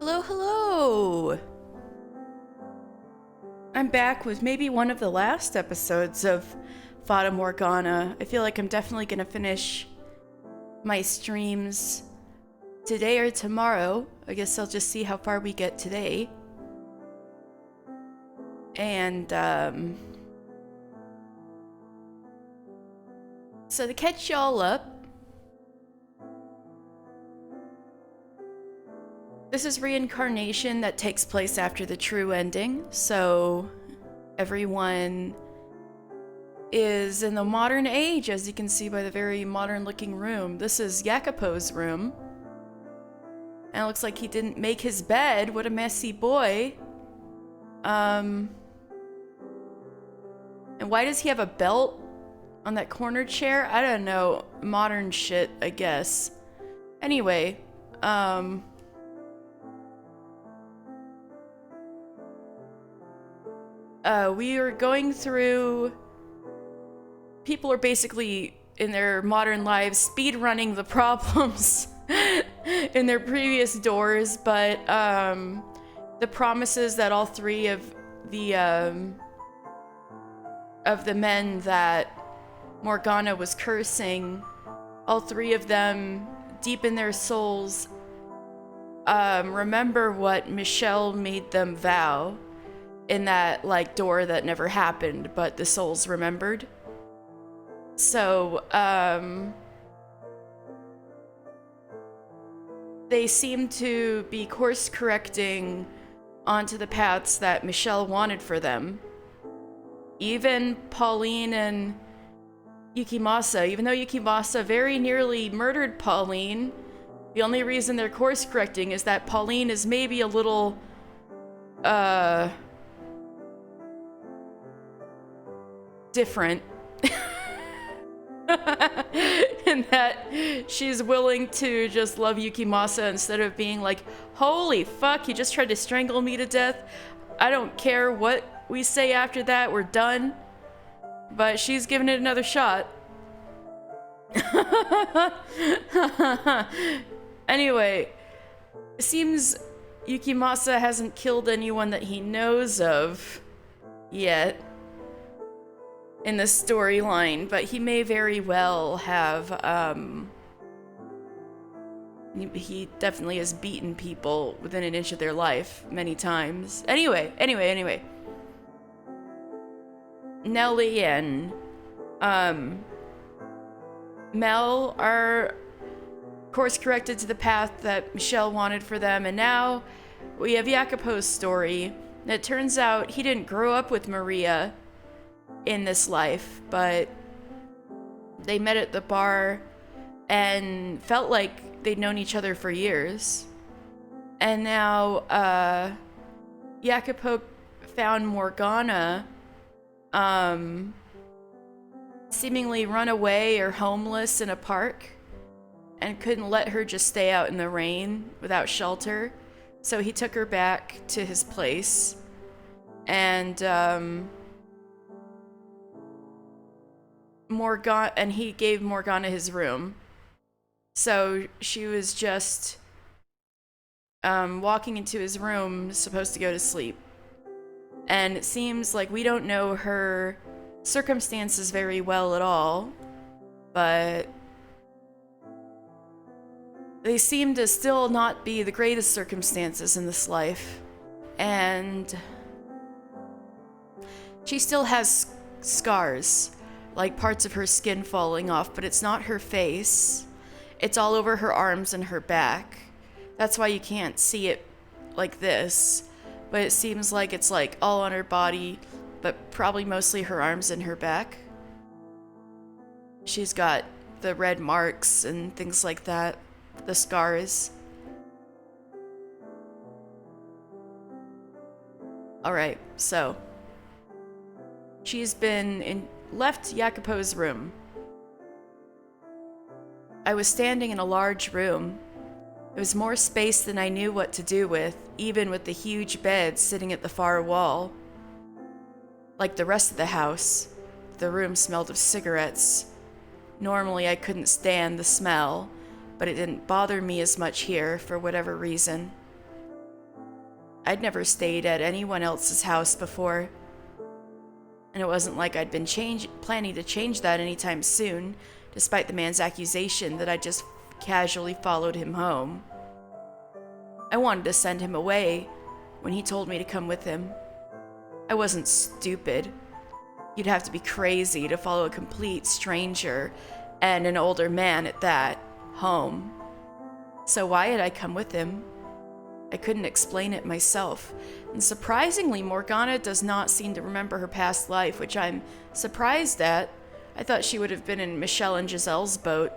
Hello, hello! I'm back with maybe one of the last episodes of Fata Morgana. I feel like I'm definitely gonna finish my streams today or tomorrow. I guess I'll just see how far we get today. And, so to catch y'all up, this is Reincarnation that takes place after the true ending, so everyone is in the modern age, as you can see by the very modern looking room. This is Jacopo's room. And it looks like he didn't make his bed. What a messy boy. And why does he have a belt on that corner chair? I don't know. Modern shit, I guess. Anyway, we are going through... People are basically, in their modern lives, speed running the problems in their previous doors, but the promises that all three of the men that Morgana was cursing, all three of them, deep in their souls, remember what Michelle made them vow in that, like, door that never happened, but the souls remembered. So, they seem to be course correcting onto the paths that Michelle wanted for them. Even Pauline and Yukimasa, even though Yukimasa very nearly murdered Pauline, the only reason they're course correcting is that Pauline is maybe a little, different. And that she's willing to just love Yukimasa instead of being like, holy fuck, he just tried to strangle me to death. I don't care what we say after that, we're done. But she's giving it another shot. Anyway, it seems Yukimasa hasn't killed anyone that he knows of yet in the storyline, but he may very well have, he definitely has beaten people within an inch of their life many times. Anyway. Nellie and, Mel are course corrected to the path that Michelle wanted for them, and now we have Jacopo's story. And it turns out he didn't grow up with Maria in this life, but they met at the bar and felt like they'd known each other for years. And now, Jacopo found Morgana, seemingly run away or homeless in a park, and couldn't let her just stay out in the rain without shelter. So he took her back to his place, and, he gave Morgana his room. So she was just walking into his room, supposed to go to sleep. And it seems like we don't know her circumstances very well at all, but they seem to still not be the greatest circumstances in this life. And she still has scars, like parts of her skin falling off, but it's not her face. It's all over her arms and her back. That's why you can't see it like this, but it seems like it's like all on her body, but probably mostly her arms and her back. She's got the red marks and things like that, the scars. Alright, so she's been left Jacopo's room. I was standing in a large room. There was more space than I knew what to do with, even with the huge bed sitting at the far wall. Like the rest of the house, the room smelled of cigarettes. Normally I couldn't stand the smell, but it didn't bother me as much here for whatever reason. I'd never stayed at anyone else's house before. And it wasn't like I'd been planning to change that anytime soon, despite the man's accusation that I just casually followed him home. I wanted to send him away when he told me to come with him. I wasn't stupid. You'd have to be crazy to follow a complete stranger, and an older man at that, home. So why had I come with him? I couldn't explain it myself, and surprisingly, Morgana does not seem to remember her past life, which I'm surprised at. I thought she would have been in Michelle and Giselle's boat.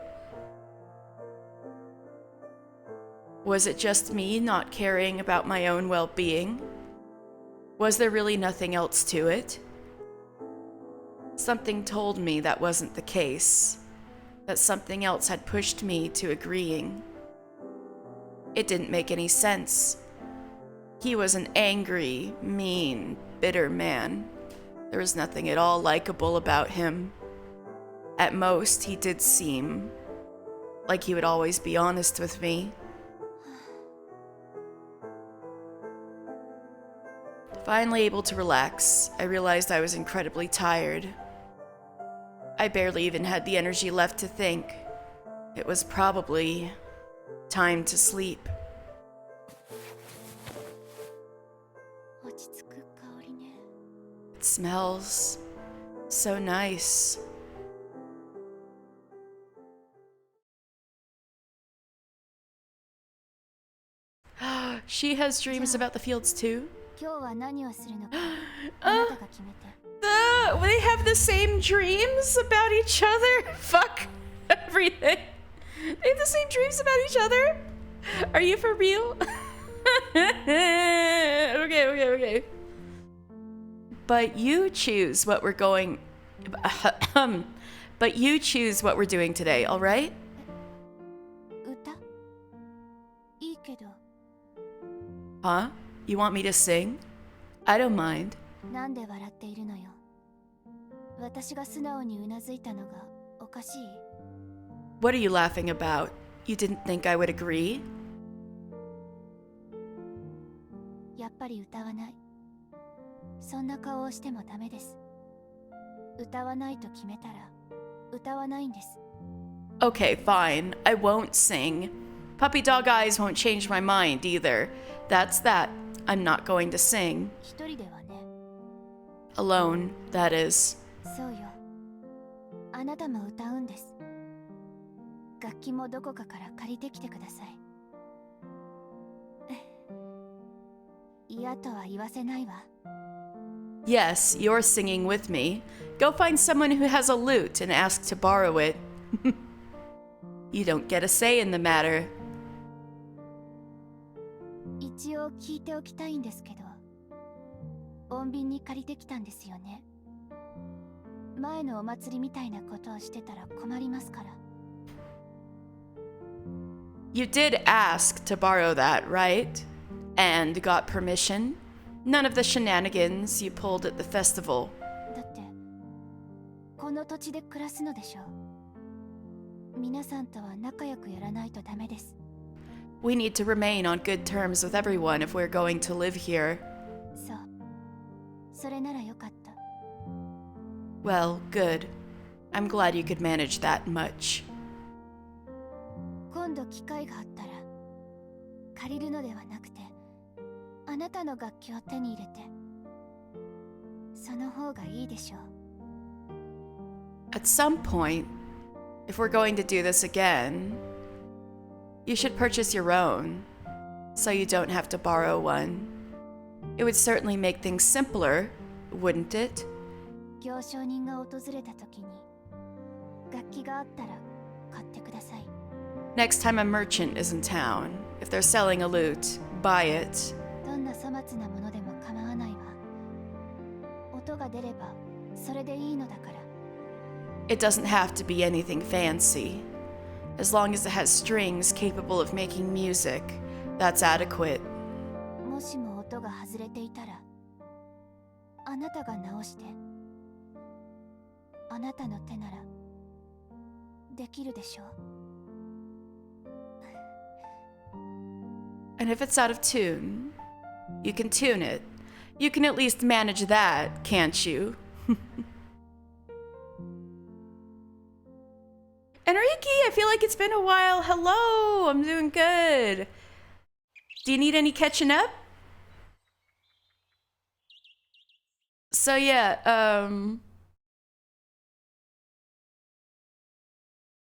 Was it just me not caring about my own well-being? Was there really nothing else to it? Something told me that wasn't the case, that something else had pushed me to agreeing. It didn't make any sense. He was an angry, mean, bitter man. There was nothing at all likable about him. At most, he did seem like he would always be honest with me. Finally able to relax, I realized I was incredibly tired. I barely even had the energy left to think. It was probably time to sleep. It smells so nice. She has dreams about the fields too? They have the same dreams about each other? Fuck everything. They have the same dreams about each other? Are you for real? Okay. But you choose what we're going... But you choose what we're doing today, alright? Huh? You want me to sing? I don't mind. What are you laughing about? You didn't think I would agree? Okay, fine. I won't sing. Puppy dog eyes won't change my mind either. That's that. I'm not going to sing. Alone, that is. Yes, you're singing with me. Go find someone who has a lute and ask to borrow it. You don't get a say in the matter. You did ask to borrow that, right? And got permission? None of the shenanigans you pulled at the festival. We need to remain on good terms with everyone if we're going to live here. Well, good. I'm glad you could manage that much. At some point, if we're going to do this again, you should purchase your own, so you don't have to borrow one. It would certainly make things simpler, wouldn't it? Next time a merchant is in town, if they're selling a lute, buy it. It doesn't have to be anything fancy. As long as it has strings capable of making music, that's adequate. And if it's out of tune, You can tune it. You can at least manage that, can't you? Enrique, I feel like it's been a while. Hello, I'm doing good. Do you need any catching up? So yeah,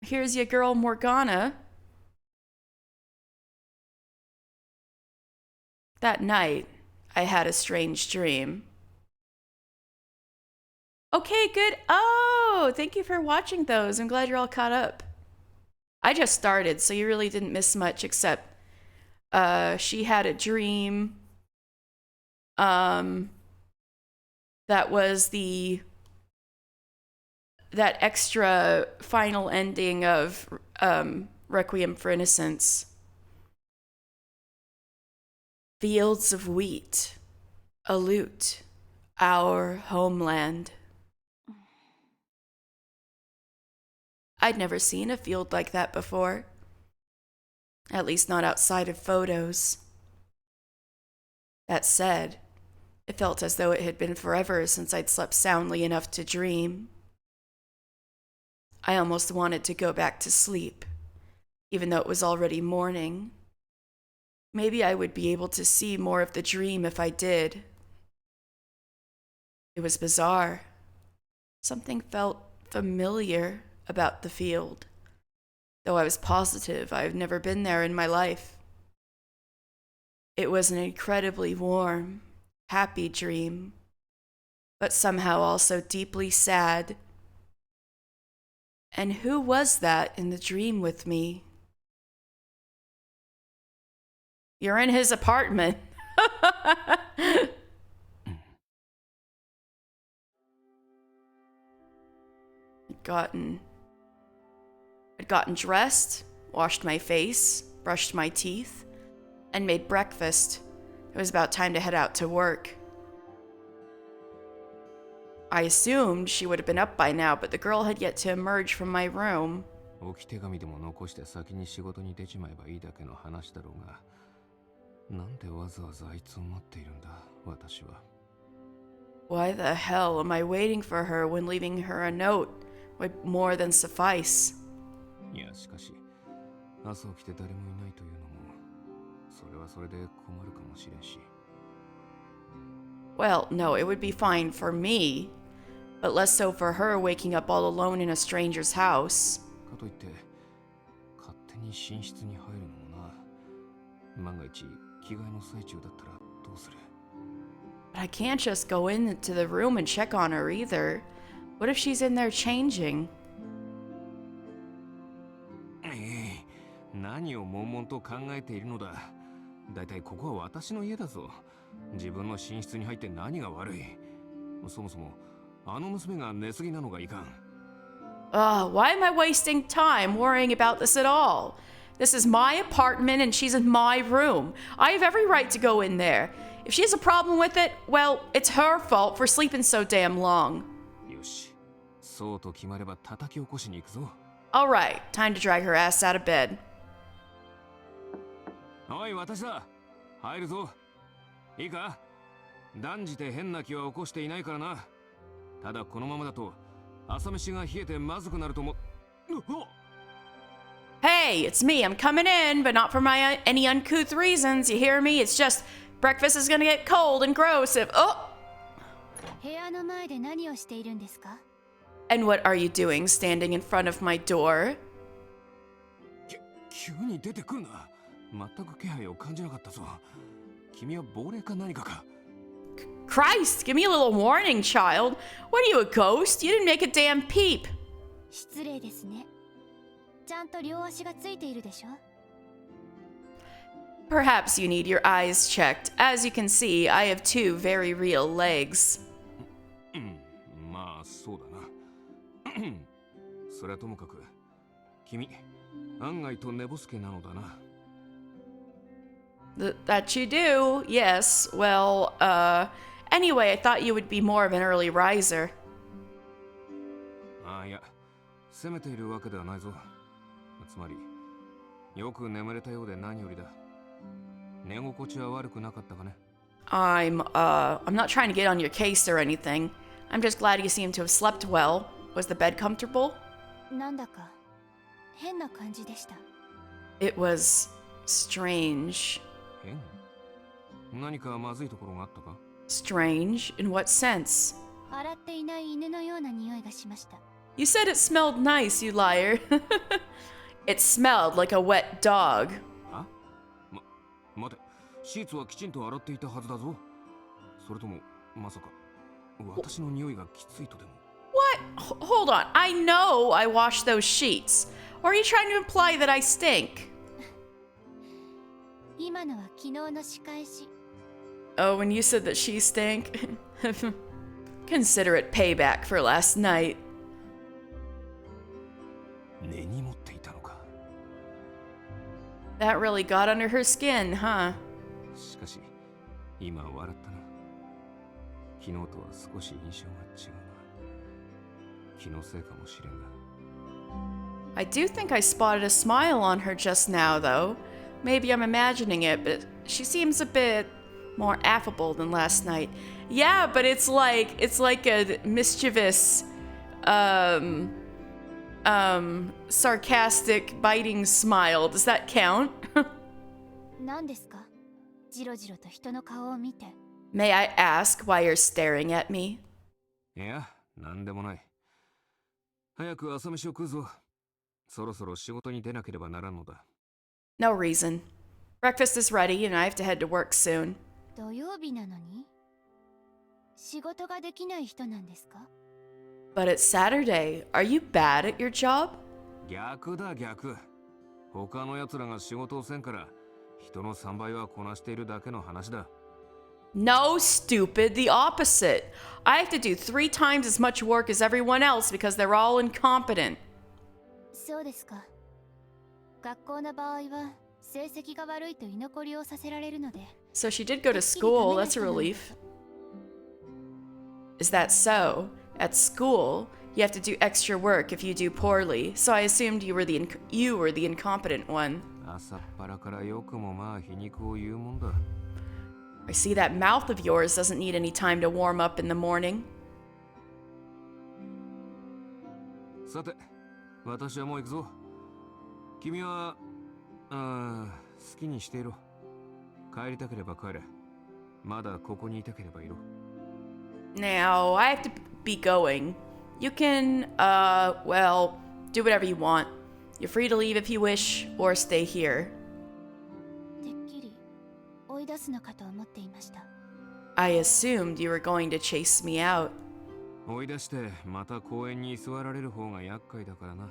here's your girl Morgana. That night, I had a strange dream. Okay, good. Oh, thank you for watching those. I'm glad you're all caught up. I just started, so you really didn't miss much except she had a dream. That was that extra final ending of Requiem for Innocence. Fields of wheat, a lute, our homeland. I'd never seen a field like that before. At least not outside of photos. That said, it felt as though it had been forever since I'd slept soundly enough to dream. I almost wanted to go back to sleep, even though it was already morning. Maybe I would be able to see more of the dream if I did. It was bizarre. Something felt familiar about the field, though I was positive I've never been there in my life. It was an incredibly warm, happy dream, but somehow also deeply sad. And who was that in the dream with me? You're in his apartment. I'd gotten dressed, washed my face, brushed my teeth, and made breakfast. It was about time to head out to work. I assumed she would have been up by now, but the girl had yet to emerge from my room. Why the hell am I waiting for her when leaving her a note would more than suffice? Well, no, it would be fine for me, but less so for her waking up all alone in a stranger's house. But I can't just go into the room and check on her either. What if she's in there changing? 何を悶々と考えているのだ。だいたいここは私の家だぞ。自分の寝室に入って何が悪い。そもそもあの娘が寝すぎなのがいかん。Why am I wasting time worrying about this at all? This is my apartment and she's in my room. I have every right to go in there. If she has a problem with it, well, it's her fault for sleeping so damn long. よし、そうと決まれば叩き起こしに行くぞ。Alright, time to drag her ass out of bed. おい、私だ。入るぞ。いいか？断じて変な気は起こしていないからな。ただこのままだと朝飯が冷えてまずくなると思う。Hey, it's me. I'm coming in, but not for any uncouth reasons. You hear me? It's just breakfast is gonna get cold and gross if. Oh! And what are you doing standing in front of my door? 急に出てくるな。全く気配を感じなかったぞ。君は亡霊か何かか。Christ, give me a little warning, child. What are you, a ghost? You didn't make a damn peep. 失礼ですね。ちゃんと両足がついているでしょ。Perhaps you need your eyes checked. As you can see, I have two very real legs. まあそうだな。それはともかく、君案外と寝ぼすけなのだな。That you do, yes. Well, anyway, I thought you would be more of an early riser. いや、責めているわけではないぞ。つまり、よく眠れたようで何よりだ。寝心地は悪くなかったかね。I'm not trying to get on your case or anything. I'm just glad you seem to have slept well. Was the bed comfortable? なんだか変な感じでした。 It was strange. 変？何かまずいところがあったか？ Strange? In what sense? 洗っていない犬のような匂いがしました。 You said it smelled nice, you liar. It smelled like a wet dog. あ？待て、シーツはきちんと洗っていたはずだぞ。それとも、まさか、私の匂いがきついとでも。 What? Hold on. I know I washed those sheets. Or are you trying to imply that I stink? 今のは昨日の仕返し。 Oh, when you said that she stank? Consider it payback for last night. 根に持っていたのか。 That really got under her skin, huh? しかし、今笑ったな。昨日とは少し印象が違うな。気のせいかもしれんが。 I do think I spotted a smile on her just now, though. Maybe I'm imagining it, but she seems a bit more affable than last night. Yeah, but it's like a mischievous, sarcastic, biting smile. Does that count? 何ですか？じろじろと人の顔を見て。 May I ask why you're staring at me? いや、なんでもない。早く朝飯を食うぞ。そろそろ仕事に出なければならんのだ。 No reason. Breakfast is ready and I have to head to work soon. 土曜日なのに仕事ができない人なんですか？ But it's Saturday. Are you bad at your job? 逆だ逆。他の奴らが仕事をせんから、人の3倍はこなしているだけの話だ。 No, stupid. The opposite. I have to do 3 times as much work as everyone else because they're all incompetent. そうですか。学校の場合は成績が悪いと居残りをさせられるので。 So she did go to school. That's a relief. Is that so? At school, you have to do extra work if you do poorly. So I assumed you were the incompetent one. 朝っぱらからよくもまあ皮肉を言うもんだ。 I see that mouth of yours doesn't need any time to warm up in the morning. さて、私はもう行くぞ。君は、好きにしていろ。帰りたければ帰れ。まだここにいたければいろ。 Now, I have to be going. You can, well, do whatever you want. You're free to leave if you wish, or stay here. てっきり追い出すのかと思っていました。 I assumed you were going to chase me out. 追い出してまた公園に居座られる方が厄介だからな。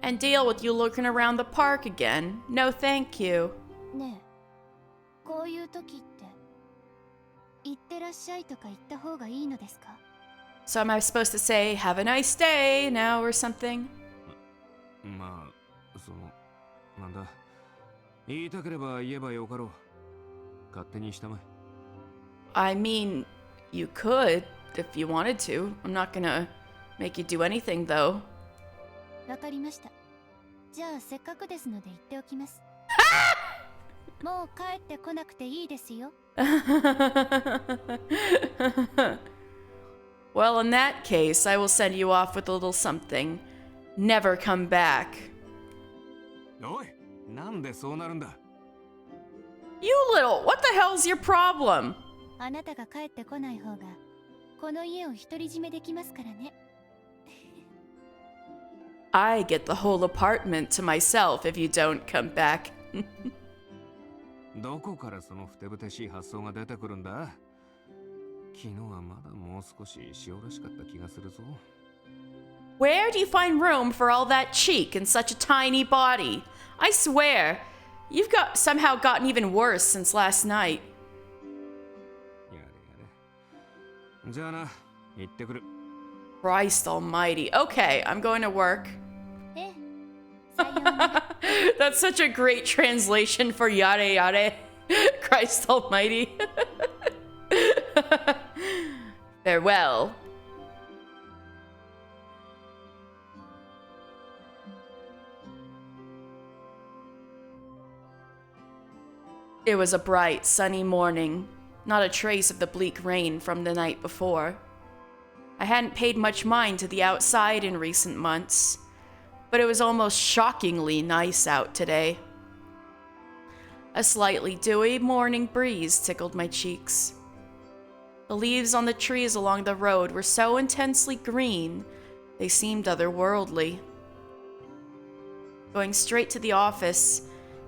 And deal with you looking around the park again. No, thank you. ねえ、こういう時って行ってらっしゃいとか言った方がいいのですか？ So am I supposed to say, have a nice day now or something? まあ、なんだ。言いたければ言えばよかろう。勝手にしたまえ。 I mean, you could if you wanted to. I'm not gonna make you do anything, though. わかりました。じゃあせっかくですので言っておきます。もう帰ってこなくていいですよ。Well, in that case, I will send you off with a little something. Never come back. おい、なんでそうなるんだ。 You little, what the hell's your problem? あなたが帰ってこない方がこの家を独り占めできますからね。 I get the whole apartment to myself if you don't come back. どこからそのふてぶてしい発想が出てくるんだ？昨日はまだもう少し塩らしかった気がするぞ。 Where do you find room for all that cheek in such a tiny body? I swear, you've somehow gotten even worse since last night. やれやれ。じゃあな、行ってくる。 Christ almighty. Okay, I'm going to work. ええ、さようなら。That's such a great translation for yare yare. Christ almighty. Farewell. It was a bright, sunny morning. not a trace of the bleak rain from the night before. I hadn't paid much mind to the outside in recent months, but it was almost shockingly nice out today. A slightly dewy morning breeze tickled my cheeks. The leaves on the trees along the road were so intensely green, they seemed otherworldly. Going straight to the office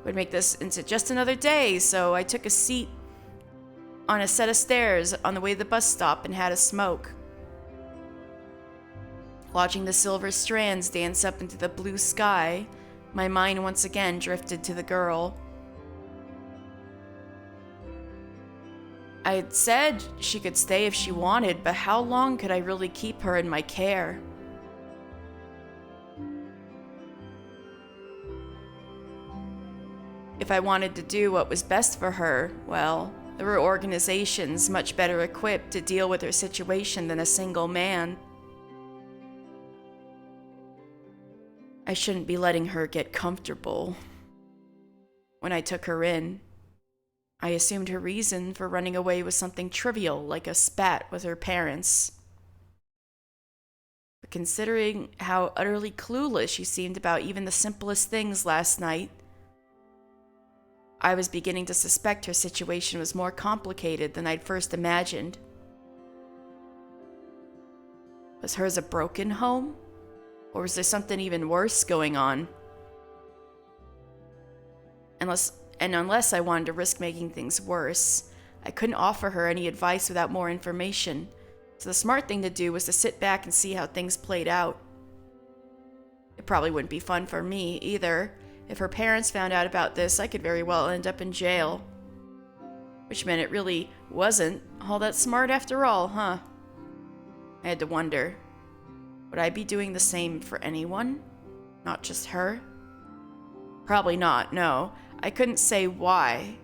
would make this into just another day, so I took a seat on a set of stairs on the way to the bus stop and had a smoke. Watching the silver strands dance up into the blue sky, my mind once again drifted to the girl. I had said she could stay if she wanted, but how long could I really keep her in my care? If I wanted to do what was best for her, well, there were organizations much better equipped to deal with her situation than a single man. I shouldn't be letting her get comfortable. When I took her in, I assumed her reason for running away was something trivial, like a spat with her parents. But considering how utterly clueless she seemed about even the simplest things last night, I was beginning to suspect her situation was more complicated than I'd first imagined. Was hers a broken home? Or was there something even worse going on? Unless I wanted to risk making things worse, I couldn't offer her any advice without more information, so the smart thing to do was to sit back and see how things played out. It probably wouldn't be fun for me, either. If her parents found out about this, I could very well end up in jail. Which meant it really wasn't all that smart after all, huh? I had to wonder, would I be doing the same for anyone? Not just her? Probably not, no. I couldn't say why.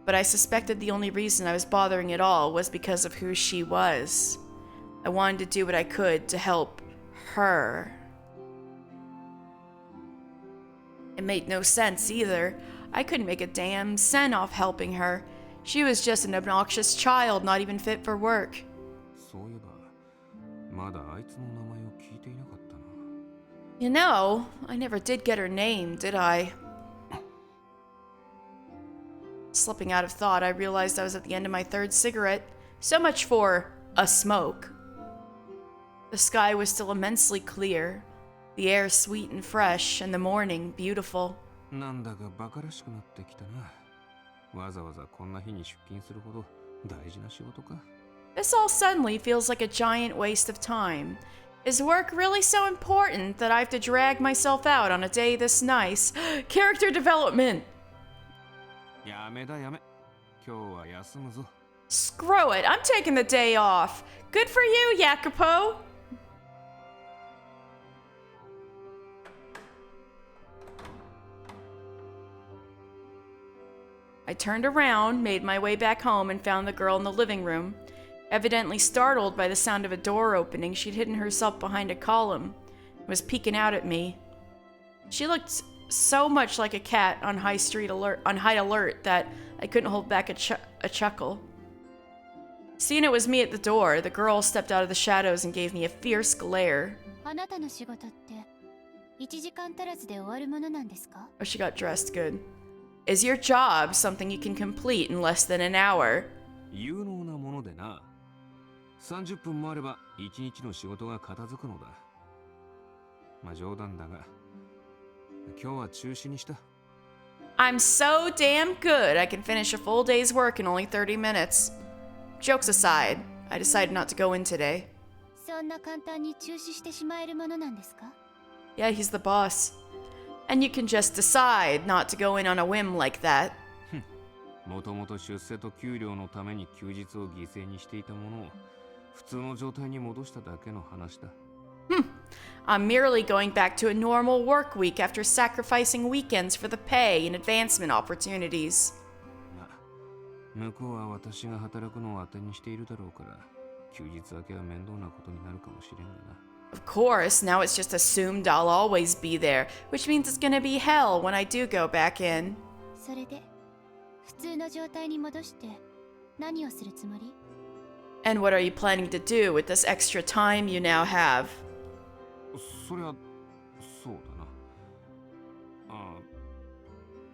But I suspected the only reason I was bothering at all was because of who she was. I wanted to do what I could to help her. It made no sense either. I couldn't make a damn cent off helping her. She was just an obnoxious child, not even fit for work. You know, I never did get her name, did I? Slipping out of thought, I realized I was at the end of my third cigarette. So much for a smoke. The sky was still immensely clear, the air sweet and fresh, and the morning beautiful. This all suddenly feels like a giant waste of time. Is work really so important that I have to drag myself out on a day this nice? Character development! Screw it, I'm taking the day off. Good for you, Jacopo! I turned around, made my way back home, and found the girl in the living room. Evidently startled by the sound of a door opening, she'd hidden herself behind a column and was peeking out at me. She looked so much like a cat on high alert that I couldn't hold back a chuckle. Seeing it was me at the door, the girl stepped out of the shadows and gave me a fierce glare. Oh, she got dressed good. Is your job something you can complete in less than an hour? 30分もあれば1日の仕事が片付くのだ。まあ冗談だが、今日は中止にした。I'm so damn good I can finish a full day's work in only 30 minutes. Jokes aside, I decided not to go in today. そんな簡単に中止してしまえるものなんですか? Yeah, he's the boss. And you can just decide not to go in on a whim like that. もともと出世と給料のために休日を犠牲にしていたものを普通の状態に戻しただけの話だ。I'm merely going back to a normal work week after sacrificing weekends for the pay and advancement opportunities. 向こうは私が働くのを当てにしているだろうから、休日明けは面倒なことになるかもしれんがな。Of course, now it's just assumed I'll always be there, which means it's gonna be hell when I do go back in. それで普通の状態に戻して何をするつもり？ And what are you planning to do with this extra time you now have? そりゃそうだな。あ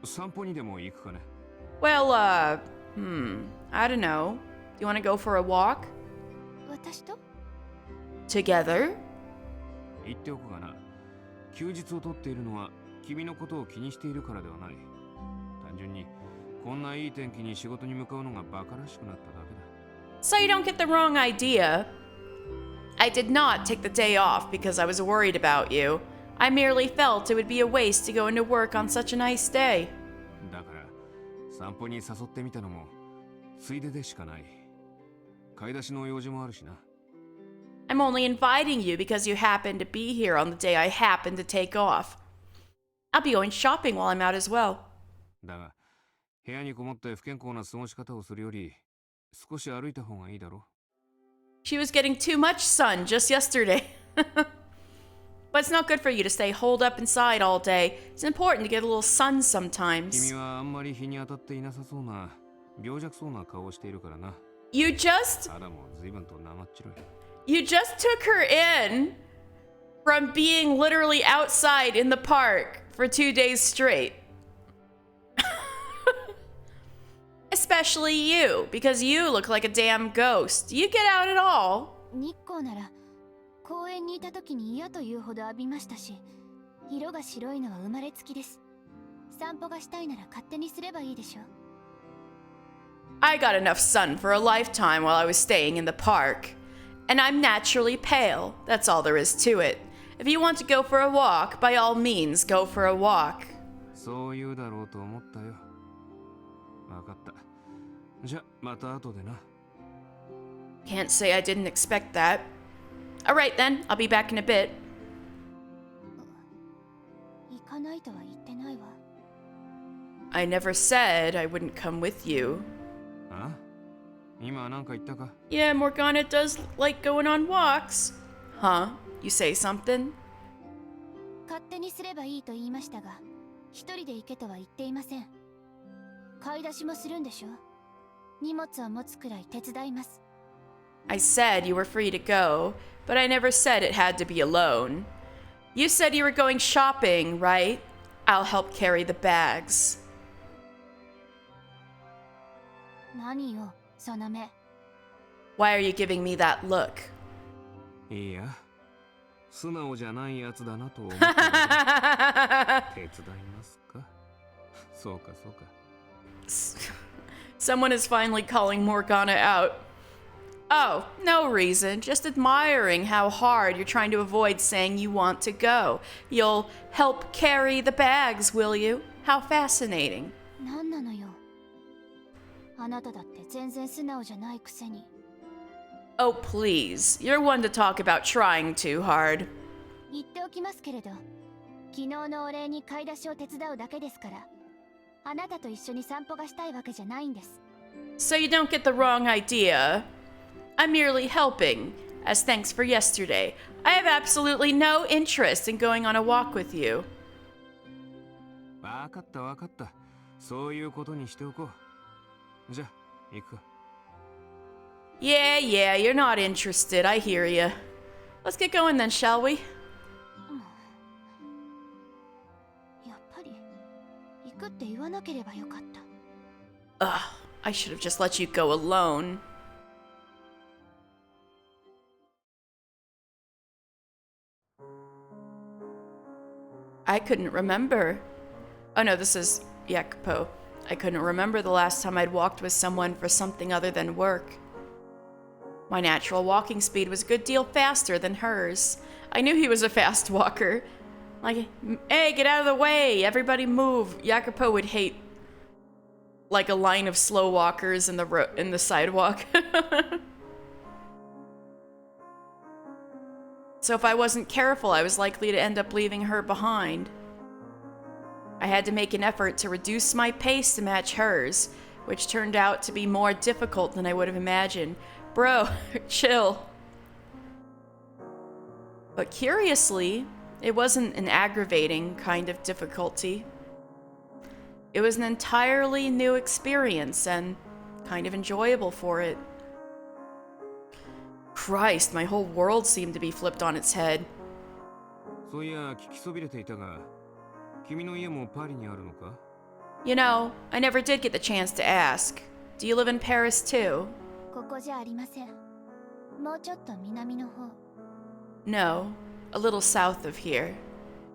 あ、散歩にでも行くかね。Well, I don't know. Do you want to go for a walk? 私と？ Together? 言っておくがな、休日を取っているのは君のことを気にしているからではない。単純にこんないい天気に仕事に向かうのがバカらしくなっただけだ。So you don't get the wrong idea. I did not take the day off because I was worried about you. I merely felt it would be a waste to go into work on such a nice day. だから散歩に誘ってみたのもついででしかない。買い出しの用事もあるしな。I'm only inviting you because you happen to be here on the day I happen to take off. I'll be going shopping while I'm out as well. だが部屋にこもって不健康な過ごし方をするより少し歩いた方がいいだろ。 She was getting too much sun just yesterday. But it's not good for you to stay holed up inside all day. It's important to get a little sun sometimes. 君はあんまり日に当たっていなさそうな病弱そうな顔をしているからな。You just 肌も随分となまっちろい。You just took her in from being literally outside in the park for 2 days straight. Especially you, because you look like a damn ghost. Do you get out at all? 日光なら公園にいた時に嫌というほど浴びましたし、色が白いのは生まれつきです。散歩がしたいなら勝手にすればいいでしょう。 I got enough sun for a lifetime while I was staying in the park. And I'm naturally pale. That's all there is to it. If you want to go for a walk, by all means, go for a walk. そう言うだろうと思ったよ。わかった。じゃ、また後でな。 Can't say I didn't expect that. Alright then, I'll be back in a bit. 行かないとは言ってないわ。 I never said I wouldn't come with you. あ？今なんか言ったか？ Yeah, Morgana does like going on walks. Huh? You say something? 勝手にすればいいと言いましたが、一人で行けとは言っていません。買い出しもするんでしょ？荷物を持つくらい手伝います。 I said you were free to go, but I never said it had to be alone. You said you were going shopping, right? I'll help carry the bags. 何よ、その目。 Why are you giving me that look? いや、素直じゃないやつだなと思って。手伝いますか？そうかそうか。Someone is finally calling Morgana out. Oh, no reason. Just admiring how hard you're trying to avoid saying you want to go. You'll help carry the bags, will you? How fascinating. 何なのよ。あなただって全然素直じゃないくせに。 Oh, please. You're one to talk about trying too hard. 言っておきますけれど、昨日のお礼に買い出しを手伝うだけですから、あなたと一緒に散歩がしたいわけじゃないんです。 So you don't get the wrong idea. I'm merely helping, as thanks for yesterday. I have absolutely no interest in going on a walk with you. わかったわかった。そういうことにしておこう。じゃあ、行くか。Yeah, you're not interested. I hear you. Let's get going then, shall we? やっぱり行くって言わなければよかった。 Ugh, I should have just let you go alone. I couldn't remember. Oh no, this is Yakupo. I couldn't remember the last time I'd walked with someone for something other than work. My natural walking speed was a good deal faster than hers. I knew he was a fast walker. Like, hey, get out of the way, everybody move. Yakupo would hate like a line of slow walkers in the sidewalk. So if I wasn't careful, I was likely to end up leaving her behind. I had to make an effort to reduce my pace to match hers, which turned out to be more difficult than I would have imagined. Bro, chill. But curiously, it wasn't an aggravating kind of difficulty. It was an entirely new experience, and kind of enjoyable for it. Christ, my whole world seemed to be flipped on its head. そういや聞きそびれていたが、君の家もパリにあるのか？ You know, I never did get the chance to ask. Do you live in Paris too? ここじゃありません。もうちょっと南の方。No, a little south of here.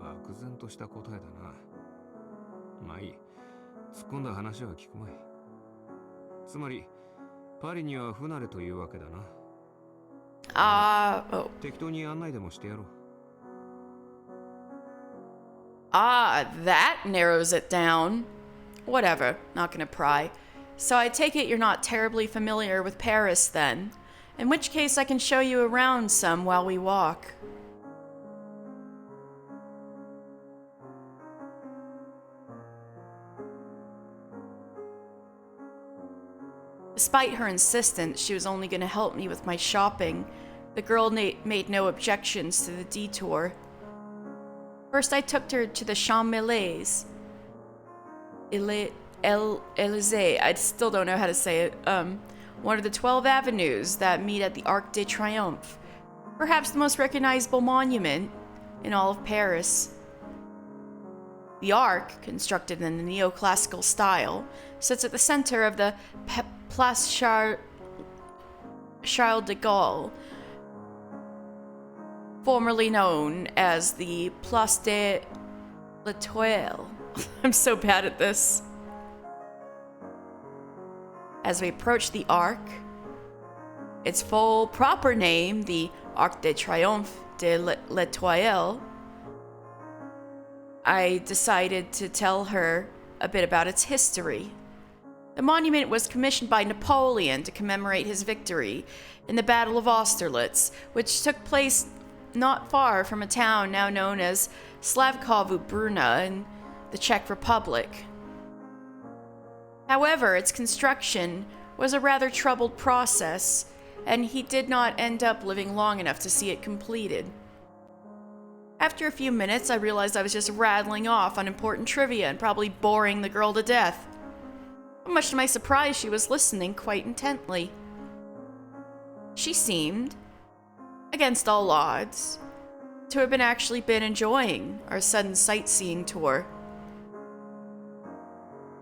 漠然とした答えだな。まあいい。突っ込んだ話は聞くまい。つまり、パリには不慣れというわけだな。Oh. 適当に案内でもしてやろう。That narrows it down. Whatever, not gonna pry. So I take it you're not terribly familiar with Paris then. In which case I can show you around some while we walk. Despite her insistence she was only going to help me with my shopping, the girl made no objections to the detour. First I took her to the Champs-Élysées. Élysées, I still don't know how to say it. One of the 12 avenues that meet at the Arc de Triomphe. Perhaps the most recognizable monument in all of Paris. The Arc, constructed in the neoclassical style, sits at the center of the Place Charles de Gaulle, formerly known as the Place de l'Étoile. I'm so bad at this. As we approach the Arc, its full proper name, the Arc de Triomphe de l'Étoile, I decided to tell her a bit about its history. The monument was commissioned by Napoleon to commemorate his victory in the Battle of Austerlitz, which took place not far from a town now known as Slavkovo-Bruna in the Czech Republic. However, its construction was a rather troubled process, and he did not end up living long enough to see it completed. After a few minutes, I realized I was just rattling off unimportant trivia and probably boring the girl to death. Much to my surprise, she was listening quite intently. She seemed, against all odds, to have actually been enjoying our sudden sightseeing tour.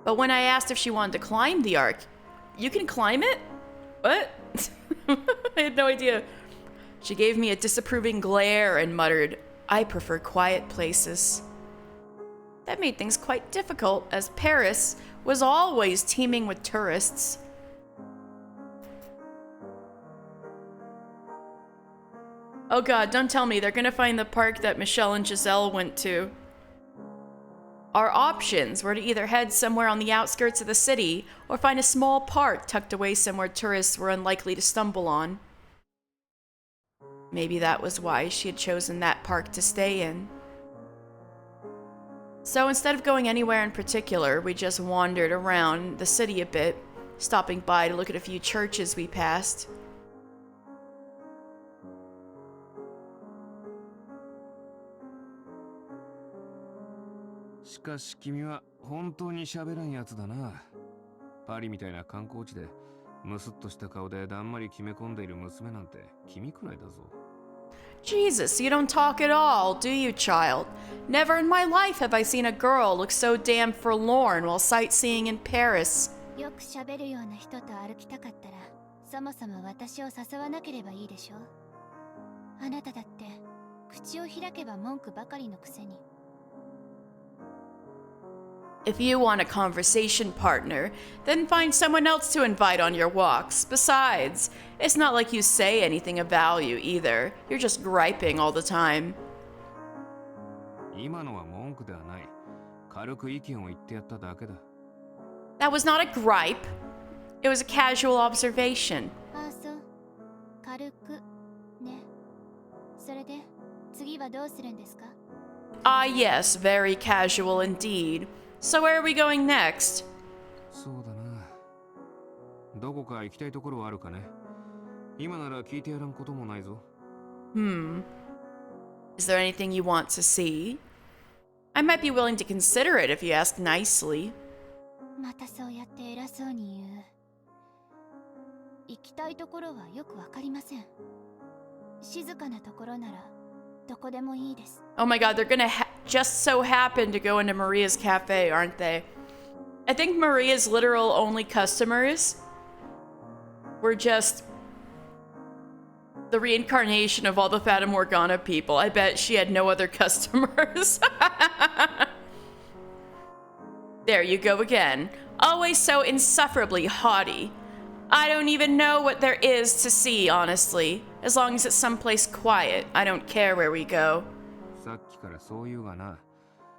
But when I asked if she wanted to climb the Arc, "You can climb it?" What? I had no idea. She gave me a disapproving glare and muttered, "I prefer quiet places." That made things quite difficult, as Paris was always teeming with tourists. Oh god, don't tell me they're gonna find the park that Michelle and Giselle went to. Our options were to either head somewhere on the outskirts of the city or find a small park tucked away somewhere tourists were unlikely to stumble on. Maybe that was why she had chosen that park to stay in. So instead of going anywhere in particular, we just wandered around the city a bit, stopping by to look at a few churches we passed.しかし君は本当に喋らんやつだな。パリみたいな観光地でムスッとした顔でだんまり決め込んでいる娘なんて君くらいだぞ。Jesus, you don't talk at all, do you, child? Never in my life have I seen a girl look so damn forlorn while sightseeing in Paris. よく喋るような人と歩きたかったら、そもそも私を誘わなければいいでしょ。あなただって口を開けば文句ばかりのくせに。If you want a conversation partner, then find someone else to invite on your walks. Besides, it's not like you say anything of value either. You're just griping all the time. 今のは文句ではない。軽く意見を言ってやっただけだ。That was not a gripe. It was a casual observation. ああ、そう。軽くね。それで次はどうするんですか？ Ah, yes, very casual indeed. So where are we going next? そうだな。どこか行きたいところはあるかね。今なら聞いてやらんこともないぞ。Is there anything you want to see? I might be willing to consider it if you ask nicely. またそうやって偉そうに言う。行きたいところはよくわかりません。静かなところならどこでもいいです。 Oh my god, they're gonna just so happen to go into Maria's cafe, aren't they? I think Maria's literal only customers were just the reincarnation of all the Fata Morgana people. I bet she had no other customers. There you go again. Always so insufferably haughty. I don't even know what there is to see, honestly. As long as it's someplace quiet, I don't care where we go. さっきからそう言うがな。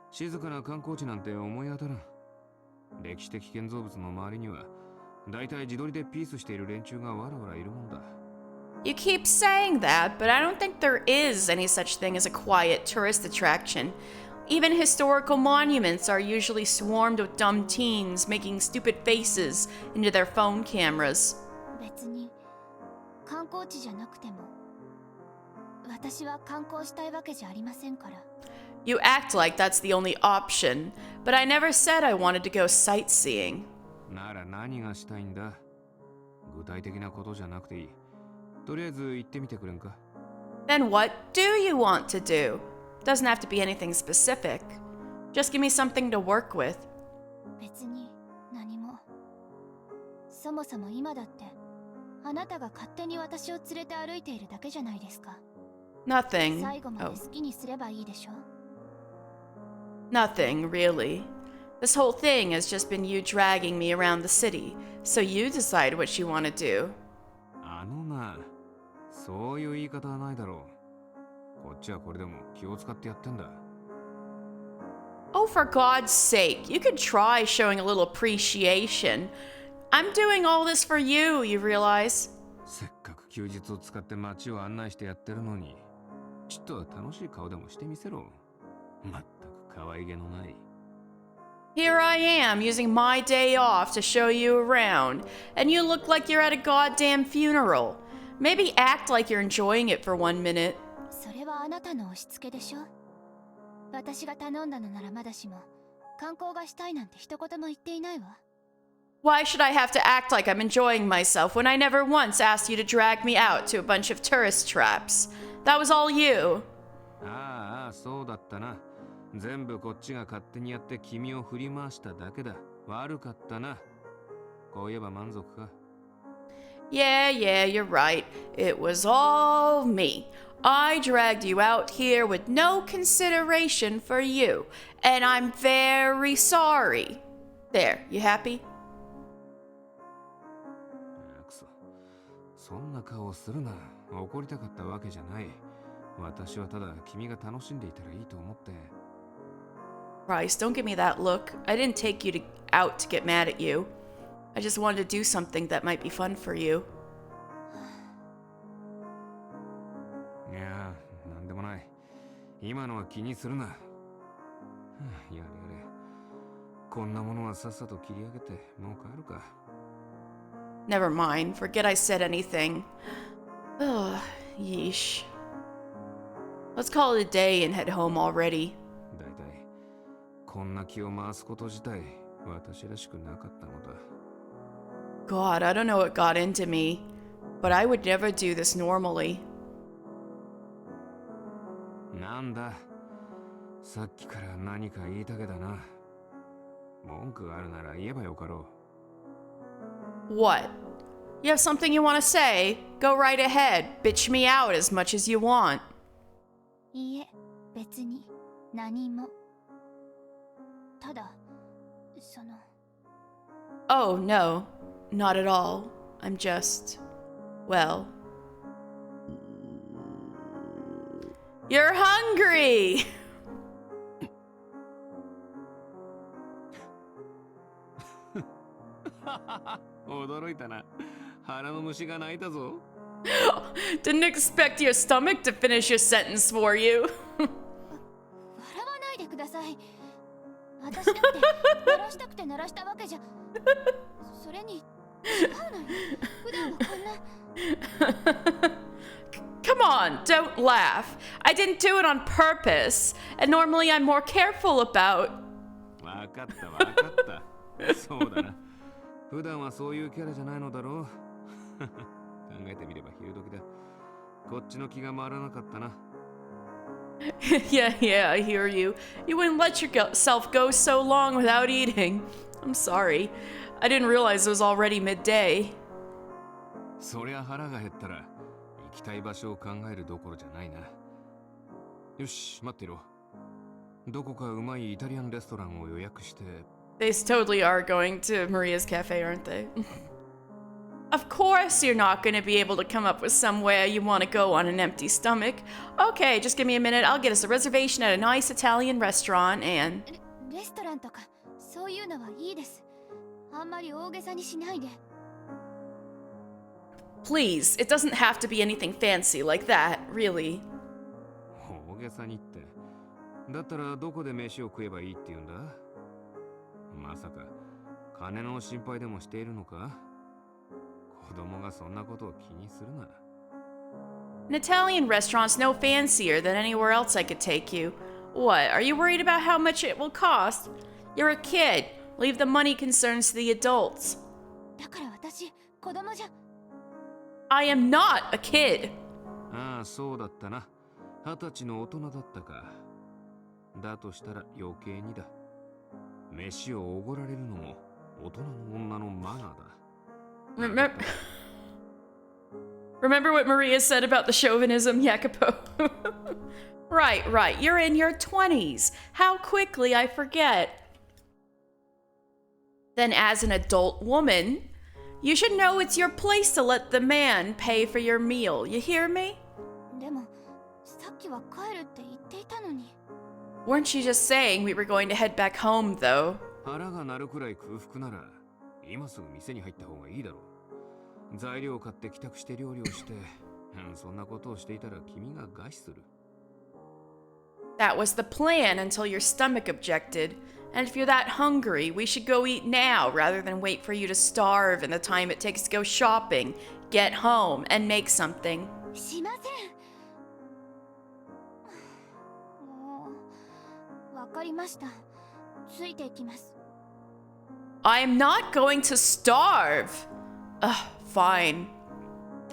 静かな観光地なんて思い当たらん。歴史的建造物の周りには、だいたい自撮りでピースしている連中がわらわらいるもんだ。You keep saying that, but I don't think there is any such thing as a quiet tourist attraction. Even historical monuments are usually swarmed with dumb teens making stupid faces into their phone cameras. 別に観光地じゃなくても私は観光したいわけじゃありませんから。 You act like that's the only option, but I never said I wanted to go sightseeing. なら何がしたいんだ。具体的なことじゃなくていい。とりあえず行ってみてくれんか。 Then what do you want to do? Doesn't have to be anything specific. Just give me something to work with. 別に何も。そもそも今だってあなたが勝手に私を連れて歩いているだけじゃないですか。 Nothing. 最後まで Oh, 好きにすればいいでしょ。 nothing, really. This whole thing has just been you dragging me around the city, so you decide what you want to do. あのな、そういう言い方はないだろう。こっちはこれでも気を使ってやってんだ。Oh, for God's sake, you could try showing a little appreciation. I'm doing all this for you, you realize? せっかく休日を使って街を案内してやってるのに、ちょっとは楽しい顔でもしてみせろ。まったく可愛げのない。Here I am, using my day off to show you around, and you look like you're at a goddamn funeral. Maybe act like you're enjoying it for 1 minute. それはあなたの押し付けでしょ。私が頼んだのならまだしも観光がしたいなんて一言も言っていないわ。 Why should I have to act like I'm enjoying myself when I never once asked you to drag me out to a bunch of tourist traps? That was all you. ああ、そうだったな。全部こっちが勝手にやって君を振り回しただけだ。悪かったな。こう言えば満足か。Yeah, you're right. It was all me. I dragged you out here with no consideration for you, and I'm very sorry. There, you happy? くそ。そんな顔するな。怒りたかったわけじゃない。私はただ君が楽しんでいたらいいと思って。Christ, don't give me that look. I didn't take you out to get mad at you. I just wanted to do something that might be fun for you. いやー、なんでもない。今のは気にするな。やれやれ。こんなものはさっさと切り上げて、もう帰るか。Never mind. Forget I said anything. Ugh, yeesh. Let's call it a day and head home already. だいたい、こんな気を回すこと自体、私らしくなかったのだ。God, I don't know what got into me, but I would never do this normally. なんだ、さっきから何か言いたげだな。文句があるなら言えばよかろう。What? You have something you want to say? Go right ahead. Bitch me out as much as you want. いいえ、別に何も。ただ、その。 Oh, no. Not at all. I'm just... well... You're hungry! 驚いたな。腹の虫が鳴いたぞ。Didn't expect your stomach to finish your sentence for you. 笑わないでください。私だって鳴らしたくて鳴らしたわけじゃ。それに違うのよ。普段はこんな。Come on, don't laugh. I didn't do it on purpose, and normally I'm more careful about... わかったわかった。そうだな。普段はそういうキャラじゃないのだろう。えてみれば昼時だ。こっちの気が回らなかったな。Yeah, I hear you. You wouldn't let yourself go so long without eating. I'm sorry. I didn't realize it was already midday. そりゃ腹が減ったら行きたい場所を考えるどころじゃないな。よし、待ってろ。どこかうまいイタリアンレストランを予約して。 They totally are going to Maria's cafe, aren't they? Of course you're not going to be able to come up with somewhere you want to go on an empty stomach. Okay, just give me a minute. I'll get us a reservation at a nice Italian restaurant and... レストランとかそういうのはいいです。あんまり大げさにしないで。 Please, it doesn't have to be anything fancy like that, really. 大げさにって。だったらどこで飯を食えばいいって言うんだ。まさか金の心配でもしているのか。子供がそんなことを気にするな。 An Italian restaurant's no fancier than anywhere else I could take you. What, are you worried about how much it will cost? You're a kid. Leave the money concerns to the adults. だから私、子供じゃ。 I am not a kid. ああ、そうだったな。20歳の大人だったか。だとしたら余計にだ。飯をおごられるのも大人の女のマナーだ。Remember what Maria said about the chauvinism, Jacopo? Right. You're in your 20s. How quickly I forget. Then as an adult woman, you should know it's your place to let the man pay for your meal. You hear me? でも、さっきは帰るって言っていたのに。 Weren't you just saying we were going to head back home, though? 腹が鳴るくらい空腹なら今すぐ店に入った方がいいだろう。材料を買って帰宅して料理をして、そんなことをしていたら君が餓死する。 That was the plan until your stomach objected. And if you're that hungry, we should go eat now rather than wait for you to starve in the time it takes to go shopping, get home, and make something. しません。もう、わかりました。ついていきます。 I am not going to starve. Ugh, fine.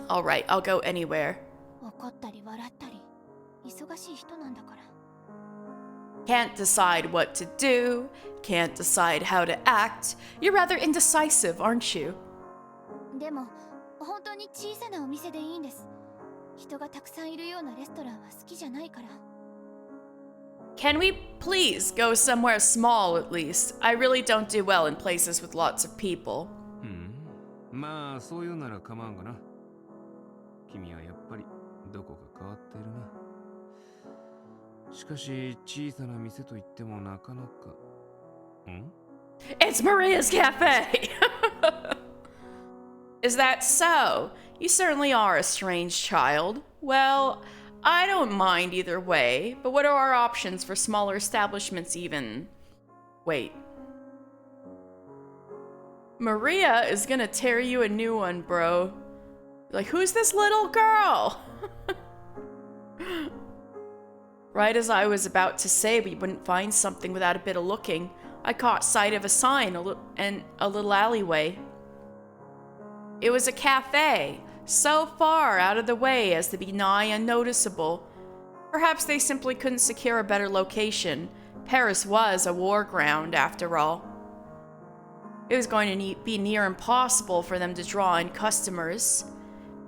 All right, I'll go anywhere. 怒ったり笑ったり、忙しい人なんだから。 Can't decide what to do, can't decide how to act. You're rather indecisive, aren't you? でも、本当に小さなお店でいいんです。人がたくさんいるようなレストランは好きじゃないから。 Can we please go somewhere small at least? I really don't do well in places with lots of people. まあそういうなら構わんがな。君はやっぱりどこか変わってるな。しかし小さな店といってもなかなか。It's Maria's Cafe! Is that so? You certainly are a strange child. Well, I don't mind either way, but what are our options for smaller establishments even? Wait. Maria is gonna tear you a new one, bro. Like, who's this little girl? Right as I was about to say we wouldn't find something without a bit of looking, I caught sight of a sign and a little alleyway. It was a cafe, so far out of the way as to be nigh unnoticeable. Perhaps they simply couldn't secure a better location. Paris was a war ground, after all. It was going to be near impossible for them to draw in customers.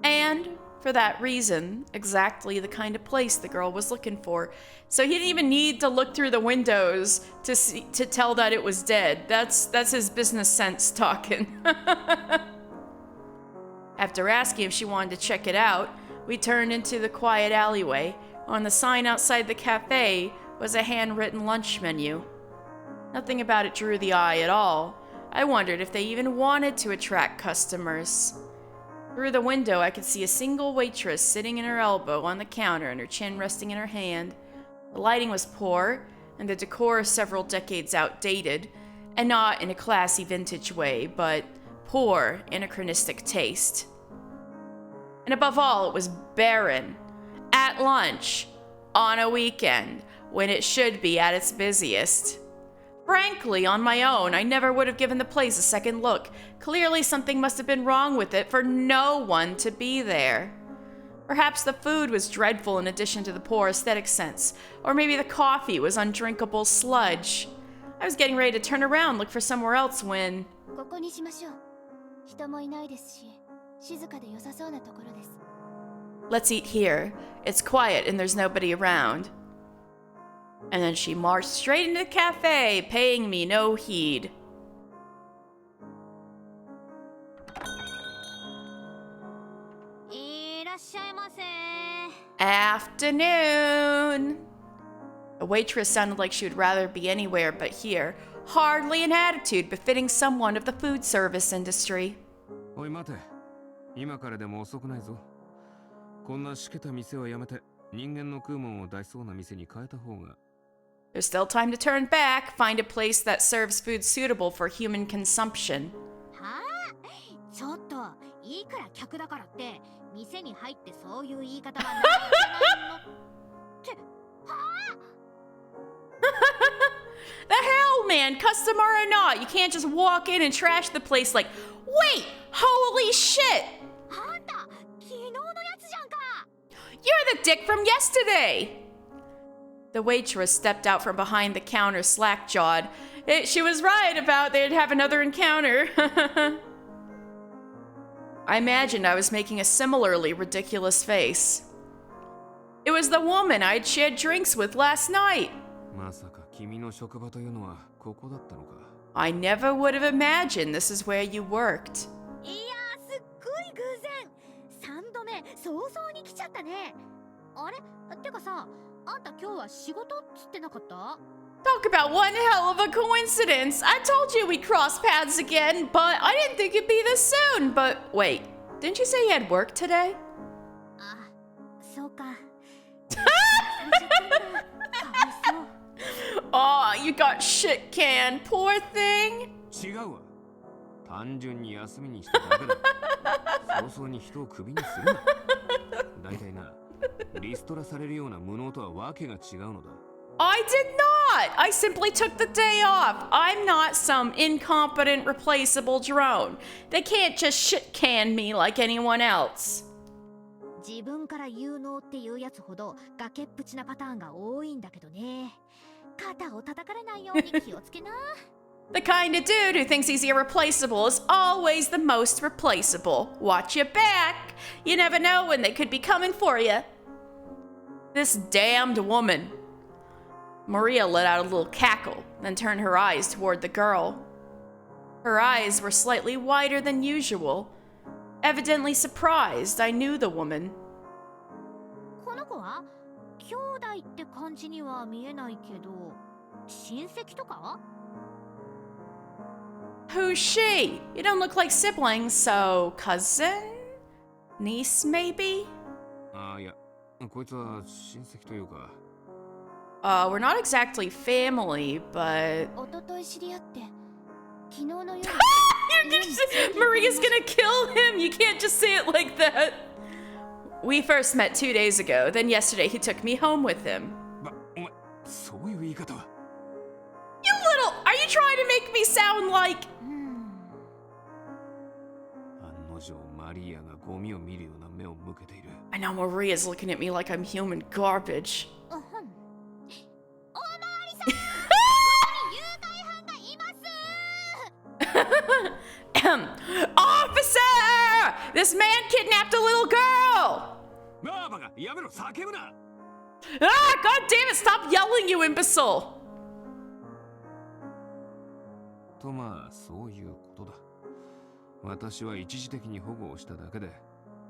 And, for that reason, exactly the kind of place the girl was looking for. So he didn't even need to look through the windows to tell that it was dead. That's his business sense talking. After asking if she wanted to check it out, we turned into the quiet alleyway. On the sign outside the cafe was a handwritten lunch menu. Nothing about it drew the eye at all. I wondered if they even wanted to attract customers. Through the window, I could see a single waitress sitting in her elbow on the counter and her chin resting in her hand. The lighting was poor, and the decor several decades outdated, and not in a classy vintage way, but poor, anachronistic taste. And above all, it was barren. At lunch, on a weekend, when it should be at its busiest. Frankly, on my own, I never would have given the place a second look. Clearly, something must have been wrong with it for no one to be there. Perhaps the food was dreadful in addition to the poor aesthetic sense, or maybe the coffee was undrinkable sludge. I was getting ready to turn around, look for somewhere else when... ここにしましょう。人もいないですし、静かで良さそうなところです。Let's eat here. It's quiet and there's nobody around. And then she marched straight into the cafe, paying me no heed. Afternoon. A waitress sounded like she would rather be anywhere but here. Hardly an attitude befitting someone of the food service industry. おい待て。今からでも遅くないぞ。こんなしけた店はやめて、人間の食うもんを出しそうな店に変えた方が。There's still time to turn back, find a place that serves food suitable for human consumption. はあ、ちょっといいから客だからって店に入ってそういう言い方はないんじゃないのってはあ The hell, man, customer or not, you can't just walk in and trash the place like, wait, holy shit! あんた昨日のやつじゃんか You're the dick from yesterday! The waitress stepped out from behind the counter slack-jawed. She was right about they'd have another encounter. I imagined I was making a similarly ridiculous face. It was the woman I'd shared drinks with last night. まさか君の職場というのはここだったのか。I never would have imagined this is where you worked. いやすっごい偶然3度目早々に来ちゃったねあれってかさあんた今日は仕事っつってなかった Talk about one hell of a coincidence. I told you we'd cross paths again, but I didn't think it'd be this soon. But wait, didn't you say you had work today? あそうか Aw, you got shit canned, poor thing. 違うわ。単純に休みにしただけだ。早々に人をクビにするな。だいたいな、リストラされるような無能とはわけが違うのだ。I did not! I simply took the day off. I'm not some incompetent, replaceable drone. They can't just shit can me like anyone else. 自分から有能っていうやつほど崖っぷちなパターンが多いんだけどね肩を叩かれないように気をつけな The kind of dude who thinks he's irreplaceable is always the most replaceable. Watch your back. You never know when they could be coming for you. This damned woman. Maria let out a little cackle, then turned her eyes toward the girl. Her eyes were slightly wider than usual. Evidently surprised, I knew the woman. この子は兄弟って感じには見えないけど親戚とか Who's she? You don't look like siblings, so cousin? Niece, maybe? ああ、いや、こいつは親戚というか。We're not exactly family, but... 一昨日知り合って昨日の夜 Maria's gonna kill him! You can't just say it like that! We first met 2 days ago, then yesterday he took me home with him. お前、そういう言い方は。You little... Are you trying to make me sound like... 案の定マリアがゴミを見るような目を向けている。I know Maria's looking at me like I'm human garbage. おまわりさんここに誘拐犯がいます Officer! This man kidnapped a little girl! なあバカ、やめろ、叫ぶな Ah, god damn it, stop yelling, you imbecile! とまあ、そういうことだ。私は一時的に保護をしただけで、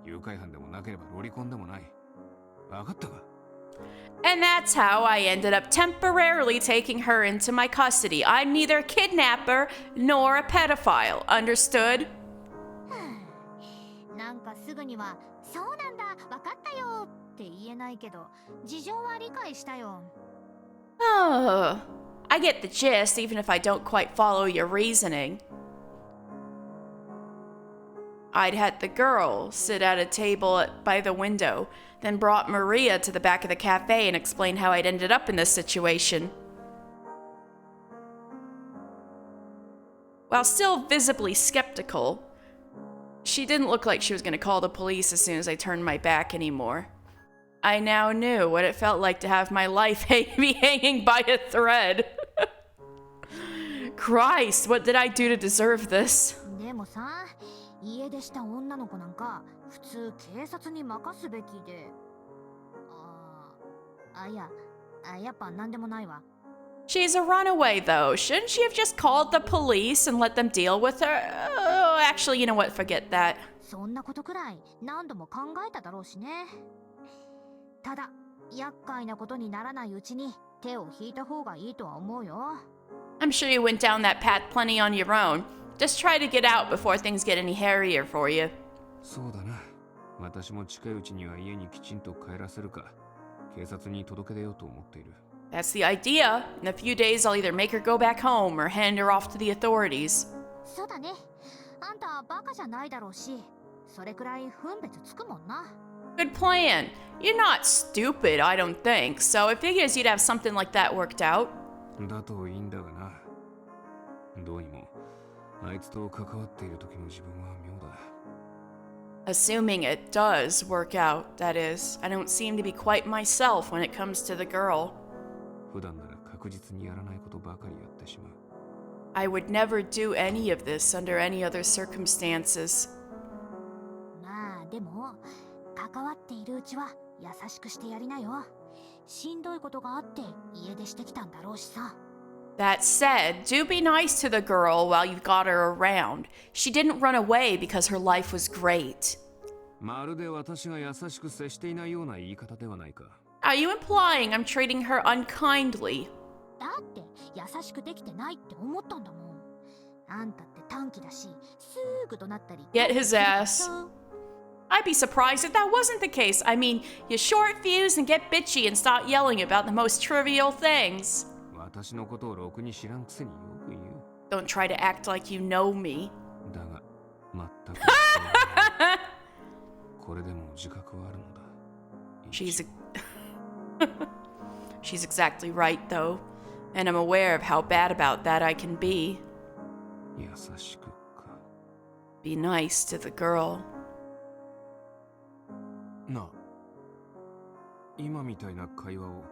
誘拐犯でもなければロリコンでもない。わかったか And that's how I ended up temporarily taking her into my custody. I'm neither a kidnapper nor a pedophile. Understood? なんかすぐにはそうなんだわかったよって言えないけど事情は理解したよ Oh, I get the gist, even if I don't quite follow your reasoning. I'd had the girl sit at a table by the window, then brought Maria to the back of the cafe and explained how I'd ended up in this situation. While still visibly skeptical, she didn't look like she was going to call the police as soon as I turned my back anymore. I now knew what it felt like to have my life be hanging by a thread. Christ, what did I do to deserve this? でもさ、家出した女の子なんか普通警察に任すべきで。やっぱなんでもないわ。She's a runaway, though. Shouldn't she have just called the police and let them deal with her? Oh, actually, you know what? Forget that. そんなことくらい何度も考えただろうしね。ただ、厄介なことにならないうちに手を引いた方がいいとは思うよ。I'm sure you went down that path plenty on your own. Just try to get out before things get any hairier for you. そうだな。私も近いうちには家にきちんと帰らせるか、警察に届け出ようと思っている。That's the idea. In a few days, I'll either make her go back home or hand her off to the authorities. そうだね。あんたバカじゃないだろうし、それくらい分別つくもんな。Good plan. You're not stupid, I don't think, so it figures you'd have something like that worked out. だといいんだがな。どうにも、あいつと関わっている時の自分は妙だ。Assuming it does work out, that is. I don't seem to be quite myself when it comes to the girl. 普段なら確実にやらないことばかりやってしまう。I would never do any of this under any other circumstances. まあでも、関わっているうちは優しくしてやりなよ。しんどいことがあって家出してきたんだろうしさ。That said, do be nice to the girl while you've got her around. She didn't run away because her life was great. まるで私が優しく接していないような言い方ではないか。Are you implying I'm treating her unkindly? だって優しくできてないって思ったんだもん。あんたって短気だし、すぐ怒鳴ったり。Get his ass. I'd be surprised if that wasn't the case. I mean, you short fuse and get bitchy and start yelling about the most trivial things. 私のことをろくに知らんくせによく言う。Don't try to act like you know me. だが、全くこれでも自覚はあるのだ。She's exactly right, though. And I'm aware of how bad about that I can be. 優しくか。Be nice to the girl. なあ、今みたいな会話を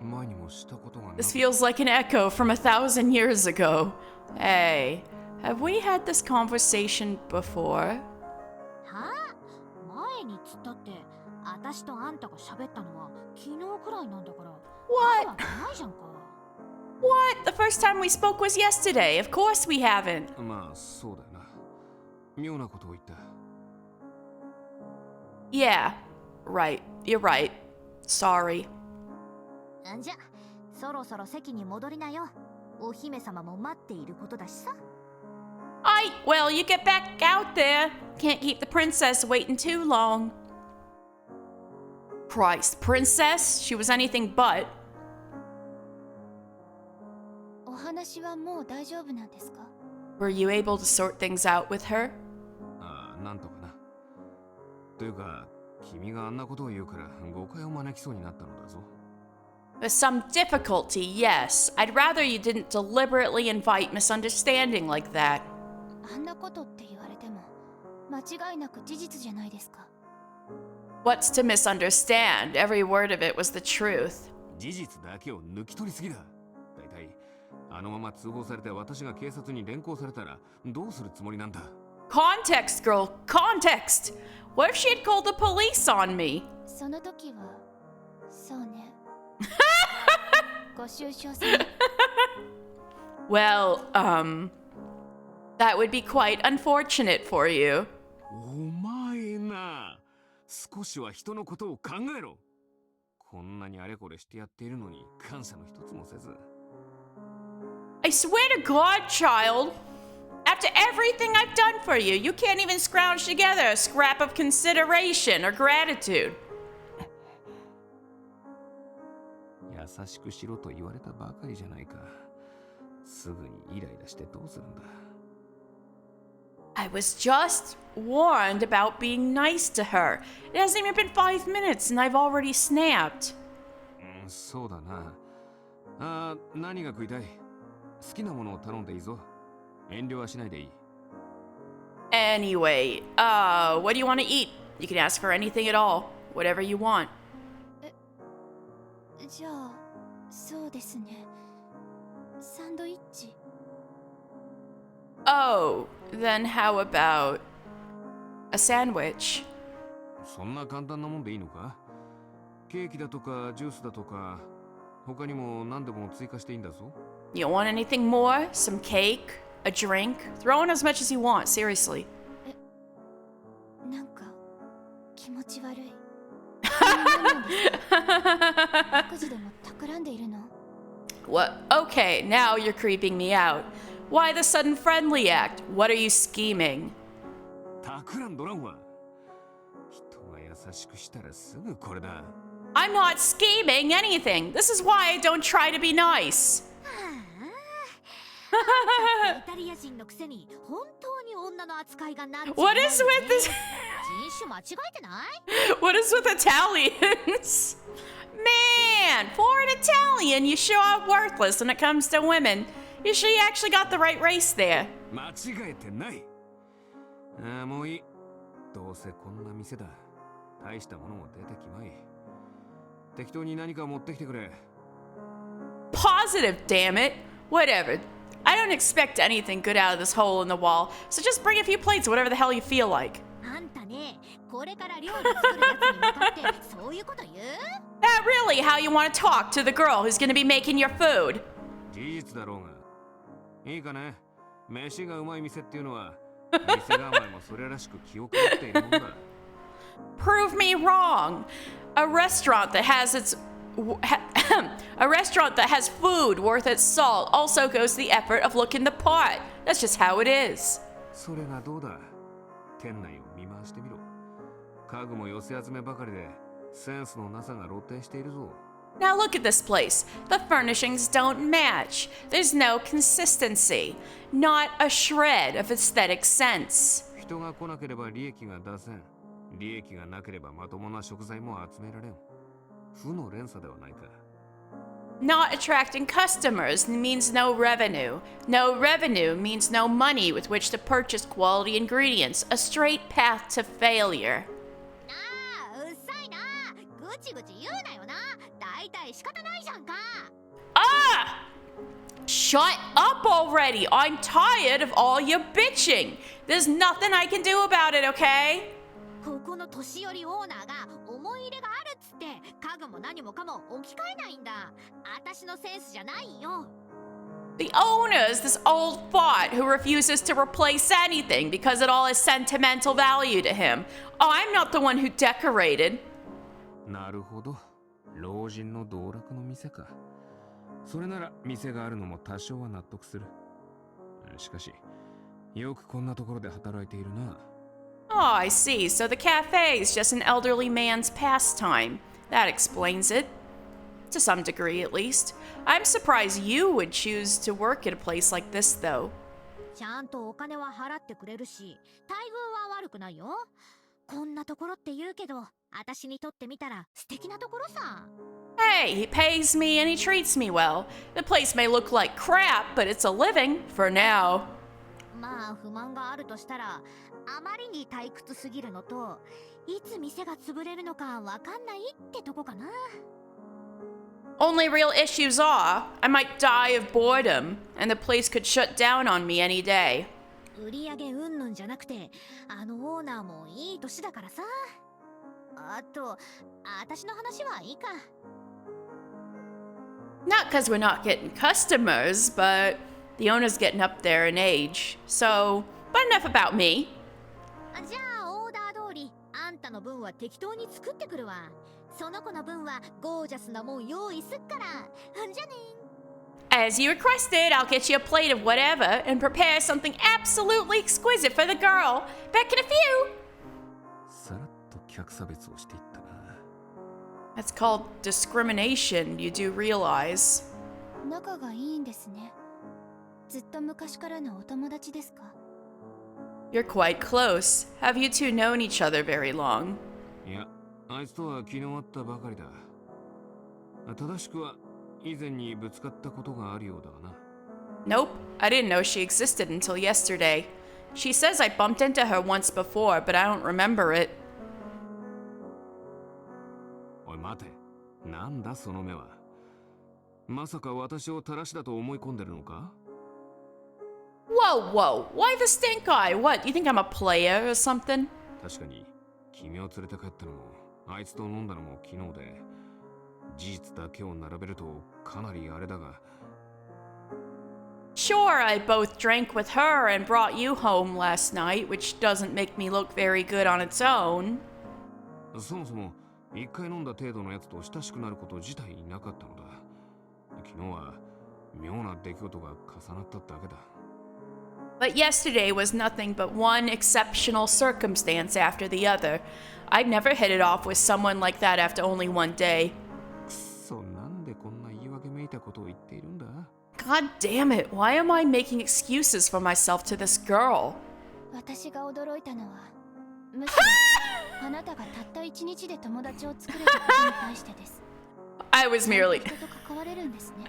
前にもしたことがなかった。 This feels like an echo from 1,000 years ago. Hey, have we had this conversation before? はあ、前につったって、私とあんたが喋ったのは昨日くらいなんだから。 What? あるわけないじゃんか。What? The first time we spoke was yesterday. Of course we haven't. まあ、そうだよな。妙なことを言った。Yeah, right. You're right. Sorry. んじゃ、そろそろ席に戻りなよ。お姫様も待っていることだしさ。Well, you get back out there. Can't keep the princess waiting too long. Christ, princess? She was anything but. お話はもう大丈夫なんですか？ Were you able to sort things out with her? ああ、なんとかな。というか、君があんなことを言うから誤解を招きそうになったのだぞ。With some difficulty, yes. I'd rather you didn't deliberately invite misunderstanding like that. あんなことって言われても間違いなく事実じゃないですか。What's to misunderstand? Every word of it was the truth. 事実だけを抜き取りすぎだ。だいたいあのまま通報されて私が警察に連行されたらどうするつもりなんだ。 Context, girl, context! What if she had called the police on me? その時はそうね。ご愁傷様。 Well, that would be quite unfortunate for you. お前な、少しは人のことを考えろ。こんなにあれこれしてやっているのに感謝の一つもせず。I swear to God, child. After everything I've done for you, you can't even scrounge together a scrap of consideration or gratitude. 優しくしろと言われたばかりじゃないか。すぐにイライラしてどうするんだ。I was just warned about being nice to her. It hasn't even been 5 minutes and I've already snapped. そうだな。何が食いたい？好きなものを頼んでいいぞ。遠慮はしないでいい。 Anyway, what do you want to eat? You can ask for anything at all. Whatever you want. じゃあそうですね。サンドイッチ。 Oh, then how about a sandwich? そんな簡単なもんでいいのか？ケーキだとかジュースだとか他にも何でも追加していいんだぞ。 You want anything more? Some cake? A drink? Throw in as much as you want, seriously. なんか気持ち悪い。悪事でも企んでいるの？ What? Okay, now you're creeping me out. Why the sudden friendly act? What are you scheming? 企んどらんわ。人が優しくしたらすぐこれだ。 I'm not scheming anything. This is why I don't try to be nice. イタリア人のくせに本当に女の扱いがなんて What is with this? 人種間違えてない？ What is with Italians? Man, for an Italian, you sure are worthless when it comes to women. You sure you actually got the right race there? 間違えてない。ああ、もういい。どうせこんな店だ。大したものも出てきまい。適当に何か持ってきてくれ。 Positive, damn it. Whatever. I don't expect anything good out of this hole in the wall, so just bring a few plates, whatever the hell you feel like. あんたね、これから料理作るやつに向かってそういうこと言う？ That really how you want to talk to the girl who's gonna be making your food? 事実だろうが。いいかね。飯がうまい店っていうのは、店構えもそれらしく気を配っているもんだ。Prove me wrong. A restaurant that has its a restaurant that has food worth its salt also goes to the effort of looking the part. That's just how it is. それがどうだ。店内を見回してみろ。家具も寄せ集めばかりで、センスのなさが露呈しているぞ。 Now look at this place. The furnishings don't match. There's no consistency. Not a shred of aesthetic sense. 人が来なければ利益が出せん。利益がなければまともな食材も集められん。負の連鎖ではないか。 Not attracting customers means no revenue. No revenue means no money with which to purchase quality ingredients. A straight path to failure. ああ、うっさいな。ぐちぐち言うなよな。だいたい仕方ないじゃんか。 Ah! Shut up already! I'm tired of all your bitching! There's nothing I can do about it, okay? ここの年寄りオーナーが思い入れがあるっつって家具も何もかも置き換えないんだ。私のセンスじゃないよ。 The owner's this old fart who refuses to replace anything because it all has sentimental value to him. Oh, I'm not the one who decorated. なるほど。老人の道楽の店か。それなら店があるのも多少は納得する。しかし、よくこんなところで働いているな。 Oh, I see. So the cafe is just an elderly man's pastime. That explains it. To some degree, at least. I'm surprised you would choose to work at a place like this, though. ちゃんとお金は払ってくれるし、待遇は悪くないよ。こんなところって言うけど、私にとってみたら素敵なところさ。 Hey, he pays me and he treats me well. The place may look like crap, but it's a living, for now. まあ不満があるとしたら、あまりに退屈すぎるのと、いつ店が潰れるのかわかんないってとこかな。 Only real issues are, I might die of boredom, and the place could shut down on me any day. 売り上げうんぬんじゃなくて、あのオーナーもいい年だからさ。あと、私の話はいいか。 Not because we're not getting customers, but the owner's getting up there in age. So, but enough about me. じゃあオーダー通り、あんたの分は適当に作ってくるわ。その子の分はゴージャスなもん用意すっから。じゃね。 As you requested, I'll get you a plate of whatever and prepare something absolutely exquisite for the girl. Back in a few. さらっと客差別をしていったな。 That's called discrimination, you do realize. 仲がいいんですね。ずっと昔からのお友達ですか？ You're quite close. Have you two known each other very long? いや、あいつとは昨日会ったばかりだ。正しくは以前にぶつかったことがあるようだがな。Nope, I didn't know she existed until yesterday. She says I bumped into her once before, but I don't remember it. おい待て、なんだその目は。まさか私をたらしだと思い込んでるのか？ Whoa, whoa, why the stink eye? What, you think I'm a player or something? 確かに君を連れて帰ったのもあいつと飲んだのも昨日で、事実だけを並べるとかなりあれだが。 Sure, I both drank with her and brought you home last night, which doesn't make me look very good on its own. そもそも一回飲んだ程度のやつと親しくなること自体なかったのだ。昨日は妙な出来事が重なっただけだ。 But yesterday was nothing but one exceptional circumstance after the other. I've never hit it off with someone like that after only one day. くそ、なんでこんな言い訳めいたことを言っているんだ？ God damn it, why am I making excuses for myself to this girl? 私が驚いたのはむしろあなたがたった一日で友達を作れたことに対してです。 I was merely 人と関われるんですね。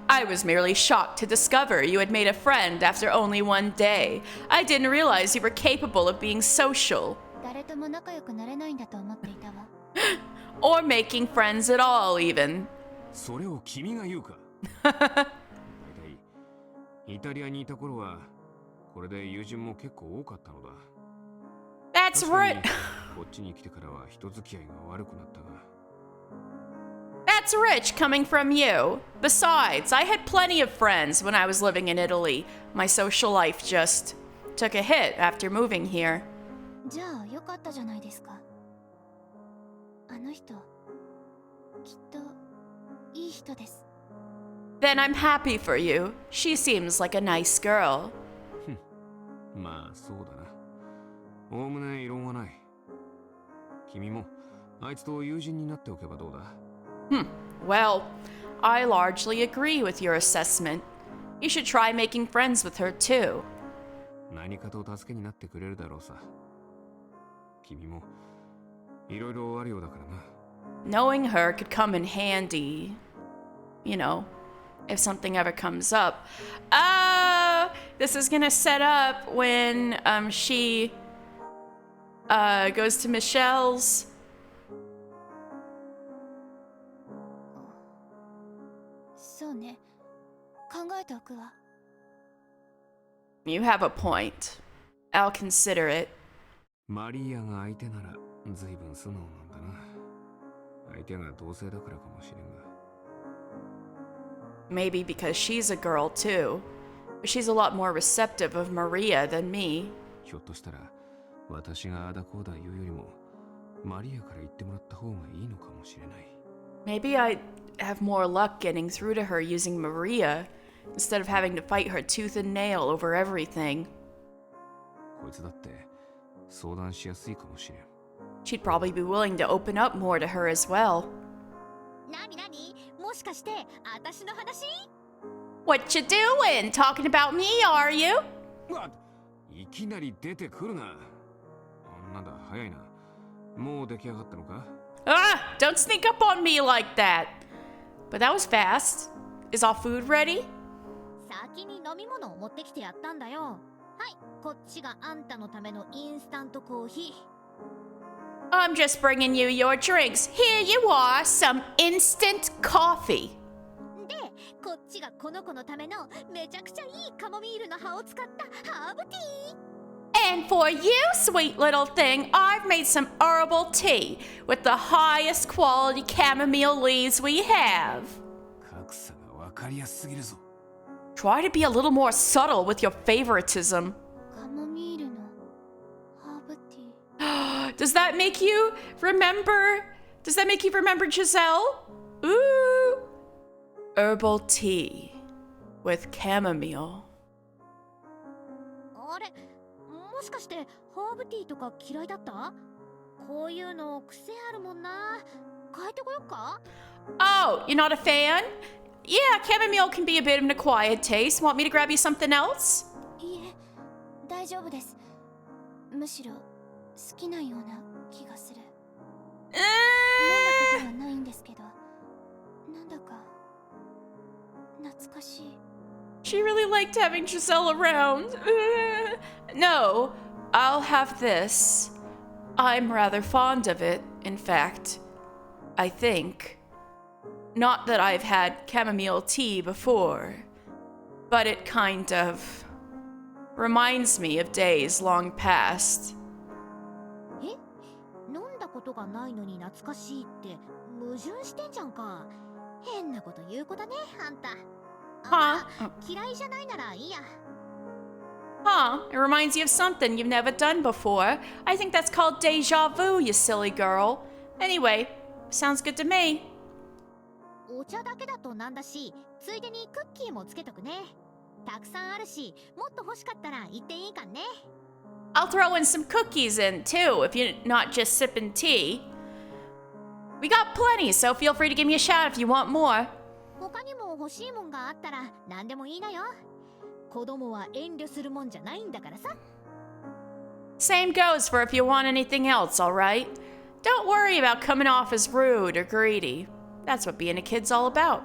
I was merely shocked to discover you had made a friend after only one day. I didn't realize you were capable of being social. 誰とも仲良くなれないんだと思っていたわ。 Or making friends at all, even. それを君が言うか？大体イタリアにいた頃はこれで友人も結構多かったのだ。 That's 確か right. にこっちに来てからは人付き合いが悪くなったが。 That's rich coming from you. Besides, I had plenty of friends when I was living in Italy. My social life just took a hit after moving here. じゃあよかったじゃないですか。あの人きっといい人です。 Then I'm happy for you. She seems like a nice girl. まあそうだな。おおむね異論はない。君もあいつと友人になっておけばどうだ？ Well, I largely agree with your assessment. You should try making friends with her too. 何かと助けになってくれるだろうさ。君もいろいろあるようだからな。 Knowing her could come in handy, you know, if something ever comes up. This is gonna set up when she goes to Michelle's. そうね。考えておくわ。 You have a point. I'll consider it. マリアが相手なら随分素直なんだな。相手が同性だからかもしれんが。 Maybe because she's a girl too. But she's a lot more receptive of Maria than me. ひょっとしたら私があだこうだ言うよりもマリアから言ってもらった方がいいのかもしれない。 Maybe I'd have more luck getting through to her using Maria instead of having to fight her tooth and nail over everything. こいつだって相談しやすいかもしれん。 She'd probably be willing to open up more to her as well. なになに、もしかして私の話？ What you doing? Talking about me, are you? うわ、いきなり出てくるな。なんだ早いな。もう出来上がったのか？ Don't sneak up on me like that. But that was fast. Is all food ready? 先に飲み物を持ってきてやったんだよ。はい、こっちがあんたのためのインスタントコーヒー。 I'm just bringing you your drinks. Here you are, some instant coffee. で、こっちがこの子のためのめちゃくちゃいいカモミールの葉を使ったハーブティー。 And for you, sweet little thing, I've made some herbal tea with the highest quality chamomile leaves we have. 格差が分かりやすすぎるぞ。 Try to be a little more subtle with your favoritism. カモミールのハーブティー。 Does that make you remember? Does that make you remember Giselle? Ooh. Herbal tea with chamomile. あれ、もしかしてハーブティーとか嫌いだった？こういうの癖あるもんな。変えてこよっか？ Oh, you're not a fan? Yeah, chamomile can be a bit of an acquired taste. Want me to grab you something else? いいえ、大丈夫です。むしろ好きなような気がする。飲んだことはないんですけど、なんだか懐かしい。 She really liked having Giselle around. No, I'll have this. I'm rather fond of it, in fact. I think. Not that I've had chamomile tea before, but it kind of reminds me of days long past. え、飲んだことがないのに懐かしいって矛盾してんじゃんか。変なこと言う子だね、あんた。まあ、嫌いじゃないならいいや。 Huh, it reminds you of something you've never done before. I think that's called deja vu, you silly girl. Anyway, sounds good to me. お茶だけだとなんだし、ついでにクッキーもつけとくね。たくさんあるし、もっと欲しかったら言っていいかんね。 I'll throw in some cookies in too, if you're not just sipping tea. We got plenty, so feel free to give me a shout if you want more. 他にも欲しいもんがあったら何でもいいなよ。子供は遠慮するもんじゃないんだからさ。 Same goes for if you want anything else, alright? Don't worry about coming off as rude or greedy. That's what being a kid's all about.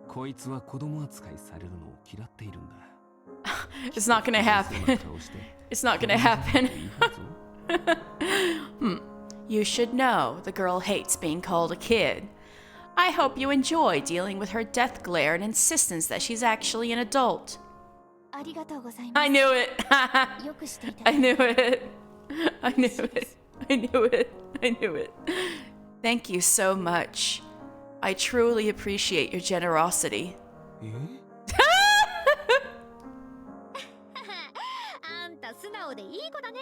こいつは子供扱いされるのを嫌っているんだ。 It's not gonna happen. It's not gonna happen. You should know the girl hates being called a kid. I hope you enjoy dealing with her death glare and insistence that she's actually an adult. ありがとうございます。 I knew it. よくしていただ I いて。 knew it. I knew it. I knew it. I knew it. Thank you so much. I truly appreciate your generosity. え？あんた素直でいい子だね。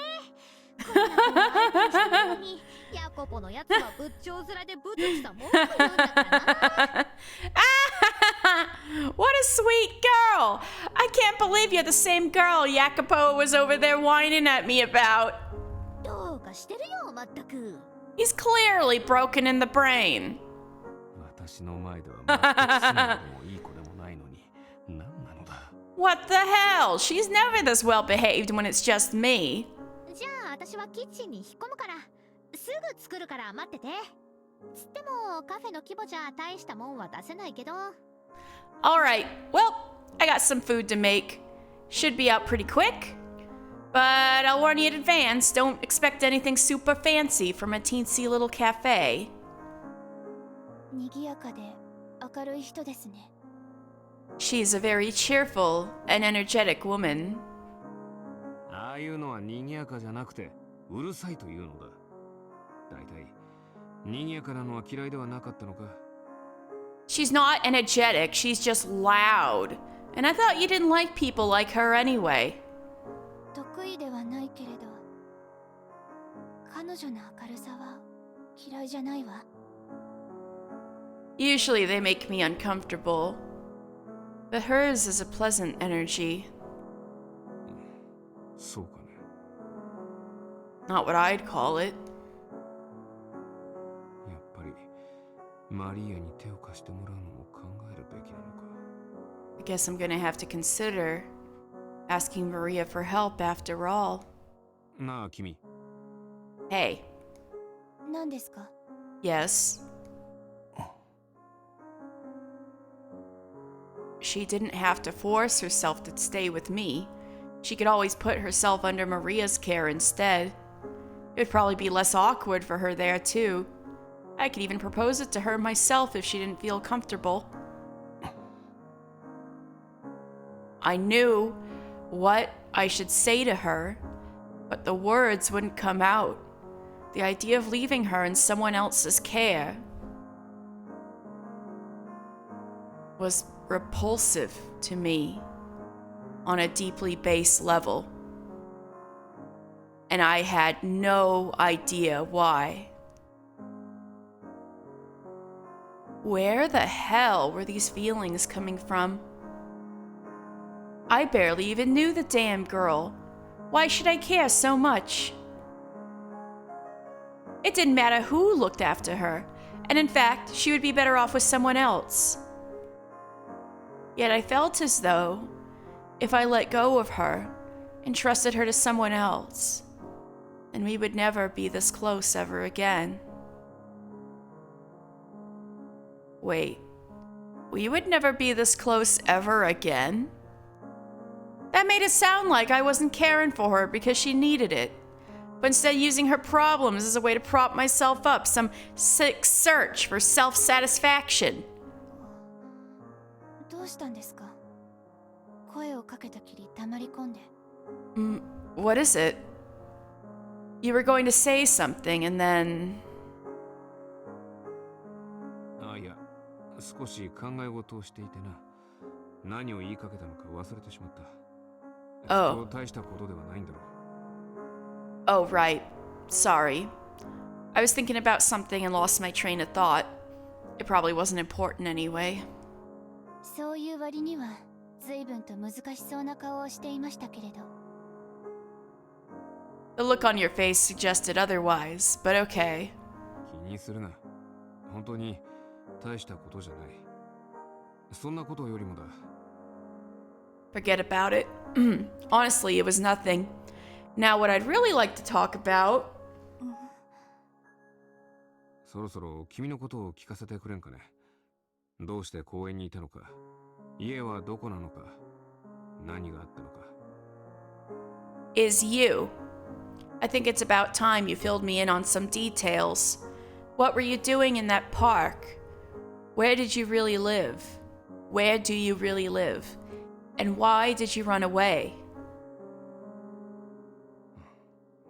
こんな子を相手にしてるのに、ヤコポのやつは仏頂面でブツブツ文句言うんだからな。 What a sweet girl! I can't believe you're the same girl Jacopo was over there whining at me about. どうかしてるよ、まったく。 He's clearly broken in the brain. 私の前では全く素直でもいい子でもないのに、何なのだ。 What the hell? She's never this well behaved when it's just me. じゃあ私はキッチンに引っ込むから、すぐ作るから待ってて。つってもカフェの規模じゃ大したもんは出せないけど。 Alright, well, I got some food to make. Should be out pretty quick. But I'll warn you in advance, don't expect anything super fancy from a teensy little cafe. 賑やかで明るい人ですね。 She's a very cheerful and energetic woman. ああいうのは賑やかじゃなくてうるさいというのだ。だいたい賑やかなのは嫌いではなかったのか。 She's not energetic, she's just loud. And I thought you didn't like people like her anyway. 得意ではないけれど、彼女の明るさは嫌いじゃないわ。 Usually they make me uncomfortable. But hers is a pleasant energy. そうかね。 Not what I'd call it. やっぱりマリアに手を貸してもらうのも考えるべきなのか。 I guess I'm gonna have to consider asking Maria for help after all. なあ君。 Hey, 何ですか？ yes? She didn't have to force herself to stay with me. She could always put herself under Maria's care instead. It'd probably be less awkward for her there, too. I could even propose it to her myself if she didn't feel comfortable. I knew what I should say to her, but the words wouldn't come out. The idea of leaving her in someone else's care was repulsive to me on a deeply base level. And I had no idea why. Where the hell were these feelings coming from? I barely even knew the damn girl. Why should I care so much? It didn't matter who looked after her, and in fact, she would be better off with someone else. Yet I felt as though, if I let go of her and trusted her to someone else, then we would never be this close ever again. Wait, we would never be this close ever again? That made it sound like I wasn't caring for her because she needed it, but instead using her problems as a way to prop myself up, some sick search for self-satisfaction. どうしたんですか？声をかけたきり黙り込んで。What is it? You were going to say something and then... あ、いや、少し考え事をしていてな。何を言いかけたのか忘れてしまった。きっと大したことではないんだろう。Oh, right. Sorry. I was thinking about something and lost my train of thought. It probably wasn't important anyway. そういう割には随分と難しそうな顔をしていましたけれど。The look on your face suggested otherwise, but okay. 気にするな。本当に大したことじゃない。そんなことよりもだ。Forget about it. Honestly, it was nothing. Now, what I'd really like to talk about... そろそろ君のことを聞かせてくれんかね。どうして公園にいたのか、家はどこなのか、何があったのか。is you. I think it's about time you filled me in on some details. What were you doing in that park? Where did you really live? Where do you really live? And why did you run away?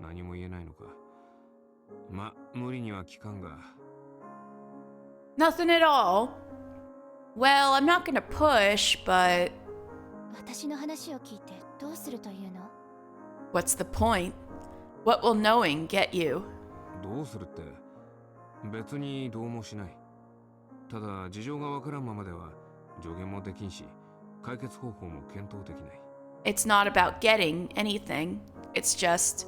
何も言えないのか。ま、無理には聞かんが。Nothing at all. Well, I'm not gonna push, but 私の話を聞いてどうするというの？ what's the point? What will knowing get you? どうするって、別にどうもしない。ただ、事情がわからんままでは助言もできんし、解決方法も検討できない。It's not about getting anything. It's just,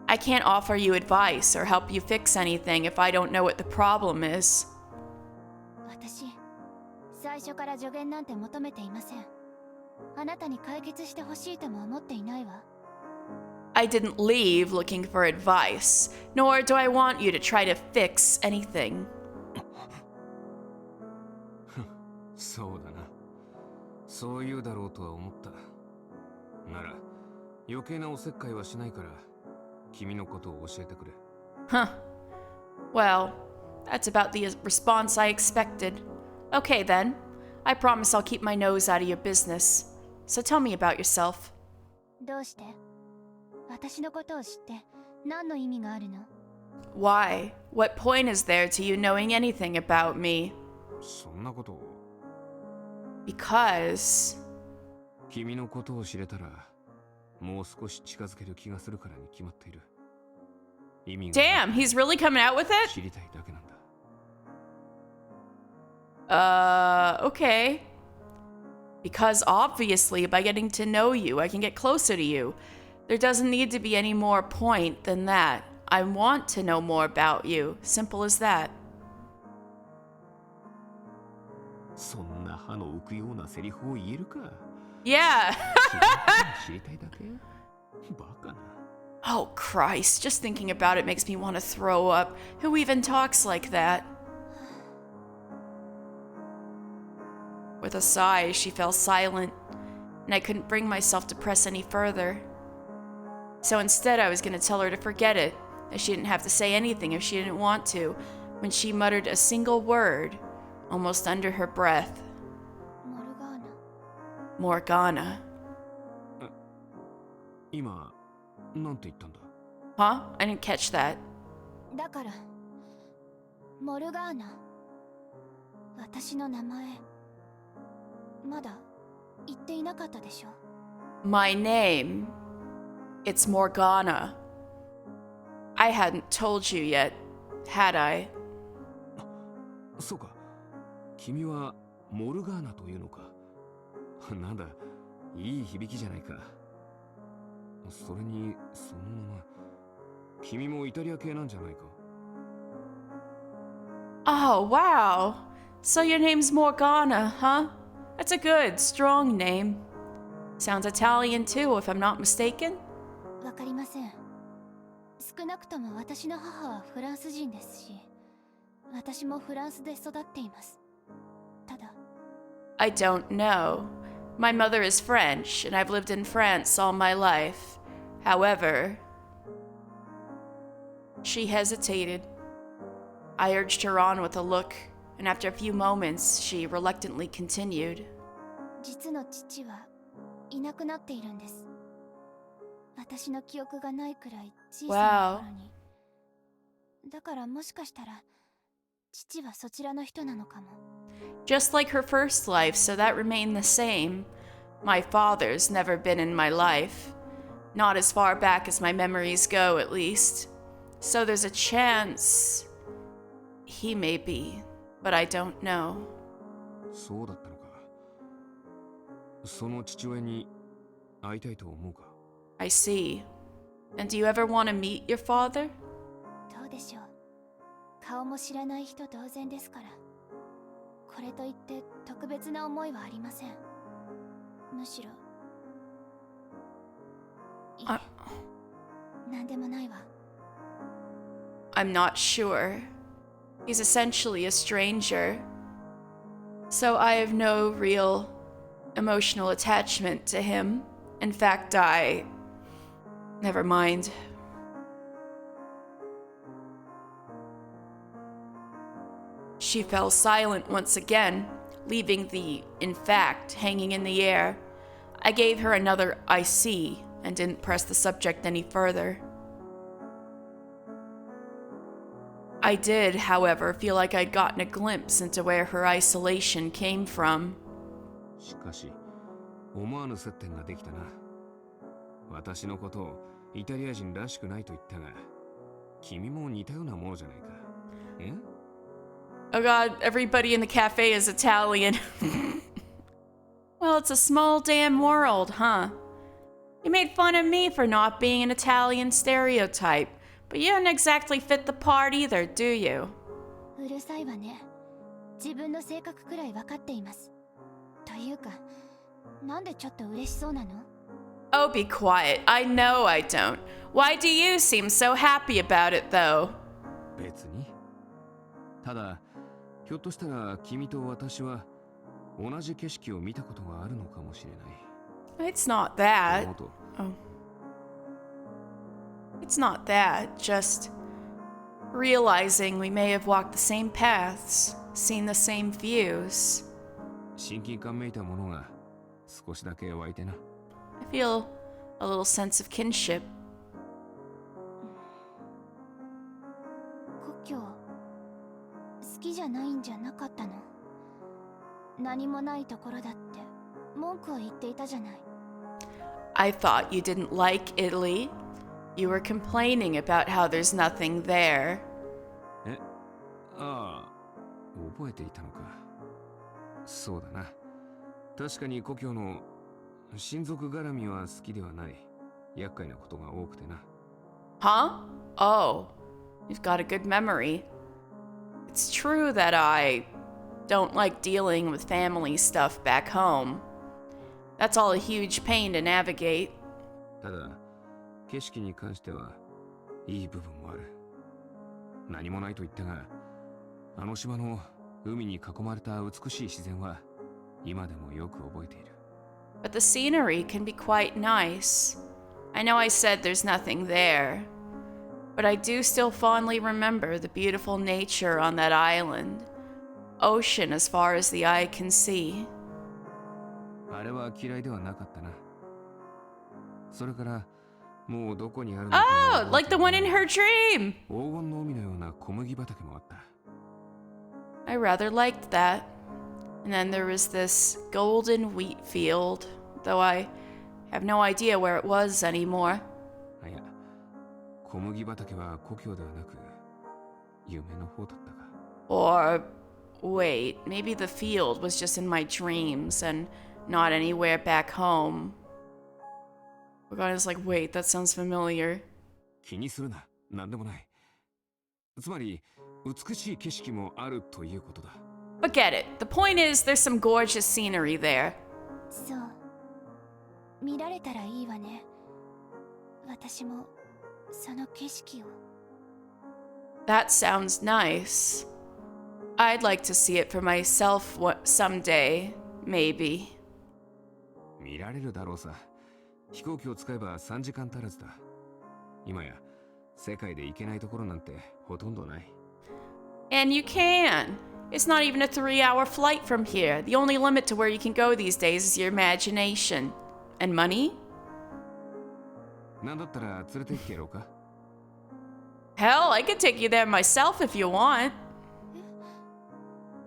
I can't offer you advice or help you fix anything if I don't know what the problem is. 私、最初から助言なんて求めていません。あなたに解決してほしいとも思っていないわ。I didn't leave looking for advice, nor do I want you to try to fix anything. そうだな。そう言うだろうとは思った。なら、余計なおせっかいはしないから、君のことを教えてくれ。Huh. Well, that's about the response I expected. Okay then. I promise I'll keep my nose out of your business. So tell me about yourself. どうして？私のことを知って何の意味があるの？ Why? What point is there to you knowing anything about me? そんなことを。Because... 君のことを知れたら、もう少し近づける気がするからに決まっている。意味が Damn, he's really coming out with it? 知りたいだけなんだ。Okay. Because obviously, by getting to know you, I can get closer to you. There doesn't need to be any more point than that. I want to know more about you. Simple as that. そんな歯の浮くようなセリフを言えるか。Yeah. 知りたいだけ？バカな。Oh, Christ. Just thinking about it makes me want to throw up. Who even talks like that? With a sigh, she fell silent, and I couldn't bring myself to press any further. So instead, I was going to tell her to forget it, that she didn't have to say anything if she didn't want to, when she muttered a single word, almost under her breath. モルガーナ。 Morgana. 今、なんて言ったんだ？ Huh? I didn't catch that. だから、モルガーナ。私の名前、まだ言っていなかったでしょ。 My name. It's Morgana. I hadn't told you yet, had I? そうか。君はモルガーナというのか。なんだ、いい響きじゃないか。それに、そのまま、君もイタリア系なんじゃないか。Oh, wow. So your name's Morgana, huh? That's a good, strong name. Sounds Italian too, if I'm not mistaken. わかりません。少なくとも私の母はフランス人ですし、私もフランスで育っています。I don't know. My mother is French, and I've lived in France all my life. However, she hesitated. I urged her on with a look, and after a few moments, she reluctantly continued. 実の父はいなくなっているんです。私の記憶がないくらい小さな頃に。だからもしかしたら父はそちらの人なのかも。Just like her first life, so that remained the same. My father's never been in my life. Not as far back as my memories go, at least. So there's a chance he may be, but I don't know. そうだったのか。その父親に会いたいと思うか。 I see. And do you ever want to meet your father? どうでしょう。顔も知らない人同然ですから。これといって特別な思いはありません。むしろ。いえ、なんでもないわ。I'm not sure. He's essentially a stranger. So I have no real emotional attachment to him. In fact, Never mind. She fell silent once again, leaving the "in fact" hanging in the air. I gave her another "I see" and didn't press the subject any further. I did, however, feel like I'd gotten a glimpse into where her isolation came from. しかし、思わぬ接点ができたな。私のことをイタリア人らしくないと言ったが、君も似たようなものじゃないか。え? Oh god, everybody in the cafe is Italian. Well, it's a small damn world, huh? You made fun of me for not being an Italian stereotype, but you don't exactly fit the part either, do you? うるさいわね。自分の性格くらい分かっています。というか、なんでちょっと嬉しそうなの？ Oh, be quiet. I know I don't. Why do you seem so happy about it, though? 別に。ただ、ひょっとしたら君と私は同じ景色を見たことがあるのかもしれない。It's not that. 妹。Oh. It's not that. Just realizing we may have walked the same paths, seen the same views. 親近感めいたものが少しだけ湧いてな。I feel a little sense of kinship. 故郷好きじゃないんじゃなかったの？何もないところだって文句を言っていたじゃない。I thought you didn't like Italy. You were complaining about how there's nothing there. え、ああ、覚えていたのか。そうだな。確かに故郷の親族絡みは好きではない。厄介なことが多くてな。Huh? Oh, you've got a good memory. It's true that I don't like dealing with family stuff back home. That's all a huge pain to navigate. ただ、景色に関してはいい部分もある。何もないと言ったが、あの島の海に囲まれた美しい自然は今でもよく覚えている。But the scenery can be quite nice. I know I said there's nothing there, but I do still fondly remember the beautiful nature on that island. Ocean as far as the eye can see. あれは嫌いではなかったな。それからもうどこにあるのかも Oh, like the one in her dream! 黄金の海のような小麦畑もあった。I rather liked that. And then there was this golden wheat field, though I have no idea where it was anymore. いや、小麦畑は故郷ではなく夢の方だったか。 Or, wait, maybe the field was just in my dreams and not anywhere back home. Morgana's like, wait, that sounds familiar. 気にするな、なんでもない。つまり、美しい景色もあるということだ。But get it. The point is, there's some gorgeous scenery there. そう。見られたらいいわね。私もその景色を。That sounds nice. I'd like to see it for myself someday. maybe. 見られるだろうさ。飛行機を使えば3時間足らずだ。今や世界で行けないところなんてほとんどない。And you can. It's not even a 3-hour flight from here. The only limit to where you can go these days is your imagination. And money? なんだったら連れて行ってやろうか。Hell, I could take you there myself if you want.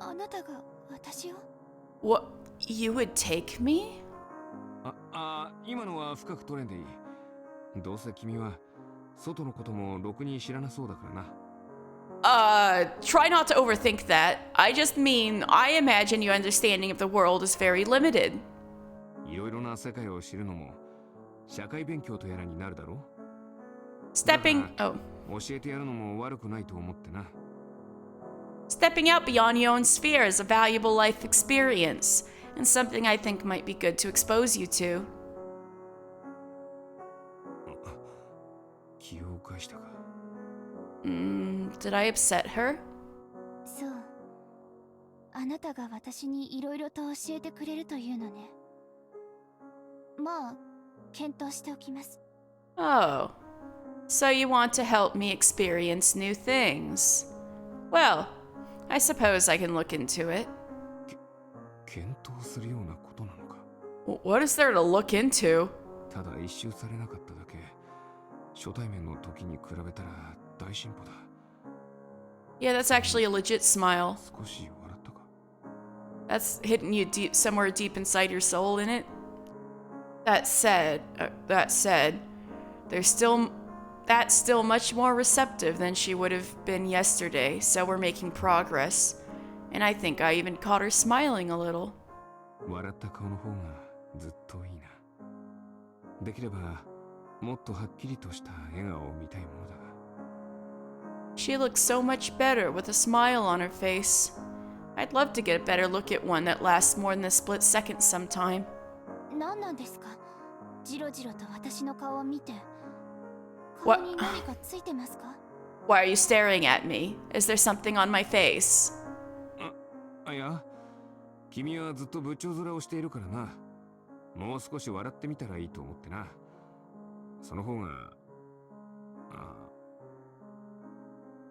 あなたが私を What? You would take me? 今のは深く取れんでいい。どうせ君は外のこともろくに知らなそうだからな。Try not to overthink that. I just mean, I imagine your understanding of the world is very limited. いろいろな世界を知るのも社会勉強とやらになるだろ。 Stepping教えてやるのも悪くないと思ってな。Stepping out beyond your own sphere is a valuable life experience, and something I think might be good to expose you to. 気を返したか。Did I upset her? そうあなたが私にいろいろと教えてくれるというのね。まあ検討しておきます。 Oh, so you want to help me experience new things? Well, I suppose I can look into it. 検討するようなことなのか。 What is there to look into? ただ一周されなかっただけ。初対面の時に比べたら大進歩だ。 Yeah, that's actually a legit smile. 少し笑ったか。 That's hitting you deep somewhere deep inside your soul, isn't it? That said, that's still much more receptive than she would have been yesterday, so we're making progress. And I think I even caught her smiling a little. 笑った顔の方がずっといいな。できればもっとはっきりとした笑顔を見たいものだが。 She looks so much better with a smile on her face. I'd love to get a better look at one that lasts more than a split second sometime. 何なんですかじろじろと私の顔を見て。 What? 顔に何かついてますか Why are you staring at me? Is there something on my face? いや、君はずっと仏頂面をしているからな。もう少し笑ってみたらいいと思ってな。その方が、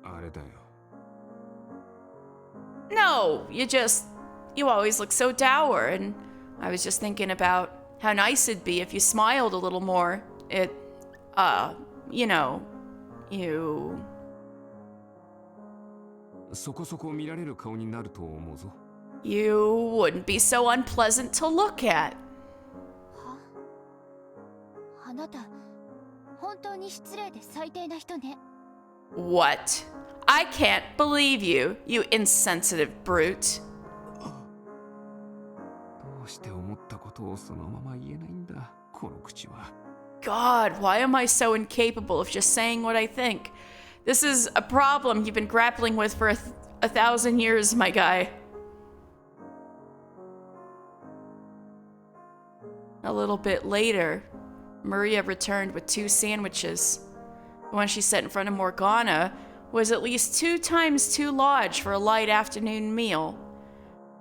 あれだよ。 No, you always look so dour, and I was just thinking about how nice it'd be if you smiled a little more. You... そこそこ見られる顔になると思うぞ。 You wouldn't be so unpleasant to look at. はあなた本当に失礼で最低な人ね。 What? I can't believe you, you insensitive brute. どうして思ったことをそのまま言えないんだ、この口は。 God, why am I so incapable of just saying what I think? This is a problem you've been grappling with for a thousand years, my guy. A little bit later, Maria returned with 2 sandwiches. The one she set in front of Morgana was at least 2 times too large for a light afternoon meal.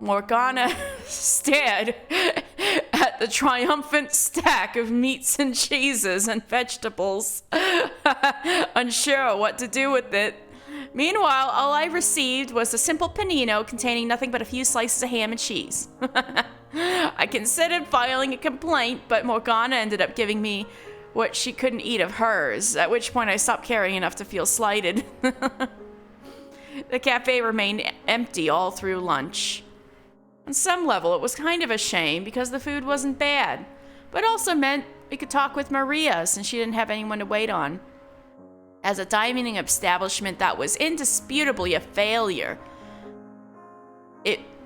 Morgana stared at the triumphant stack of meats and cheeses and vegetables, unsure what to do with it. Meanwhile, all I received was a simple panino containing nothing but a few slices of ham and cheese. I considered filing a complaint, but Morgana ended up giving me what she couldn't eat of hers, at which point I stopped caring enough to feel slighted. The cafe remained empty all through lunch. On some level, it was kind of a shame because the food wasn't bad, but also meant we could talk with Maria since she didn't have anyone to wait on. As a dining establishment that was indisputably a failure,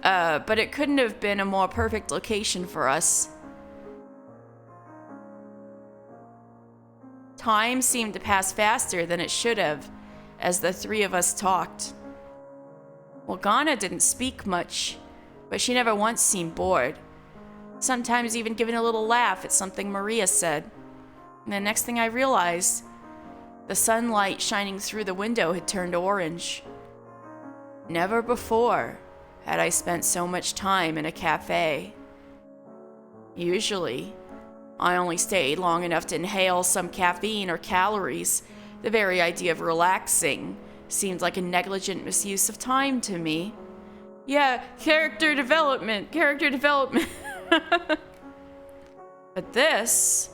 but it couldn't have been a more perfect location for us. Time seemed to pass faster than it should have as the 3 of us talked. Morgana didn't speak much, but she never once seemed bored, sometimes even giving a little laugh at something Maria said. And the next thing I realized, the sunlight shining through the window had turned orange. Never before had I spent so much time in a cafe. Usually, I only stay long enough to inhale some caffeine or calories. The very idea of relaxing seemed like a negligent misuse of time to me. Yeah, character development, character development. But this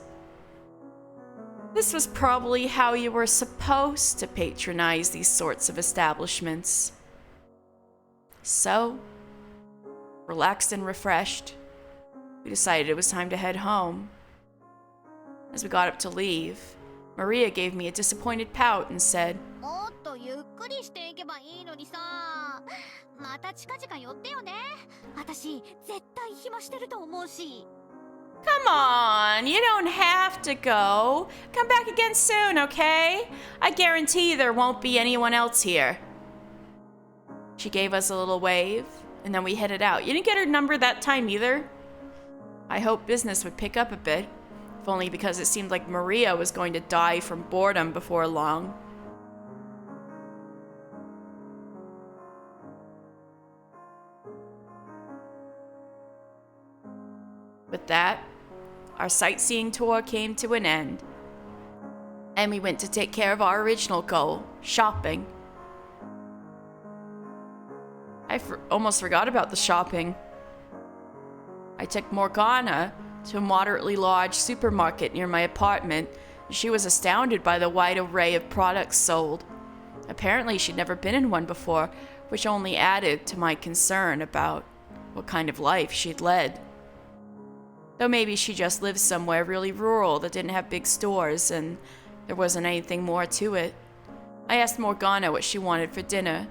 was probably how you were supposed to patronize these sorts of establishments. So, relaxed and refreshed, we decided it was time to head home. As we got up to leave, Maria gave me a disappointed pout and said, もっとゆっくりしていけばいいのにさ。また近々寄ってよね。私絶対暇してると思うし。Come on, you don't have to go. Come back again soon, okay? I guarantee there won't be anyone else here. She gave us a little wave, and then we headed out. You didn't get her number that time either? I hoped business would pick up a bit, if only because it seemed like Maria was going to die from boredom before long. With that, our sightseeing tour came to an end, and we went to take care of our original goal, shopping. I almost forgot about the shopping. I took Morgana to a moderately large supermarket near my apartment. She was astounded by the wide array of products sold. Apparently, she'd never been in one before, which only added to my concern about what kind of life she'd led. Though maybe she just lived somewhere really rural that didn't have big stores and there wasn't anything more to it. I asked Morgana what she wanted for dinner,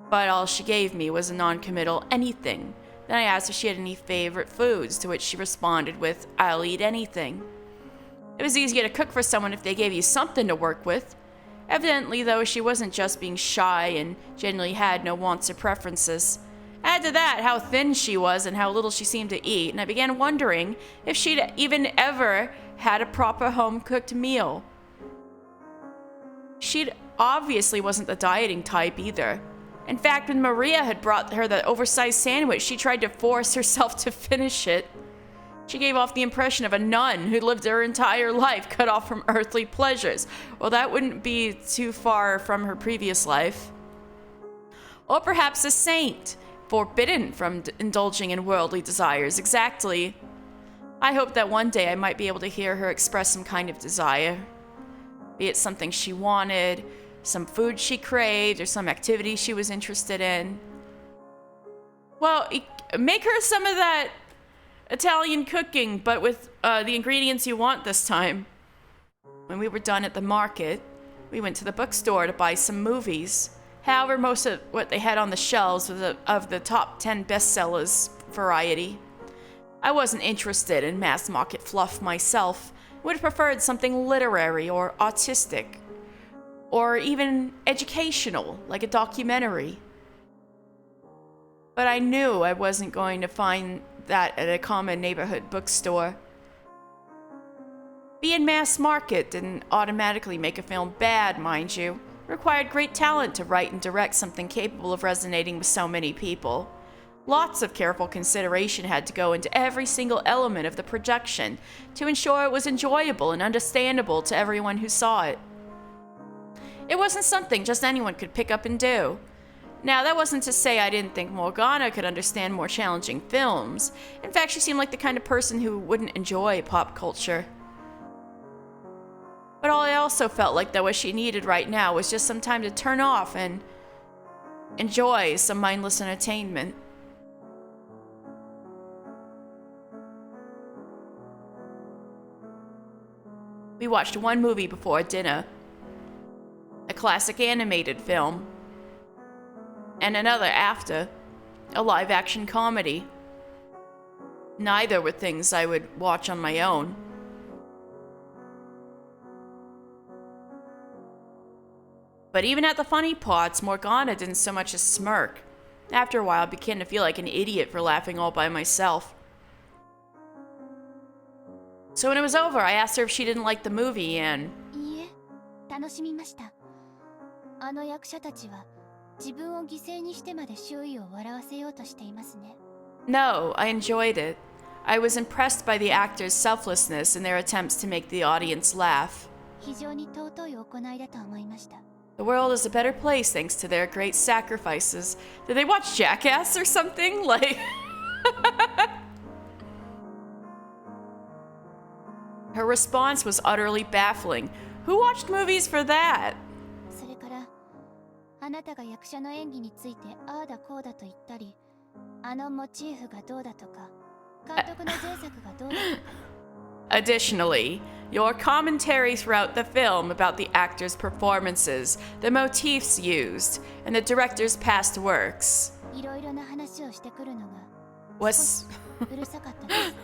but all she gave me was a non-committal anything. Then I asked if she had any favorite foods, to which she responded with, "I'll eat anything." It was easier to cook for someone if they gave you something to work with. Evidently, though, she wasn't just being shy and generally had no wants or preferences. Add to that how thin she was and how little she seemed to eat, and I began wondering if she'd even ever had a proper home-cooked meal. She obviously wasn't the dieting type either. In fact, when Maria had brought her the oversized sandwich, she tried to force herself to finish it. She gave off the impression of a nun who lived her entire life cut off from earthly pleasures. Well, that wouldn't be too far from her previous life. Or perhaps a saint, forbidden from indulging in worldly desires. Exactly. I hope that one day I might be able to hear her express some kind of desire. Be it something she wanted, some food she craved, or some activity she was interested in. Well, make her some of that Italian cooking, but with the ingredients you want this time. When we were done at the market, we went to the bookstore to buy some movies. However, most of what they had on the shelves was of the top 10 bestsellers variety. I wasn't interested in mass market fluff myself. Would have preferred something literary or artistic, or even educational, like a documentary. But I knew I wasn't going to find that at a common neighborhood bookstore. Being mass market didn't automatically make a film bad, mind you. It required great talent to write and direct something capable of resonating with so many people. Lots of careful consideration had to go into every single element of the production to ensure it was enjoyable and understandable to everyone who saw it. It wasn't something just anyone could pick up and do. Now, that wasn't to say I didn't think Morgana could understand more challenging films. In fact, she seemed like the kind of person who wouldn't enjoy pop culture. But all I also felt like that what she needed right now was just some time to turn off and enjoy some mindless entertainment. We watched one movie before dinner, a classic animated film, and another after, a live-action comedy. Neither were things I would watch on my own. But even at the funny parts, Morgana didn't so much as smirk. After a while, I began to feel like an idiot for laughing all by myself. So when it was over, I asked her if she didn't like the movie, and... いいえ、楽しみました。あの役者たちは自分を犠牲にしてまで周囲を笑わせようとしていますね。 No, I enjoyed it. I was impressed by the actors' selflessness in their attempts to make the audience laugh. 非常に尊い行いだと思いました。 The world is a better place thanks to their great sacrifices. Did they watch Jackass or something? Like... Her response was utterly baffling. Who watched movies for that? それから、あなたが役者の演技についてああだこうだと言ったり、あのモチーフがどうだとか、監督の前作がどうだとか。 Additionally, your commentary throughout the film about the actors' performances, the motifs used, and the director's past works いろいろな話をしてくるのが was うるさかったです。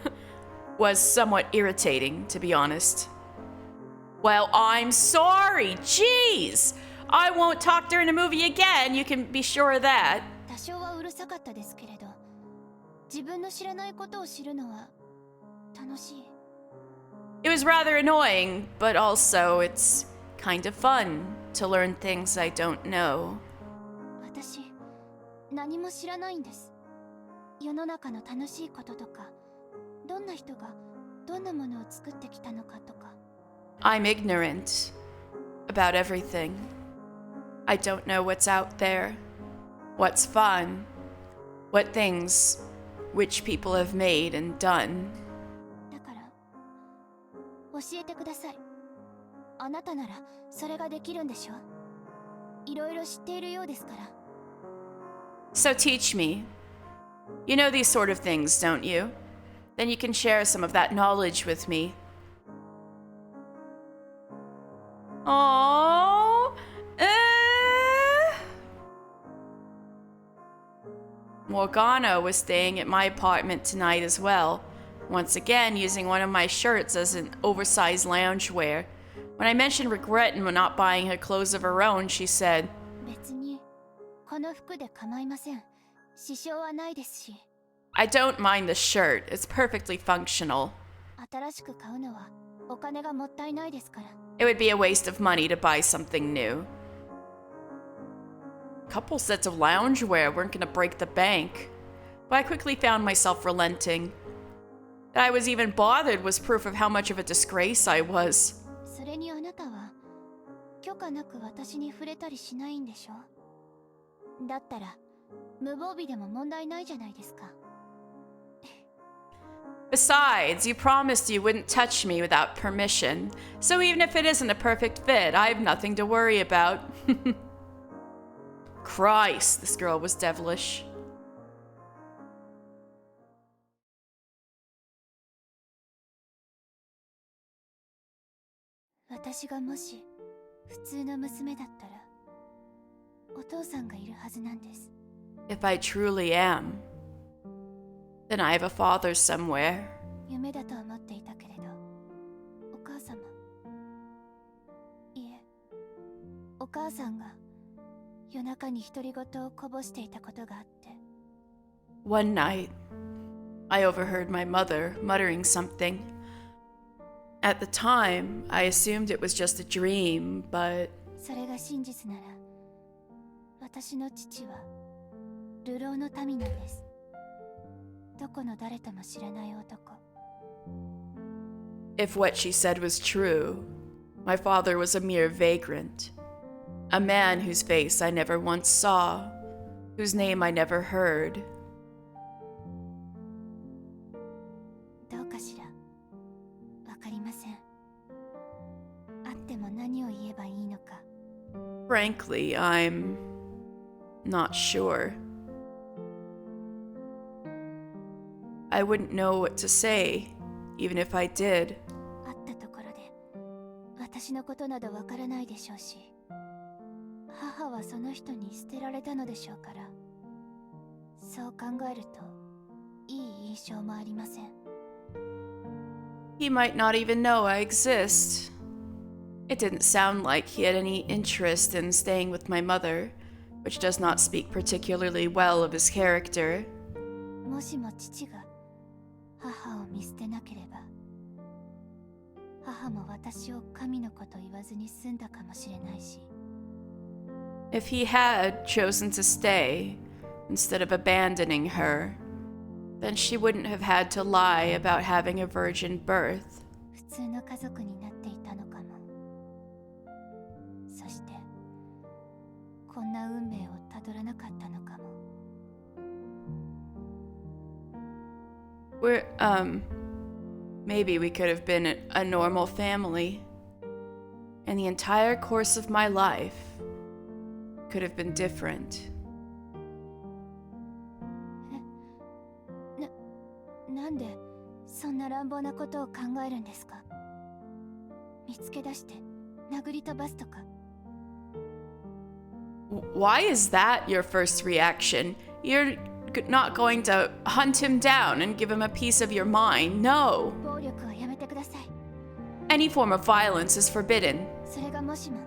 was somewhat irritating, to be honest. Well, I'm sorry. Jeez. I won't talk during the movie again. You can be sure of that. 多少はうるさかったですけれど、自分の知らないことを知るのは楽しい。 It was rather annoying, but also it's kind of fun to learn things I don't know. 私、何も知らないんです。世の中の楽しいこととか、どんな人がどんなものを作ってきたのかとか。 I'm ignorant about everything. I don't know what's out there, what's fun, what things which people have made and done. だから、教えてください。あなたならそれができるんでしょ？いろいろ知っているようですから。 So teach me. You know these sort of things, don't you? Then you can share some of that knowledge with me. Aww. Morgana was staying at my apartment tonight as well, once again using one of my shirts as an oversized loungewear. When I mentioned regret in not buying her clothes of her own, she said, 別にこの服で構いません。支障はないですし、 I don't mind the shirt. It's perfectly functional. 新しく買うのはお金がもったいないですから。 It would be a waste of money to buy something new. A couple sets of loungewear weren't going to break the bank. But I quickly found myself relenting. That I was even bothered was proof of how much of a disgrace I was. それにあなたは許可なく私に触れたりしないんでしょ？だったら無防備でも問題ないじゃないですか。 Besides, you promised you wouldn't touch me without permission. So even if it isn't a perfect fit, I have nothing to worry about. Christ, this girl was devilish. 私がもし普通の娘だったらお父さんがいるはずなんです。 If I truly am, then I have a father somewhere. 夢だと思っていたけれど、お母様、いえ、お母さんが夜中に独り言をこぼしていたことがあって。 One night, I overheard my mother muttering something. At the time, I assumed it was just a dream, but それが真実なら、私の父は流浪の民なんです。どこの誰とも知らない男。 if what she said was true, my father was a mere vagrant. A man whose face I never once saw, whose name I never heard. どうかしら。わかりません。会っても何を言えばいいのか。 Frankly, I'm not sure. I wouldn't know what to say, even if I did. 会ったところで私のことなどわからないでしょうし、母はその人に捨てられたのでしょうから、そう考えるといい印象もありません。 He might not even know I exist. It didn't sound like he had any interest in staying with my mother, which does not speak particularly well of his character. もしも父が母を見捨てなければ、母も私を神の子と言わずに済んだかもしれないし。 If he had chosen to stay, instead of abandoning her, then she wouldn't have had to lie about having a virgin birth. 普通の家族になっていたのかも。そしてこんな運命をたどらなかったのかも。We're, maybe we could have been a normal family. And the entire course of my life could have been different. なんでそんな乱暴なことを考えるんですか？見つけ出して殴り飛ばすとか。Why is that your first reaction? You're not going to hunt him down and give him a piece of your mind. No. 暴力はやめてください。Any form of violence is forbidden. それがもしも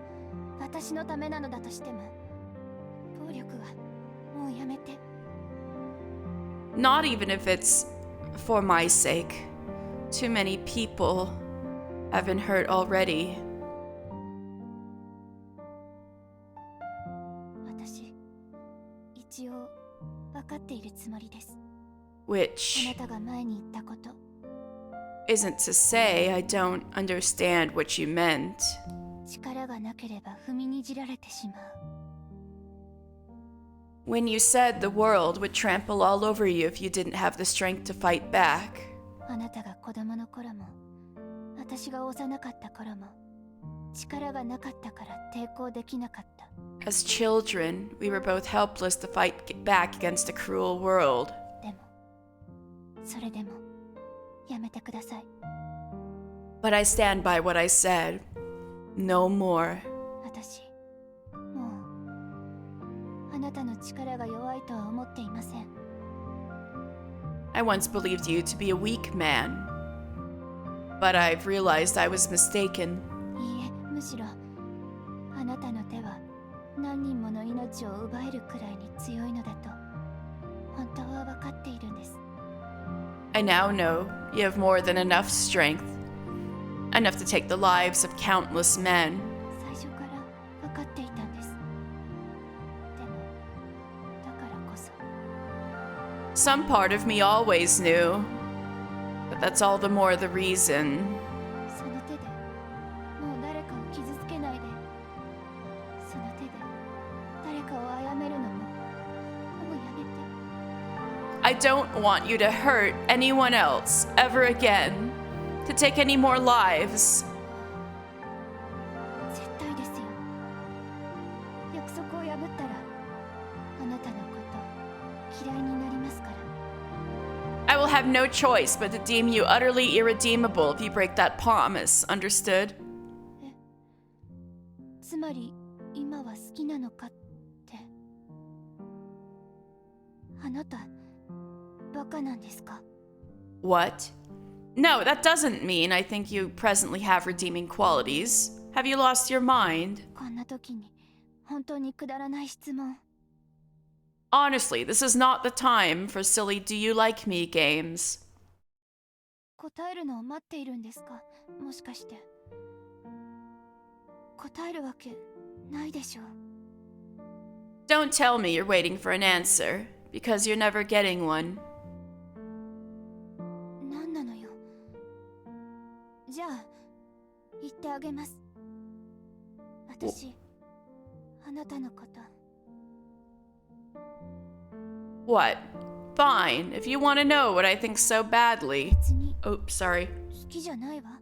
私のためなのだとしても、暴力はもうやめて。Not even if it's for my sake. Too many people have been hurt already. 私、一応分かっているつもりです。あ Which なたが前に言ったこと。 isn't to say I don't understand what you meant. 力がなければ踏みにじられてしまう。 When you said the world would trample all over you if you didn't have the strength to fight back. あなたが子供の頃も、私が幼かった頃も、力がなかったから抵抗できなかった。 As children, we were both helpless to fight back against a cruel world. でも、それでも、やめてください。 But I stand by what I said. No more. 私、もう、あなたの力が弱いとは思っていません。 I once believed you to be a weak man. But I've realized I was mistaken. いいえ、むしろ、あなたの手は何人もの命を奪えるくらいに強いのだと、本当は分かっているんです。 I now know you have more than enough strength. Enough to take the lives of countless men. 最初から分かっていたんです。でも、だからこそ。 Some part of me always knew. But that's all the more the reason. その手でもう誰かを傷つけないで。その手で誰かを殺めるのももうやめて。 I don't want you to hurt anyone else ever again. To take any more lives. 絶対ですよ。約束を破ったらあなたのこと嫌いになりますから。 I will have no choice but to deem you utterly irredeemable if you break that promise. Understood? つまり今は好きなのかって。あなたバカなんですか？ What? No, that doesn't mean I think you presently have redeeming qualities. Have you lost your mind? こんな時に本当にくだらない質問。 Honestly, this is not the time for silly do you like me games. 答えるのを待っているんですか？もしかして。答えるわけないでしょう。 Don't tell me you're waiting for an answer, because you're never getting one. 何なのよ。じゃあ言ってあげます。私、あなたのこと。 What? Fine, if you want to know what I think so badly. 別に Oh, sorry. 好きじゃないわ。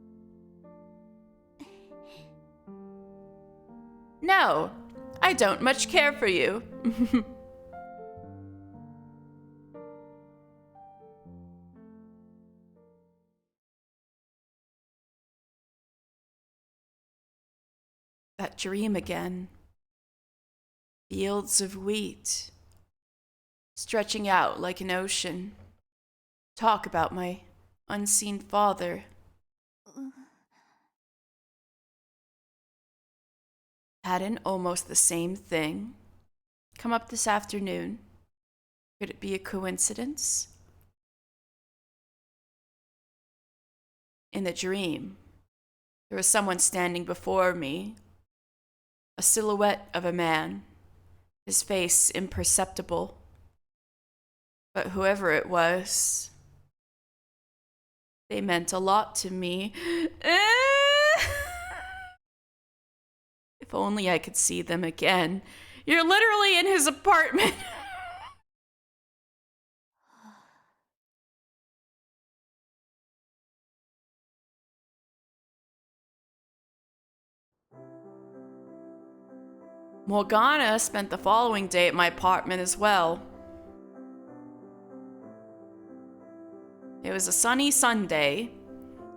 No, I don't much care for you. That dream again. Fields of wheat. Stretching out like an ocean. Talk about my unseen father. Hadn't almost the same thing come up this afternoon? Could it be a coincidence? In the dream, there was someone standing before me, a silhouette of a man, his face imperceptible. But whoever it was, they meant a lot to me. If only I could see them again. You're literally in his apartment. Morgana spent the following day at my apartment as well. It was a sunny Sunday.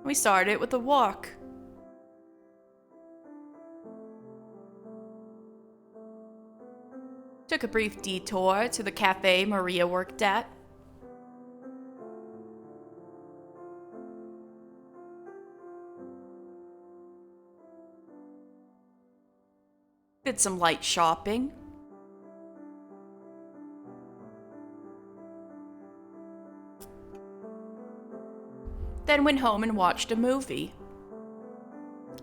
We started with a walk. Took a brief detour to the cafe Maria worked at. Did some light shopping. Then went home and watched a movie.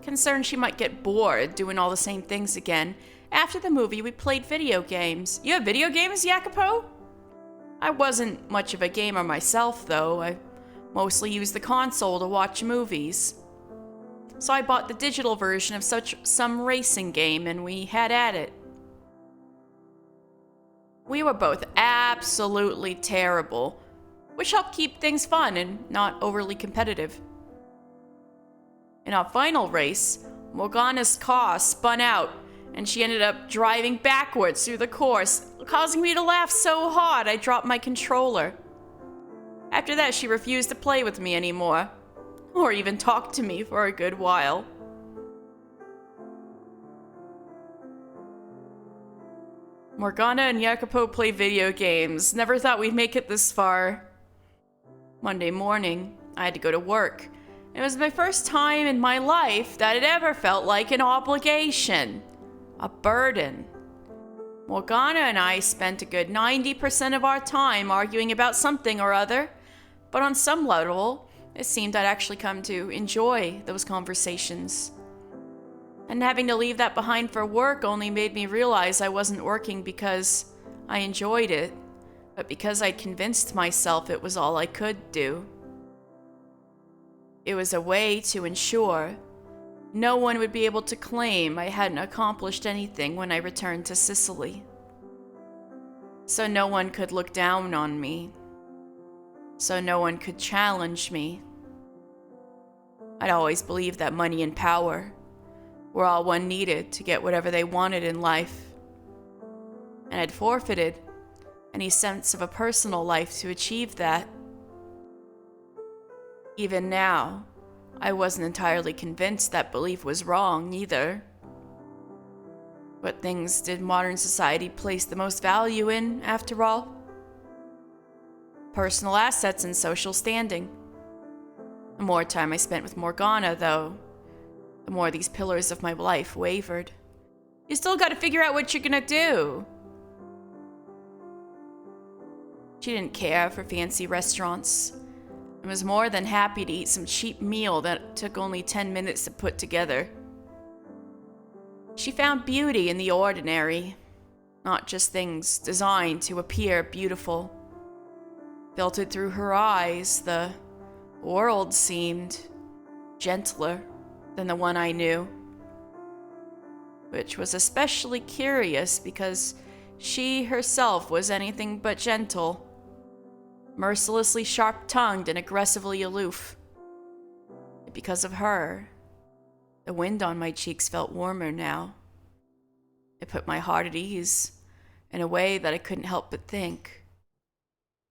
Concerned she might get bored doing all the same things again, after the movie we played video games. You have video games, Jacopo? I wasn't much of a gamer myself, though. I mostly used the console to watch movies. So I bought the digital version of some racing game, and we had at it. We were both absolutely terrible, which helped keep things fun and not overly competitive. In our final race, Morgana's car spun out, and she ended up driving backwards through the course, causing me to laugh so hard I dropped my controller. After that, she refused to play with me anymore, or even talk to me for a good while. Morgana and Jacopo play video games. Never thought we'd make it this far. Monday morning, I had to go to work. It was my first time in my life that it ever felt like an obligation, a burden. Morgana and I spent a good 90% of our time arguing about something or other, but on some level, it seemed I'd actually come to enjoy those conversations. And having to leave that behind for work only made me realize I wasn't working because I enjoyed it, but because I'd convinced myself it was all I could do. It was a way to ensure no one would be able to claim I hadn't accomplished anything when I returned to Sicily. So no one could look down on me. So no one could challenge me. I'd always believed that money and power were all one needed to get whatever they wanted in life. And I'd forfeited any sense of a personal life to achieve that. Even now, I wasn't entirely convinced that belief was wrong either. What things did modern society place the most value in, after all? Personal assets and social standing. The more time I spent with Morgana, though, the more these pillars of my life wavered. You still gotta figure out what you're gonna do. She didn't care for fancy restaurants and was more than happy to eat some cheap meal that took only 10 minutes to put together. She found beauty in the ordinary, not just things designed to appear beautiful. Filtered through her eyes, the world seemed gentler than the one I knew, which was especially curious because she herself was anything but gentle, mercilessly sharp-tongued and aggressively aloof. Because of her, the wind on my cheeks felt warmer now. It put my heart at ease in a way that I couldn't help but think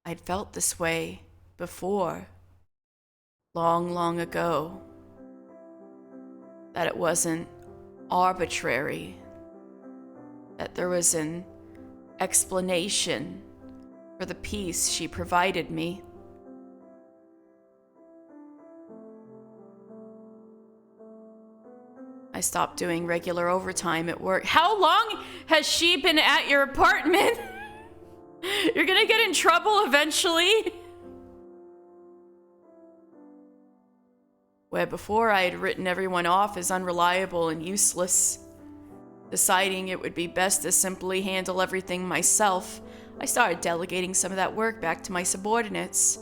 I'd felt this way before, long, long ago. That it wasn't arbitrary, that there was an explanation for the peace she provided me. I stopped doing regular overtime at work. How long has she been at your apartment? You're gonna get in trouble eventually. Where before I had written everyone off as unreliable and useless, deciding it would be best to simply handle everything myself, I started delegating some of that work back to my subordinates.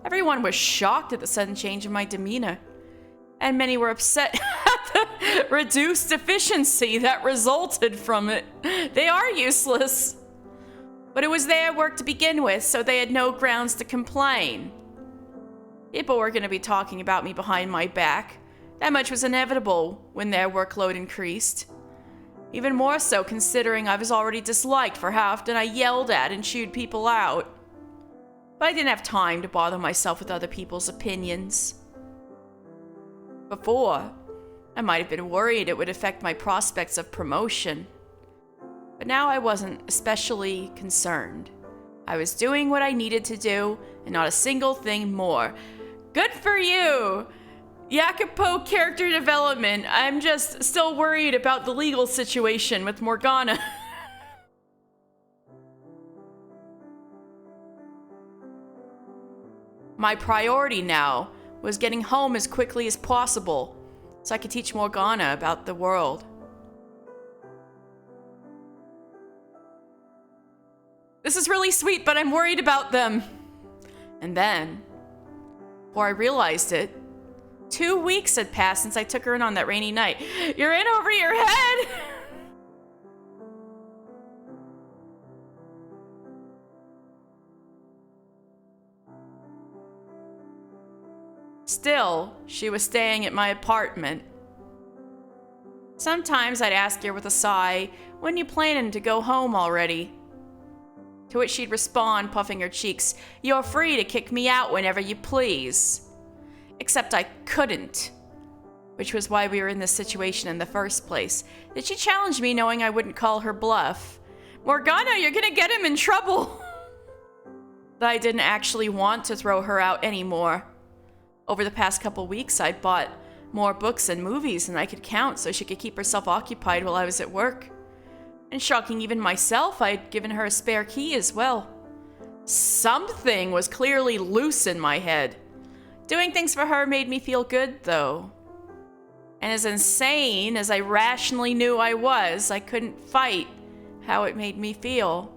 Everyone was shocked at the sudden change in my demeanor, and many were upset at the reduced efficiency that resulted from it. They are useless. But it was their work to begin with, so they had no grounds to complain. People were going to be talking about me behind my back. That much was inevitable when their workload increased. Even more so considering I was already disliked for how often I yelled at and chewed people out. But I didn't have time to bother myself with other people's opinions. Before, I might have been worried it would affect my prospects of promotion. But now I wasn't especially concerned. I was doing what I needed to do, and not a single thing more. Good for you! Jacopo character development. I'm just still worried about the legal situation with Morgana. My priority now was getting home as quickly as possible so I could teach Morgana about the world. This is really sweet, but I'm worried about them. And then, before I realized it, 2 weeks had passed since I took her in on that rainy night. You're in over your head! Still, she was staying at my apartment. Sometimes I'd ask her with a sigh, "When you planning to go home already?" To which she'd respond, puffing her cheeks, "You're free to kick me out whenever you please." Except I couldn't, which was why we were in this situation in the first place. Did she challenge me knowing I wouldn't call her bluff? "Morgana, you're gonna get him in trouble!" But I didn't actually want to throw her out anymore. Over the past couple weeks, I bought more books and movies than I could count so she could keep herself occupied while I was at work. And shocking even myself, I had given her a spare key as well. Something was clearly loose in my head. Doing things for her made me feel good, though. And as insane as I rationally knew I was, I couldn't fight how it made me feel.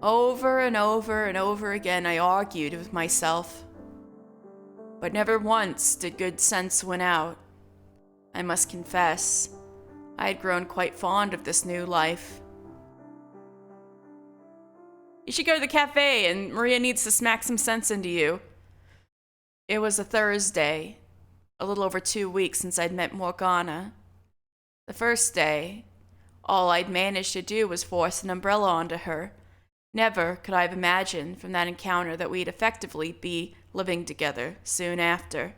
Over and over and over again, I argued with myself. But never once did good sense win out. I must confess, I had grown quite fond of this new life. You should go to the cafe, and Maria needs to smack some sense into you. It was a Thursday, a little over 2 weeks since I'd met Morgana. The first day, all I'd managed to do was force an umbrella onto her. Never could I have imagined from that encounter that we'd effectively be living together soon after.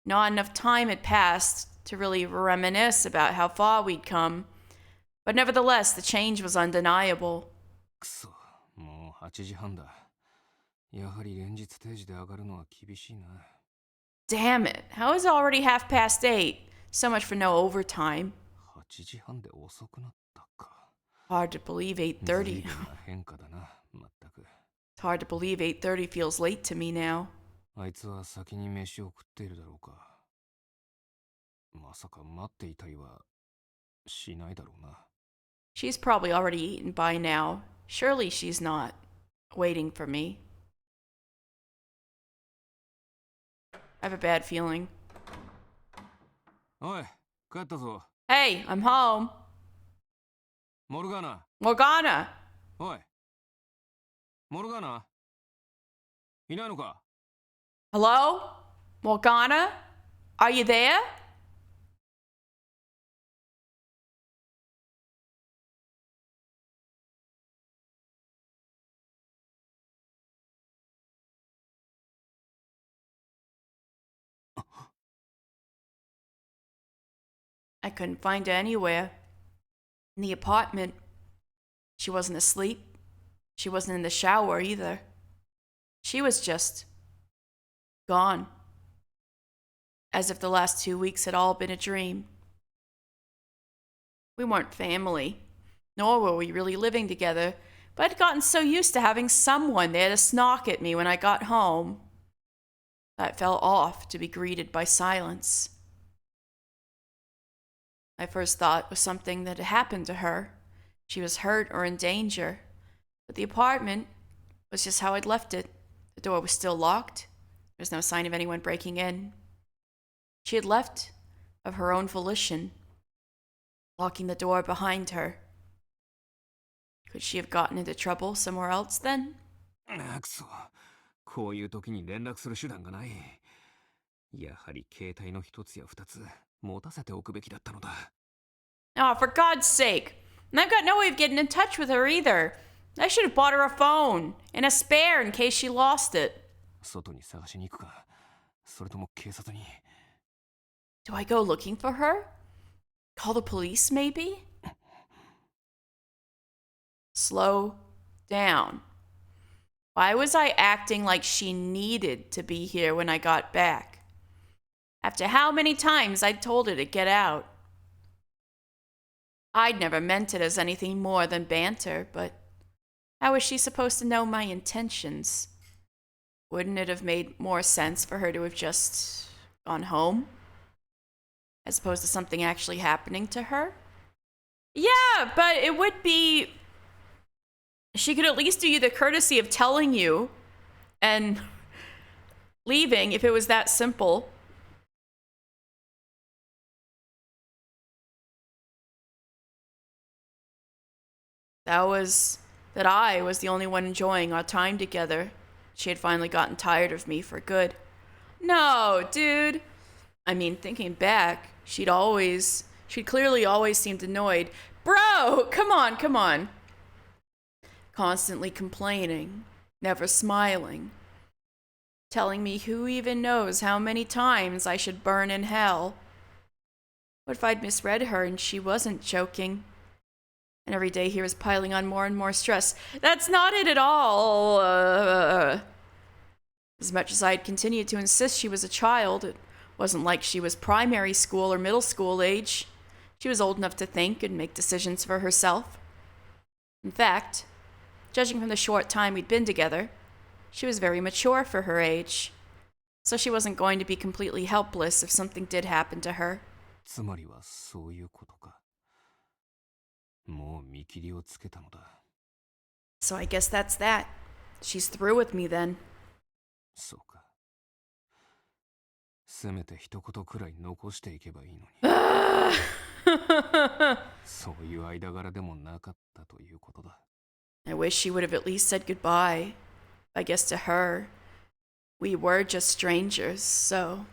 Not enough time had passed to really reminisce about how far we'd come, but nevertheless, the change was undeniable. くそ、もう8時半だ。やはり連日定時で上がるのは厳しいな。Damn it, how is it already 8:30? So much for no overtime. 8時半で遅くなったか。Hard to believe 8:30. 随分な変化だな、まったく。It's hard to believe 8:30 feels late to me now. あいつは先に飯を食っているだろうか。まさか待っていたりはしないだろうな。She's probably already eaten by now. Surely she's not waiting for me. I have a bad feeling. おい、帰ったぞ。Hey, I'm home. モルガナ。Morgana! おい。モルガナいないのか？ Hello? Morgana? Are you there? I couldn't find her anywhere. In the apartment. She wasn't asleep. She wasn't in the shower either. She was just gone. As if the last 2 weeks had all been a dream. We weren't family, nor were we really living together, but I'd gotten so used to having someone there to snark at me when I got home that I fell off to be greeted by silence. My first thought was something that had happened to her, she was hurt or in danger. But the apartment was just how I'd left it. The door was still locked. There was no sign of anyone breaking in. She had left of her own volition, locking the door behind her. Could she have gotten into trouble somewhere else then? くそ。こういう時に連絡する手段がない。やはり携帯の一つや二つ持たせておくべきだったのだ。Oh, for God's sake. And I've got no way of getting in touch with her either. I should have bought her a phone and a spare in case she lost it. 外に探しに行くか、それとも警察に。Do I go looking for her? Call the police, maybe? Slow down. Why was I acting like she needed to be here when I got back? After how many times I'd told her to get out. I'd never meant it as anything more than banter, but how was she supposed to know my intentions? Wouldn't it have made more sense for her to have just gone home? As opposed to something actually happening to her? Yeah, but it would be... She could at least do you the courtesy of telling you and leaving if it was that simple. I was the only one enjoying our time together. She had finally gotten tired of me for good. No, dude. I mean, thinking back, she'd clearly always seemed annoyed. Bro, come on. Constantly complaining, never smiling. Telling me who even knows how many times I should burn in hell. What if I'd misread her and she wasn't joking? And every day here is piling on more and more stress. That's not it at all. As much as I'd continued to insist she was a child, it wasn't like she was primary school or middle school age. She was old enough to think and make decisions for herself. In fact, judging from the short time we'd been together, she was very mature for her age. So she wasn't going to be completely helpless if something did happen to her. つまりはそういうことか。もう見切りをつけたのだ。So I guess that's that. She's through with me then. そうか。せめて一言くらい残していけばいいのに。そういう間柄でもなかったということだ。I wish she would have at least said goodbye. I guess to her, we were just strangers, so...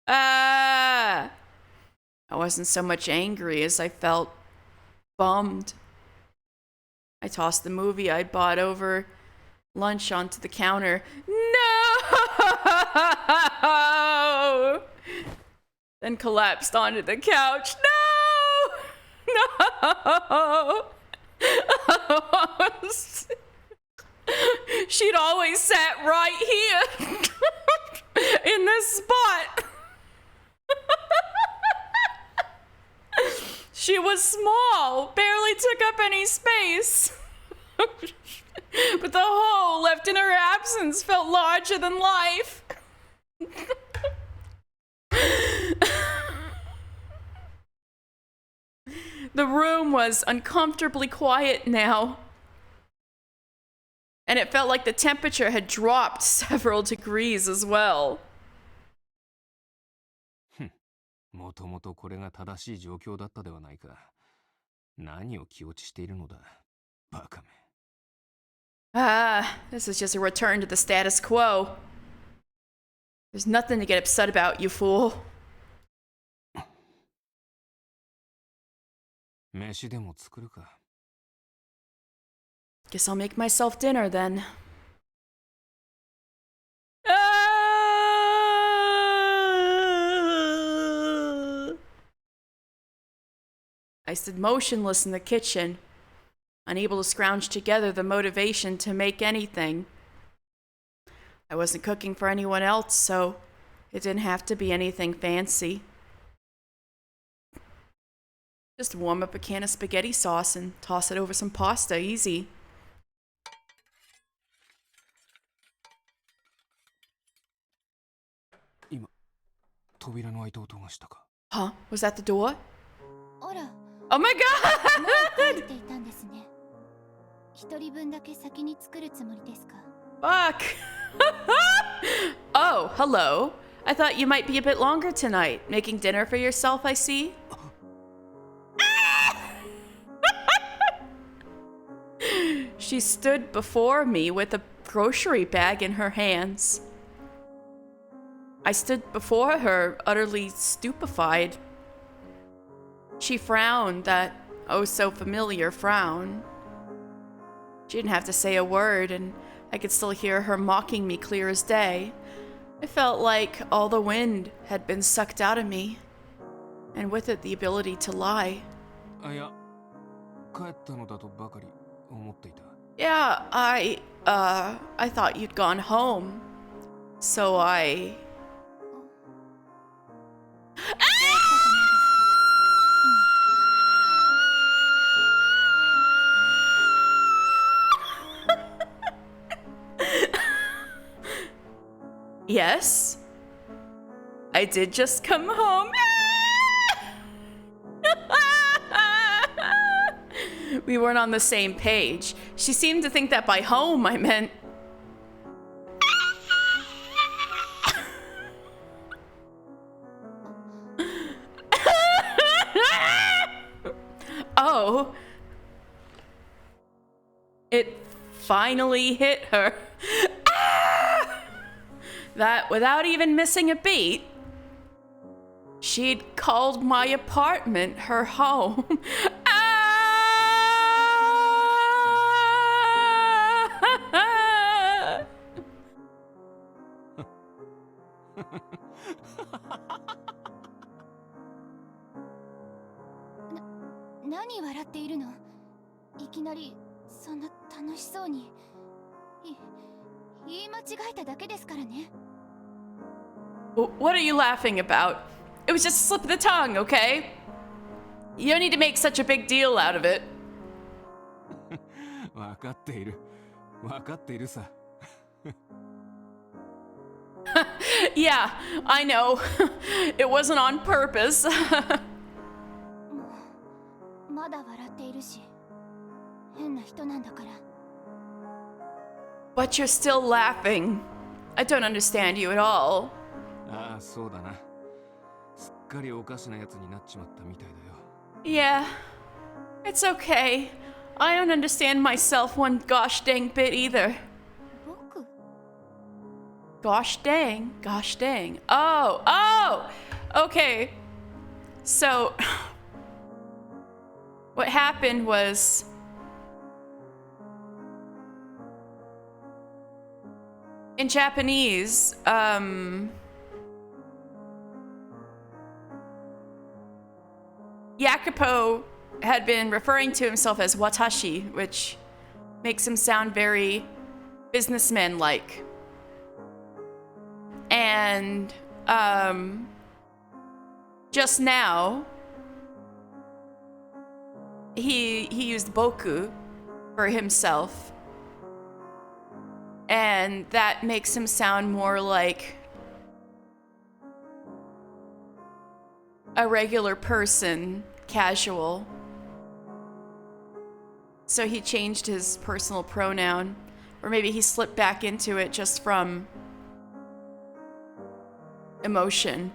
I wasn't so much angry as I felt bummed. I tossed the movie I'd bought over lunch onto the counter. No! Then collapsed onto the couch. No! She'd always sat right here in this spot. She was small, barely took up any space. But the hole left in her absence felt larger than life. The room was uncomfortably quiet now, and it felt like the temperature had dropped several degrees as well. もともとこれが正しい状況だったではないか。何を気落ちしているのだ、バカめ。This is just a return to the status quo. There's nothing to get upset about, you fool. 飯でも作るか。Guess I'll make myself dinner then. I stood motionless in the kitchen, unable to scrounge together the motivation to make anything. I wasn't cooking for anyone else, so it didn't have to be anything fancy. Just warm up a can of spaghetti sauce and toss it over some pasta, easy. Ima, 扉の開いた音がしたか。Huh? Was that the door? あら、 Oh my もう帰っ god! ていたんですね。一人分だけ先に作るつもりですか？ Fuck. Oh, hello. I thought you might be a bit longer tonight. Making dinner for yourself, I see. She stood before me with a grocery bag in her hands. I stood before her, utterly stupefied. She frowned, that oh so familiar frown. She didn't have to say a word, and I could still hear her mocking me clear as day. I felt like all the wind had been sucked out of me, and with it the ability to lie. あ、いや、帰ったのだとばかり思っていた。 Yeah, I thought you'd gone home. So I... 'Yes, I did just come home.' We weren't on the same page. She seemed to think that by home I meant... Oh. It finally hit her. That without even missing a beat, she'd called my apartment her home. Ah. 何笑っているの？いきなりそんな楽しそうに。言い間違えただけですからね。 What are you laughing about? It was just a slip of the tongue, okay? You don't need to make such a big deal out of it. わかっている。わかっているさ。 Yeah, I know. It wasn't on purpose. もうまだ笑っているし、変な人なんだから。 But you're still laughing. I don't understand you at all. ああ、そうだな。すっかりおかしなやつになっちまったみたいだよ。 Yeah, it's okay. I don't understand myself one gosh dang bit either. 僕？ Gosh dang, gosh dang. Oh, okay. So, what happened was... In Japanese, Yakupo had been referring to himself as watashi, which makes him sound very businessman-like. And just now, he used boku for himself. And that makes him sound more like a regular person, casual. So he changed his personal pronoun, or maybe he slipped back into it just from emotion.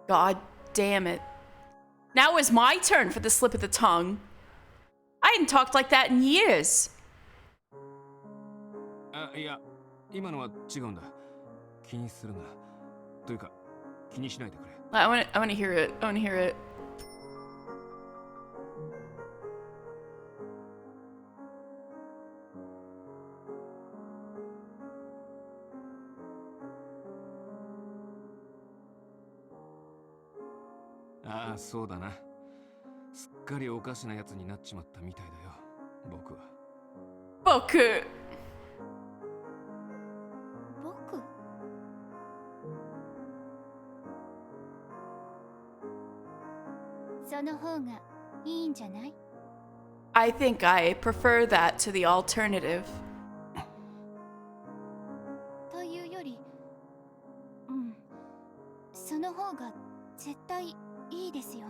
God damn it. Now it was my turn for the slip of the tongue. I hadn't talked like that in years. あ、いや、今のは違うんだ。気にするな。というか、気にしないでくれ。I want to hear it. I want to hear it. ああ、そうだな。すっかりおかしなやつになっちまったみたいだよ。僕は。僕。僕？その方がいいんじゃない？ I think I prefer that to the alternative. その方が絶対いいですよ。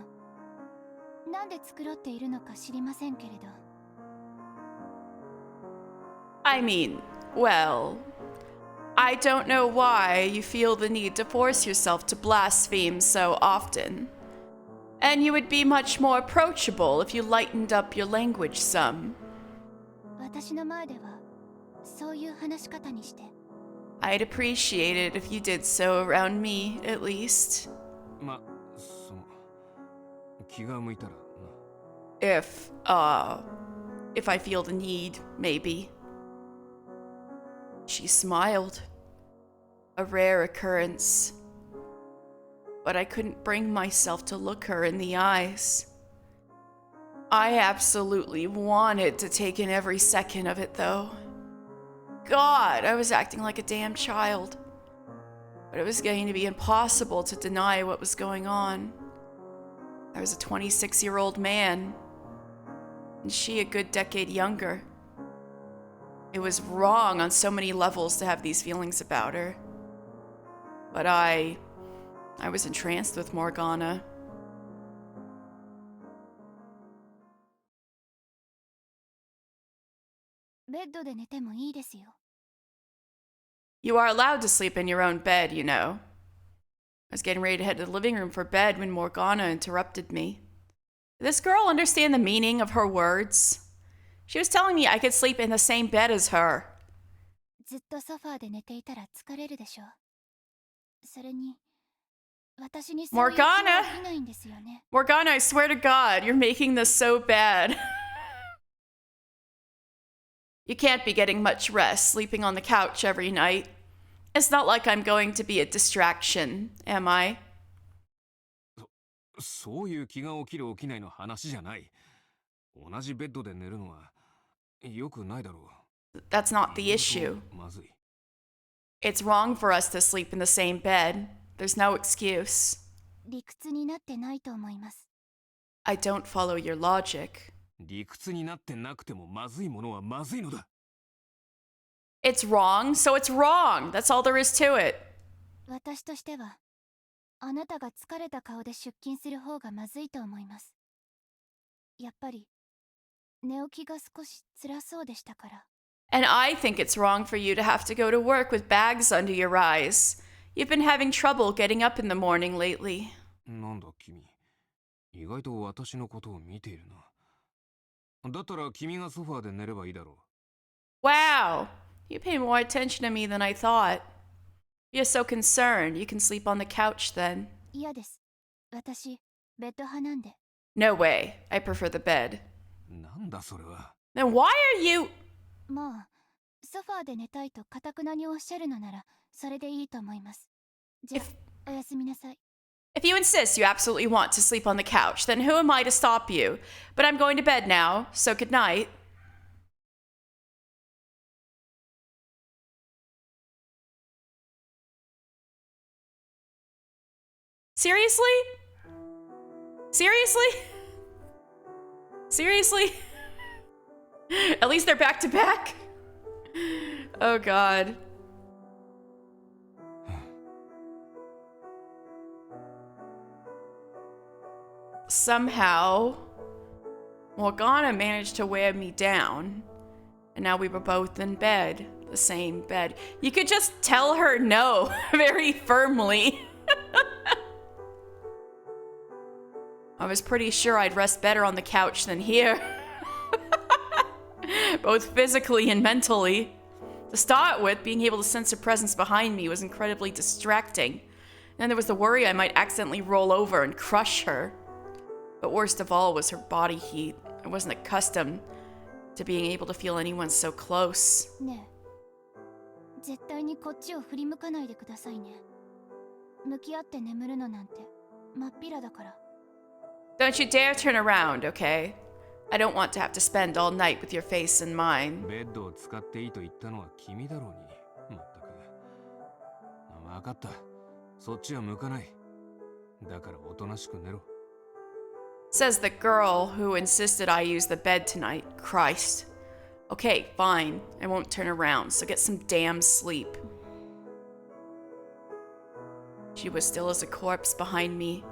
なんで繕っているのか知りませんけれど。I mean, well, I don't know why you feel the need to force yourself to blaspheme so often. And you would be much more approachable if you lightened up your language some. 私の前ではそういう話し方にして。I'd appreciate it if you did so around me, at least. ま、その気が向いたらな。If I feel the need, maybe. She smiled. A rare occurrence. But I couldn't bring myself to look her in the eyes. I absolutely wanted to take in every second of it, though. God, I was acting like a damn child. But it was getting to be impossible to deny what was going on. I was a 26-year-old man, and she a good decade younger. It was wrong on so many levels to have these feelings about her. But I was entranced with Morgana. You are allowed to sleep in your own bed, you know. I was getting ready to head to the living room for bed when Morgana interrupted me. Did this girl understand the meaning of her words? She was telling me I could sleep in the same bed as her. ずっとソファーで寝ていたら疲れるでしょう。それに、私にそういう気は起きないんですよね。Morgana, I swear to God, you're making this so bad. You can't be getting much rest sleeping on the couch every night. It's not like I'm going to be a distraction, am I? そういう気が起きる起きないの話じゃない。同じベッドで寝るのは良くないだろう。That's not the issue. まずい。It's wrong for us to sleep in the same bed. There's no excuse. 理屈になってないと思います。I don't follow your logic. 理屈になってなくてもまずいものはまずいのだ。It's wrong, so it's wrong. That's all there is to it. 私としては、あなたが疲れた顔で出勤する方がまずいと思います。やっぱり、寝起きが少し辛そうでしたから。And I think it's wrong for you to have to go to work with bags under your eyes. You've been having trouble getting up in the morning lately. なんだ君、意外と私のことを見ているな。だったら君がソファーで寝ればいいだろう。Wow, you pay more attention to me than I thought. You're so concerned. You can sleep on the couch then. 嫌です。私、ベッド派なんで。No way. I prefer the bed. なんだそれは。Then why are you... まあ、ソファーで寝たいと堅くなにおっしゃるのなら、それでいいと思います。じゃあ、おやすみなさい。If you insist you absolutely want to sleep on the couch, then who am I to stop you? But I'm going to bed now, so good night. Seriously? Seriously? Seriously? At least they're back to back? Oh god. Somehow, Morgana managed to wear me down, and now we were both in bed, the same bed. You could just tell her no very firmly. I was pretty sure I'd rest better on the couch than here. Both physically and mentally. To start with, being able to sense her presence behind me was incredibly distracting. And then there was the worry I might accidentally roll over and crush her. But worst of all was her body heat. I wasn't accustomed to being able to feel anyone so close. ねえ、絶対にこっちを振り向かないでくださいね。向き合って眠るのなんて真っ平だから。Don't you dare turn around, okay? I don't want to have to spend all night with your face in mine. ベッドを使っていいと言ったのは君だろうに。まったく。わかった。そっちは向かない。だからおとなしく寝ろ。Says the girl who insisted I use the bed tonight. Christ. Okay, fine. I won't turn around, so get some damn sleep. She She was still as a corpse behind me,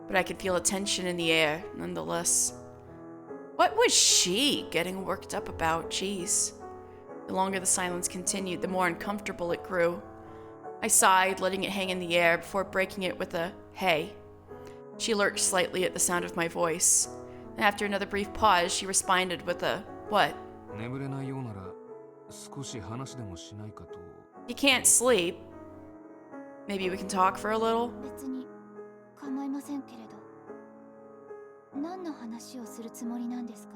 but I could feel a tension in the air, nonetheless. What was she getting worked up about? Jeez. The longer the silence continued, the more uncomfortable it grew. I sighed, letting it hang in the air before breaking it with a, "Hey." She lurched slightly at the sound of my voice. And after another brief pause, she responded with a, "What?" 眠れないようなら少し話でもしないかと。 You can't sleep. Maybe we can talk for a little? 別に構いませんけれど、何の話をするつもりなんですか？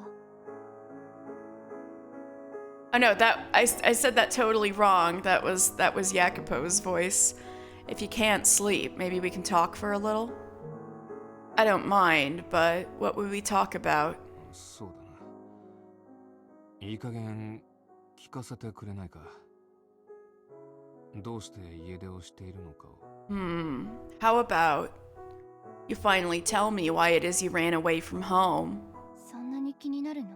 Oh no, I said that totally wrong. That was Jacopo's voice. If you can't sleep, maybe we can talk for a little? I don't mind, but what would we talk about? そうだな。いい加減聞かせてくれないか。どうして家出をしているのかを。How about you finally tell me why it is you ran away from home? そんなに気になるの？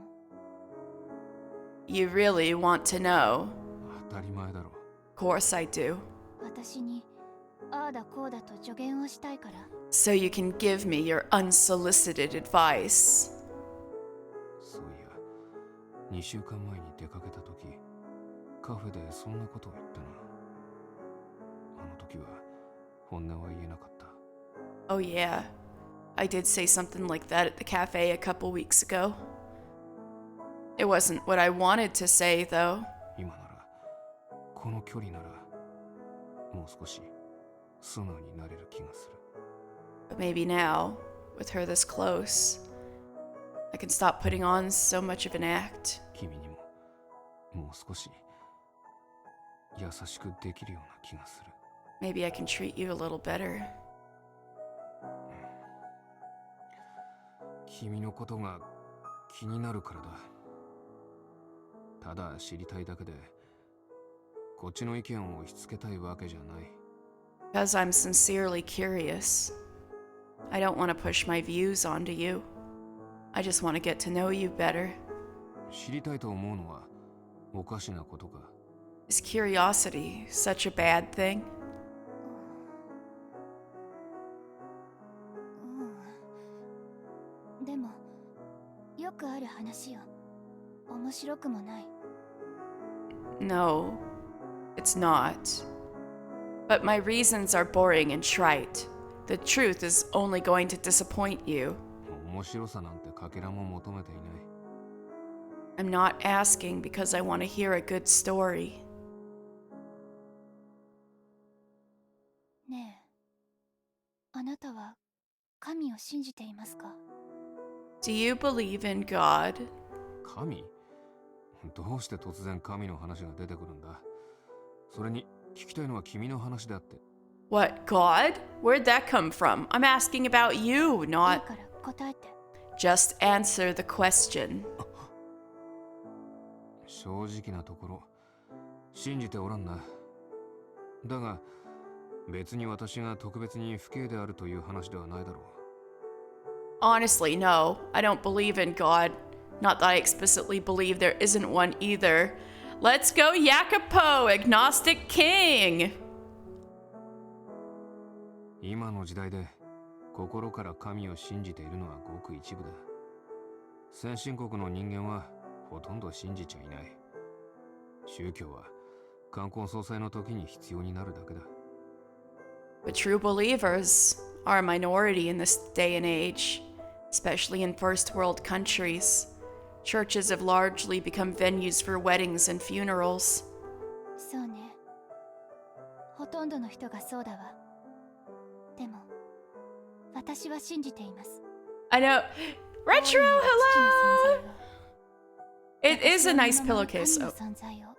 You really want to know? 当たり前だろ。 Of course I do. 私にああだこうだと助言をしたいから。 So you can give me your unsolicited advice. そういや、2週間前に出かけた時、カフェでそんなことを言ったな。あの時は本音は言えなかった。 Oh yeah, I did say something like that at the cafe a couple weeks ago. It wasn't what I wanted to say, though. 今なら、この距離なら、もう少し素直になれる気がする。 But maybe now, with her this close, I can stop putting on so much of an act. 君にも、もう少し優しくできるような気がする。 Maybe I can treat you a little better. 君のことが気になるからだ。ただ知りたいだけで、こっちの意見を押し付けたいわけじゃない。 Because I'm sincerely curious. I don't want to push my views onto you. I just want to get to know you better. 知りたいと思うのはおかしなことか。 Is curiosity such a bad thing? でもよくある話よ。面白くもない。 No, it's not. But my reasons are boring and trite. The truth is only going to disappoint you. 面白さなんてかけらも求めていない。 I'm not asking because I want to hear a good story. ねえ、あなたは神を信じていますか？ Do you believe in God? 神？どうして突然神の話が出てくるんだ？それに聞きたいのは君の話であって。 What, God? Where'd that come from? I'm asking about you, いい not... から答えて。 Just answer the question. 正直なところ、信じておらんな。だが、別に私が特別に不敬であるという話ではないだろう。 Honestly, no. I don't believe in God. Not that I explicitly believe there isn't one either. Let's go Jacopo, agnostic king! 今の時代で心から神を信じているのはごく一部だ。先進国の人間はほとんど信じちゃいない。宗教は冠婚葬祭の時に必要になるだけだ。 But true believers are a minority in this day and age, especially in first world countries. Churches have largely become venues for weddings and funerals. そうね。ほとんどの人がそうだわ。でも、私は信じています。 I know. Retro, 父の存 hello! 在を。 It is a nice 私は pillowcase. 神の Oh, 存在を。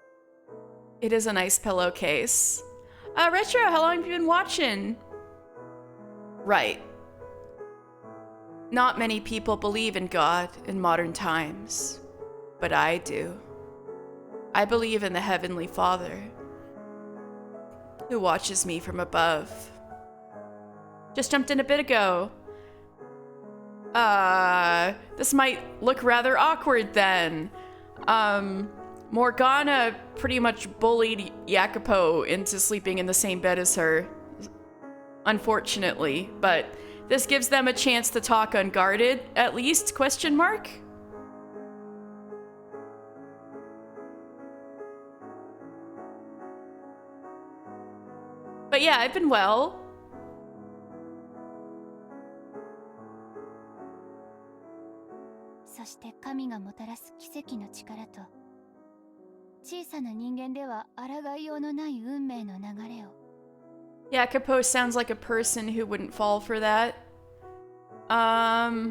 it is a nice pillowcase. Retro, how long have you been watching? Right. Not many people believe in God in modern times, but I do. I believe in the Heavenly Father, who watches me from above. Just jumped in a bit ago. This might look rather awkward then. Morgana pretty much bullied Jacopo into sleeping in the same bed as her. unfortunately, but this gives them a chance to talk unguarded, at least, question mark? But yeah, I've been well. Jacopo sounds like a person who wouldn't fall for that. Yeah,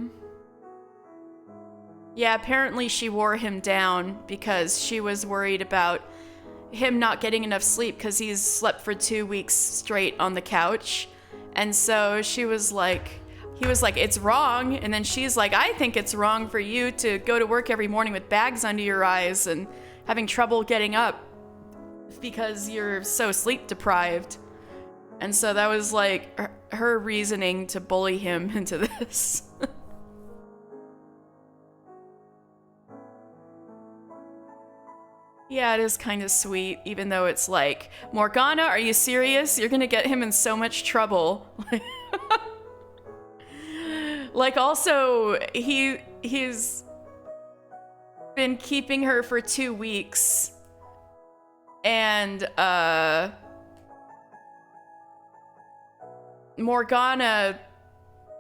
apparently she wore him down because she was worried about him not getting enough sleep because he's slept for 2 weeks straight on the couch. And so he was like, it's wrong. And then she's like, I think it's wrong for you to go to work every morning with bags under your eyes and having trouble getting up because you're so sleep deprived. And so that was like her reasoning to bully him into this. Yeah, it is kind of sweet, even though it's like, Morgana, are you serious? You're gonna get him in so much trouble. Like, also, he's been keeping her for 2 weeks. And, Morgana...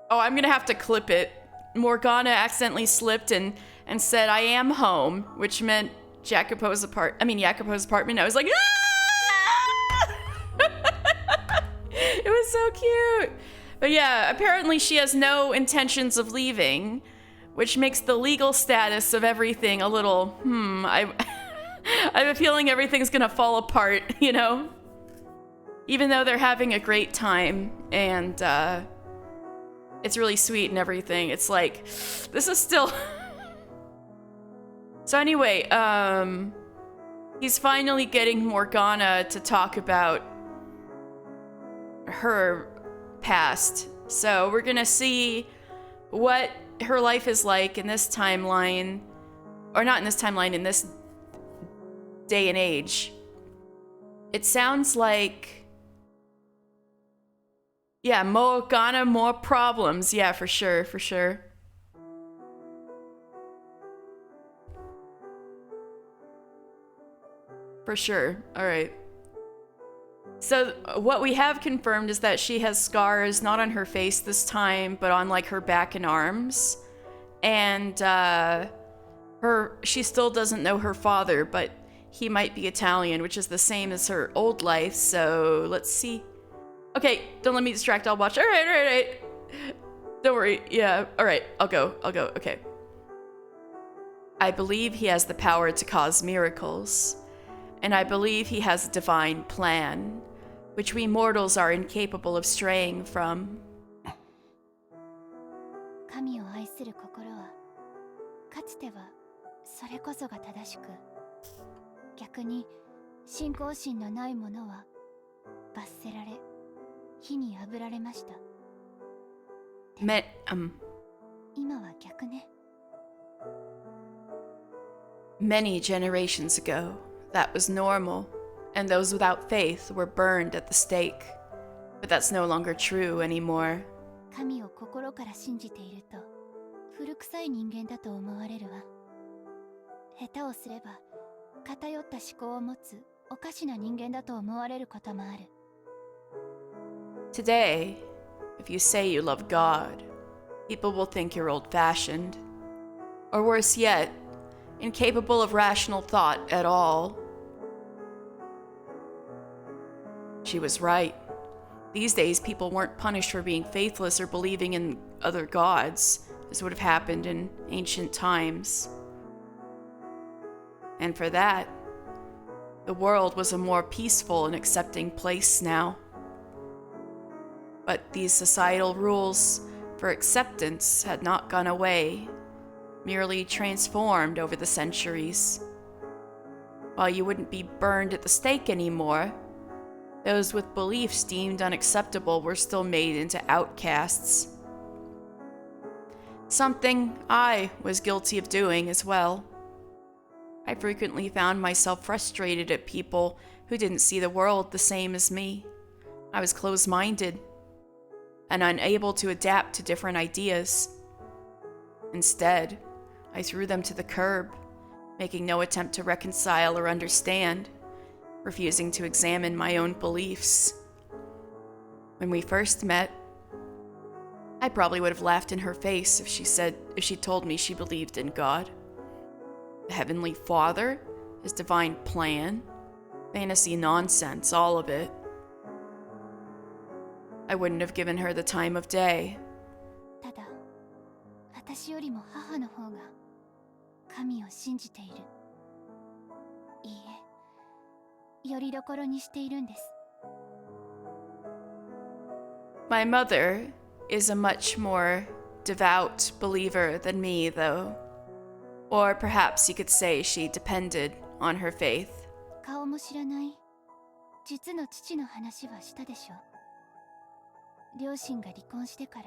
Oh, I'm gonna have to clip it. Morgana accidentally slipped and said, I am home, which meant Jacopo's apartment. I was like, ah! It was so cute. But yeah, apparently she has no intentions of leaving, which makes the legal status of everything a little, I have a feeling everything's gonna fall apart, you know? Even though they're having a great time, and it's really sweet and everything, it's like, this is still... So anyway, he's finally getting Morgana to talk about her past. So we're gonna see what her life is like in this timeline, or not in this timeline, in this day and age. It sounds like, yeah, Morgana, more problems. Yeah, for sure, for sure. For sure. All right. So what we have confirmed is that she has scars, not on her face this time, but on like her back and arms. And she still doesn't know her father, but he might be Italian, which is the same as her old life. So let's see. Okay, don't let me distract. I'll watch. All right. Don't worry. Yeah. All right. I'll go. Okay. I believe he has the power to cause miracles. And I believe he has a divine plan, which we mortals are incapable of straying from. Many generations ago, that was normal, and those without faith were burned at the stake. But that's no longer true anymore. Today, if you say you love God, people will think you're old-fashioned. Or worse yet, incapable of rational thought at all. She was right. These days, people weren't punished for being faithless or believing in other gods, as would have happened in ancient times. And for that, the world was a more peaceful and accepting place now. But these societal rules for acceptance had not gone away, merely transformed over the centuries. While you wouldn't be burned at the stake anymore, those with beliefs deemed unacceptable were still made into outcasts. Something I was guilty of doing as well. I frequently found myself frustrated at people who didn't see the world the same as me. I was closed-minded, and unable to adapt to different ideas. Instead, I threw them to the curb, making no attempt to reconcile or understand, refusing to examine my own beliefs. When we first met, I probably would have laughed in her face if she told me she believed in God, the Heavenly Father, His divine plan, fantasy nonsense, all of it. I wouldn't have given her the time of day. ただ、私よりも母の方が神を信じている。いいえ、拠り所にしているんです。My mother is a much more devout believer than me, though. Or perhaps you could say she depended on her faith. 顔も知らない実の父の話はしたでしょ。両親が離婚してから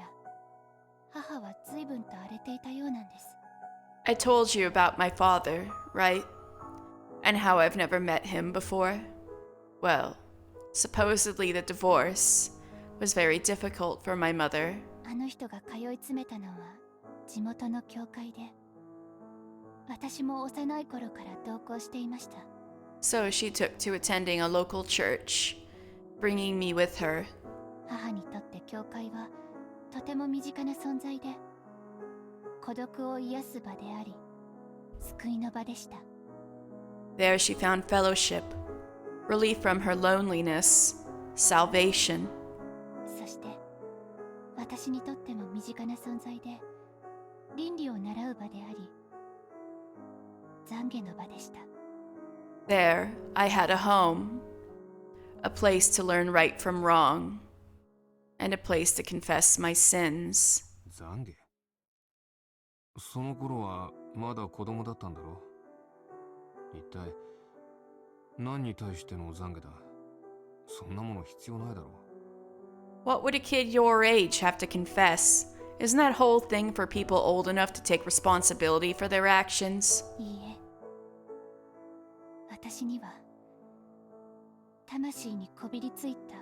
母は随分と荒れていたようなんです。I told you about my father, right? And how I've never met him before? Well, supposedly the divorce was very difficult for my mother. あの人が通い詰めたのは地元の教会で、私も幼い頃から同行していました。So she took to attending a local church, bringing me with her. 母にとって教会はとても身近な存在で、孤独を癒す場であり、救いの場でした。There she found fellowship, relief from her loneliness, salvation. そして私にとっても身近な存在で、倫理を習う場であり、懺悔の場でした。There I had a home, a place to learn right from wrong, and a place to confess my sins. 懺悔？その頃はまだ子供だったんだろ？一体何に対しての懺悔だ？そんなもの必要ないだろう。 What would a kid your age have to confess? Isn't that whole thing for people old enough to take responsibility for their actions? いいえ、私には魂にこびりついた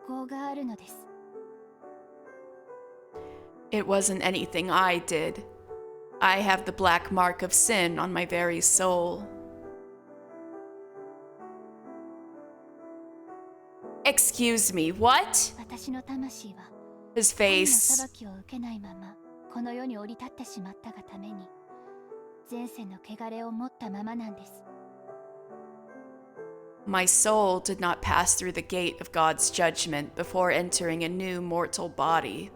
業があるのです。It wasn't anything I did. I have the black mark of sin on my very soul. Excuse me, what? 私の魂は His 神の face. 裁きを受けないままこの世に降り立ってしまったがために、前世の汚れを持ったままなんです。My soul did not pass through the gate of God's judgment before entering a new mortal body.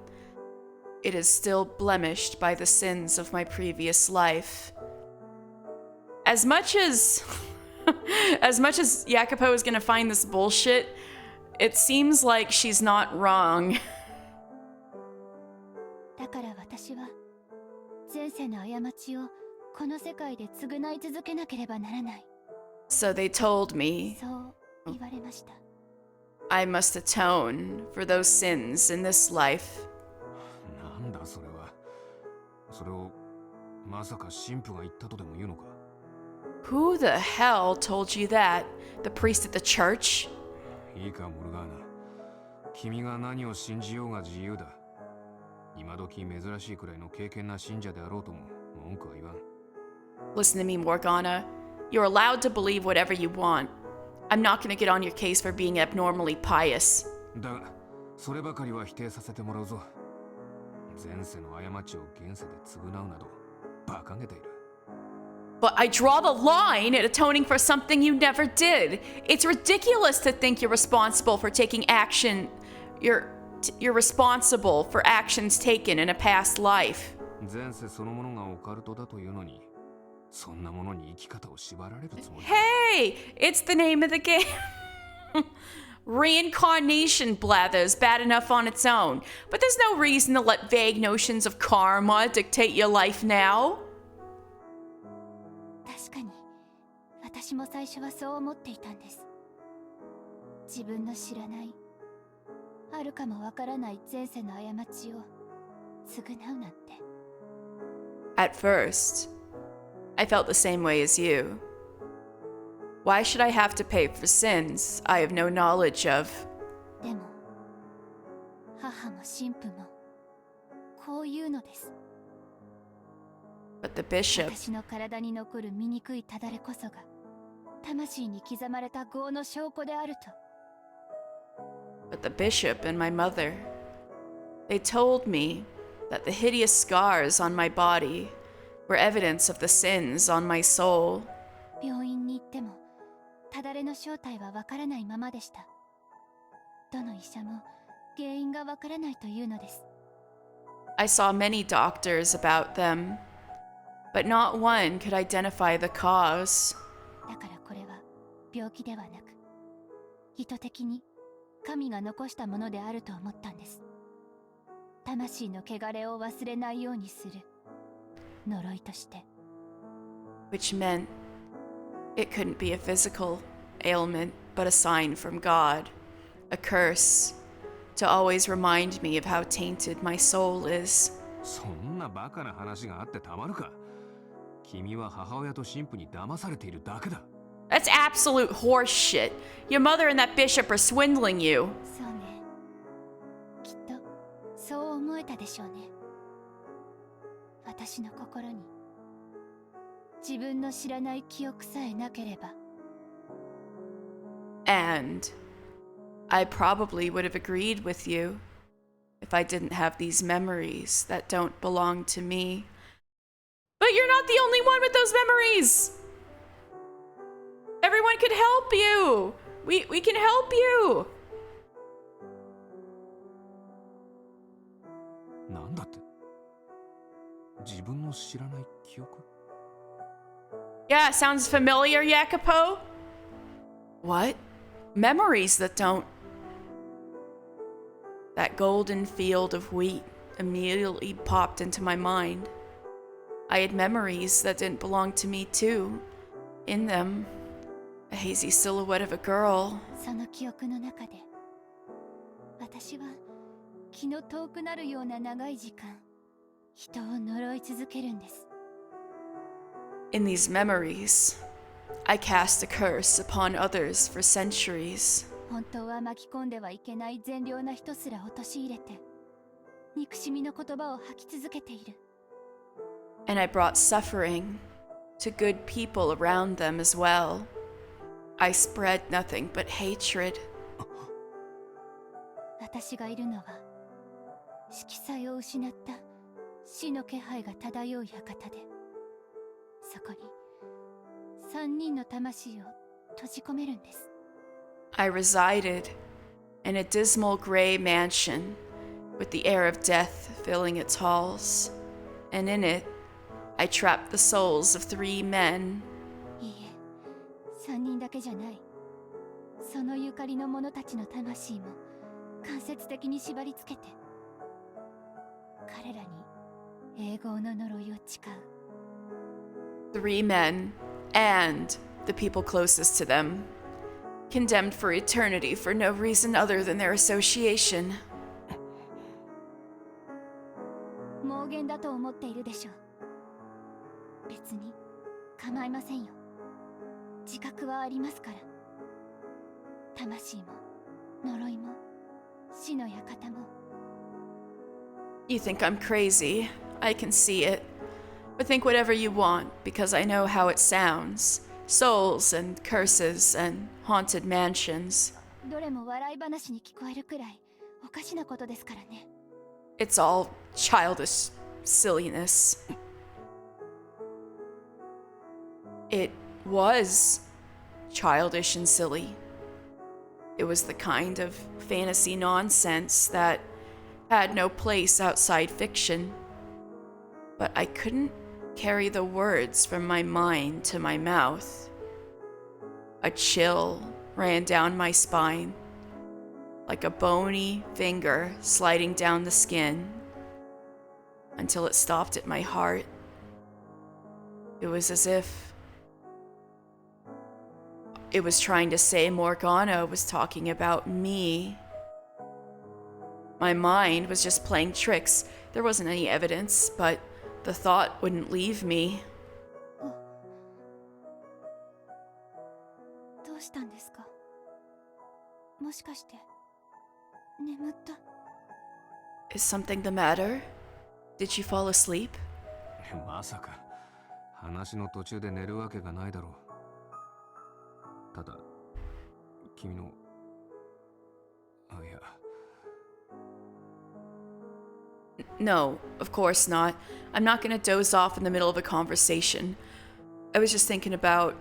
It is still blemished by the sins of my previous life. As much as Jacopo is gonna find this bullshit, it seems like she's not wrong. だから私は前世の過ちをこの世界で償い続けなければならない。 So they told me そう言われました。 I must atone for those sins in this life. なんだそれは。それをまさか神父が言ったとでも言うのか？ Who the hell told you that? The priest at the church? いいかモルガーナ、君が何を信じようが自由だ。今時珍しいくらいの敬虔な信者であろうとも文句は言わん。 Listen to me, Morgana. You're allowed to believe whatever you want. I'm not gonna get on your case for being abnormally pious. だがそればかりは否定させてもらうぞ。前世の過ちを現世で償うなど馬鹿げている。 But I draw the line at atoning for something you never did. It's ridiculous to think you're responsible for taking action. You're responsible for actions taken in a past life. 前世そのものがオカルトだというのに、そんなものに生き方を縛られるつもり。 Hey, it's the name of the game. Reincarnation blather's bad enough on its own, but there's no reason to let vague notions of karma dictate your life now. 確かに私も最初はそう思っていたんです。自分の知らないあるかもわからない前世の過ちを償うなんて。 At first, I felt the same way as you. Why should I have to pay for sins I have no knowledge of? でも母も神父もこう言うのです。 But the bishop, 私の体に残る醜いただれこそが魂に刻まれた業の証拠であると。 but the bishop and my mother, they told me that the hideous scars on my body were evidence of the sins on my soul. 病院に行ってもただれの正体はわからないままでした。どの医者も原因がわからないというのです。 I saw many doctors about them, but not one could identify the cause. だからこれは病気ではなく、意図的に神が残したものであると思ったんです。魂の汚れを忘れないようにする呪いとして。 Which meant it couldn't be a physical ailment, but a sign from God, a curse, to always remind me of how tainted my soul is. そんなバカな話があってたまるか。君は母親と神父に騙されているだけだ。 That's absolute horse shit. Your mother and that bishop are swindling you. そうね。きっとそう思えたでしょうね。私の心に自分の知らない記憶さえなければ。 And I probably would have agreed with you if I didn't have these memories that don't belong to me. But you're not the only one with those memories! Everyone could help you! We can help you! なんだって自分の知らない記憶 Yeah, sounds familiar, Jacopo? What? Memories that don't... That golden field of wheat immediately popped into my mind. I had memories that didn't belong to me too. In them, a hazy silhouette of a girl. その記憶の中で私は気の遠くなるような長い時間人を呪い続けるんです。 In these memories, I cast a curse upon others for centuries. 本当は巻き込んではいけない善良な人すら陥れて憎しみの言葉を吐き続けている。 And I brought suffering to good people around them as well. I spread nothing but hatred. 私がいるのは色彩を失った死の気配が漂う館で、そこに3人の魂を閉じ込めるんです。 I resided in a dismal gray mansion with the air of death filling its halls, and in it, I trapped the souls of 3 men. いいえ、3人だけじゃない。そのゆかりの者たちの魂も間接的に縛り付けて、彼らに永劫の呪いを誓う。 3 men, and the people closest to them, condemned for eternity for no reason other than their association. 妄言だと思っているでしょう。別に構いませんよ。自覚はありますから。魂も呪いも死の館も。 You think I'm crazy. I can see it. But think whatever you want, because I know how it sounds. Souls and curses and haunted mansions. どれも笑い話に聞こえるくらいおかしなことですからね。 It's all childish silliness. It was childish and silly. It was the kind of fantasy nonsense that had no place outside fiction. But I couldn't carry the words from my mind to my mouth. A chill ran down my spine, like a bony finger sliding down the skin, until it stopped at my heart. It was as if it was trying to say Morgana was talking about me. My mind was just playing tricks. There wasn't any evidence, but the thought wouldn't leave me. どうしたんですか？もしかして眠った？ Is something the matter? Did you fall asleep? まさか話の途中で寝るわけがないだろう。ただ君のいや No, of course not. I'm not gonna doze off in the middle of a conversation. I was just thinking about...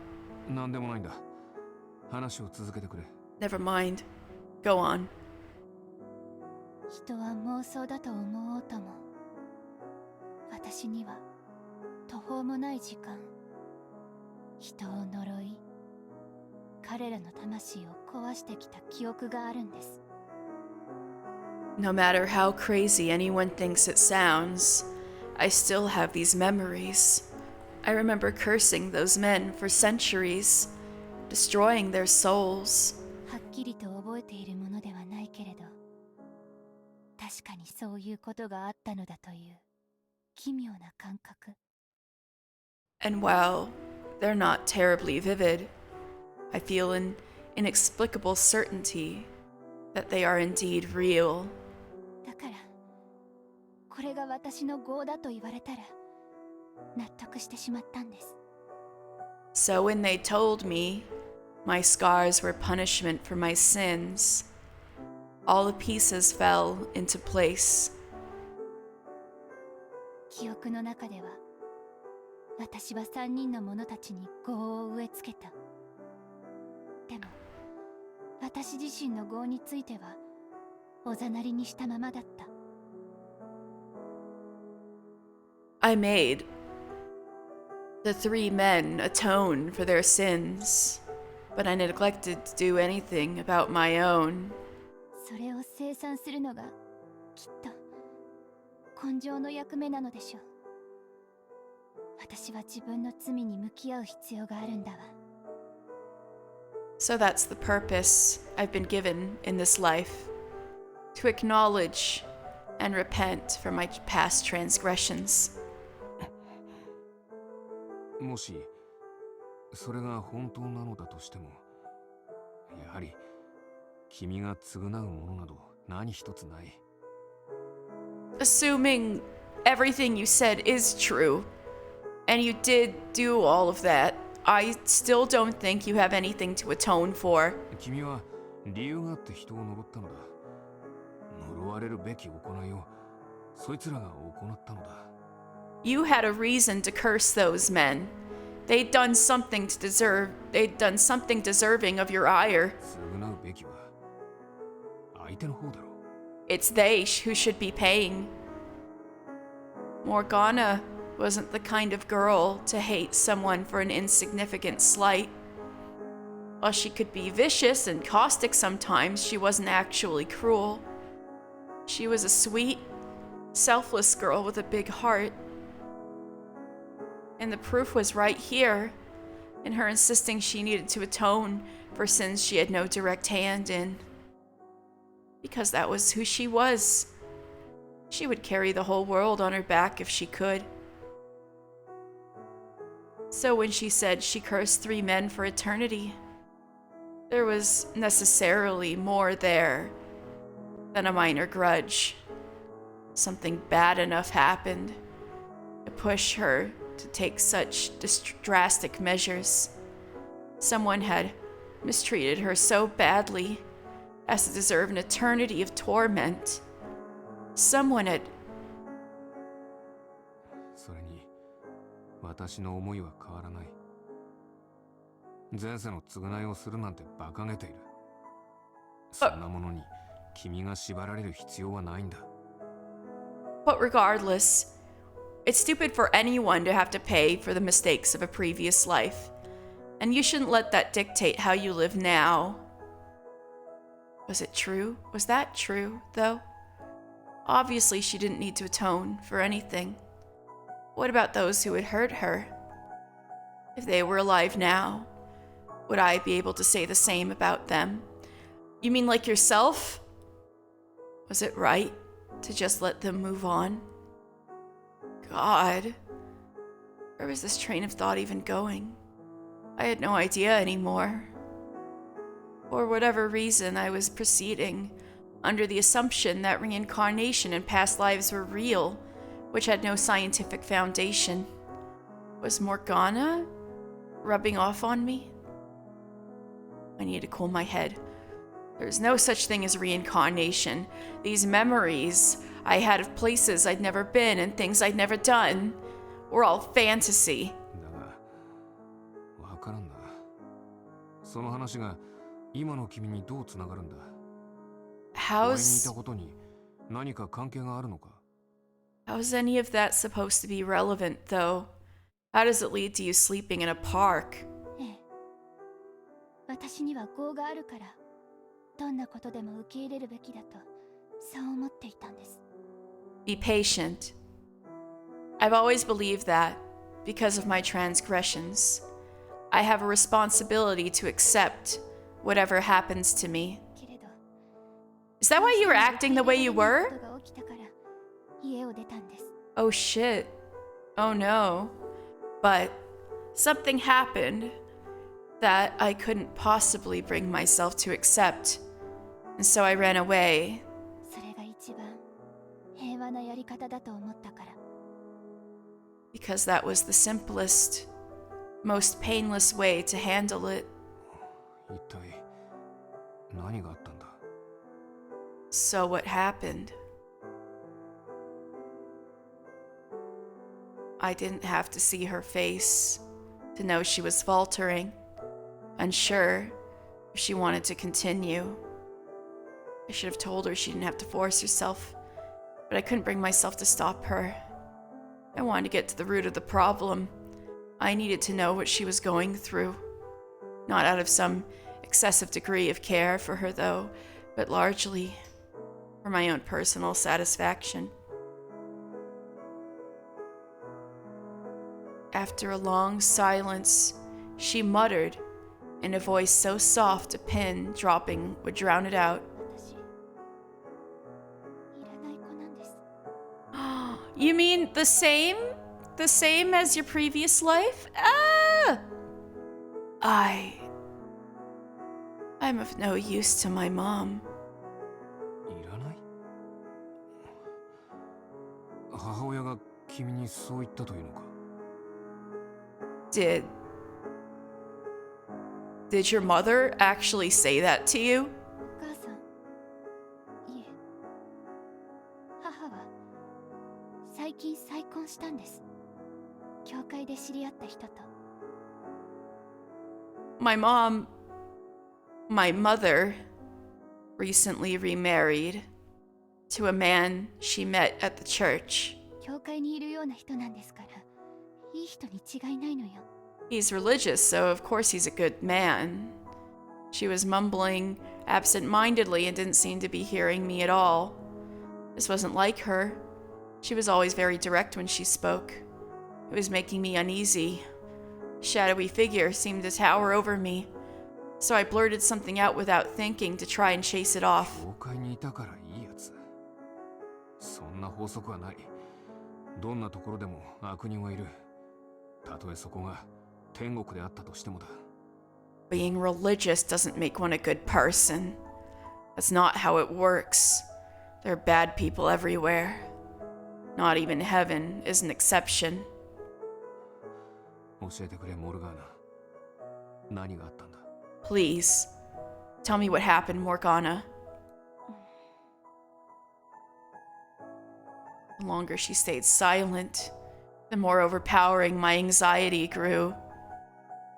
なんでもないんだ。話を続けてくれ。 Never mind. Go on. 人は妄想だと思おうとも、私には途方もない時間、人を呪い、彼らの魂を壊してきた記憶があるんです。 No matter how crazy anyone thinks it sounds, I still have these memories. I remember cursing those men for centuries, destroying their souls. はっきりと覚えているものではないけれど、確かにそういうことがあったのだという奇妙な感覚。 And while they're not terribly vivid, I feel an inexplicable certainty that they are indeed real. だからこれが私の業だと言われたら納得してしまったんです。 So when they told me my scars were punishment for my sins, all the pieces fell into place. 記憶の中では私は3人の者たちに業を植え付けた。でも私自身の業についてはおざなりにしたままだった。 I made the 3 men atone for their sins, but I neglected to do anything about my own. それを清算するのがきっと根性の役目なのでしょう。私は自分の罪に向き合う必要があるんだわ。 So that's the purpose I've been given in this life, to acknowledge and repent for my past transgressions. もしそれが本当なのだとしても、やはり君が償うものなど何一つない。 Assuming everything you said is true, and you did do all of that, I still don't think you have anything to atone for. 君は理由があって人を呪ったのだ。呪われるべき行いをそいつらが行ったのだ。 You had a reason to curse those men. They'd done something deserving of your ire. 償うべきは相手の方だろう。 It's they who should be paying. Morgana wasn't the kind of girl to hate someone for an insignificant slight. While she could be vicious and caustic sometimes, she wasn't actually cruel. She was a sweet, selfless girl with a big heart. And the proof was right here, in her insisting she needed to atone for sins she had no direct hand in. Because that was who she was. She would carry the whole world on her back if she could. So when she said she cursed 3 men for eternity, there was necessarily more there than a minor grudge. Something bad enough happened to push her to take such drastic measures. Someone had mistreated her so badly as to deserve an eternity of torment. Someone had... それに私の思いは変わらない。前世の償いをするなんて馬鹿げている。そんなものに君が縛られる必要はないんだ。 But regardless, it's stupid for anyone to have to pay for the mistakes of a previous life. And you shouldn't let that dictate how you live now. Was it true? Was that true, though? Obviously, she didn't need to atone for anything. What about those who had hurt her? If they were alive now, would I be able to say the same about them? You mean like yourself? Was it right to just let them move on? God, where was this train of thought even going? I had no idea anymore. For whatever reason, I was proceeding under the assumption that reincarnation and past lives were real, which had no scientific foundation. Was Morgana rubbing off on me? I need to cool my head. There's no such thing as reincarnation. These memories I had of places I'd never been and things I'd never done were all fantasy. だが、わからんな。その話が今の君にどうつながるんだ。前にい How's たことに何か関係があるのか。how's any of that supposed to be relevant, though? How does it lead to you sleeping in a park? ええ、私には業があるからどんなことでも受け入れるべきだとそう思っていたんです。 Be patient. I've always believed that, because of my transgressions, I have a responsibility to accept whatever happens to me. けれど Is that why you were acting the way you こ were? とが起きたから家を出たんです。 Oh shit. Oh no. But something happened that I couldn't possibly bring myself to accept, and so I ran away. それが一番平和なやり方だと思ったから。 Because that was the simplest, most painless way to handle it. 一体何があったんだ。 So what happened? I didn't have to see her face to know she was faltering, unsure if she wanted to continue. I should have told her she didn't have to force herself, but I couldn't bring myself to stop her. I wanted to get to the root of the problem. I needed to know what she was going through. Not out of some excessive degree of care for her, though, but largely for my own personal satisfaction. After a long silence, she muttered, in a voice so soft a pin dropping would drown it out. 私いらない子なんです。 You mean the same? The same as your previous life? Ah! I'm of no use to my mom. いらない。母親が君にそう言ったというのか。 Did your mother actually say that to you? お母さん、いえ、母は最近再婚したんです。教会で知り合った人と。 My mother recently remarried to a man she met at the church. 教会にいるような人なんですから、いい人に違いないのよ。 He's religious, so of course he's a good man. She was mumbling absent-mindedly and didn't seem to be hearing me at all. This wasn't like her. She was always very direct when she spoke. It was making me uneasy. A shadowy figure seemed to tower over me, so I blurted something out without thinking to try and chase it off. 教会にいたからいいやつ。そんな法則はない。どんなところでも悪人はいる。たとえそこが天国であったとしてもだ。 Being religious doesn't make one a good person. That's not how it works. There are bad people everywhere. Not even heaven is an exception. 教えてくれ、モルガーナ。何があったんだ。 Please, tell me what happened, Morgana. The longer she stayed silent, the more overpowering my anxiety grew.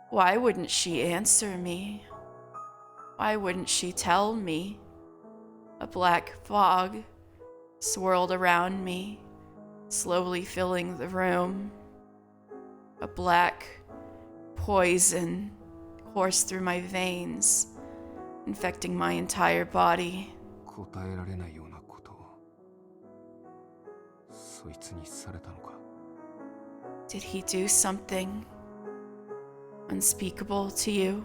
Why wouldn't she answer me? Why wouldn't she tell me? A black fog swirled around me, slowly filling the room. A black poison coursed through my veins, infecting my entire body. 答えられないようなことをそいつにされたのか。 Did he do something unspeakable to you?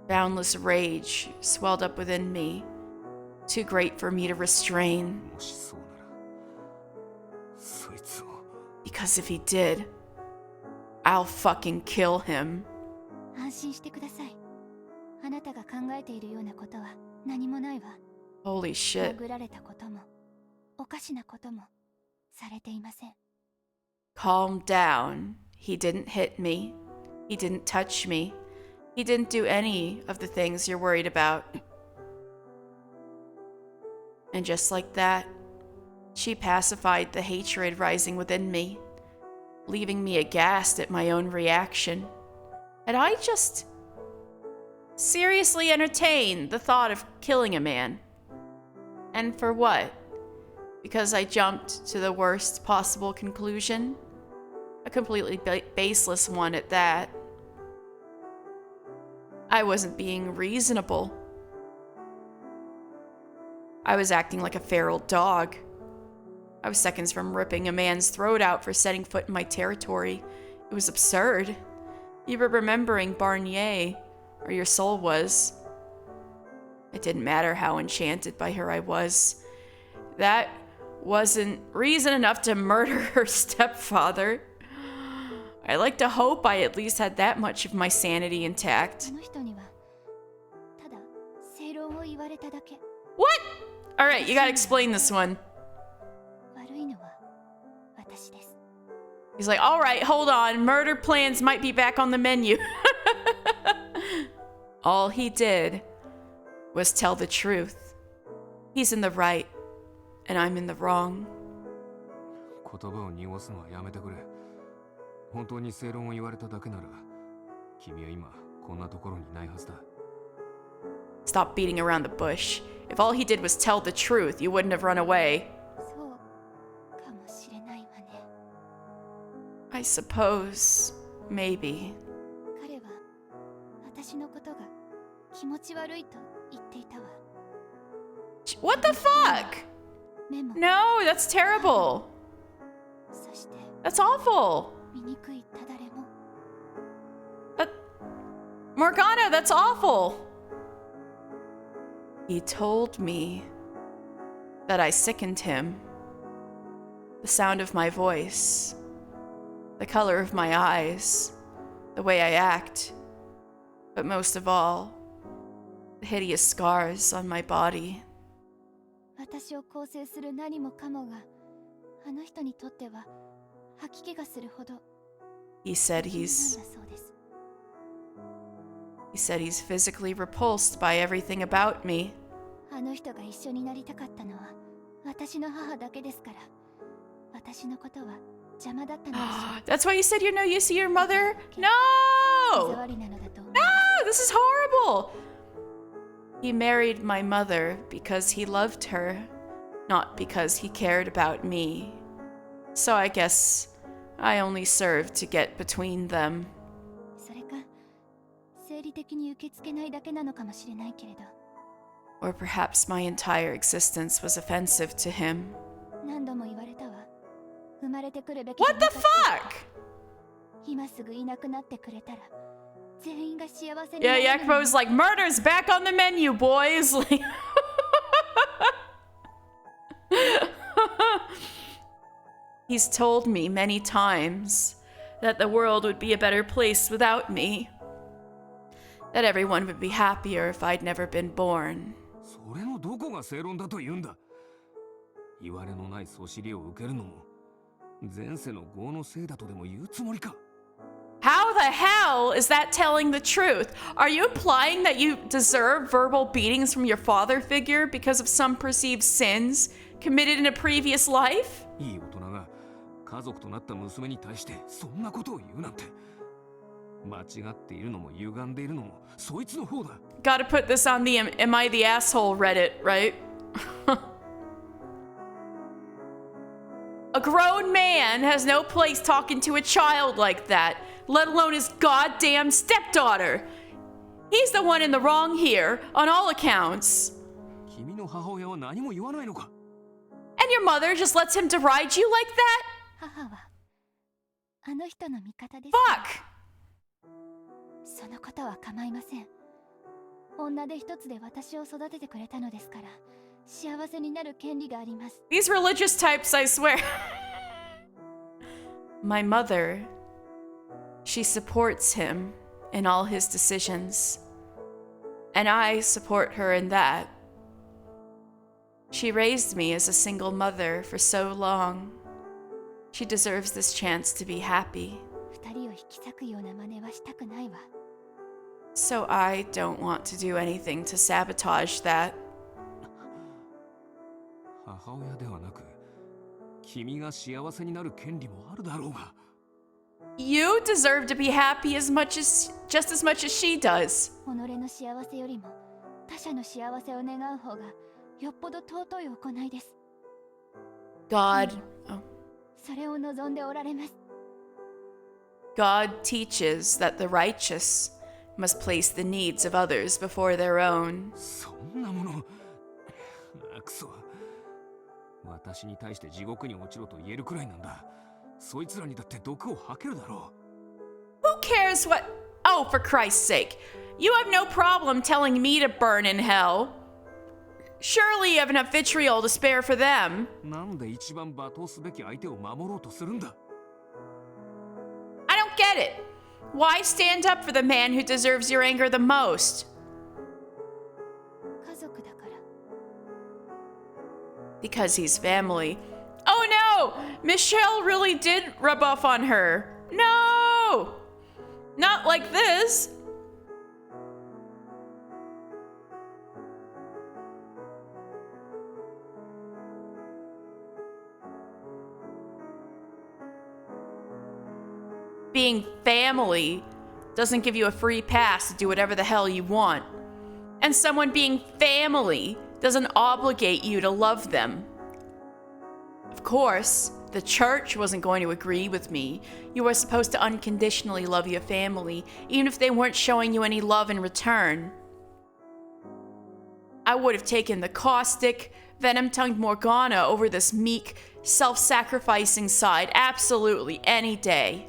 Boundless rage swelled up within me, too great for me to restrain. もしそうならそいつを Because if he did, I'll fucking kill him. 安心してください。あなたが考えているようなことは何もないわ。 Holy shit. 殴られたこともおかしなこともされていません。 Calm down. He didn't hit me. He didn't touch me. He didn't do any of the things you're worried about. And just like that, she pacified the hatred rising within me, leaving me aghast at my own reaction. Had I just seriously entertained the thought of killing a man? And for what? Because I jumped to the worst possible conclusion? A completely baseless one at that. I wasn't being reasonable. I was acting like a feral dog. I was seconds from ripping a man's throat out for setting foot in my territory. It was absurd. You were remembering Barnier, or your soul was. It didn't matter how enchanted by her I was. That wasn't reason enough to murder her stepfather. I like to hope I at least had that much of my sanity intact. あの人にはただ正論を言われただけ。 What? Alright, you gotta explain this one. 悪いのは私です。 He's like, alright, hold on. Murder plans might be back on the menu. All he did was tell the truth. He's in the right, and I'm in the wrong. 言葉を濁すのはやめてくれ。本当に正論を言われただけなら、君は今こんなところにないはずだ。Stop beating around the bush. If all he did was tell the truth, you wouldn't have run away. そうかもしれないわね。 I suppose. Maybe. 彼は私のことが気持ち悪いと言っていたわ。 What the fuck? 目も No, that's terrible. そして That's awful. 醜いただれも Morgana, that's awful. He told me that I sickened him. The sound of my voice, the color of my eyes, the way I act, but most of all, the hideous scars on my body. 私を構成する何もかもがあの人にとっては吐き気がするほど He said なんだ he's そうです。 physically repulsed by everything about me. あの人が一緒になりたかったのは私の母だけですから、私のことは邪魔だったのでしょう。 That's why you said you're no use to your mother? 手 No! 触りなのだと思う。 No! This is horrible! He married my mother because he loved her, not because he cared about me. So I guess I only served to get between them. それか生理的に受け付けないだけなのかもしれないけれど、 Or perhaps my entire existence was offensive to him. 何度も言われたわ。生まれてくるべき What じゃ the なかった。 fuck? 今すぐいなくなってくれたら全員が幸せに Yeah, なれるのに。 Yakubo's like, murder's back on the menu, boys! Like, he's told me many times that the world would be a better place without me. That everyone would be happier if I'd never been born. それのどこが正論だと言うんだ。言われのないそしりを受けるのも前世の業のせいだとでも言うつもりか。 How the hell is that telling the truth? Are you implying that you deserve verbal beatings from your father figure because of some perceived sins committed in a previous life? いい大人が家族となった娘に対してそんなことを言うなんて。間違っているのも歪んでいるのもそいつの方だ。 Gotta put this on the Am I the Asshole Reddit, right? A grown man has no place talking to a child like that, let alone his goddamn stepdaughter. He's the one in the wrong here, on all accounts. 君の母親は何も言わないのか。 And your mother just lets him deride you like that? 母はあの人の味方です。 Fuck! そのことは構いません。女手一つで私を育ててくれたのですから、幸せになる権利があります。 These religious types, I swear. My mother, she supports him in all his decisions. And I support her in that. She raised me as a single mother for so long. She deserves this chance to be happy. 二人を引き裂くような真似はしたくないわ。 So I don't want to do anything to sabotage that. 母親ではなく、君が幸せになる権利もあるだろうが。You deserve to be happy just as much as she does. 己の幸せよりも他者の幸せを願う方がよっぽど尊い行いです。 God, それを望んでおられます。 God teaches that the righteous must place the needs of others before their own. そんなもの。くそ。私に対して地獄に落ちろと言えるくらいなんだ。そいつらにだって毒を吐けるだろう。 Who cares what? Oh, for Christ's sake. You have no problem telling me to burn in hell. Surely you have enough vitriol to spare for them. なんで一番罵倒すべき相手を守ろうとするんだ。 I don't get it. Why stand up for the man who deserves your anger the most? 家族だから。 Because he's family. Oh no! Michelle really did rub off on her. No! Not like this. Being family doesn't give you a free pass to do whatever the hell you want. And someone being family doesn't obligate you to love them. Of course, the church wasn't going to agree with me. You were supposed to unconditionally love your family, even if they weren't showing you any love in return. I would have taken the caustic, venom-tongued Morgana over this meek, self-sacrificing side absolutely any day.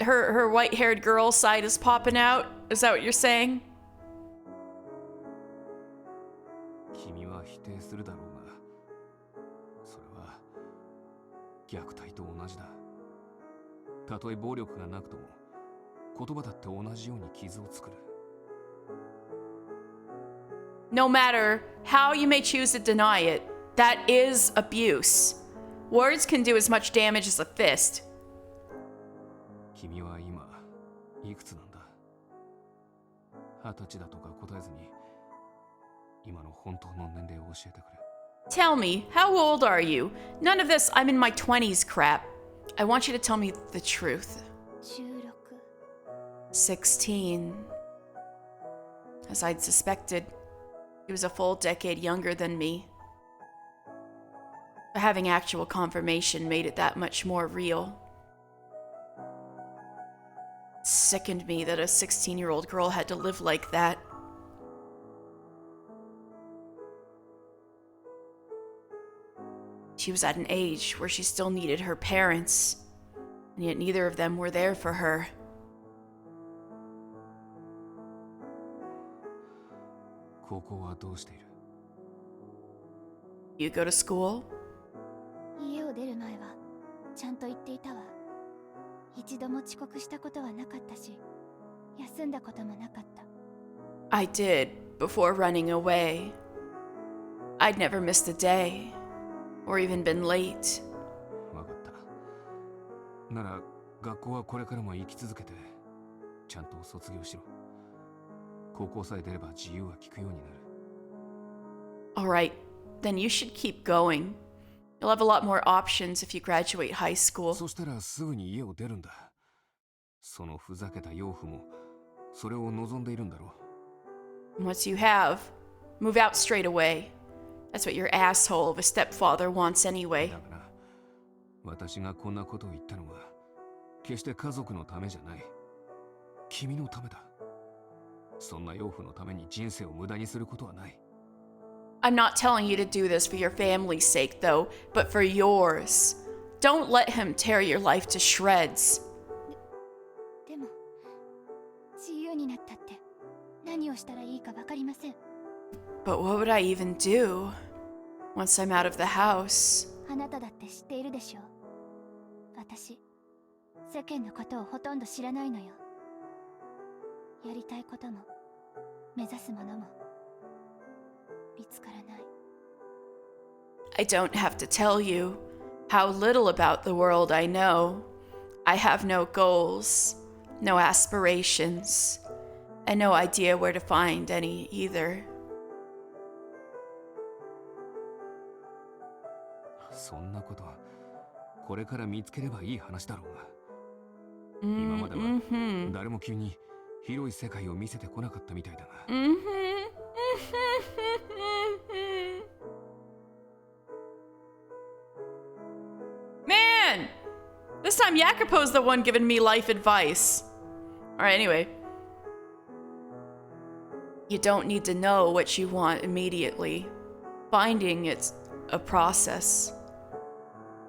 Her white-haired girl side is popping out? Is that what you're saying? 君は否定するだろうが、それは虐待と同じだ。たとえ暴力がなくとも、言葉だって同じように傷を作る。No matter how you may choose to deny it, that is abuse. Words can do as much damage as a fist. 君は今いくつなんだ。20歳だとか答えずに、今の本当の年齢を教えてくれ。Tell me, how old are you? None of this I'm in my 20s crap. I want you to tell me the truth. 16。 16. As I'd suspected, he was a full decade younger than me. But having actual confirmation made it that much more real. It sickened me that a 16-year-old girl had to live like that. She was at an age where she still needed her parents, and yet neither of them were there for her. 高校はどうしている？ You go to school? 家を出る前はちゃんと言っていたわ。一度も遅刻したことはなかったし、休んだこともなかった。 I did, before running away. I'd never missed a day, or even been late. わかった。なら学校はこれからも生き続けて、ちゃんと卒業しろ。高校さえ出れば自由は利くようになる。 Alright, then you should keep going. You'll have a lot more options if you graduate high school. そしたらすぐに家を出るんだ。そのふざけた養父もそれを望んでいるんだろう。 Once you have, move out straight away. That's what your asshole of a stepfather wants anyway. だがな、私がこんなことを言ったのは決して家族のためじゃない。君のためだ。そんな養父のために人生を無駄にすることはない。 I'm not telling you to do this for your family's sake, though, but for yours. Don't let him tear your life to shreds. でも、自由になったって何をしたらいいかわかりません。 But what would I even do once I'm out of the house? あなただって知っているでしょう。私、世間のことをほとんど知らないのよ。やりたいことも目指すものも見つからない。 I don't have to tell you how little about the world I know. I have no goals, no aspirations, and no idea where to find any either. そんなこと、これから見つければいい話だろうが。今までは誰も君に広い世界を見せてこなかったみたいだが。Man! This time Jacopo's the one giving me life advice. Alright, anyway. You don't need to know what you want immediately. Finding it's a process.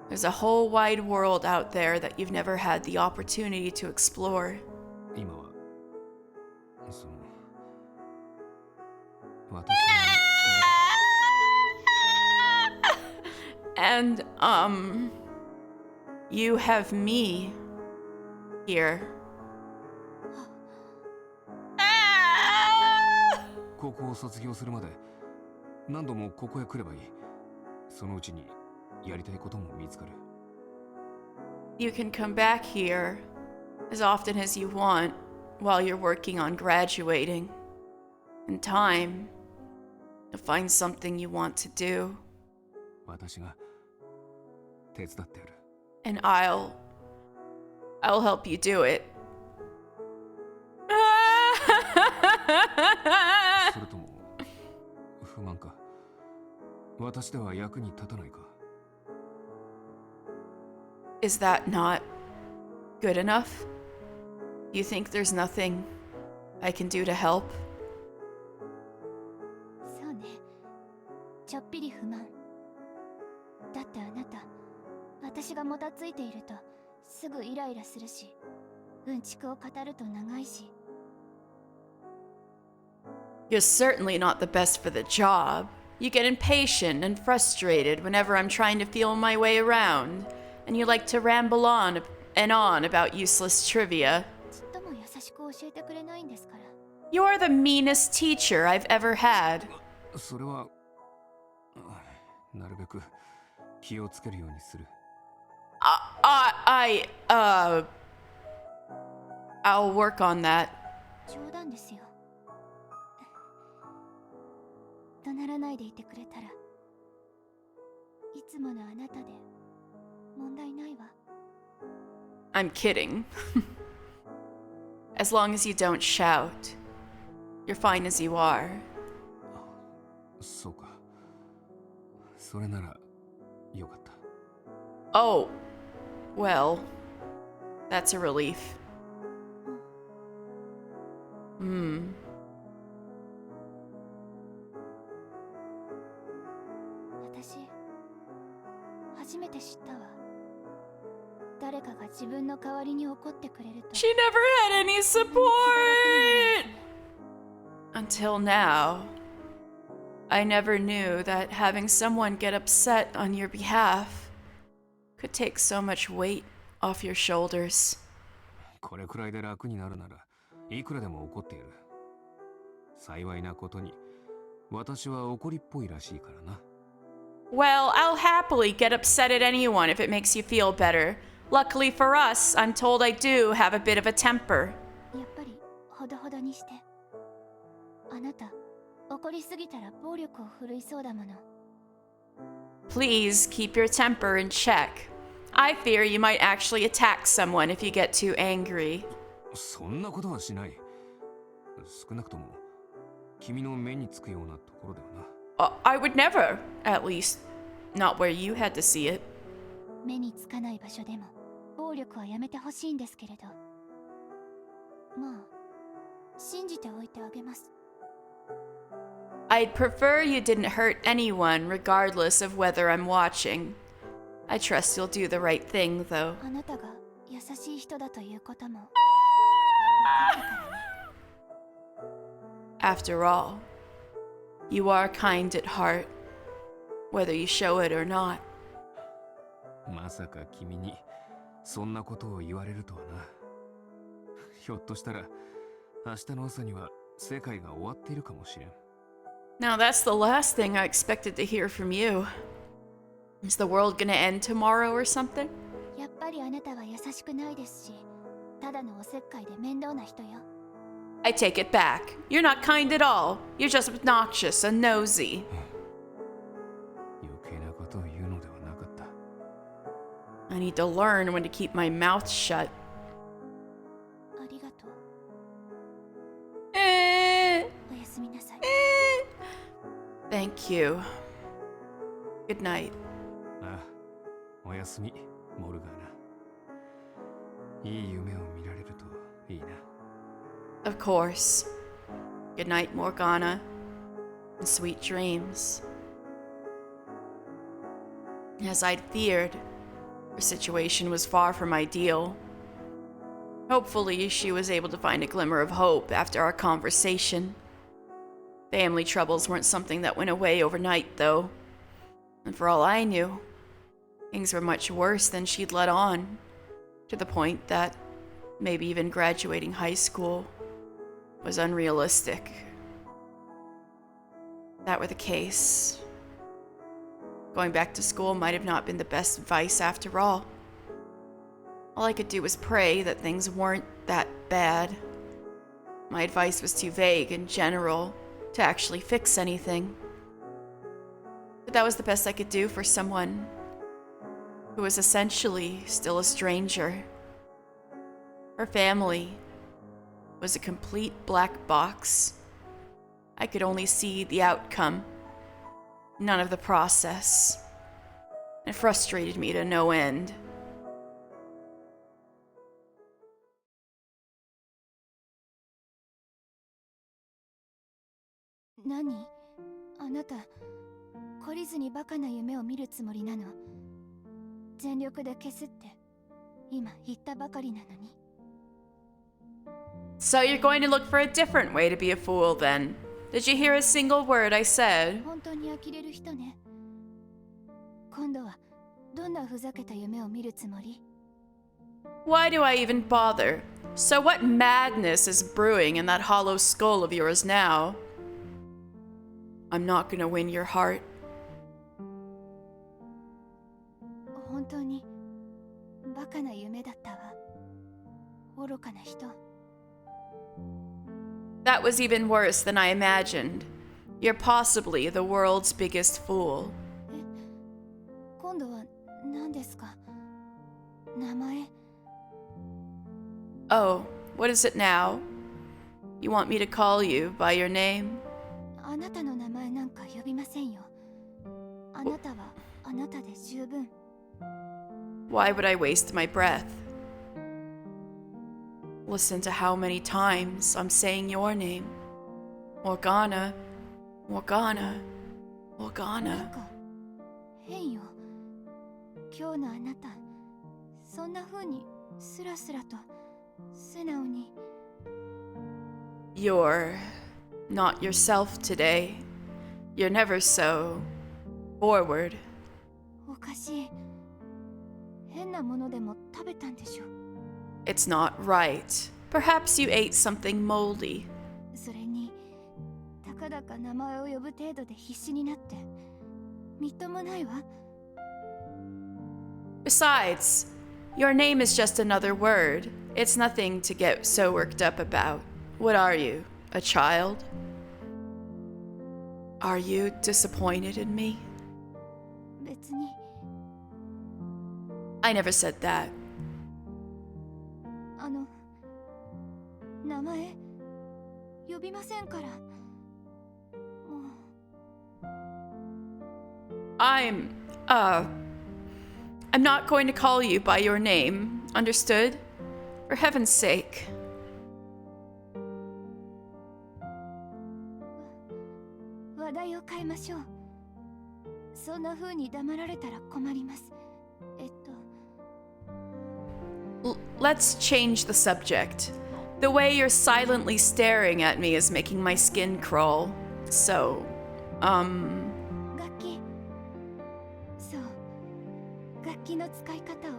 There's a whole wide world out there that you've never had the opportunity to explore. 今は、その、私は。And, you have me here. 高校を卒業するまで何度もここへ来ればいい。そのうちにやりたいことも見つかる。You can come back here as often as you want while you're working on graduating. In time, you'll find something you want to do. 私が手伝ってやる。And I'll help you do it. それとも不満か。私では役に立たないか。Is that not good enough? You think there's nothing I can do to help? そうね、ちょっぴり不満だって。あなた、私がもたついているとすぐイライラするし、うんちくを語ると長いし。 You're certainly not the best for the job. You get impatient and frustrated whenever I'm trying to feel my way around, and you like to ramble on and on about useless trivia. ちっとも優しく教えてくれないんですから。 You're the meanest teacher I've ever had. それはなるべく気をつけるようにする。I'll work on that. 冗談ですよ。怒鳴らないでいてくれたら、いつものあなたで問題ないわ。 I'm kidding. As long as you don't shout, you're fine as you are. そうか。それならよかった。Oh, well, that's a relief. Hmm. 私、初めて知ったわ。誰かが自分の代わりに怒ってくれると。 She never had any support! Until now, I never knew that having someone get upset on your behalf could take so much weight off your shoulders. これくらいで楽になるならいくらでも怒っている。幸いなことに私は怒りっぽいらしいからな。 Well, I'll happily get upset at anyone if it makes you feel better. Luckily for us, I'm told I do have a bit of a temper. やっぱりほどほどにして。あなた、怒りすぎたら暴力を振るいそうだもの。 Please keep your temper in check. I fear you might actually attack someone if you get too angry. そんなことはしない。少なくとも君の目につくようなところではな。I would never, at least, not where you had to see it. 目につかない場所でも暴力はやめてほしいんですけれど。まあ、信じておいてあげます。 I'd prefer you didn't hurt anyone regardless of whether I'm watching. I trust you'll do the right thing, though. あなたが優しい人だということも。 After all, you are kind at heart, whether you show it or not. まさか君にそんなことを言われるとはな。ひょっとしたら明日の朝には世界が終わっているかもしれん。 Now that's the last thing I expected to hear from you. Is the world gonna end tomorrow or something? やっぱりあなたは優しくないですし、ただのおせっかいで面倒な人よ。 I take it back. You're not kind at all. You're just obnoxious and nosy. 余計なことを言うのではなかった。 I need to learn when to keep my mouth shut. ありがとう。 Eh, おやすみなさい。 Thank you. Good night. ああ、おやすみ、モルガーナ。いい夢を見られるといいな。 Of course. Good night, Morgana. And sweet dreams. As I'd feared, her situation was far from ideal. Hopefully, she was able to find a glimmer of hope after our conversation. Family troubles weren't something that went away overnight, though. And for all I knew, things were much worse than she'd let on, to the point that maybe even graduating high school was unrealistic. If that were the case, going back to school might have not been the best advice after all. All I could do was pray that things weren't that bad. My advice was too vague and general to actually fix anything. But that was the best I could do for someone who was essentially still a stranger. Her family was a complete black box. I could only see the outcome, none of the process. It frustrated me to no end.何？あなた、懲りずにバカな夢を見るつもりなの？全力で消すって今言ったばかりなのに。 So you're going to look for a different way to be a fool then? Did you hear a single word I said? 本当に呆れる人ね。今度はどんなふざけた夢を見るつもり？ Why do I even bother? So what madness is brewing in that hollow skull of yours now? I'm not gonna win your heart. 本当にバカな夢だったわ。愚かな人。 That was even worse than I imagined. You're possibly the world's biggest fool. 今度は何ですか？名前？ Oh, what is it now? You want me to call you by your name? あなたの名前なんか呼びませんよ。あなたはあなたで十分。 Why would I waste my breath? Listen to how many times I'm saying your name. Morgana, Morgana, なん Morgana. か変よ。今日のあなた、そんな風にスラスラと素直に。 You're not yourself today. You're never so forward. おかしい。変なものでも食べたんでしょ。 It's not right. Perhaps you ate something moldy. それに、たかだか名前を呼ぶ程度で必死になって、みっともないわ。 Besides, your name is just another word. It's nothing to get so worked up about. What are you, a child? Are you disappointed in me? 別に。 I never said that. 名前呼びませんから。もう。 I'm not going to call you by your name. Understood? For heaven's sake. 話題を変えましょう。そんな風に黙られたら困ります。Let's change the subject. The way you're silently staring at me is making my skin crawl. So, 楽器。そう。楽器の使い方を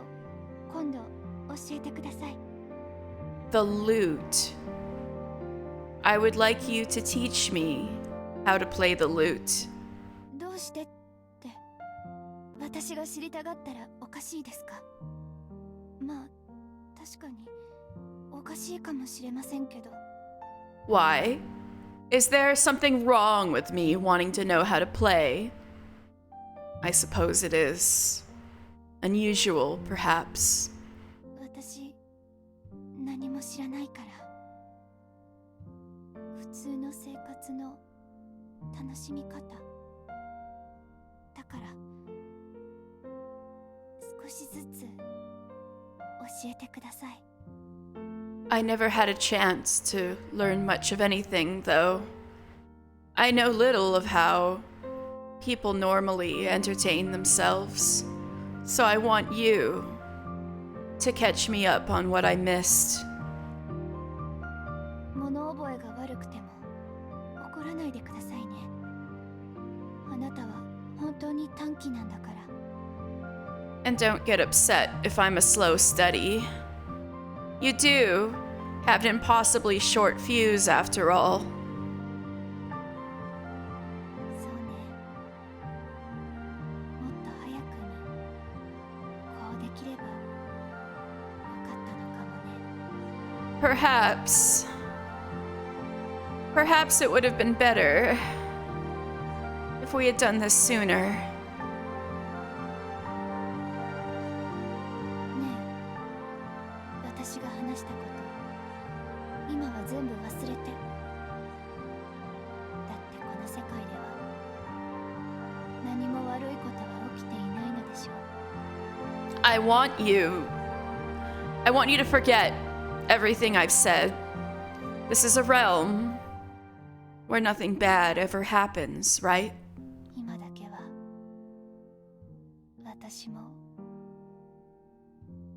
今度教えてください。 the lute. I would like you to teach me how to play the lute. どうしてって私が知りたがったらおかしいですか？まあ確かにおかしいかもしれませんけど。 Why? Is there something wrong with me wanting to know how to play? I suppose it is. Unusual, perhaps. 私何も知らないから普通の生活の楽しみ方だから少しずつ教えてください。 I never had a chance to learn much of anything, though. I know little of how people normally entertain themselves, so I want you to catch me up on what I missed. 物覚えが悪くても怒らないでくださいね。あなたは本当に短気なんだから。 And don't get upset if I'm a slow study. You do have an impossibly short fuse, after all. そうね。もっと早くにこうできればよかったのかもね。 Perhaps it would have been better if we had done this sooner. ねえ、私が話したこと今は全部忘れて。だってこの世界では何も悪いことは起きていないのでしょう。 I want you to forget everything I've said. This is a realm where nothing bad ever happens, right? 今だけは私も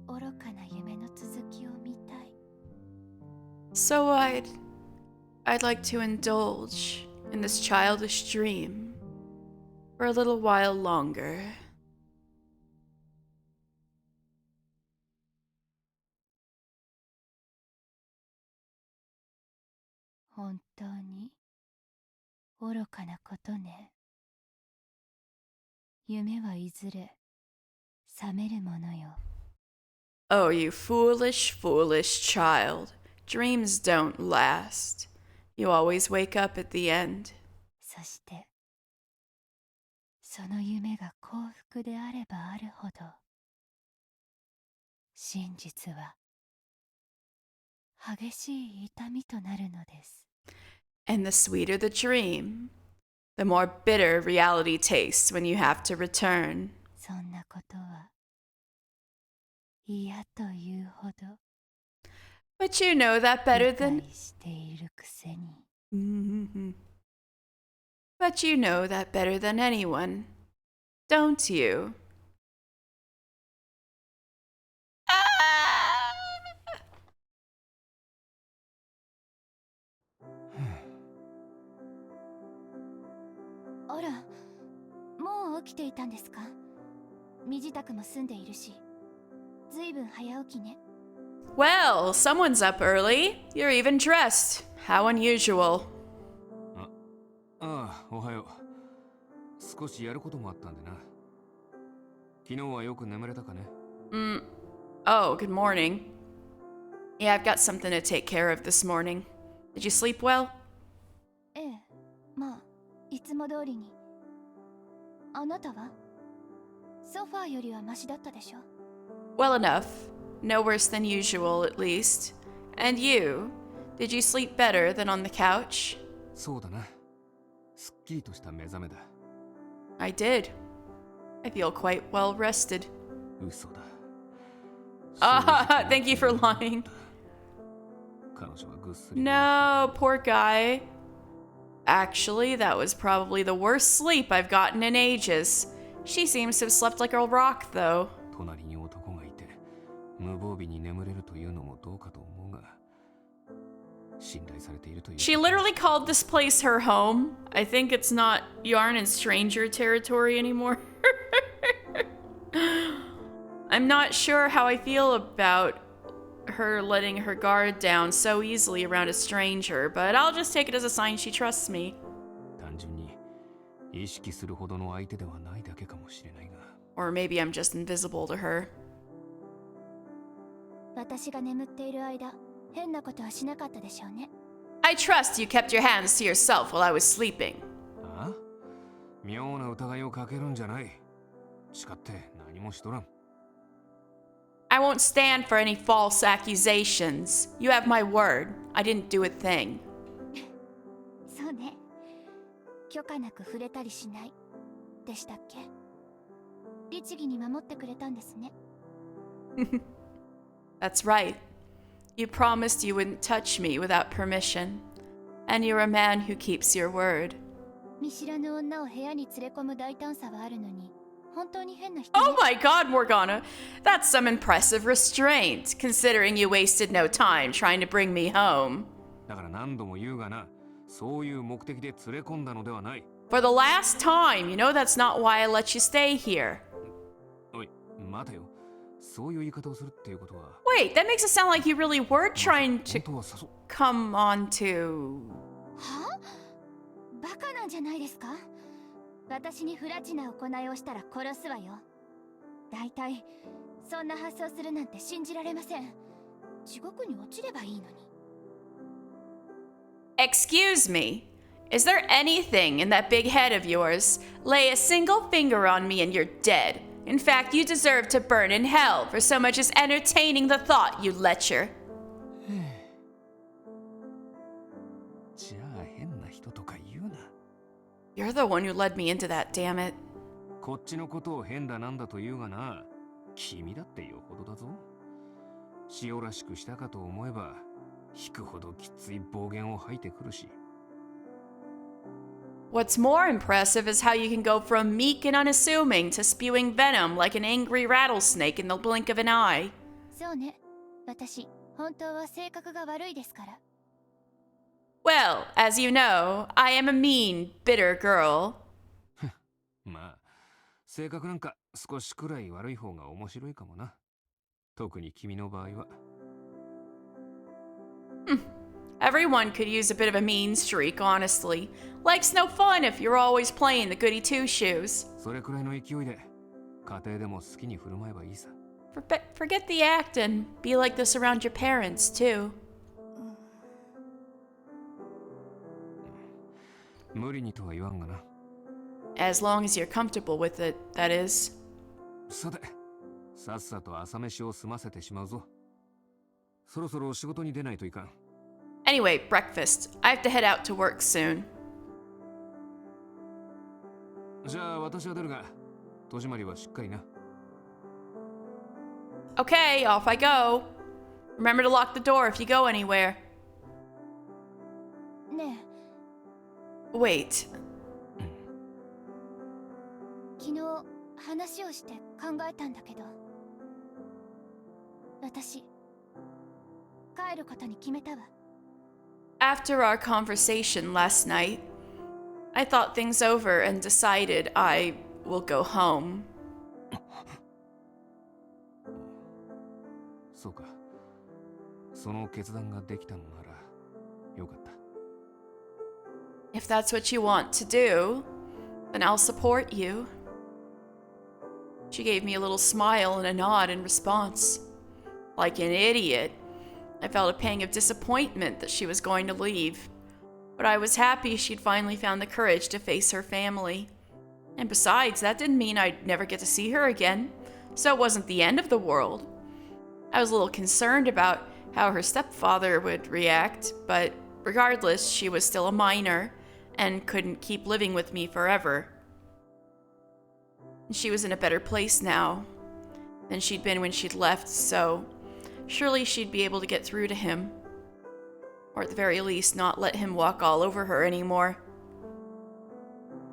愚かな夢の続きを見たい。 So I'd like to indulge in this childish dream for a little while longer. 本当に愚かなことね。夢はいずれ覚めるものよ。 Oh, you foolish, foolish child. Dreams don't last. You always wake up at the end. そしてその夢が幸福であればあるほど真実は激しい痛みとなるのです。 And the sweeter the dream, the more bitter reality tastes when you have to return. そんなことは嫌というほど But you know that better 理 than... 解しているくせに。 But you know that better than anyone, don't you? Ah! あら、もう起きていたんですか？身支度も済んでいるし、ずいぶん早起きね。 Well, someone's up early. You're even dressed. How unusual. ああ、おはよう。少しやることもあったんでな。昨日はよく眠れたかね？ Oh, good morning. Yeah, I've got something to take care of this morning. Did you sleep well? ええ、まあ、いつも通りに。あなたはソファーよりはマシだったでしょ？ Well enough. No worse than usual, at least. And you? Did you sleep better than on the couch? そうだな。すっきりとした目覚めだ。I did. I feel quite well rested. 嘘だ。Ah, thank you for lying. 彼女はぐっすり。 No, poor guy. Actually, that was probably the worst sleep I've gotten in ages. She seems to have slept like a rock, though. 隣に男がいて、無防備に眠れるというのもどうかと思うが、信頼されているという。 She literally called this place her home. I think it's not, you aren't in stranger territory anymore. I'm not sure how I feel about her letting her guard down so easily around a stranger, but I'll just take it as a sign she trusts me. 単純に意識するほどの相手ではないだけかもしれないが。 Or maybe I'm just invisible to her. 私が眠っている間、変なことはしなかったでしょうね。I trust you kept your hands to yourself while I was sleeping. あ？妙な疑いをかけるんじゃない。誓って何もしとらん。I won't stand for any false accusations. You have my word. I didn't do a thing. そうね。許可なく触れたりしない。でしたっけ？律儀に守ってくれたんですね。That's right. You promised you wouldn't touch me without permission. And you're a man who keeps your word. 見知らぬ女を部屋に連れ込む大胆さはあるのに、本当に変な人ね。Oh my god, Morgana! That's some impressive restraint, considering you wasted no time trying to bring me home. だから何度も言うがな、そういう目的で連れ込んだのではない。For the last time, you know that's not why I let you stay here. おい、待てよ。そういう言い方をするっていうことは。Wait, that makes it sound like you really were trying 本 to 当は誘う。come on to... は？バカなんじゃないですか？私に不埒な行いをしたら殺すわよ。だいたいそんな発想するなんて信じられません。地獄に落ちればいいのに。Excuse me. Is there anything in that big head of yours? Lay a single finger on me and you're dead. In fact, you deserve to burn in hell for so much as entertaining the thought, you lecher. じゃあ変な人とか言うな。You're the one who led me into that, damn it. こっちのことを変だなんだと言うがな。君だってよほどだぞ。塩らしくしたかと思えば、引くほどきつい暴言を吐いてくるし。What's more impressive is how you can go from meek and unassuming to spewing venom like an angry rattlesnake in the blink of an eye. そうね。私、本当は性格が悪いですから。Well, as you know, I am a mean, bitter girl. まあ、性格なんか少しくらい悪い方が面白いかもな。特に君の場合は。Everyone could use a bit of a mean streak, honestly. Life's no fun if you're always playing the goody two-shoes. それくらいの勢いで、家庭でも好きに振る舞えばいいさ。Forget the act and be like this around your parents, too. 無理にとは言わんがな。As long as you're comfortable with it, that is. さて、さっさと朝飯を済ませてしまうぞ。そろそろ仕事に出ないといかん。Anyway, breakfast. I have to head out to work soon. じゃあ私は出るが、戸締まりはしっかりな。Okay, off I go. Remember to lock the door if you go anywhere. ね Wait. え、昨日話をして考えたんだけど、私、帰ることに決めたわ。After our conversation last night, I thought things over and decided I will go home. そうか。その決断ができたのなら、よかった。If that's what you want to do, then I'll support you. She gave me a little smile and a nod in response. Like an idiot, I felt a pang of disappointment that she was going to leave. But I was happy she'd finally found the courage to face her family. And besides, that didn't mean I'd never get to see her again, so it wasn't the end of the world. I was a little concerned about how her stepfather would react, but regardless, she was still a minor and couldn't keep living with me forever. She was in a better place now than she'd been when she'd left, so surely she'd be able to get through to him. Or at the very least, not let him walk all over her anymore.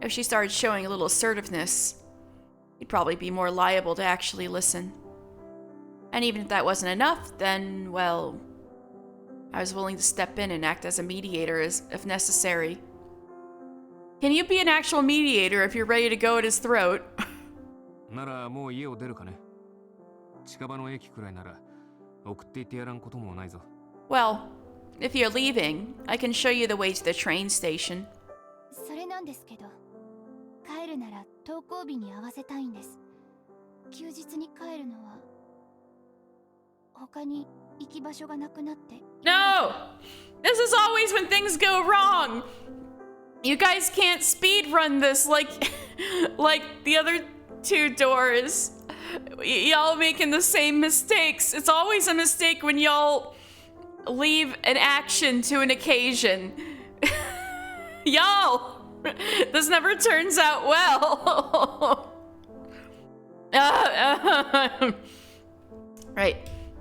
If she started showing a little assertiveness, he'd probably be more liable to actually listen. And even if that wasn't enough, then, well, I was willing to step in and act as a mediator if necessary. Can you be an actual mediator if you're ready to go at his throat? ならもう家を出るかね。近場の駅くらいなら送っていってやらんこともないぞ。 Well, if you're leaving, I can show you the way to the train station. それなんですけど、帰るなら登校日に合わせたいんです。休日に帰るのは他に行き場所がなくなって。 No! This is always when things go wrong! You guys can't speed run this like like the other two doors. Y'all making the same mistakes. It's always a mistake when y'all leave an action to an occasion. Y'all! This never turns out well. Right.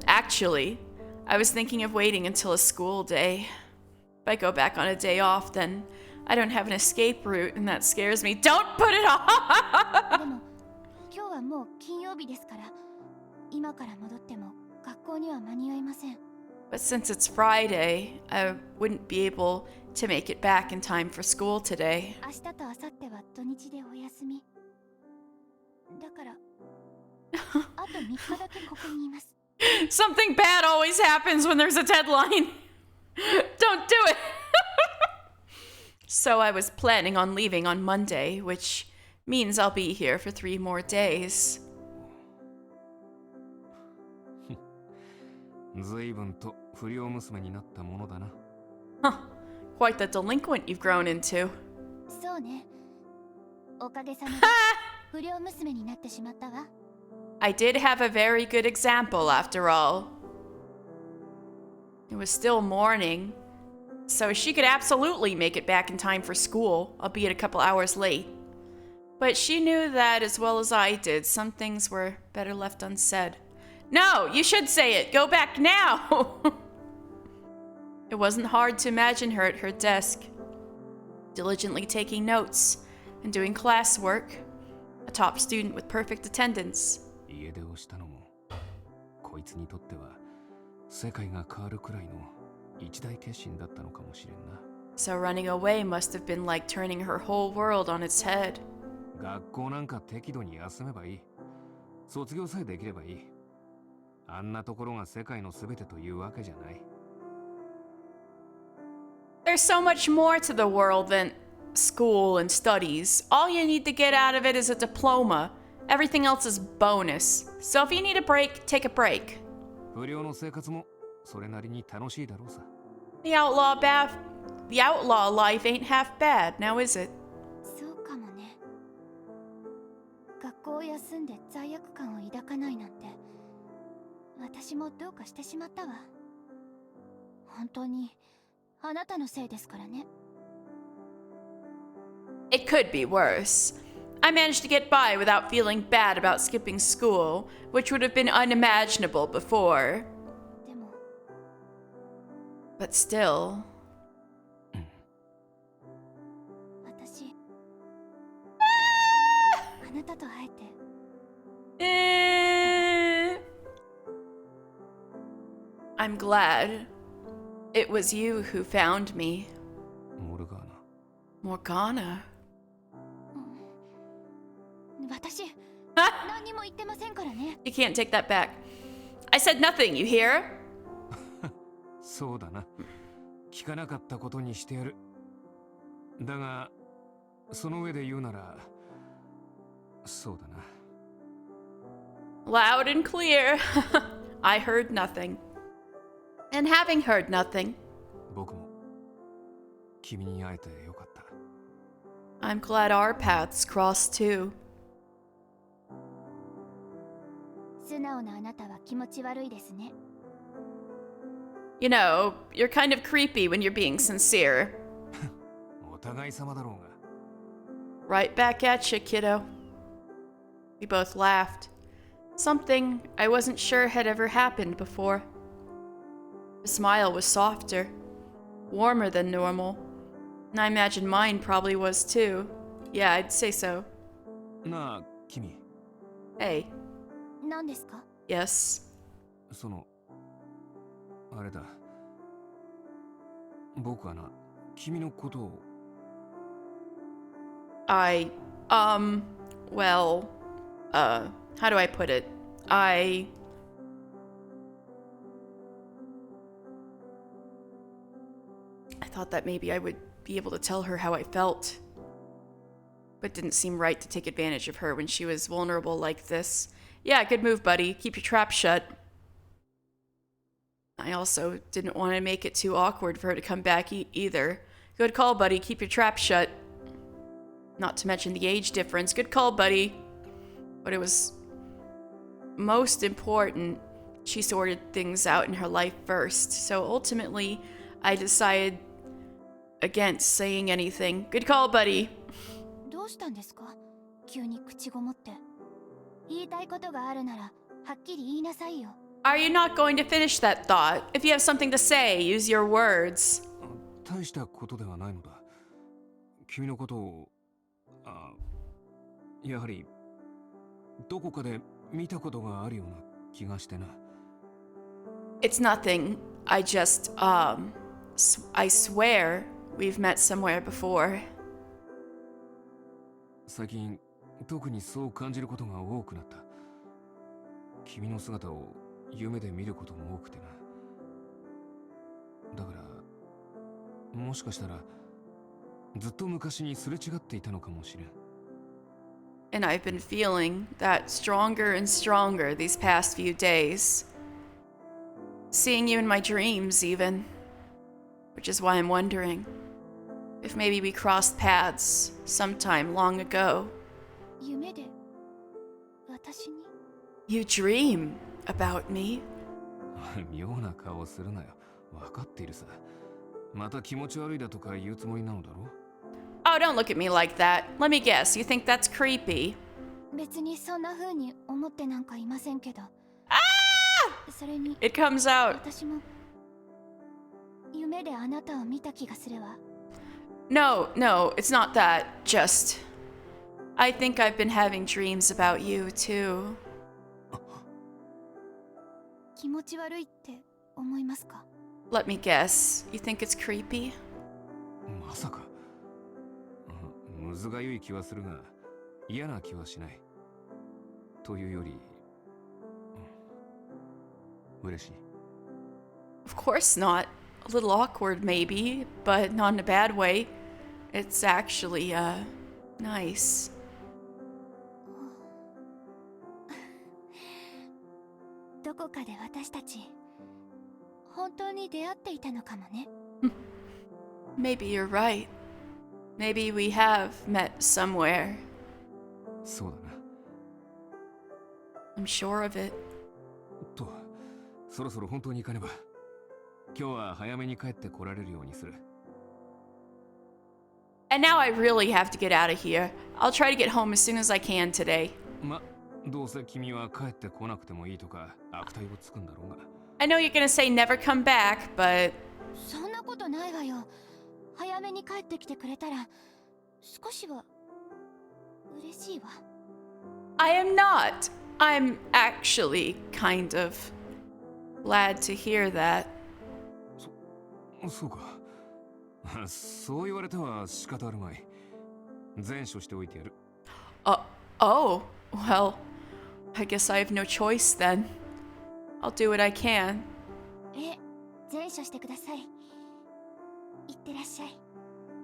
Actually, I was thinking of waiting until a school day. If I go back on a day off, then I don't have an escape route, and that scares me. Don't put it off! でも今日はもう金曜日ですから、今から戻っても学校には間に合いません。 But since it's Friday, I wouldn't be able to make it back in time for school today. 明日と明後日は土日でお休み。だからあと3日だけここにいます。 Something bad always happens when there's a deadline. Don't do it. So I was planning on leaving on Monday, which means I'll be here for 3 more days. 随分と不良娘になったものだな。 Huh. Quite the delinquent you've grown into. そうね。おかげさまで不良娘になってしまったわ。 I did have a very good example after all. It was still morning, so she could absolutely make it back in time for school, albeit a couple hours late. But she knew that as well as I did, some things were better left unsaid. No, you should say it. Go back now. It wasn't hard to imagine her at her desk, diligently taking notes and doing classwork, a top student with perfect attendance. 家出をしたのも、こいつにとっては世界が変わるくらいの一大決心だったのかもしれんな。 So running away must have been like turning her whole world on its head. 学校なんか適度に休めばいい。卒業さえできればいい。あんなところが世界の全てというわけじゃない。 There's so much more to the world than school and studies. All you need to get out of it is a diploma. Everything else is bonus. So if you need a break, take a break. 不良の生活もそれなりに楽しいだろうさ。 The outlaw life ain't half bad, now is it? そうかもね。学校を休んで罪悪感を抱かないなんて、私もどうかしてしまったわ。本当にあなたのせいですからね。 It could be worse. I managed to get by without feeling bad about skipping school, which would have been unimaginable before. でも But still. 私あなたと会えて Eh. I'm glad. It was you who found me. モルガーナ。 Morgana. 私 Ah, 何にも言ってませんからね。 you can't take that back. I said nothing, you hear? そうだな。聞かなかったことにしてやる。だが、その上で言うなら、そうだな。 Loud and clear. I heard nothing. And having heard nothing, 僕も君に会えてよかった。 I'm glad our paths crossed too. 素直なあなたは気持ち悪いですね。 You know, you're kind of creepy when you're being sincere. お互い様だろうが。 Right back at you, kiddo. We both laughed. Something I wasn't sure had ever happened before. The smile was softer, warmer than normal. And I imagine mine probably was too. Yeah, I'd say so. なあ、君。 Hey, 何ですか？ yes. その、あれだ。僕はな、君のことを。 Well, how do I put it? I thought that maybe I would be able to tell her how I felt. But didn't seem right to take advantage of her when she was vulnerable like this. Yeah, good move, buddy. Keep your trap shut. I also didn't want to make it too awkward for her to come back either. Good call, buddy. Keep your trap shut. Not to mention the age difference. Good call, buddy. But it was most important she sorted things out in her life first. So ultimately, I decided against saying anything. Good call, buddy. どうしたんですか？急に口ごもって。言いたいことがあるなら、はっきり言いなさいよ。Are you not going to finish that thought? If you have something to say, use your words. 大したことではないのだ。君のことを、やはりどこかで見たことがあるような気がしてな。It's nothing. I just, I swear we've met somewhere before. 最近特にそう感じることが多くなった。君の姿を夢で見ることも多くてな。だからもしかしたらずっと昔にすれ違っていたのかもしれん。And I've been feeling that stronger and stronger these past few days. Seeing you in my dreams, even. Which is why I'm wondering if maybe we crossed paths sometime long ago. 夢で私に？ You dream about me? 妙な顔するなよ。分かっているさ。また気持ち悪いだとか言うつもりなのだろ？ Oh, don't look at me like that. Let me guess, you think that's creepy? 別にそんな風に思ってなんかいませんけど。それに It comes out. 私も夢であなたを見た気がするわ。No, it's not that. Just, I think I've been having dreams about you, too. 気持ち悪いって思いますか？ Let me guess, you think it's creepy? まさか。むずがゆい気はするが、嫌な気はしない。というより、嬉しい。Of course not. A little awkward, maybe, but not in a bad way. It's actually, nice. どこかで私たち本当に出会っていたのかもね。Maybe you're right. Maybe we have met somewhere. そうだな。I'm sure of it. と、そろそろ本当に行かねば。今日は早めに帰って来られるようにする。And now I really have to get out of here. I'll try to get home as soon as I can today. どうせ君は帰ってこなくてもいいとか悪態をつくんだろうが。I know you're gonna say never come back, but そんなことないわよ。早めに帰ってきてくれたら少しは嬉しいわ。I am not. I'm actually kind of glad to hear that. そうか。そう言われては仕方あるまい。前処しておいてやる。Oh, well, I guess I have no choice then. I'll do what I can. 前処してください。いってらっしゃい。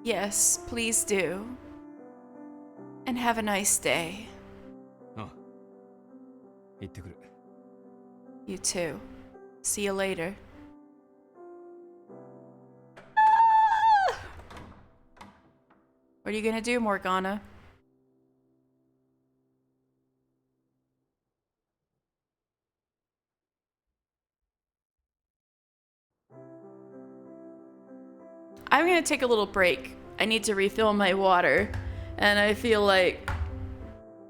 Yes, please do. And have a nice day. ああ、行ってくる。You too. See you later. What are you gonna do, Morgana? I'm gonna take a little break. I need to refill my water, and I feel like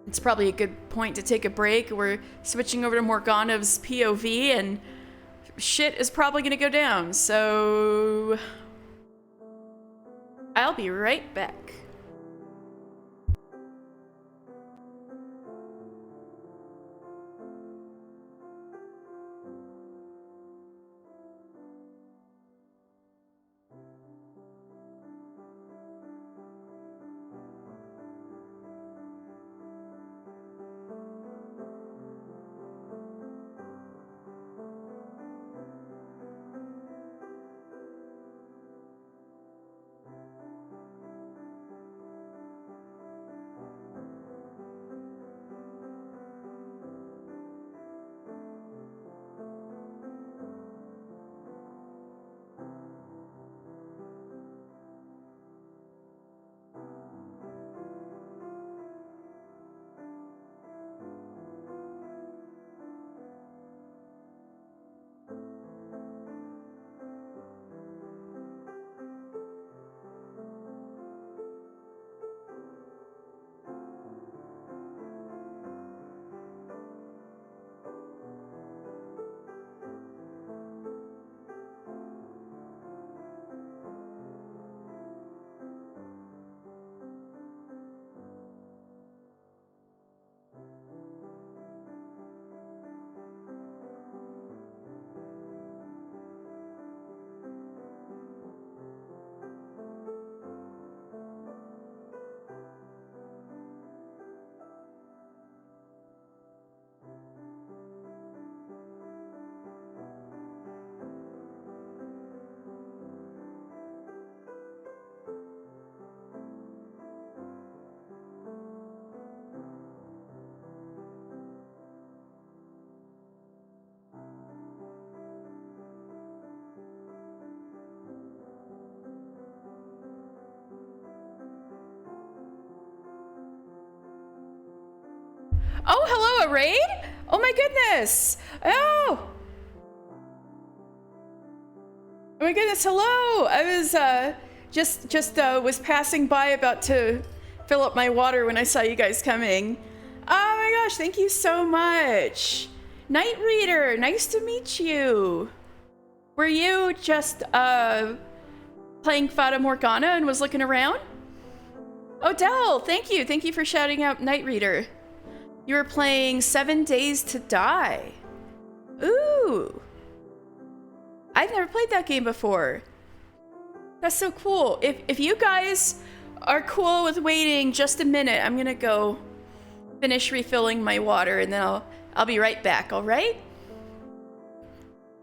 it's probably a good point to take a break. We're switching over to Morgana's POV, and shit is probably gonna go down, so I'll be right back. Oh, hello, a raid? Oh my goodness. Oh. Oh my goodness, hello. I was just was passing by about to fill up my water when I saw you guys coming. Oh my gosh, thank you so much. Night Reader, nice to meet you. Were you just playing Fata Morgana and was looking around? Oh, Del, thank you. Thank you for shouting out Night Reader. You were playing 7 Days to Die. Ooh. I've never played that game before. That's so cool. If you guys are cool with waiting just a minute, I'm gonna go finish refilling my water and then I'll be right back, all right?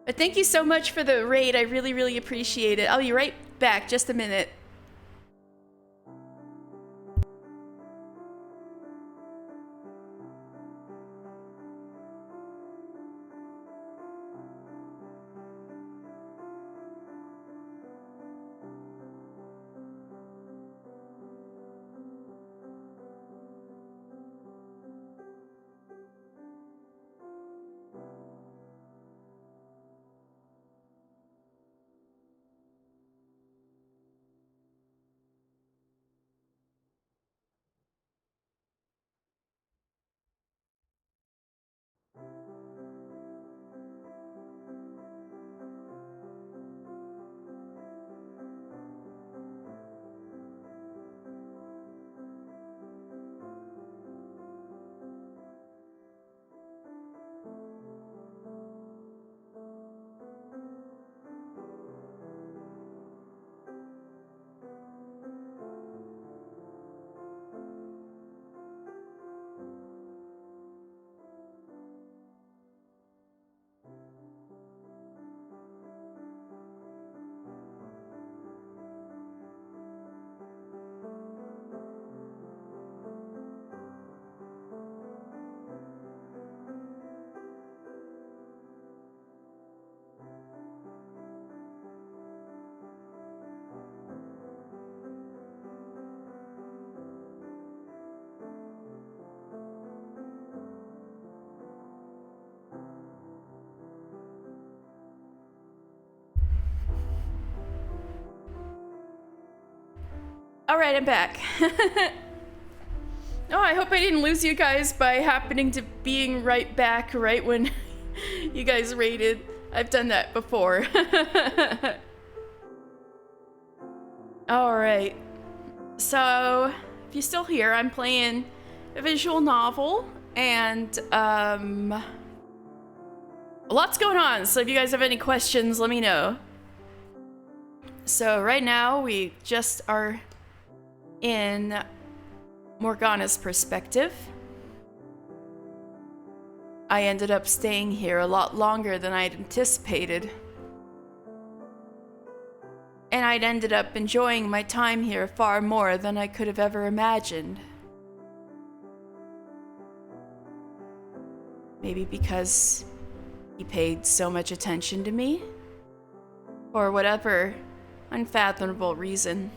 But thank you so much for the raid. I really, really appreciate it. I'll be right back, just a minute. All right, I'm back. Oh, I hope I didn't lose you guys by happening to being right back right when you guys raided. I've done that before. All right. So, if you're still here, I'm playing a visual novel and lots going on. So if you guys have any questions, let me know. So right now we just are in Morgana's perspective. I ended up staying here a lot longer than I'd anticipated. And I'd ended up enjoying my time here far more than I could have ever imagined. Maybe because he paid so much attention to me? Or whatever unfathomable reason.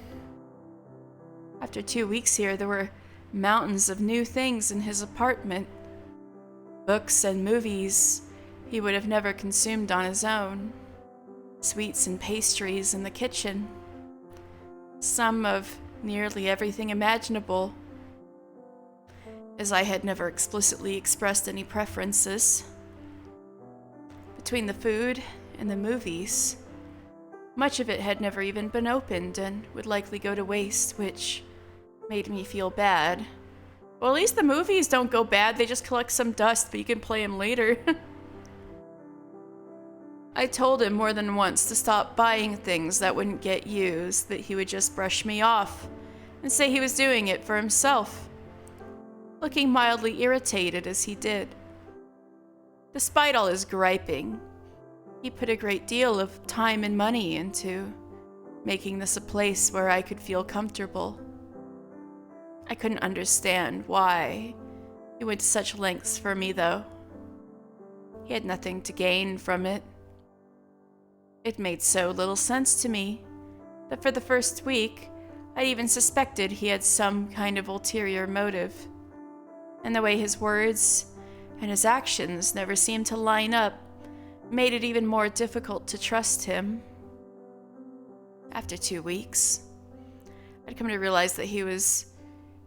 After 2 weeks here, there were mountains of new things in his apartment. Books and movies he would have never consumed on his own. Sweets and pastries in the kitchen. Some of nearly everything imaginable, as I had never explicitly expressed any preferences. Between the food and the movies, much of it had never even been opened and would likely go to waste, which made me feel bad. Well, at least the movies don't go bad, they just collect some dust, but you can play them later. I told him more than once to stop buying things that wouldn't get used, that he would just brush me off and say he was doing it for himself, looking mildly irritated as he did. Despite all his griping, he put a great deal of time and money into making this a place where I could feel comfortable. I couldn't understand why he went to such lengths for me, though. He had nothing to gain from it. It made so little sense to me that for the first week, I even suspected he had some kind of ulterior motive. And the way his words and his actions never seemed to line up made it even more difficult to trust him. After 2 weeks, I'd come to realize that he was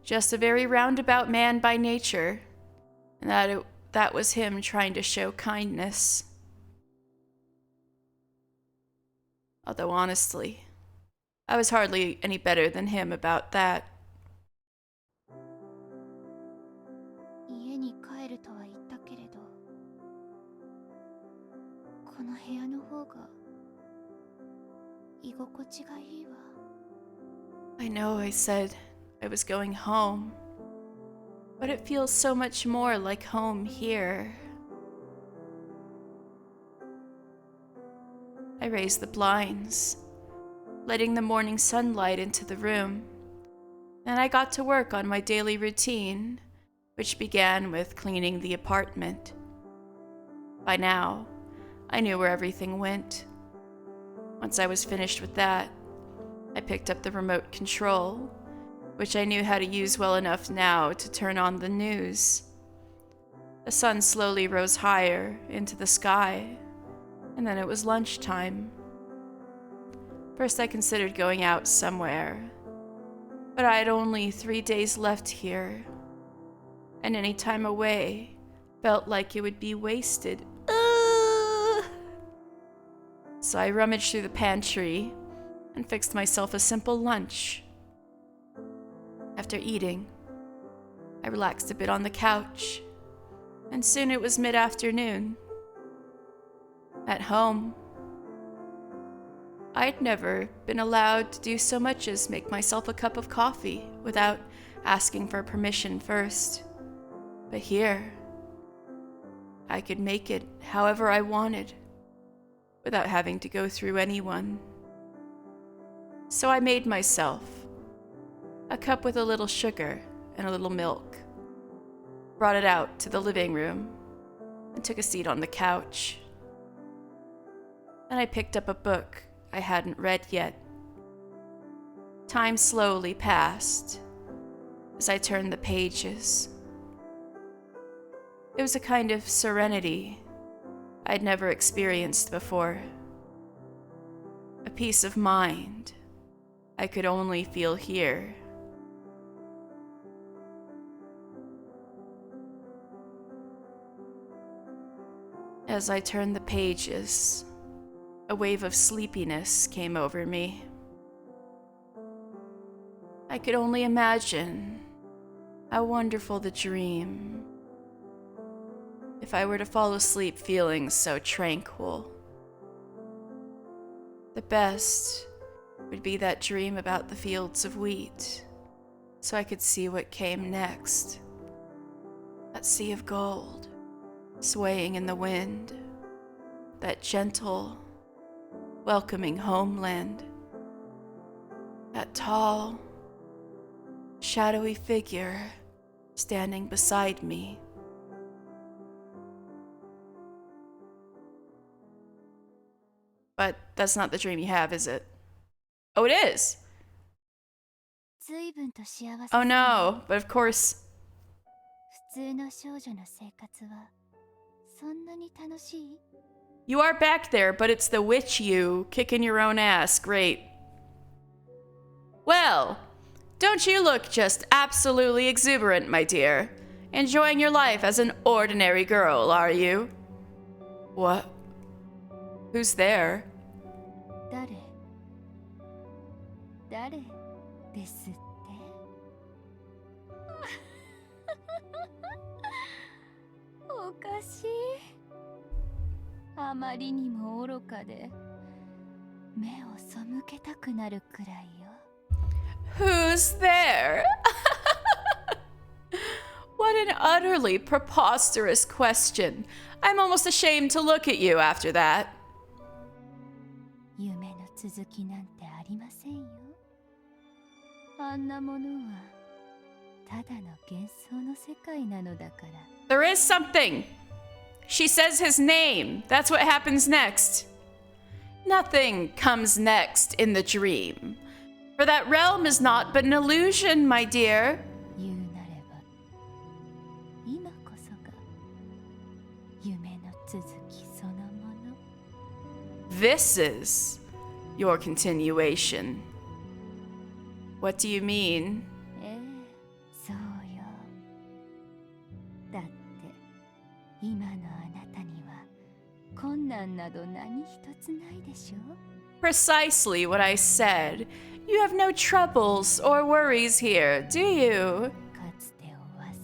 just a very roundabout man by nature, and that was him trying to show kindness. Although honestly, I was hardly any better than him about that. 家に帰るとは言ったけれど、この部屋の方が居心地がいいわ。 I know I said I was going home, but it feels so much more like home here. I raised the blinds, letting the morning sunlight into the room, and I got to work on my daily routine, which began with cleaning the apartment. By now, I knew where everything went. Once I was finished with that, I picked up the remote control, which I knew how to use well enough now to turn on the news. The sun slowly rose higher into the sky, and then it was lunchtime. First, I considered going out somewhere, but I had only 3 days left here, and any time away felt like it would be wasted. So I rummaged through the pantry and fixed myself a simple lunch. After eating, I relaxed a bit on the couch, and soon it was mid-afternoon. At home, I'd never been allowed to do so much as make myself a cup of coffee without asking for permission first. But here, I could make it however I wanted, without having to go through anyone. So I made myself a cup with a little sugar and a little milk, brought it out to the living room, and took a seat on the couch. Then I picked up a book I hadn't read yet. Time slowly passed as I turned the pages. It was a kind of serenity I'd never experienced before. A peace of mind I could only feel here. As I turned the pages, a wave of sleepiness came over me. I could only imagine how wonderful the dream if I were to fall asleep feeling so tranquil. The best would be that dream about the fields of wheat, so I could see what came next. That sea of gold, swaying in the wind, that gentle, welcoming homeland, that tall, shadowy figure standing beside me. But that's not the dream you have, is it? Oh, it is! 随分と幸せ Oh no, but of course, 普通の少女の生活はそんなに楽しい？ you are back there, but it's the witch you kicking your own ass. Great. Well, don't you look just absolutely exuberant, my dear? Enjoying your life as an ordinary girl, are you? What? Who's there? 誰ですって？おかしい。あまりにも愚かで目を背けたくなるくらいよ。Who's there? What an utterly preposterous question. I'm almost ashamed to look at you after that. 夢の続きなんてありませんよ。あんなものはただの幻想の世界なのだから。There is something. She says his name. That's what happens next. Nothing comes next in the dream. For that realm is not but an illusion, my dear. 言うなれば夢の続きそのもの。 This is your continuation. What do you mean? ええ、そうよ。だって今のあなたには困難など何一つないでしょ。 Precisely what I said. You have no troubles or worries here, do you? かつてを忘れて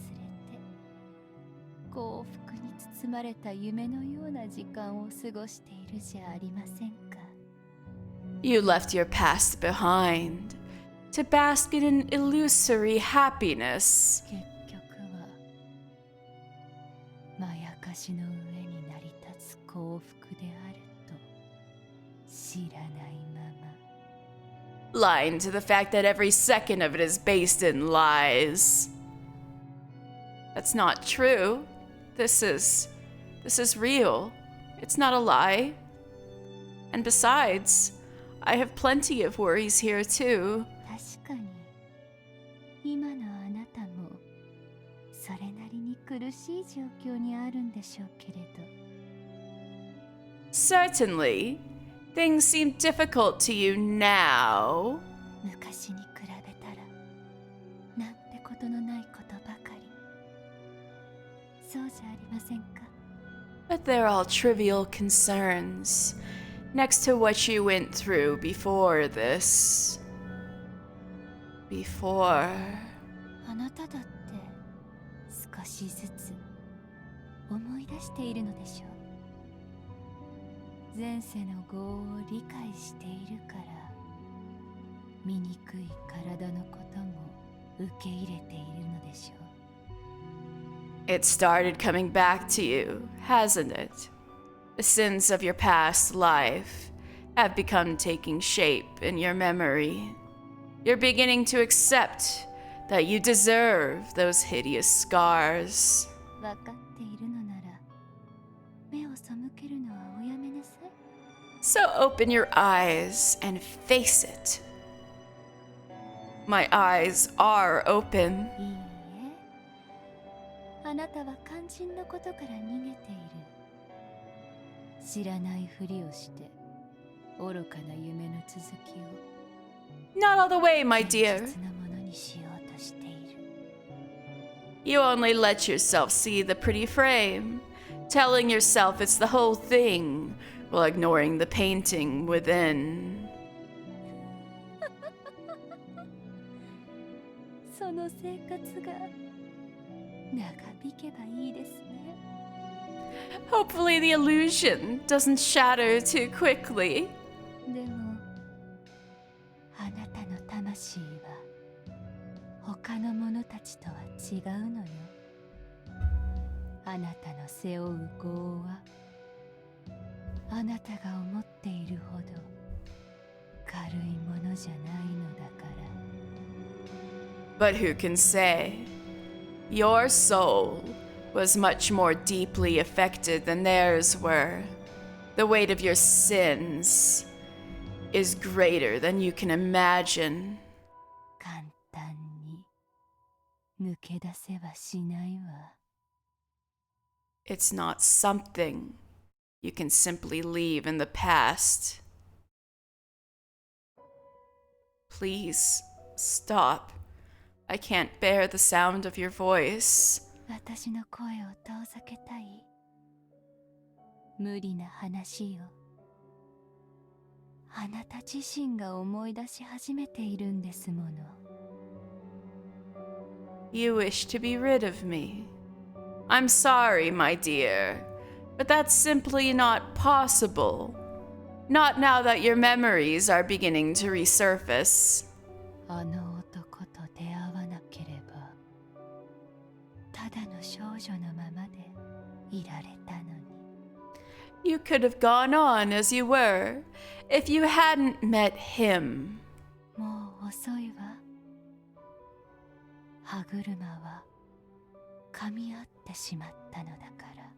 幸福に包まれた夢のような時間を過ごしているじゃありませんか。 You left your past behind to bask in an illusory happiness. 結局はまやかしの上に成り立つ幸福であると知らないまま。 Lying to the fact that every second of it is based in lies. That's not true. This is real. It's not a lie. And besides, I have plenty of worries here too. 確かに今のあなたもそれなりに苦しい状況にあるんでしょうけれど。 Certainly, things seem difficult to you now. 昔に比べたらなんてことのないことばかり。そうじゃありませんか。 But they're all trivial concerns next to what you went through before this. Before. あなただって少しずつ思い出しているのでしょう。前世の業を理解しているから醜い体のことも受け入れているのでしょう。 It started coming back to you, hasn't it? The sins of your past life have begun taking shape in your memory. You're beginning to accept that you deserve those hideous scars. 分かっているのなら目を背けるのはおやめなさい。 So open your eyes and face it. My eyes are open. いいえ、あなたは肝心のことから逃げている。知らないふりをして愚かな夢の続きを Not all the way, my dear. 現実のものにしようとしている。 You only let yourself see the pretty frame, telling yourself it's the whole thing, while ignoring the painting within. その生活が長引けばいいですね。 Hopefully, the illusion doesn't shatter too quickly. でもあなたの魂は他の者たちとは違うのよ。あなたの背負う業はあなたが思っているほど軽いものじゃないのだから。 But who can say? Your soul was much more deeply affected than theirs were. The weight of your sins is greater than you can imagine. 簡単に抜け出せはしないわ。 It's not something you can simply leave in the past. Please stop. I can't bear the sound of your voice. 私の声を遠ざけたい。無理な話よ。あなた自身が思い出し始めているんですもの。 You wish to be rid of me. I'm sorry, my dear, but that's simply not possible. Not now that your memories are beginning to resurface. あの男と出会わなければただの少女のままでいられたのに。 You could have gone on as you were if you hadn't met him. もう遅いわ。歯車は噛み合ってしまったのだから。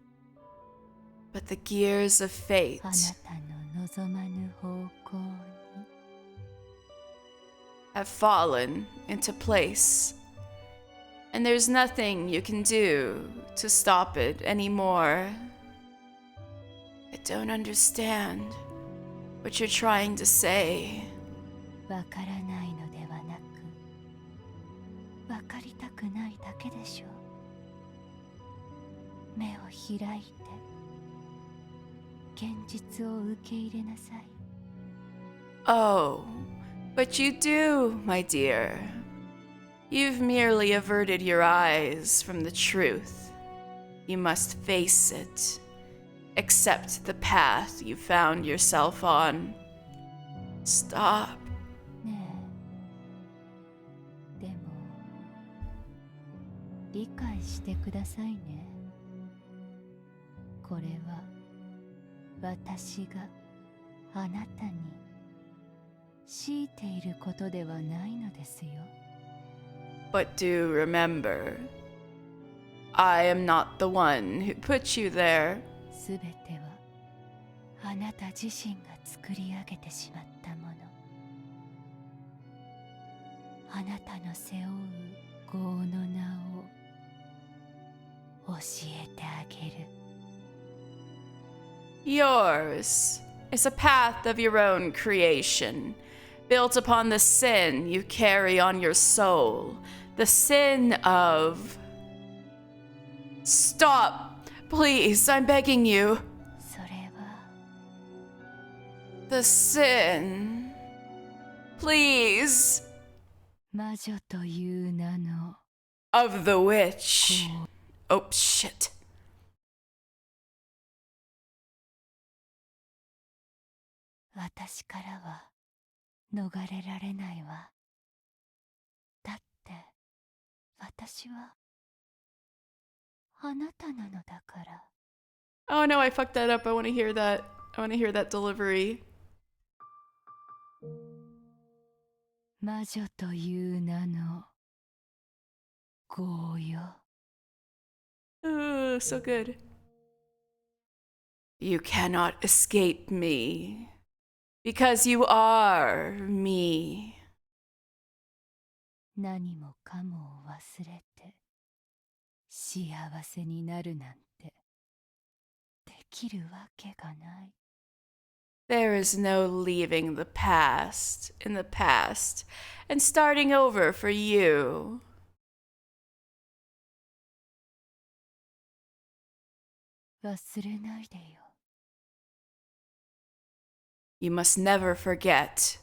But the gears of fate あなたの望まぬ方向に。 have fallen into place, and there's nothing you can do to stop it anymore. don't understand what you're trying to say. わからないのではなく、わかりたくないだけでしょう。目を開いて、現実を受け入れなさい。Oh, but you do, my dear. You've merely averted your eyes from the truth. You must face it. Accept the path you found yourself on. Stop. ねえ、でも理解してくださいね。これは私があなたに強いていることではないのですよ。But do remember, I am not the one who put you there. すべてはあなた自身が作り上げてしまったもの。あなたの背負う業の名を教えてあげる。Yours is a path of your own creation, built upon the sin you carry on your soul, the sin of... Stop! Please, I'm begging you. それは The sin. Please. 魔女という名の Of the witch. Oh, shit. 私からは逃れられないわ。だって私はあなたなのだから。 Oh no, I fucked that up. I want to hear that. I want to hear that delivery. 魔女という名の業よ。 Oh, so good. You cannot escape me. Because you are me. 何もかもを忘れて幸せになるなんてできるわけがない。 There is no leaving the past in the past and starting over for you. 忘れないでよ。 You must never forget.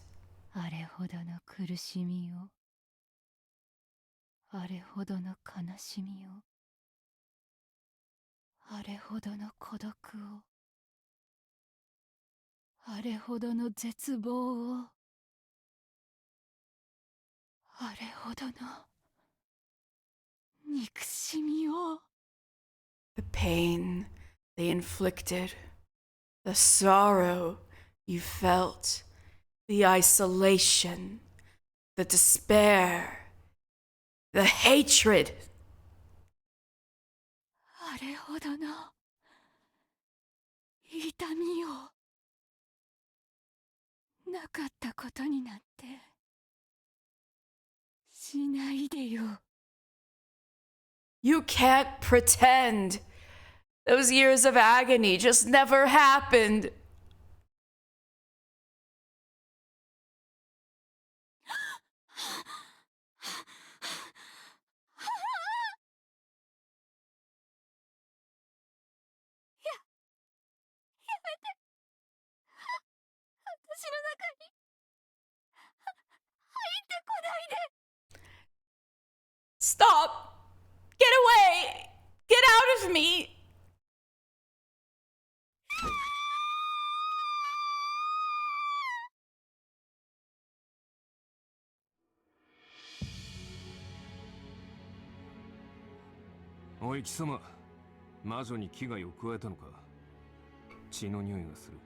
あれほどの苦しみを、あれほどの悲しみを、あれほどの孤独を、あれほどの絶望を、あれほどの憎しみを。 The pain they inflicted, the sorrow you felt, the isolation, the despair, the hatred. あれほどの痛みをなかったことになんてしないでよ。 You can't pretend. Those years of agony just never happened. Stop! Get away! Get out of me! おい貴様、魔女に危害を加えたのか。血の匂いがする。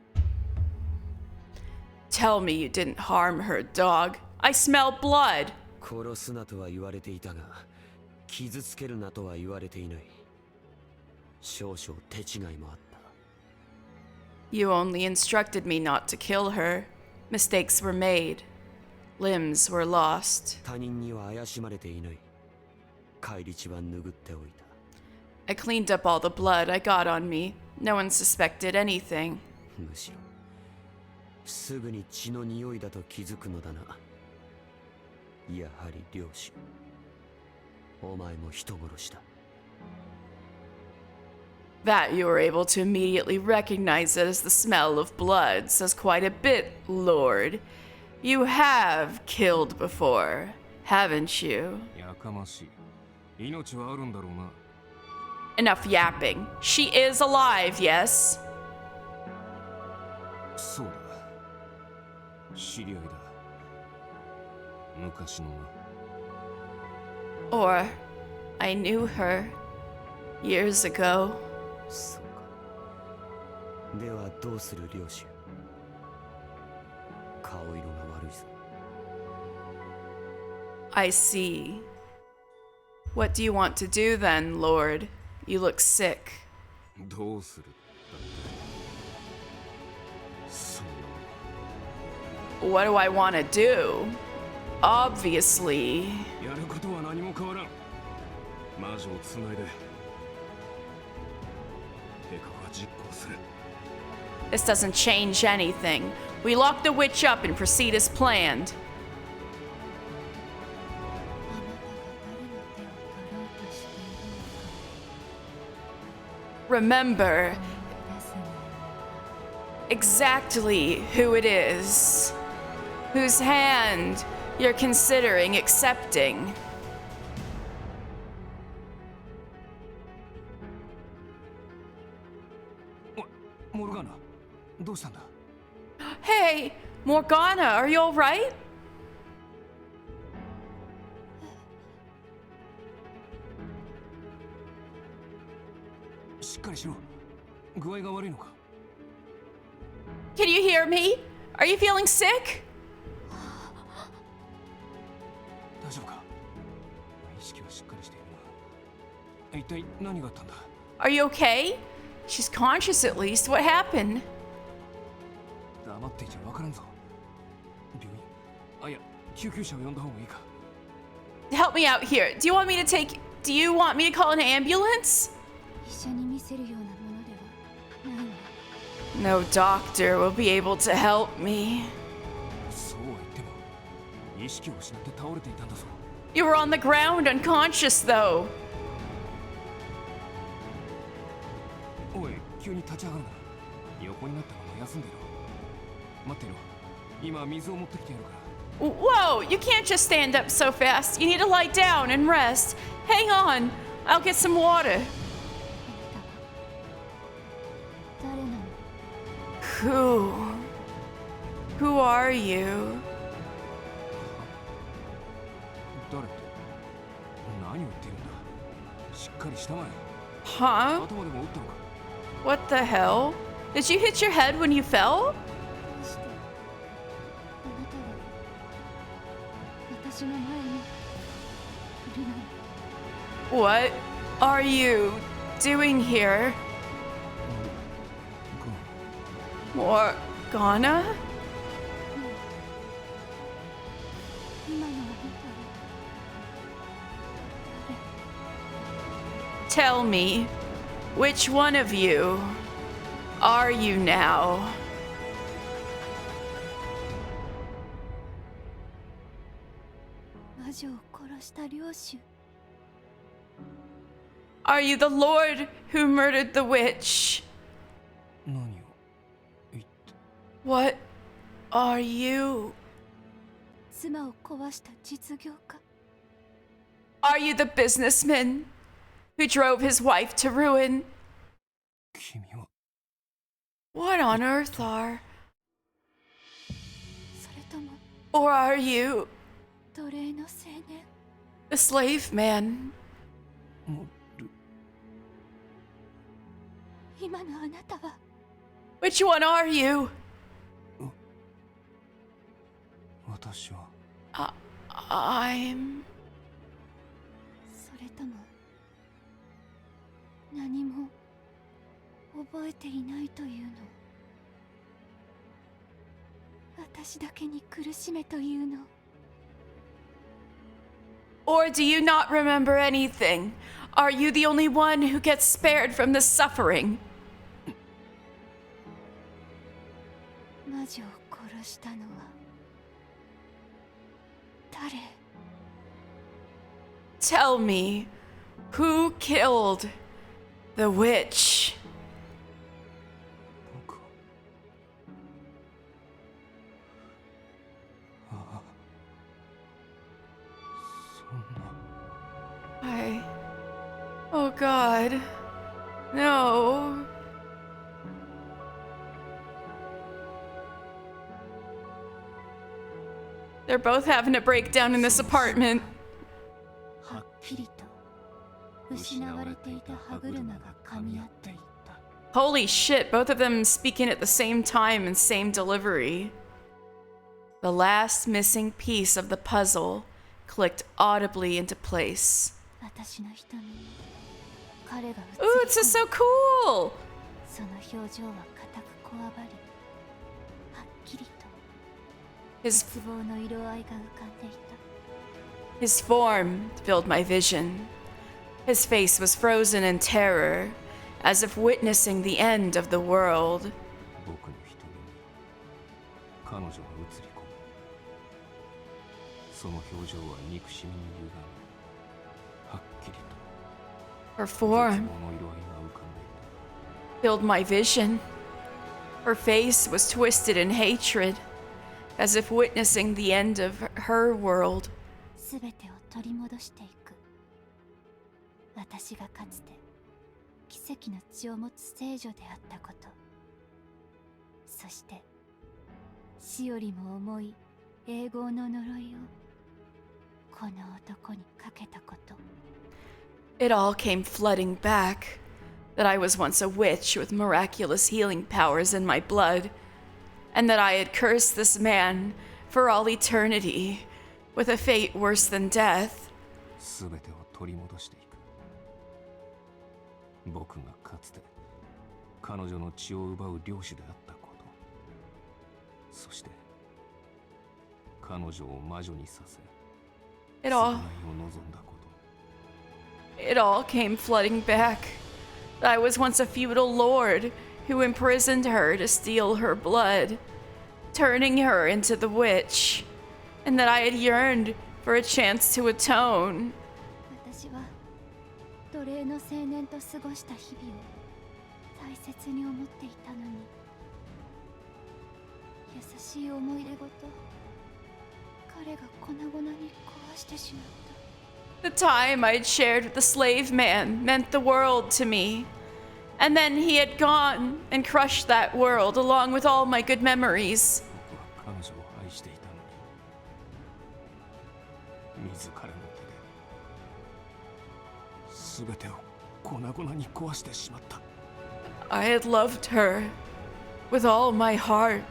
Tell me you didn't harm her, dog. I smell blood. 殺すなとは言われていたが、傷つけるなとは言われていない。少々手違いもあった。 You only instructed me not to kill her. Mistakes were made. Limbs were lost. 他人には怪しまれていない。返り血は拭っておいた。 I cleaned up all the blood I got on me. No one suspected anything. むしろすぐに血の匂いだと気づくのだな。やはり領主、お前も人殺しだ。 That you were able to immediately recognize it as the smell of blood says quite a bit, Lord. You have killed before, haven't you? やかましい。命はあるんだろうな。 Enough yapping. She is alive, yes? そうだ。知り合いだ。昔のな。 Or I knew her years ago. そうか。ではどうする領主。顔色が悪いぞ。 I see. What do you want to do then, Lord? You look sick. どうするだって。そう。 What do I want to do? Obviously. やることは何も変わらん。魔女をつないで。計画は実行する。 This doesn't change anything. We lock the witch up and proceed as planned. あなたが誰の手を取ろうとしているのか Remember ですね。 exactly who it is, whose hand you're considering accepting. モルガーナ、どうしたんだ。 Hey, Morgana, are you alright? しっかりしろ。具合が悪いのか。 Can you hear me? Are you feeling sick? 大丈夫か。意識はしっかりしているな。一体何があったんだ。 Are you okay? She's conscious at least. What happened? 黙っていちゃ分からんぞ。病院、あ、いや、救急車を呼んだ方がいいか。 Help me out here. Do you want me to call an ambulance? 医者に見せるようなものではないわ。 No doctor will be able to help me. そうは言っても、意識を失って倒れていたんだぞ。 You were on the ground unconscious though. おい、急に立ち上がるな。横になったまま休んでろ。待ってろ。今水を持ってきてやるから。 Whoa, you can't just stand up so fast. You need to lie down and rest. Hang on. I'll get some water. 誰なの？ Who are you? 誰って何を言っているんだ。しっかりしたまえ。 Huh? 頭でも打ったのか。 What the hell? Did you hit your head when you fell? どうしてあなたは私の前にいるの？ What are you doing here? Morgana? 今のあなたは Tell me, which one of you are you now? 魔女を殺した領主。 Are you the Lord who murdered the witch? 何を言って。 What are you? 妻を壊した実業家。 Are you the businessman who drove his wife to ruin? 君は What on earth are? それとも Or are you 奴隷の青年？ the slave man? モル。今のあなたは Which one are you? 私は I'm... それとも何も覚えていないというの？私だけに苦しめというの？ Or do you not remember anything? Are you the only one who gets spared from the suffering? 魔女を殺したのは誰？ Tell me, who killed the witch? 僕はああそんな Oh God. No. They're both having a breakdown in this apartment. はっきりと失われていた歯車が噛み合っていった。 Holy shit, both of them speaking at the same time and same delivery. The last missing piece of the puzzle clicked audibly into place. 私の瞳に彼が映り Ooh, it's just so cool! その表情は固くこわばり、はっきりと His 絶望の色合いが浮かんでいた。 His form filled my vision. His face was frozen in terror, as if witnessing the end of the world. 僕の瞳に彼女が映り込む。その表情は憎しみに歪み、はっきりと Her 絶 form 望の色合いが浮かんでいた。 filled my vision. Her face was twisted in hatred, as if witnessing the end of her world. すべてを取り戻していく。私がかつて奇跡の血を持つ聖女であったこと、そして死よりも重い永劫の呪いをこの男にかけたこと。 It all came flooding back. That I was once a witch with miraculous healing powers in my blood, and that I had cursed this man for all eternity with a fate worse than death. すべてを取り戻していく。僕がかつて彼女の血を奪う領主であったこと、そして彼女を魔女にさせ、 It 償い all を望んだこと。 It all came flooding back. That I was once a feudal lord who imprisoned her to steal her blood, turning her into the witch, and that I had yearned for a chance to atone. 私は奴隷の青年と過ごした日々を大切に思っていたのに、優しい思い出ごと彼が粉々に壊してしまった。 The time I'd shared with the slave man meant the world to me. And then he had gone and crushed that world along with all my good memories. 僕は彼女を愛していたのに、自らの手で全てを粉々に壊してしまった。 I had loved her with all my heart.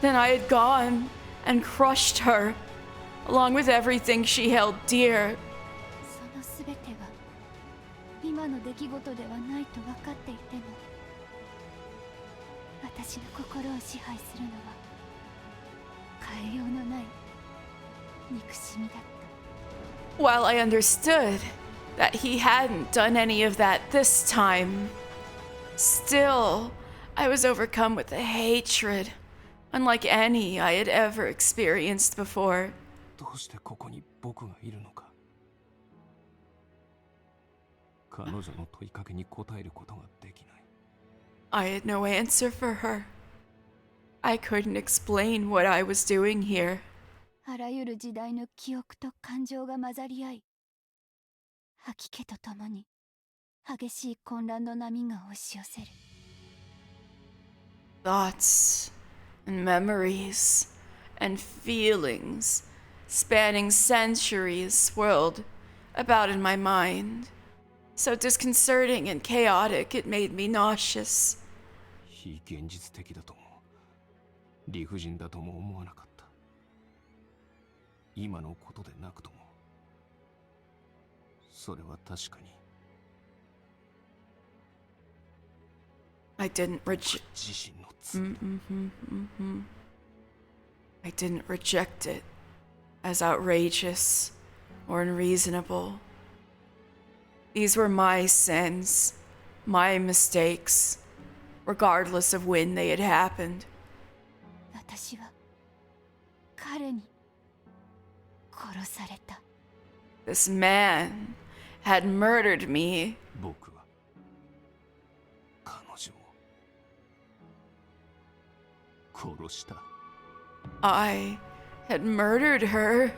Then I had gone and crushed her along with everything she held dear. そのすべては今の出来事ではないと分かっていても、私の心を支配するのは変えようのない憎しみだった。 While I understood that he hadn't done any of that this time, still, I was overcome with a hatred unlike any I had ever experienced before. どうしてここに僕がいるのか。彼女の問いかけに答えることができない。 I had no answer for her. I couldn't explain what I was doing here. あらゆる時代の記憶と感情が混ざり合い、吐き気とともに激しい混乱の波が押し寄せる。 Thoughts and memories and feelings spanning centuries swirled about in my mind. So disconcerting and chaotic it made me nauseous. 非現実的だとも理不尽だとも思わなかった。今のことでなくともそれは確かに I didn't reject. 自身の罪だ。 I didn't reject it as outrageous or unreasonable. These were my sins, my mistakes, regardless of when they had happened. 私は彼に殺された。 This man had murdered me. 僕は彼女を殺した。 I had murdered her.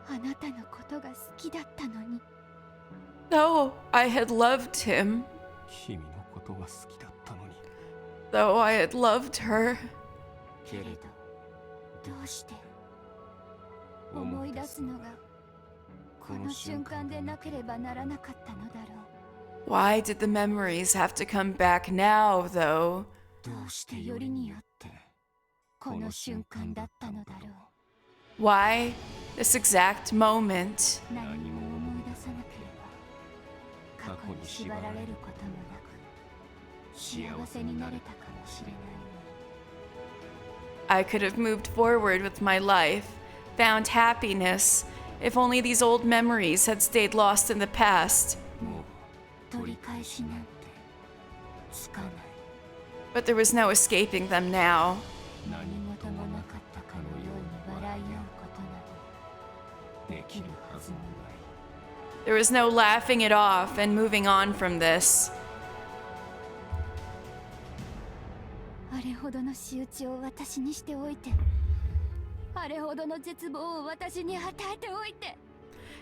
あなたのことが好きだったのに。 Though I had loved him, 君のことが好きだったのに。 though I had loved her, けれどどうして思い出すのがこの瞬間でなければならなかったのだろう。 why did the memories have to come back now, though? どうしてよりによってこの瞬間だったのだろう。 Why this exact moment? 何も思い出さなければ過去に縛られることもなく幸せになれたかもしれない。 I could have moved forward with my life, found happiness, if only these old memories had stayed lost in the past. もう取り返しなんてつかない。 But there was no escaping them now. 何事もなかったかのように笑い合うことなどできるはずもない。 There was no laughing it off and moving on from this. あれほどの仕打ちを私にしておいて、あれほどの絶望を私に与えておいて、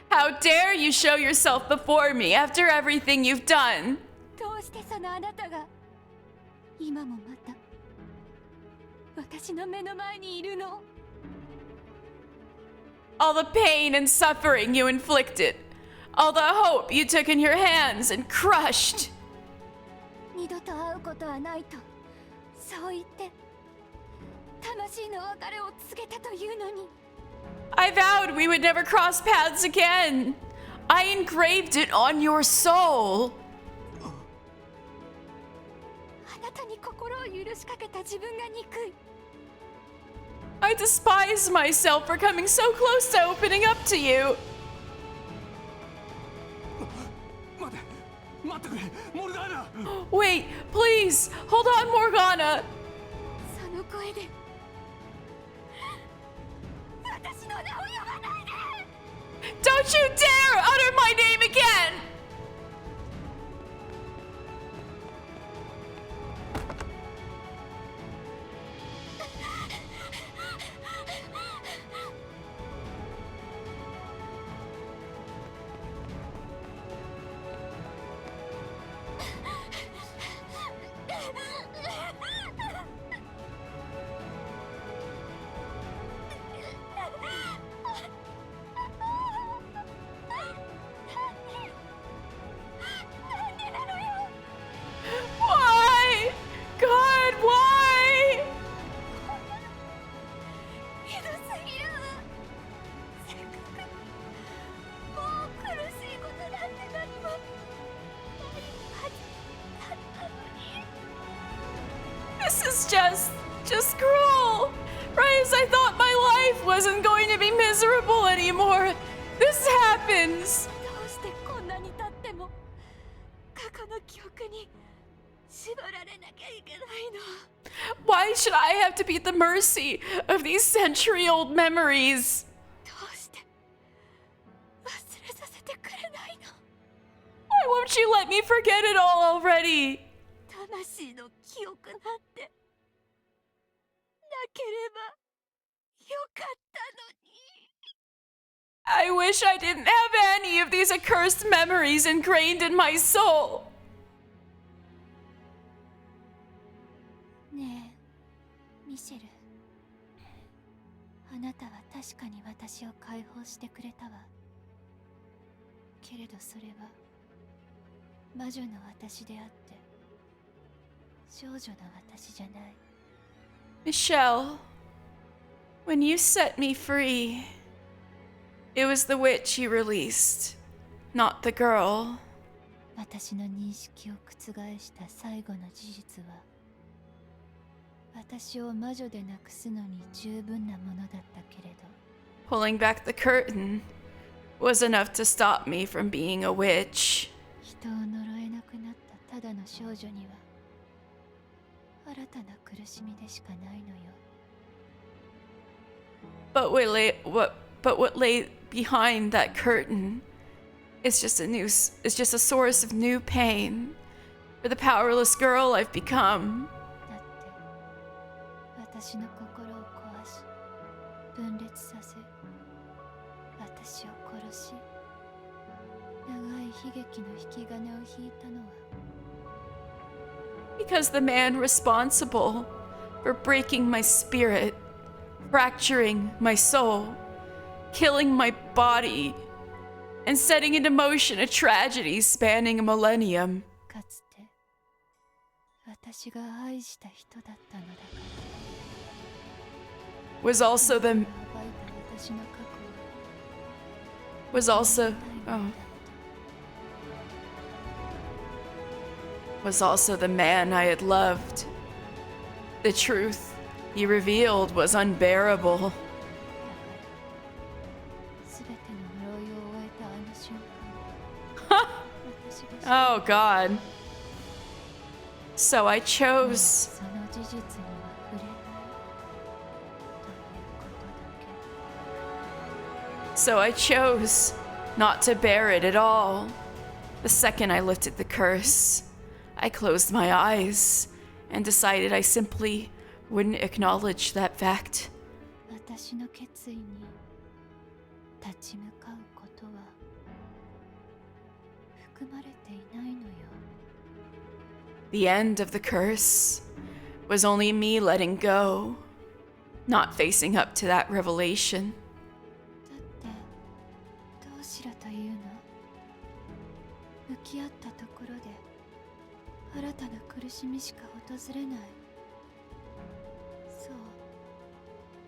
How dare you show yourself before me after everything you've done? どうしてそのあなたが今もまた私の目の前にいるの？ All the pain and suffering you inflicted, all the hope you took in your hands and crushed. 二度と会うことはないとそう言って魂の別れを告げたというのに、 I vowed we would never cross paths again. I engraved it on your soul. あなたに心を許しかけた自分が憎い。 I despise myself for coming so close to opening up to you. 待ってくれ、モルガーナ。 Wait, please, hold on, Morgana. その声で私の名を呼ばないで。 Don't you dare utter my name again! Why? God, why? ひどすぎるわ。せっかくもう苦しいことなんて何もないはずだったのに。 This is just cruel. Right as I thought my life wasn't going to be miserable anymore, this happens. どうしてこんなに経っても過去の記憶に縛られなきゃいけないの？ Why should I have to be at the mercy of these century-old memories? どうして忘れさせてくれないの？ Why won't you let me forget it all already? 魂の記憶なんてなければよかったのに。 I wish I didn't have any of these accursed memories ingrained in my soul. ねえミシェル、あなたは確かに私を解放してくれたわ。けれどそれは魔女の私であって少女の私じゃない。 Michelle, when you set me free, it was the witch you released, not the girl. 私の認識を覆した最後の事実は、私を魔女でなくすのに十分なものだったけれど、 Pulling back the curtain was enough to stop me from being a witch. 人を呪えなくなったただの少女には新たな苦しみでしかないのよ。But what lay behind that curtain is just a source of new pain for the powerless girl I've become. だって私の心を壊し分裂させ私を殺し長い悲劇の引き金を引いたのは Because the man responsible for breaking my spirit, fracturing my soul, killing my body, and setting into motion a tragedy spanning a millennium, かつて私が愛した人だったのだから was also the 暴いた私の過去を was also oh, was also the man I had loved. The truth he revealed was unbearable. すべての呪いを終えたあの瞬間私が Oh God. So I chose その事実には触れないということだけ So I chose not to bear it at all. The second I lifted the curse, I closed my eyes and decided I simply wouldn't acknowledge that fact. 私の決意に立ち向かうことは含まれていないのよ The end of the curse was only me letting go, not facing up to that revelation. だってどうしろというの向き合ったところで新たな苦しみしか訪れないそう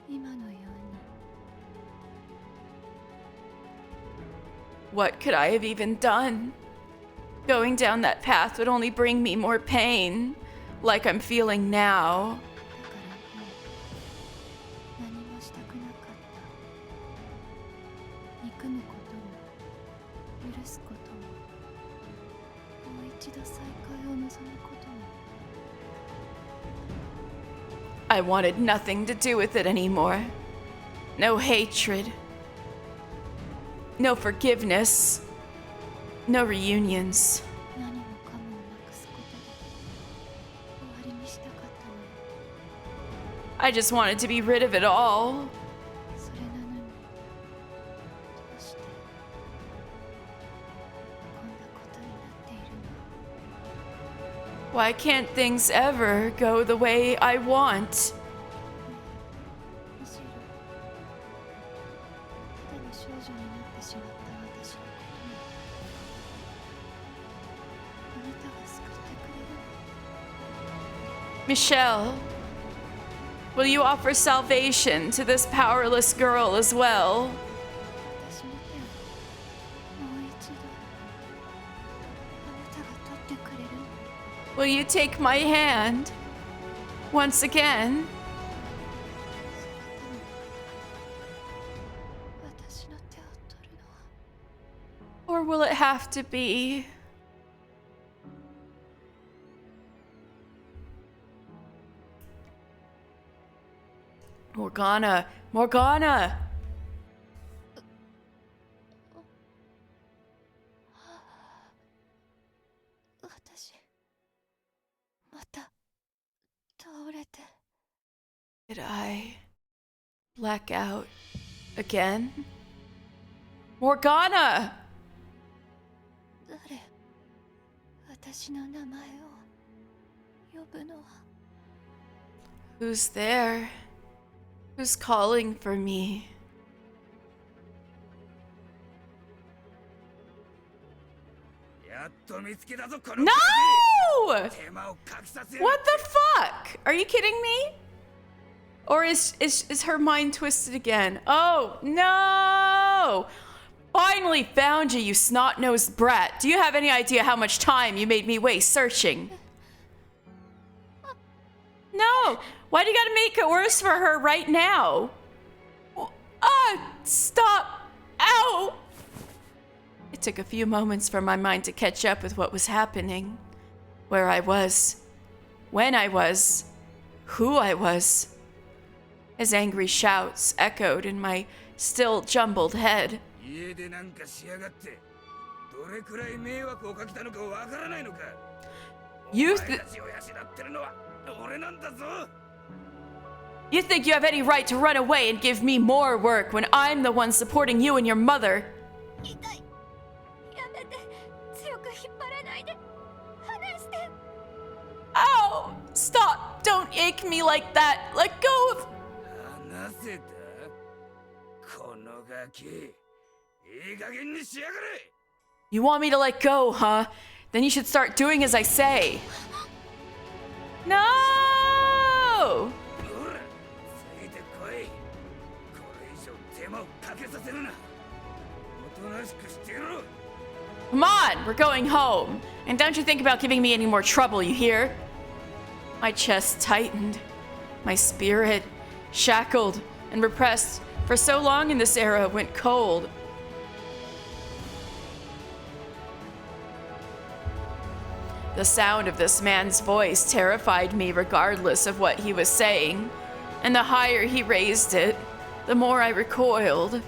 今のように What could I have even done? Going down that path would only bring me more pain, like I'm feeling now. だからもう何もしたくなかった憎むことも許すことももう一度再会を望むことも I wanted nothing to do with it anymore. No hatred. No forgiveness. No reunions. 何もかもをなくすことで終わりにしたかったのよ I just wanted to be rid of it all. それなのにどうしてこんなことになっているの Why can't things ever go the way I want? むしろただの少女になってしまった私のこともあなたが救ってくれるの Michelle, will you offer salvation to this powerless girl as well? 私の手をもう一度あなたが取ってくれるの Will you take my hand once again? 私の手を取るのは Or will it have to be Morgana? Morgana! 私また倒れて Did I black out again? Morgana! 誰私の名前を呼ぶのは Who's there? Who's calling for me? No! What the fuck? Are you kidding me? Or is her mind twisted again? Oh, no! Finally found you, you snot-nosed brat. Do you have any idea how much time you made me waste searching? No! Why do you gotta make it worse for her right now? Stop! Ow! It took a few moments for my mind to catch up with what was happening, where I was, when I was, who I was. His angry shouts echoed in my still jumbled head. 家でなんかしやがってどれくらい迷惑をかけたのかわからないのか You, お前たちを養ってるのは俺なんだぞ you think you have any right to run away and give me more work when I'm the one supporting you and your mother? 痛い。やめて。強く引っ張らないで。離して。 Ow! Stop! Don't ache me like that! Let go of... 話せたこのガキいい加減にしやがれ You want me to let go, huh? Then you should start doing as I say. No! ほらついてこいこれ以上手間をかけさせるなおとなしくしてろ Come on, we're going home. And don't you think about giving me any more trouble, you hear? My chest tightened. My spirit, shackled and repressed for so long in this era, went cold. The sound of this man's voice terrified me regardless of what he was saying, and the higher he raised it, the more I recoiled.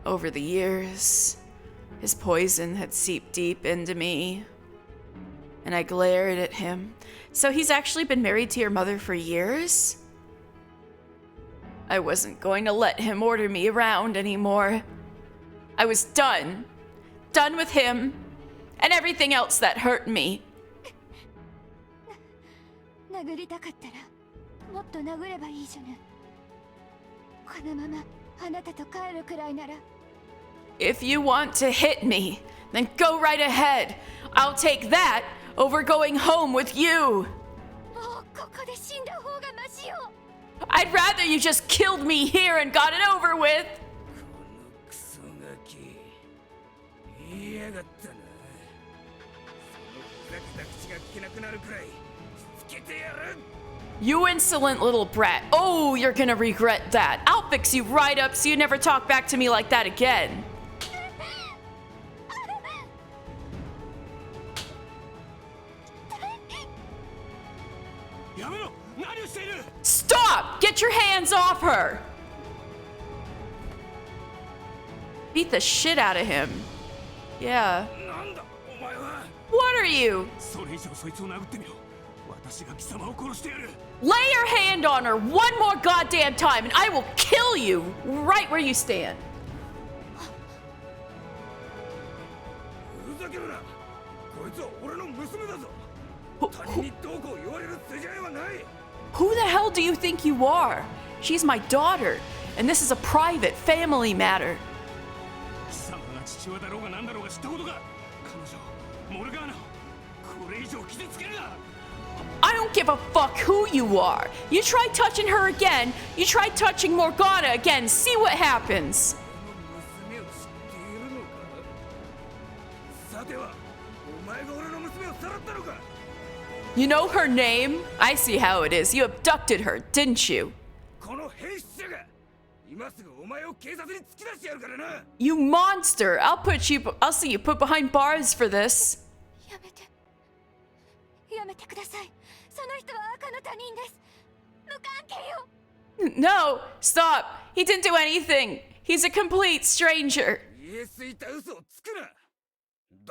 Over the years, his poison had seeped deep into me, and I glared at him. So he's actually been married to your mother for years? I wasn't going to let him order me around anymore. I was done. Done with him and everything else that hurt me. 殴りたかったらもっと殴ればいいじゃない。このままあなたと帰るくらいなら。 If you want to hit me, then go right ahead. I'll take that over going home with you. もうここで死んだ方がマシよ。 I'd rather you just killed me here and got it over with. このクソガキ言いやがったなそのふざけた口が聞けなくなるくらいしつけてやる You insolent little brat. Oh, you're gonna regret that. I'll fix you right up so you never talk back to me like that again. Stop! Get your hands off her! Beat the shit out of him. Yeah. なんだお前は What are you? それ以上そいつを殴ってみろ私が貴様を殺してやる Lay your hand on her one more goddamn time and I will kill you right where you stand. ふざけるなこいつは俺の娘だぞ Who, 他人にどうこう言われる筋合いはない who the hell do you think you are? She's my daughter, and this is a private family matter. 貴様が父親だろうが何だろうが知ったことか彼女モルガーナこれ以上傷つけるな I don't give a fuck who you are. You try touching her again, you try touching Morgana again, see what happens. 俺の娘を知っているのかさてはお前が俺の娘をさらったのか You know her name? I see how it is. You abducted her, didn't you? この変質者が今すぐお前を警察に突き出してやるからな You monster! I'll see you put behind bars for this. やめて。やめてください。その人は赤の他人です。無関係よ。 No, stop. He didn't do anything. He's a complete stranger. 言えすいた嘘をつくな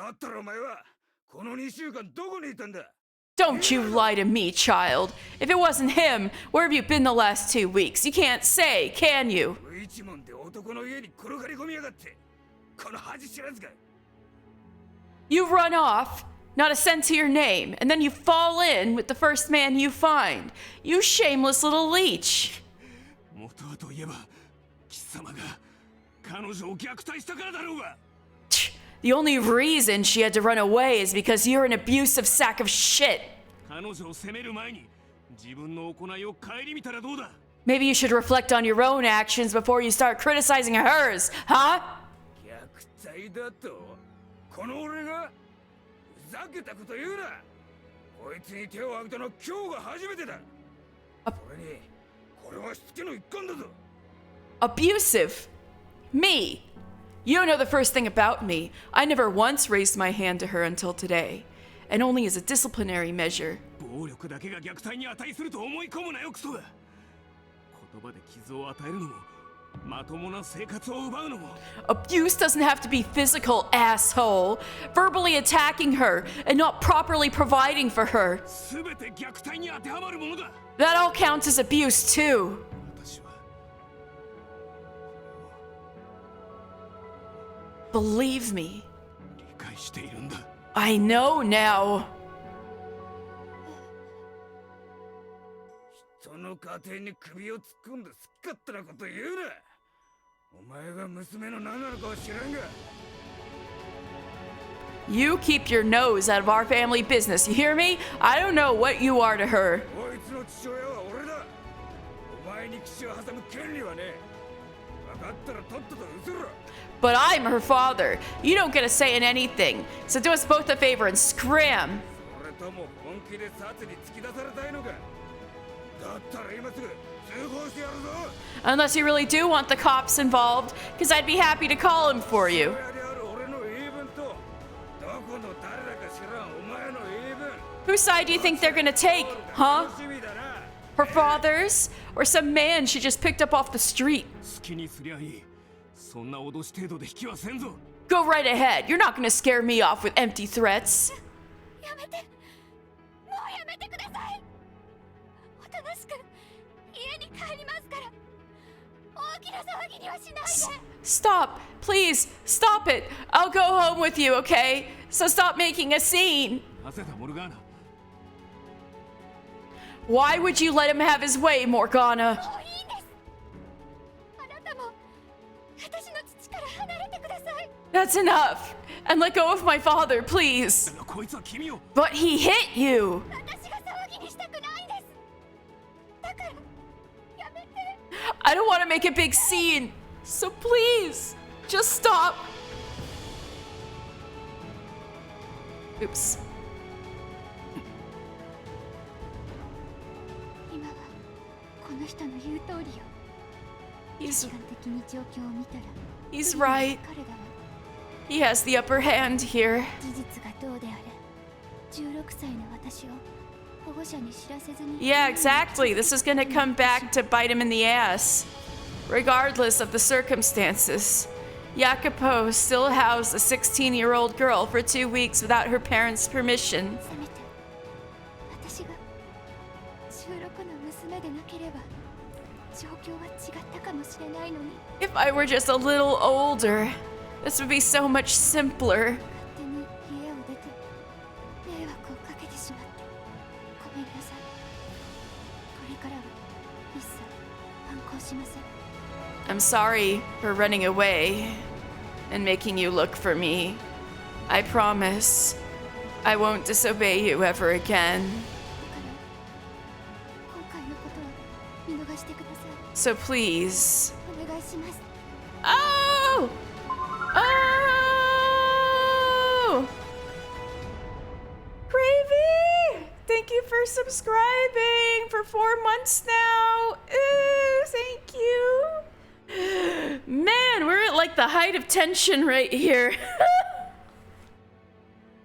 だったらお前はこの2週間どこにいたんだ Don't you lie to me, child. If it wasn't him, where have you been the last 2 weeks? You can't say, can you? 無一文で男の家に転がり込みやがってこの恥知らずが You run off, not a cent to your name, and then you fall in with the first man you find. You shameless little leech. 元はといえば貴様が彼女を虐待したからだろうが The only reason she had to run away is because you're an abusive sack of shit. 彼女を責める前に自分の行いを顧みたらどうだ Maybe you should reflect on your own actions before you start criticizing hers, huh? 虐待だとこの俺がふざけたこと言うなこいつに手を挙げたのは今日が初めてだそれにこれはしつけの一環だぞ Abusive? Me? You don't know the first thing about me. I never once raised my hand to her until today, and only as a disciplinary measure. 暴力だけが虐待に値すると思い込むなよクソだ葉で傷を与えるのも、まともな生活を奪うのも。Abuse doesn't have to be physical, asshole. Verbally attacking her and not properly providing for her. 全て虐待に当てはまるものだ。 That all counts as abuse too. 私は Believe me, 理解しているんだ。 I know now. 人の家庭に首を突っ込んで好き勝手なこと言うな。お前が娘の何なのかは知らんが。 You keep your nose out of our family business, you hear me? I don't know what you are to her. こいつの父親は俺だ。お前に口を挟む権利はねえ。分かったらとっとと移ろ。 But I'm her father. You don't get a say in anything. So do us both a favor and scram. それとも本気で殺に突き出されたいのか。だったら今すぐ通報してやるぞ。 Unless you really do want the cops involved, because I'd be happy to call him for you. 親である俺の言い分と、どこの誰だか知らんお前の言い分。 Whose side do you think they're gonna take, huh? 楽しみだな。 Her father's? Or some man she just picked up off the street? 好きにすりゃいい。そんな脅し程度で引きはせんぞ。 Go right ahead. You're not gonna scare me off with empty threats. やめて、もうやめてください。おとなしく家に帰りますから、大きな騒ぎにはしないで。 Stop. Please, stop it. I'll go home with you, okay? So stop making a scene. なぜだモルガーナ。 Why would you let him have his way, Morgana? もういいんです。あなたも私の父から離れてください。 That's enough. And let go of my father, please. だがこいつは君を。 But he hit you. 私が騒ぎにしたくないんです。だからやめて。 I don't want to make a big scene. So please, just stop. Oops. 今はこの人の言う通りよ。 He's 客観的に状況を見たら he's right. 彼らは He has the upper hand here. 事実がどうであれ16歳の私を保護者に知らせずに Yeah, exactly. This is gonna come back to bite him in the ass. Regardless of the circumstances. Jacopo still housed a 16-year-old girl for 2 weeks without her parents' permission. せめて私が16の娘でなければ状況は違ったかもしれないのに If I were just a little older, this would be so much simpler. 勝手に家を出て迷惑をかけてしまってごめんなさい。これからは一切反抗しません。 I'm sorry for running away and making you look for me. I promise I won't disobey you ever again. だから今回のことは見逃してください。 So please. お願いします。 Oh! Oh! Gravy! Thank you for subscribing for 4 months now. Ooh, thank you. Man, we're at like the height of tension right here.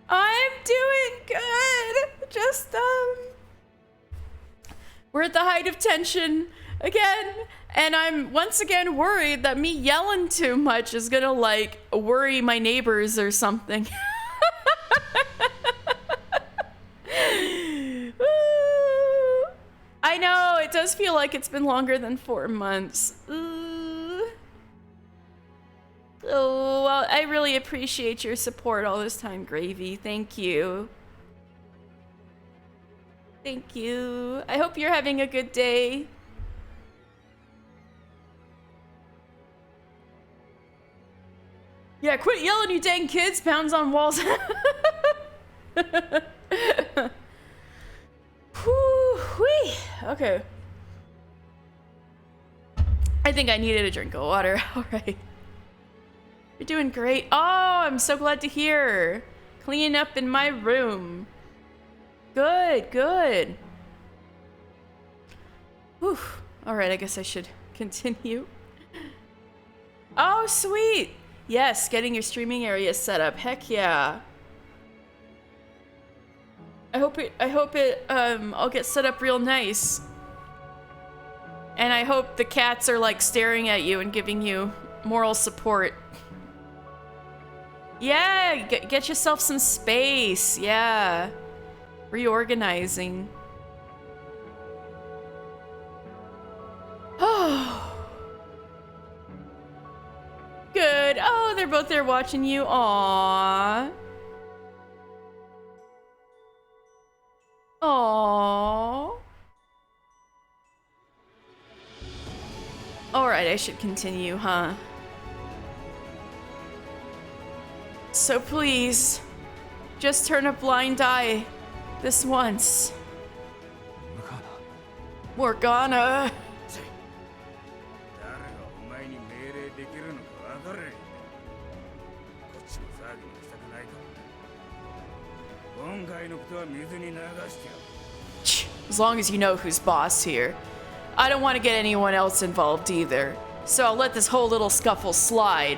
I'm doing good. Just, we're at the height of tension again. And I'm once again worried that me yelling too much is gonna like worry my neighbors or something. I know, it does feel like it's been longer than 4 months. Oh, well, I really appreciate your support all this time, Gravy. Thank you. Thank you. I hope you're having a good day. Yeah, quit yelling, you dang kids. Pounds on walls. Whew-wee. Okay. I think I needed a drink of water. All right. You're doing great. Oh, I'm so glad to hear. Cleaning up in my room. Good, good. Whew. All right, I guess I should continue. Oh, sweet. Yes, getting your streaming area set up. Heck yeah. I hope it I'll get set up real nice. And I hope the cats are like staring at you and giving you moral support. Yeah, get yourself some space. Yeah. Reorganizing. Oh. Good. Oh, they're both there watching you. Aww. Aww. Alright, I should continue, huh? So please, just turn a blind eye this once. Morgana. 誰がお前に命令できるのか分からへん。こっちも騒ぎもしたくないから今回のことは水に流してやる。 As long as you know who's boss here. I don't want to get anyone else involved either, so I'll let this whole little scuffle slide.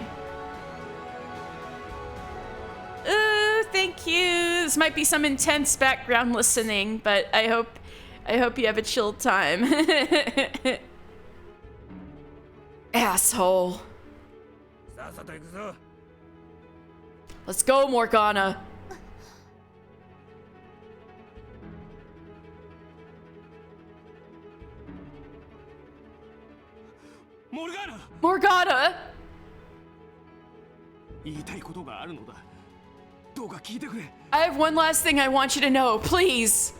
Thank you. This might be some intense background listening, but I hope you have a chill time. Asshole. さっさと行くぞ。 Let's go, Morgana. Morgana! 言いたいことがあるのだ。どうか聞いてくれ。 I have one last thing I want you to know, please.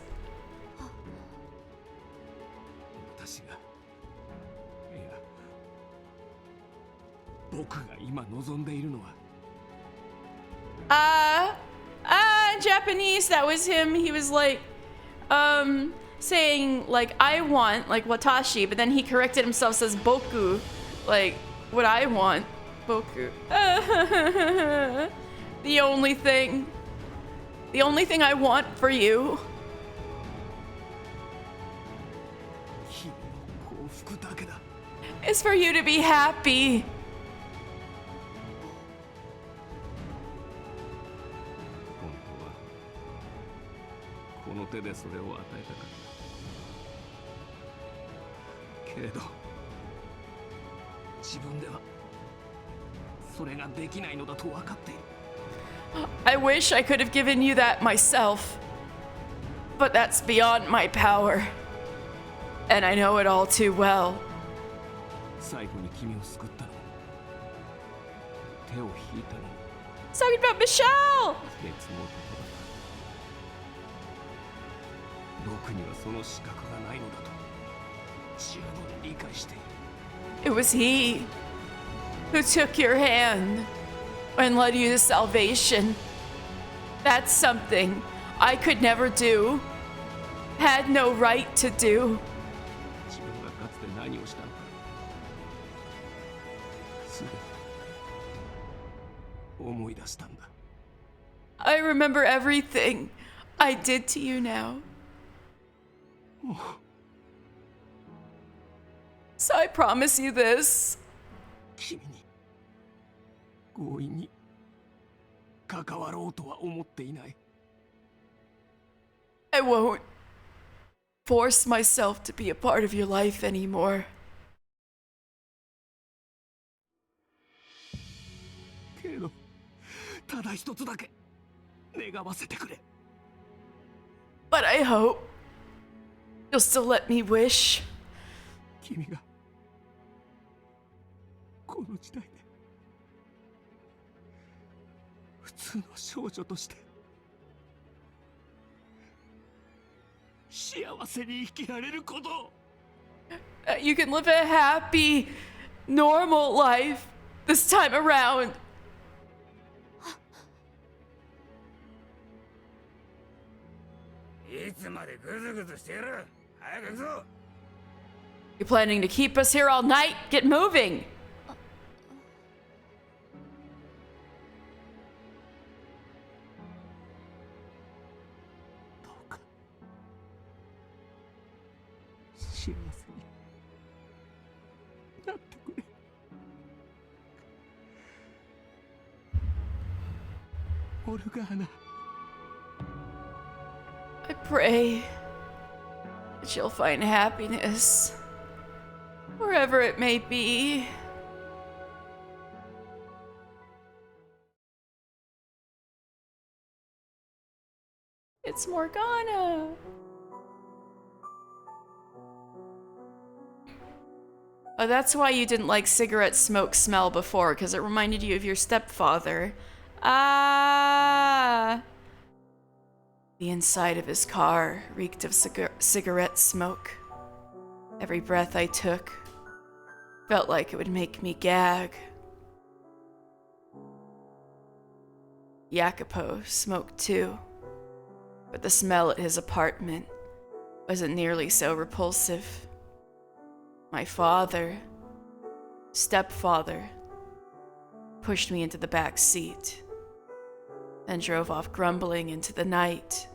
私が、いや、僕が今望んでいるのは。Japanese, that was him. He was like, saying, like, I want, like, watashi, but then he corrected himself, says boku, like, what I want. Boku. The only thing I want for you. 君の幸福だけだ。 Is for you to be happy. 本当はこの手でそれを与えたかった。けれど自分ではそれができないのだと分かっている。 I wish I could have given you that myself, but that's beyond my power. And I know it all too well. 最後に君を救ったのも手を引いたのも He's talking about Michelle! 別のことだった。僕にはその資格がないのだと十分理解している。 It was he who took your hand and led you to salvation. That's something I could never do, had no right to do. 自分がかつて何をしたのかすべて思い出したんだ。 I remember everything I did to you now. So I promise you this. 君に強引に関わろうとは思っていない。 I won't force myself to be a part of your life anymore. けれどただ一つだけ願わせてくれ。 But I hope you'll still let me wish. 君がこの時代で普通の少女として幸せに生きられることを。 That you can live a happy, normal life this time around. いつまでグズグズしている。早く行くぞ。 You're planning to keep us here all night? Get moving! どうか幸せになってくれ。オルガーナ。 I pray that you'll find happiness Wherever it may be. It's Morgana. Oh, that's why you didn't like cigarette smoke smell before, because it reminded you of your stepfather. Ah! The inside of his car reeked of cigarette smoke. Every breath I took felt like it would make me gag. Jacopo smoked too, but the smell at his apartment wasn't nearly so repulsive. My father, stepfather, pushed me into the back seat, then drove off grumbling into the night.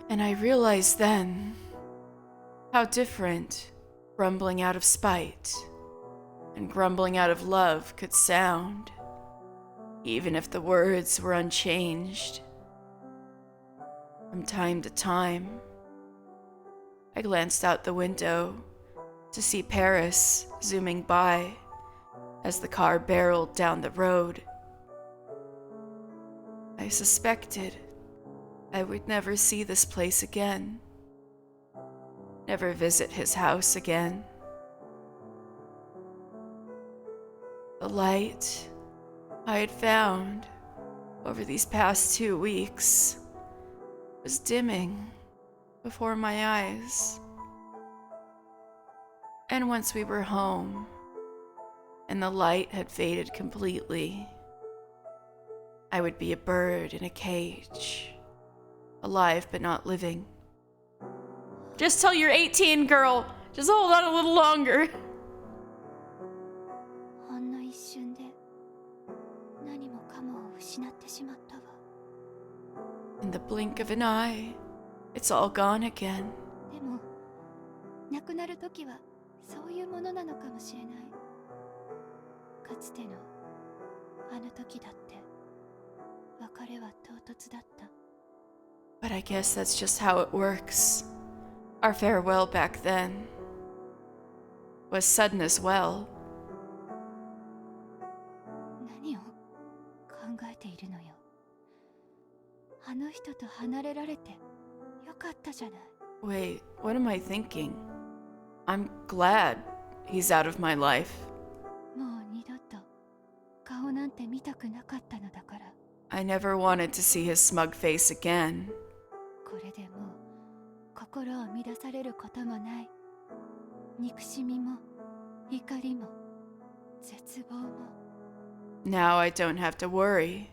And I realized then how different grumbling out of spite and grumbling out of love could sound, even if the words were unchanged. From time to time, I glanced out the window to see Paris zooming by as the car barreled down the road. I suspected I would never see this place again, never visit his house again. The light I had found over these past 2 weeks was dimming before my eyes. And once we were home and the light had faded completely, I would be a bird in a cage, alive but not living. Just till you're 18, girl. Just hold on a little longer. ほんの一瞬で何もかもを失ってしまったわ。 In the blink of an eye, it's all gone again. でも亡くなる時はそういうものなのかもしれない。かつてのあの時だって別れは唐突だった。 But I guess that's just how it works. Our farewell back then was sudden as well. 何を考えているのよ。あの人と離れられてよかったじゃない。 Wait, what am I thinking? I'm glad he's out of my life. もう二度と顔なんて見たくなかったのだから。 I never wanted to see his smug face again. これでもう心を乱されることもない。憎しみも怒りも絶望も。 Now I don't have to worry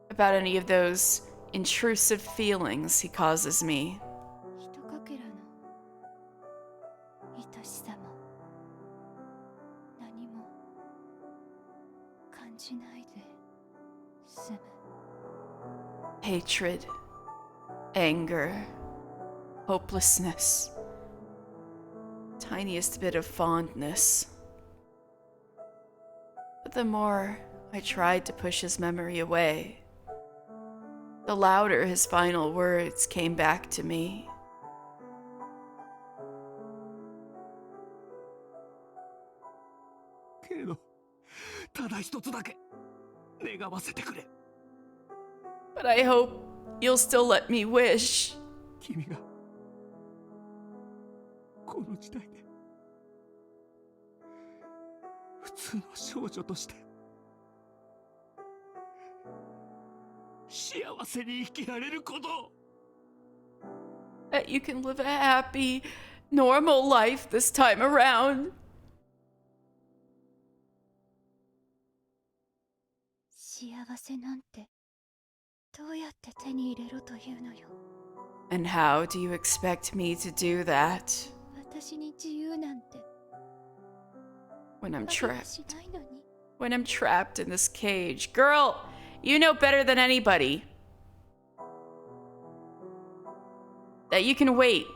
about any of those intrusive feelings he causes me. ひとかけらの愛しさも何も感じないで済む。 Hatred, anger, hopelessness, tiniest bit of fondness. But the more I tried to push his memory away, the louder his final words came back to me. けれどただ一つだけ願わせてくれ。 But I hope you'll still let me wish. 君がこの時代で普通の少女として幸せに生きられることを。 That you can live a happy, normal life this time around. 幸せなんてどうやって手に入れろというのよ。 And how do you expect me to do that 私に自由なんて when I'm あげは trapped? しないのに。 When I'm trapped in this cage. Girl, you know better than anybody that you can wait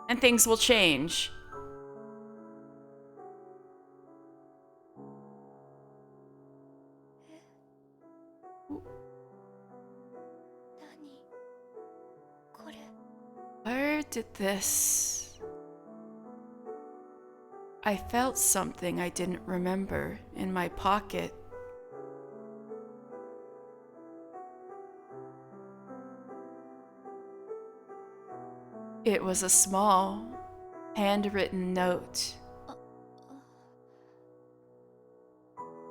and things will change. 何これ。did this? I felt something I didn't remember in my pocket. It was a small, handwritten note.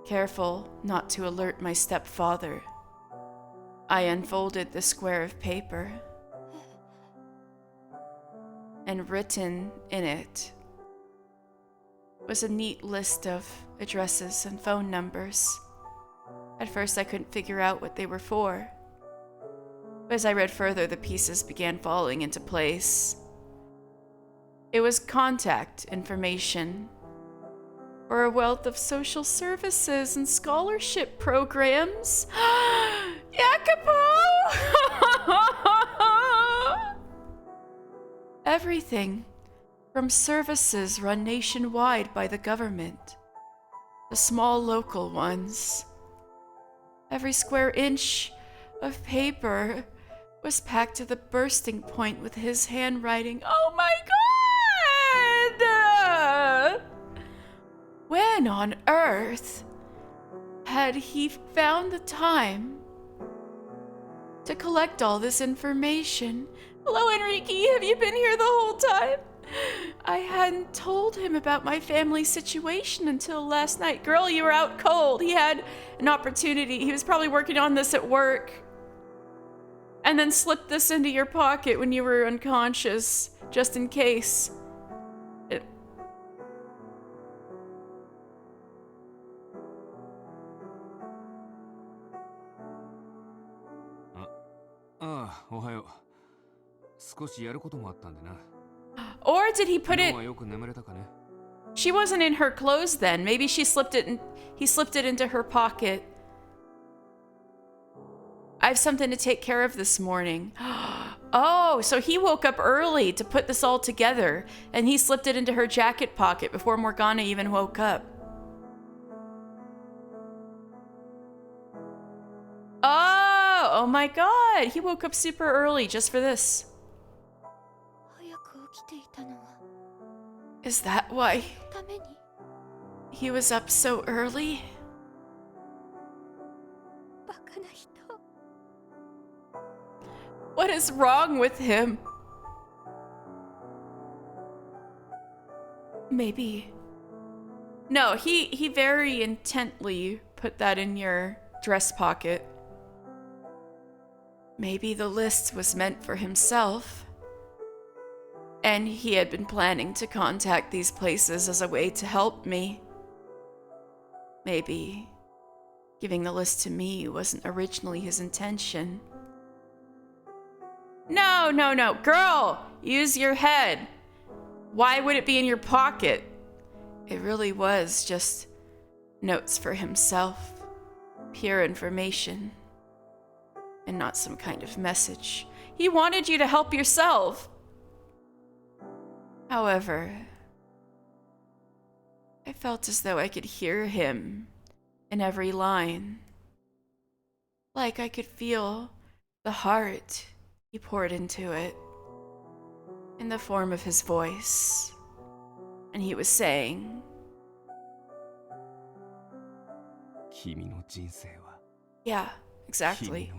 Careful not to alert my stepfather, I unfolded the square of paper, and written in it was a neat list of addresses and phone numbers. At first I couldn't figure out what they were for, but as I read further, the pieces began falling into place. It was contact information for a wealth of social services and scholarship programs. Jacopo! Everything from services run nationwide by the government to small local ones. Every square inch of paper was packed to the bursting point with his handwriting. Oh my God! When on earth had he found the time to collect all this information? Hello, Enrique. Have you been here the whole time? I hadn't told him about my family situation until last night. Girl, you were out cold. He had an opportunity. He was probably working on this at work and then slipped this into your pocket when you were unconscious, just in case. Or did he put it... She wasn't in her clothes then. Maybe she slipped it he slipped it into her pocket. I have something to take care of this morning. Oh, so he woke up early to put this all together, and he slipped it into her jacket pocket before Morgana even woke up. Oh my God, he woke up super early just for this. Is that why he was up so early? What is wrong with him? Maybe. No, he very intently put that in your dress pocket. Maybe the list was meant for himself, and he had been planning to contact these places as a way to help me. Maybe giving the list to me wasn't originally his intention. No, no, no. Girl, use your head. Why would it be in your pocket? It really was just notes for himself. Pure information. And not some kind of message. He wanted you to help yourself. However, I felt as though I could hear him in every line. Like I could feel the heart he poured into it in the form of his voice. And he was saying, yeah, exactly.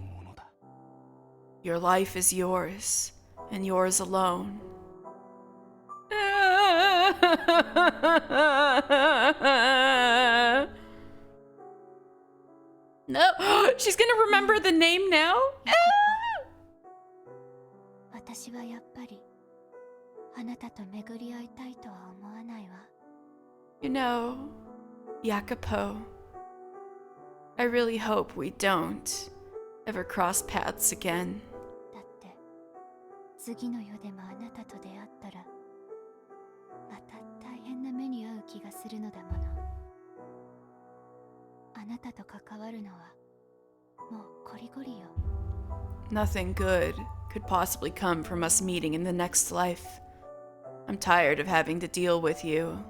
Your life is yours, and yours alone. No, she's gonna remember the name now? You know, Jacopo, I really hope we don't ever cross paths again. Nothing good could possibly come from us meeting in the next life. I'm tired of having to deal with you.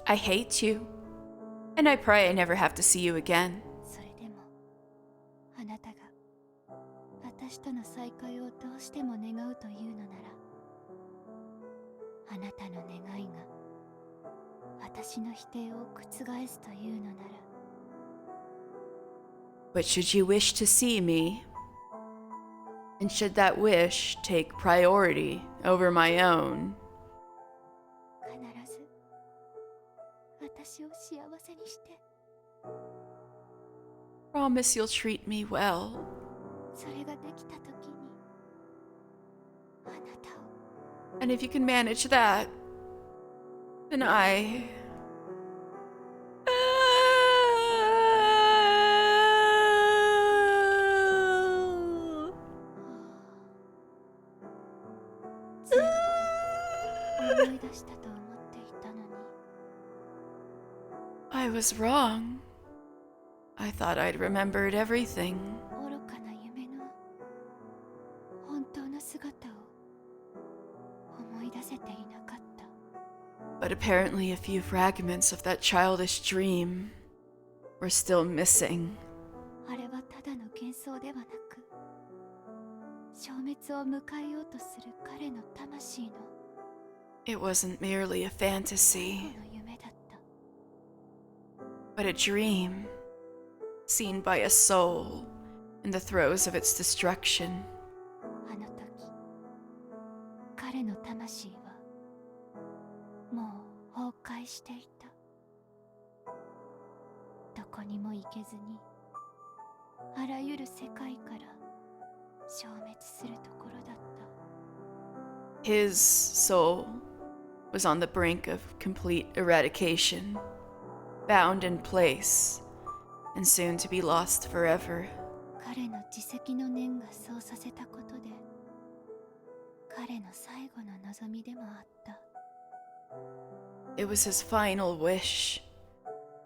I hate you. And I pray I never have to see you again. それでもあなたが私との再会をどうしても願うというのなら、あなたの願いが私の否定を覆すというのなら、 But should you wish to see me, and should that wish take priority over my own, 必ず私を幸せにして、 promise you'll treat me well. それができた時にあなたを And if you can manage that, then I...全部思い出したと思っていたのに、 I was wrong. I thought I'd remembered everything. 愚かな夢の本当の姿を思い出せていなかった。 But apparently a few fragments of that childish dream were still missing. あれはただの幻想ではなく、消滅を迎えようとする彼の魂の It wasn't merely a fantasy, 最後の夢だった。 but a dream seen by a soul in the throes of its destruction. あの時、彼の魂はもう崩壊していた。どこにも行けずに、あらゆる世界から消滅するところだった。 His soul was on the brink of complete eradication, bound in place, and soon to be lost forever. 彼の自責の念がそうさせたことで、彼の最後の望みでもあった。 It was his final wish,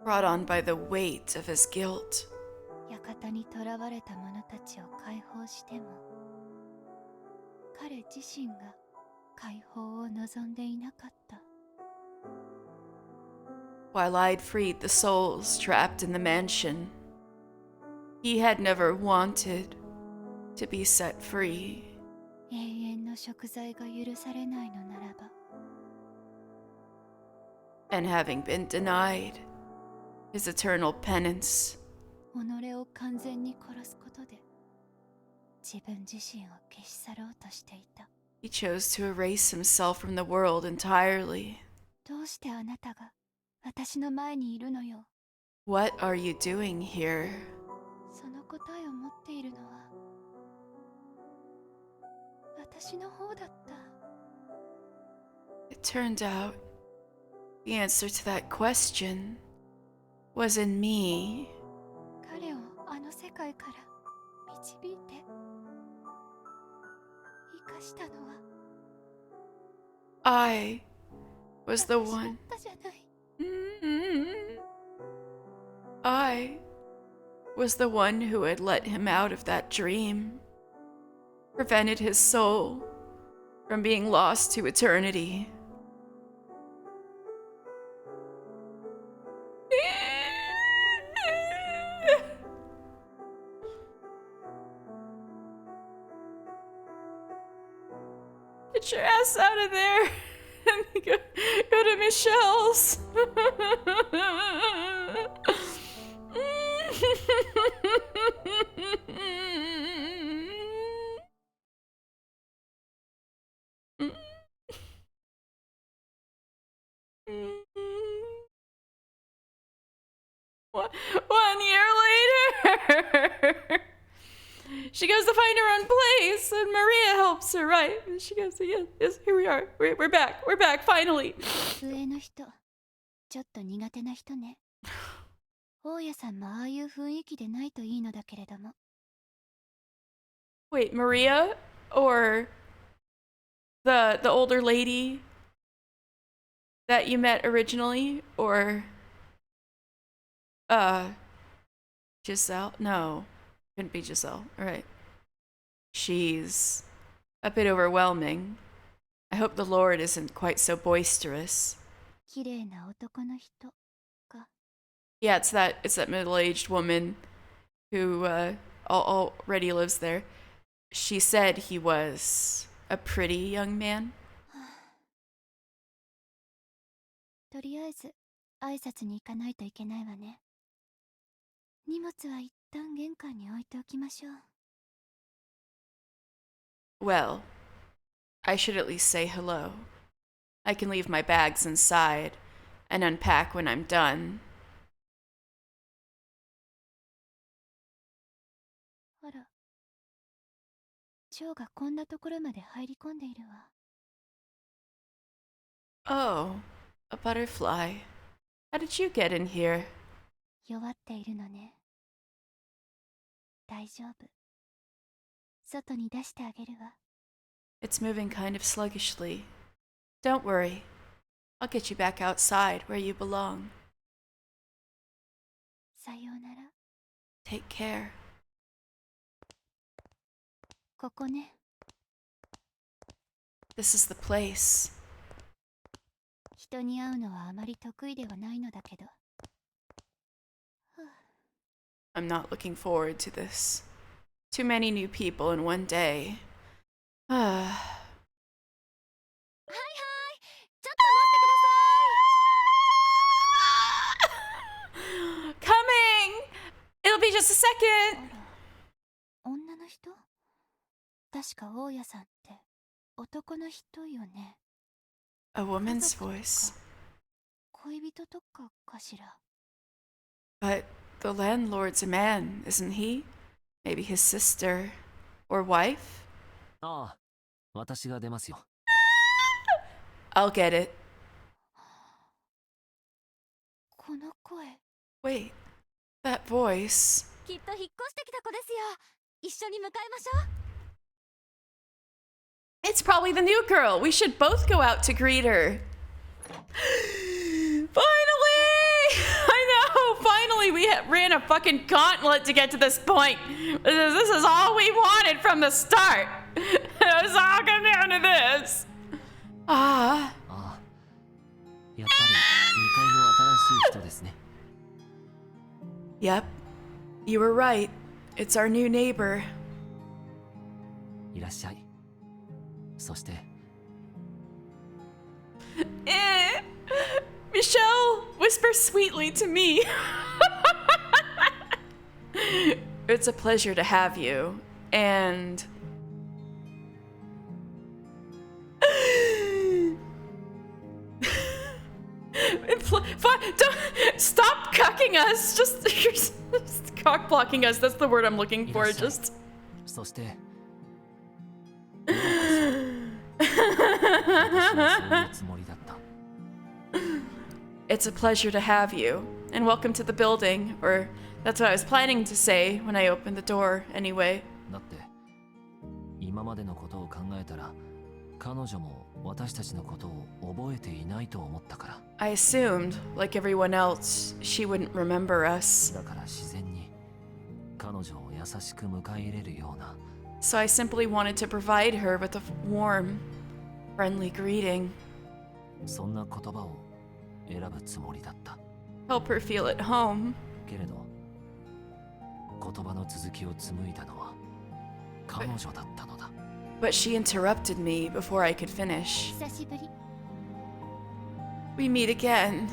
brought on by the weight of his guilt. 館に囚われた者たちを解放しても、彼自身が解放を望んでいなかった。 While I'd freed the souls trapped in the mansion, he had never wanted to be set free. 永遠の贖罪が許されないのならば、 And having been denied his eternal penance, 己を完全に殺すことで自分自身を消し去ろうとしていた。 he chose to erase himself from the world entirely. どうしてあなたが私の前にいるのよ。 What are you doing here? その答えを持っているのは私の方だった。 It turned out the answer to that question was in me. 彼をあの世界から導いて生かしたのは I was the 私だっ one. たじゃない。 I was the one who had let him out of that dream, prevented his soul from being lost to eternity. Get your ass out of there and go to Michelle's. One year later, she goes to find her own place, and Maria helps her, right? And she goes, yes, here we are. We're back, finally. 上の人、ちょっと苦手な人ね。大家さんもああいう雰囲気でないといいのだけれども。 Wait, Maria? Or the older lady that you met originally? Or Giselle? No, couldn't be Giselle. All right. She's a bit overwhelming. I hope the Lord isn't quite so boisterous. 綺麗な男の人か。Yeah, it's that middle-aged woman who already lives there. She said he was a pretty young man. とりあえず挨拶に行かないといけないわね。荷物は一旦玄関に置いておきましょう。 Well, I should at least say hello. I can leave my bags inside and unpack when I'm done. あら、ジョーがこんなところまで入り込んでいるわ。 Oh, a butterfly. How did you get in here? 弱っているのね。大丈夫。外に出してあげるわ。 It's moving kind of sluggishly. Don't worry. I'll get you back outside where you belong. さようなら。 Take care. ここね。 This is the place. 人に会うのはあまり得意ではないのだけど。 I'm not looking forward to this. Too many new people in one day. はいはい、ちょっと待ってください。 Coming! It'll be just a second! あら、女の人？確か大家さんって男の人よね。 A woman's voice. 恋人とかかしら。 But the landlord's a man, isn't he? Maybe his sister or wife? ああ、私が出ますよ。I'll get it. この声。 Wait, that voice. きっと引っ越してきた子ですよ。一緒に向かいましょう。 It's probably the new girl. We should both go out to greet her. Finally! I know! Finally, we ran a fucking gauntlet to get to this point. This is all we wanted from the start. It was all come down to this. Ah. ああ、やっぱり2階の新しい人ですね。 Yep. You were right. It's our new neighbor. いらっしゃい。そして、 Michelle, whisper sweetly to me. It's a pleasure to have you. And don't stop cucking us. Just cock blocking us. That's the word I'm looking for. Just そして、 it's a pleasure to have you, and welcome to the building. Or that's what I was planning to say when I opened the door. Anyway. だって今までのことを考えたら彼女も私たちのことを覚えていないと思ったから。 I assumed, like everyone else, she wouldn't remember us. だから自然に彼女を優しく迎え入れるような。 So I simply wanted to provide her with a warm, friendly greeting. そんな言葉を選ぶつもりだった。 Help her feel at home. けれど言葉の続きを紡いだのは彼女だったのだ。 But she interrupted me before I could finish. 久しぶり。 We meet again.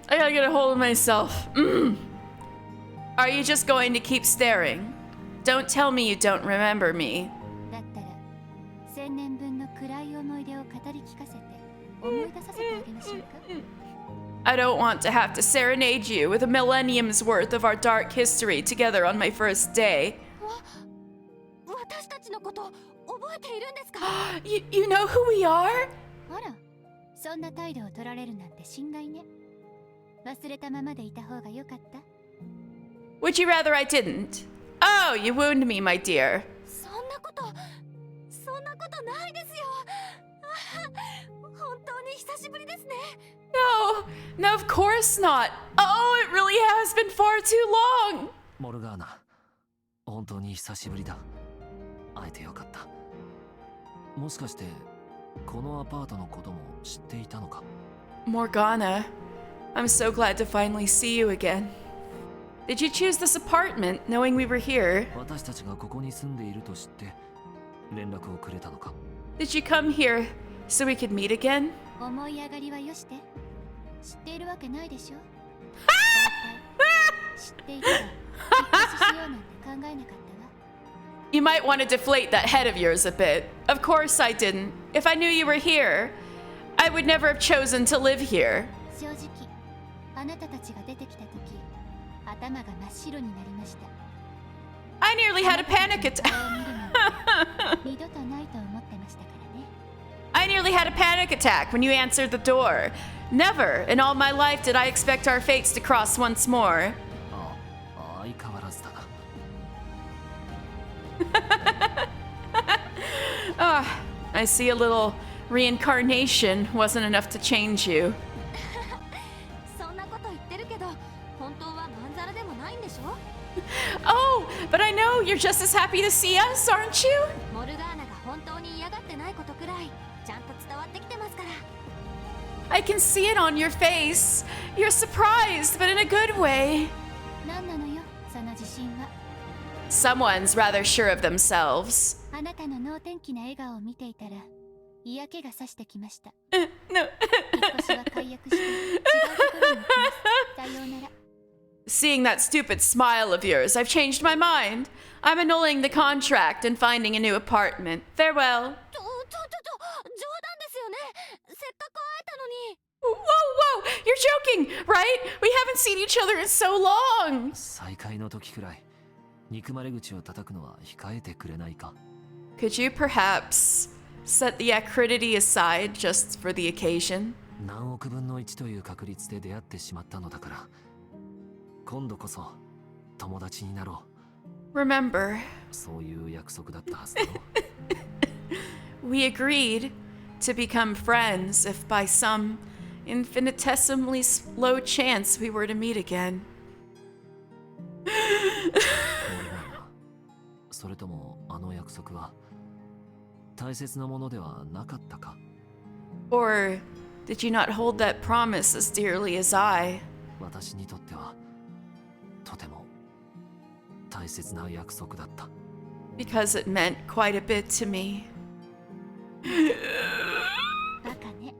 I gotta get a hold of myself. Are you just going to keep staring? Don't tell me you don't remember me. だったら1000年分の暗い思い出を語り聞かせて思い出させてあげましょうか。 I don't want to have to serenade you with a millennium's worth of our dark history together on my first day. 私たちのこと覚えているんですか？ You know who we are? あら、そんな態度を取られるなんて心外ね。忘れたままでいた方が良かった？ Would you rather I didn't? Oh, you wound me, my dear. そんなことないですよ。No, of course not. Oh, it really has been far too long. モルガーナ、本当に久しぶりだ。会えてよかった。もしかしてこのアパートのことも知っていたのか？ Morgana, I'm so glad to finally see you again. Did you choose this apartment knowing we were here? 私たちがここに住んでいると知って連絡をくれたのか？ Did you come here so we could meet again? 思い上がりはよして。知っているわけないでしょ。知っていたら引っ越ししようなんて考えなかったわ。You might want to deflate that head of yours a bit. Of course I didn't. If I knew you were here, I would never have chosen to live here. 正直、あなたたちが出てきた時、頭が真っ白になりました。I nearly had a panic attack. 二度とないと思ってましたからね。I nearly had a panic attack when you answered the door. Never in all my life did I expect our fates to cross once more. 相変わらずだな。I see a little reincarnation wasn't enough to change you. そんなこと言ってるけど、本当はまんざらでもないんでしょ。Oh, but I know you're just as happy to see us, aren't you? モルガーナが本当に嫌がってないことくらいちゃんと伝わってきてますから。I can see it on your face. You're surprised, but in a good way. 何なのよ、その自信は。Someone's rather sure of themselves. あなたの能天気な笑顔を見ていたら嫌気がさしてきました。 No. 引っ越しは解約して違うところに行きます。さようなら。 Seeing that stupid smile of yours, I've changed my mind. I'm annulling the contract and finding a new apartment. Farewell. 冗談ですよね。せっかく会えたのに。 Whoa, you're joking, right? We haven't seen each other in so long. 再会の時くらい憎まれ口を叩くのは控えてくれないか？ Could you perhaps set the acridity aside just for the occasion? 何億分の1という確率で出会ってしまったのだから、今度こそ友達になろ Remember, う。そういう約束だったはずだろ。we agreed to become friends if by some infinitesimally slow chance we were to meet again. それともあの約束は大切なものではなかったか？ Or did you not hold that promise as dearly as I? 私にとってはとても大切な約束だった。 Because it meant quite a bit to me. バカね。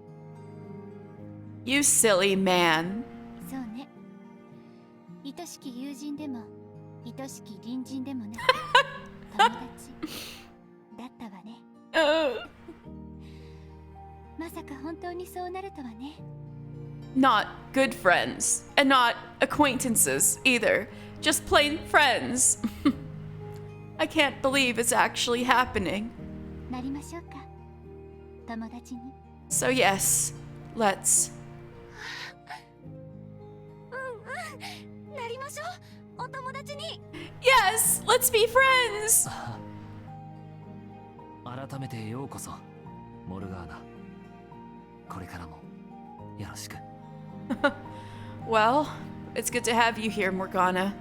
You silly man. そうね。愛しき友人でも愛しき隣人でもなく友達だったわね。まさか本当にそうなるとはね。 Not good friends, and not acquaintances either. Just plain friends. I can't believe it's actually happening. なりましょうか。友達に。 So, yes, let's. なりましょう。お友達に。 Yes, let's be friends! 改めてようこそモルガーナ。これからもよろしく。Well, it's good to have you here, Morgana.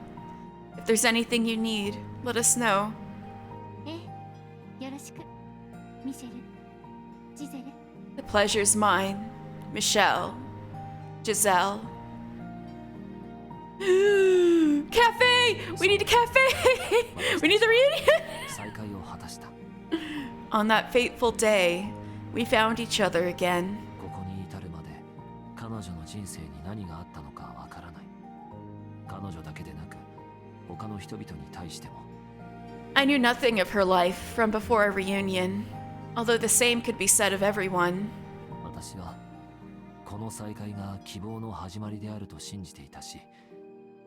If there's anything you need, let us know. ええ、よろしく。ミシェル、ジゼル。 The pleasure's mine. Michelle. Giselle. Cafe! We need a cafe! We need the reunion! 再会を果たした。 On that fateful day, we found each other again. ここに至るまで彼女の人生に何があったのかわからない。彼女だけでなく他の人々に対しても。 I knew nothing of her life from before our reunion, although the same could be said of everyone. 私はこの再会が希望の始まりであると信じていたし、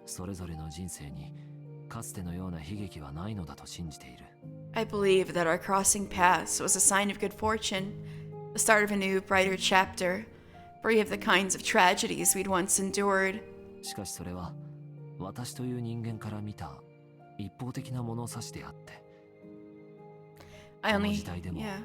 それぞれの人生にかつてのような悲劇はないのだと信じている。 I believe that our crossing paths was a sign of good fortune, the start of a new, brighter chapter, free of the kinds of tragedies we'd once endured. しかしそれは私という人間から見た一方的な物差しであって、 I この only, 時代でも yeah.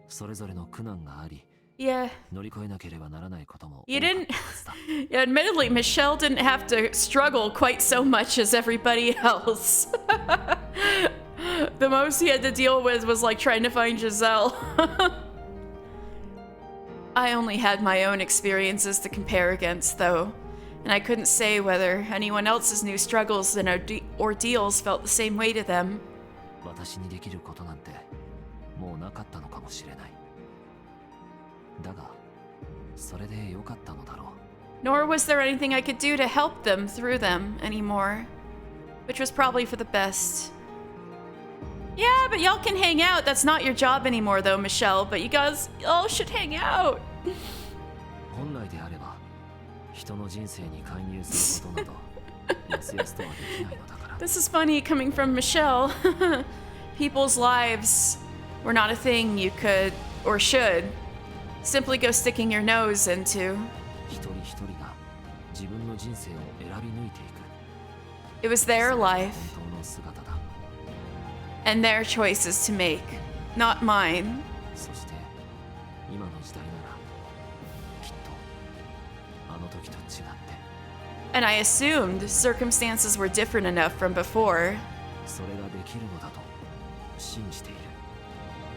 それぞれの苦難があり Yeah. 乗り越えなければならないことも You 多かっ didn't. たはずだ。 Yeah, admittedly, Michelle didn't have to struggle quite so much as everybody else. The most he had to deal with was like trying to find Giselle. I only had my own experiences to compare against, though, and I couldn't say whether anyone else's new struggles and ordeals felt the same way to them. 私にできることなんてもうなかったのかもしれない。だが、それでよかったのだろう。 Nor was there anything I could do to help them through them anymore, which was probably for the best. Yeah, but y'all can hang out. That's not your job anymore, though, Michelle. But you guys all should hang out. 本来であれば、人の人生に介入することなど、やすやすとはできないのだから。 This is funny coming from Michelle. People's lives were not a thing you could or should simply go sticking your nose into. 一人一人が自分の人生を選び抜いていく。 It was their それが life 本当の姿だ。 and their choices to make, not mine. そして今の時代ならきっとあの時と違って And I assumed circumstances were different enough from before それができるのだと信じている。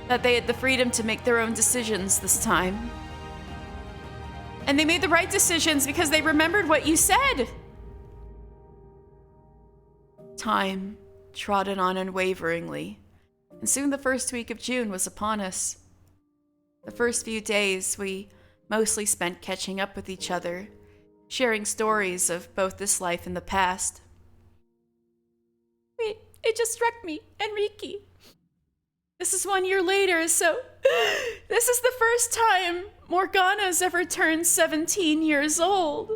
that they had the freedom to make their own decisions this time. And they made the right decisions because they remembered what you said. Time trotted on unwaveringly, and soon the first week of June was upon us. The first few days we mostly spent catching up with each other, sharing stories of both this life and the past. Wait, it just struck me, Enrique. This is 1 year later, so this is the first time Morgana's ever turned 17 years old.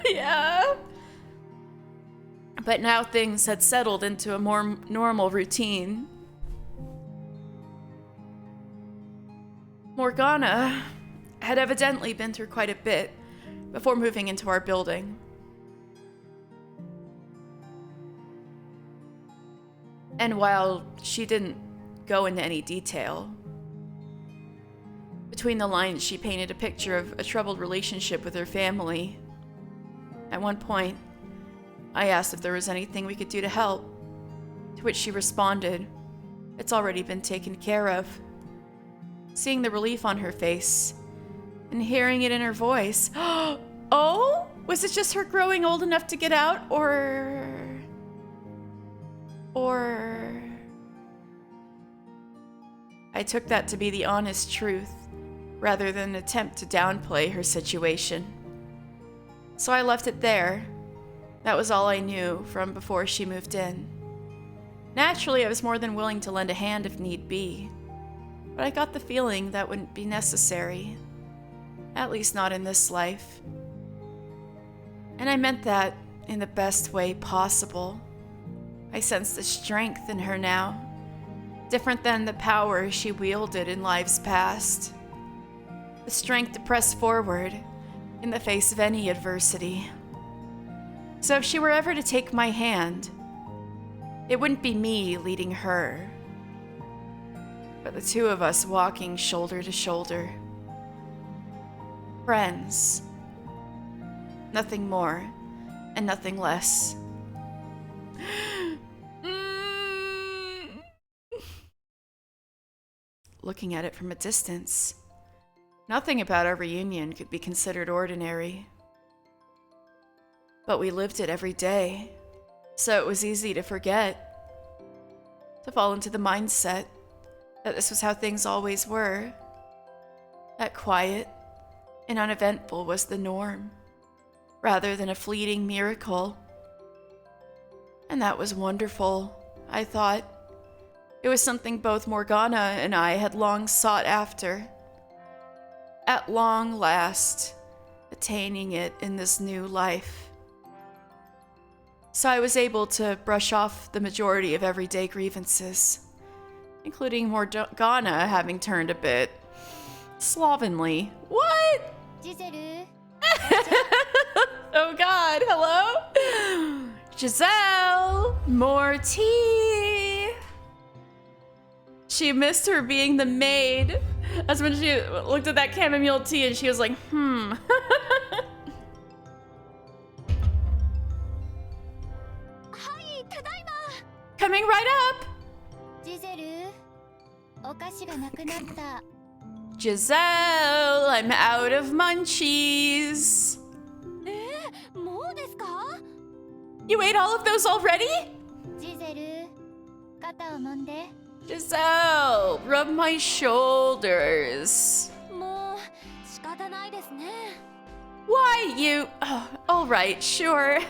Yeah. But now things had settled into a more normal routine. Morgana had evidently been through quite a bit before moving into our building. And while she didn't go into any detail, between the lines she painted a picture of a troubled relationship with her family. At one point, I asked if there was anything we could do to help, to which she responded, "It's already been taken care of." Seeing the relief on her face, and hearing it in her voice, oh? Was it just her growing old enough to get out, or... I took that to be the honest truth, rather than an attempt to downplay her situation. So I left it there. That was all I knew from before she moved in. Naturally, I was more than willing to lend a hand if need be, but I got the feeling that wouldn't be necessary. At least not in this life. And I meant that in the best way possible. I sensed the strength in her now, different than the power she wielded in lives past. The strength to press forward in the face of any adversity. So if she were ever to take my hand, it wouldn't be me leading her, but the two of us walking shoulder to shoulder. Friends. Nothing more and nothing less. Looking at it from a distance, nothing about our reunion could be considered ordinary. But we lived it every day, so it was easy to forget, to fall into the mindset that this was how things always were, that quiet and uneventful was the norm, rather than a fleeting miracle. And that was wonderful, I thought. It was something both Morgana and I had long sought after. At long last, attaining it in this new life. So I was able to brush off the majority of everyday grievances, including Morgana having turned a bit slovenly. What? ジゼル Oh God, hello? Giselle, more tea. She missed her being the maid. That's when she looked at that chamomile tea and she was like, hmm. はいただいま Coming right up. ジゼルお菓子がなくなった Giselle, I'm out of munchies. もうですか You ate all of those already? ジゼル肩を揉んで Giselle, rub my shoulders. もう仕方ないですね Why, you... Oh, all right, sure.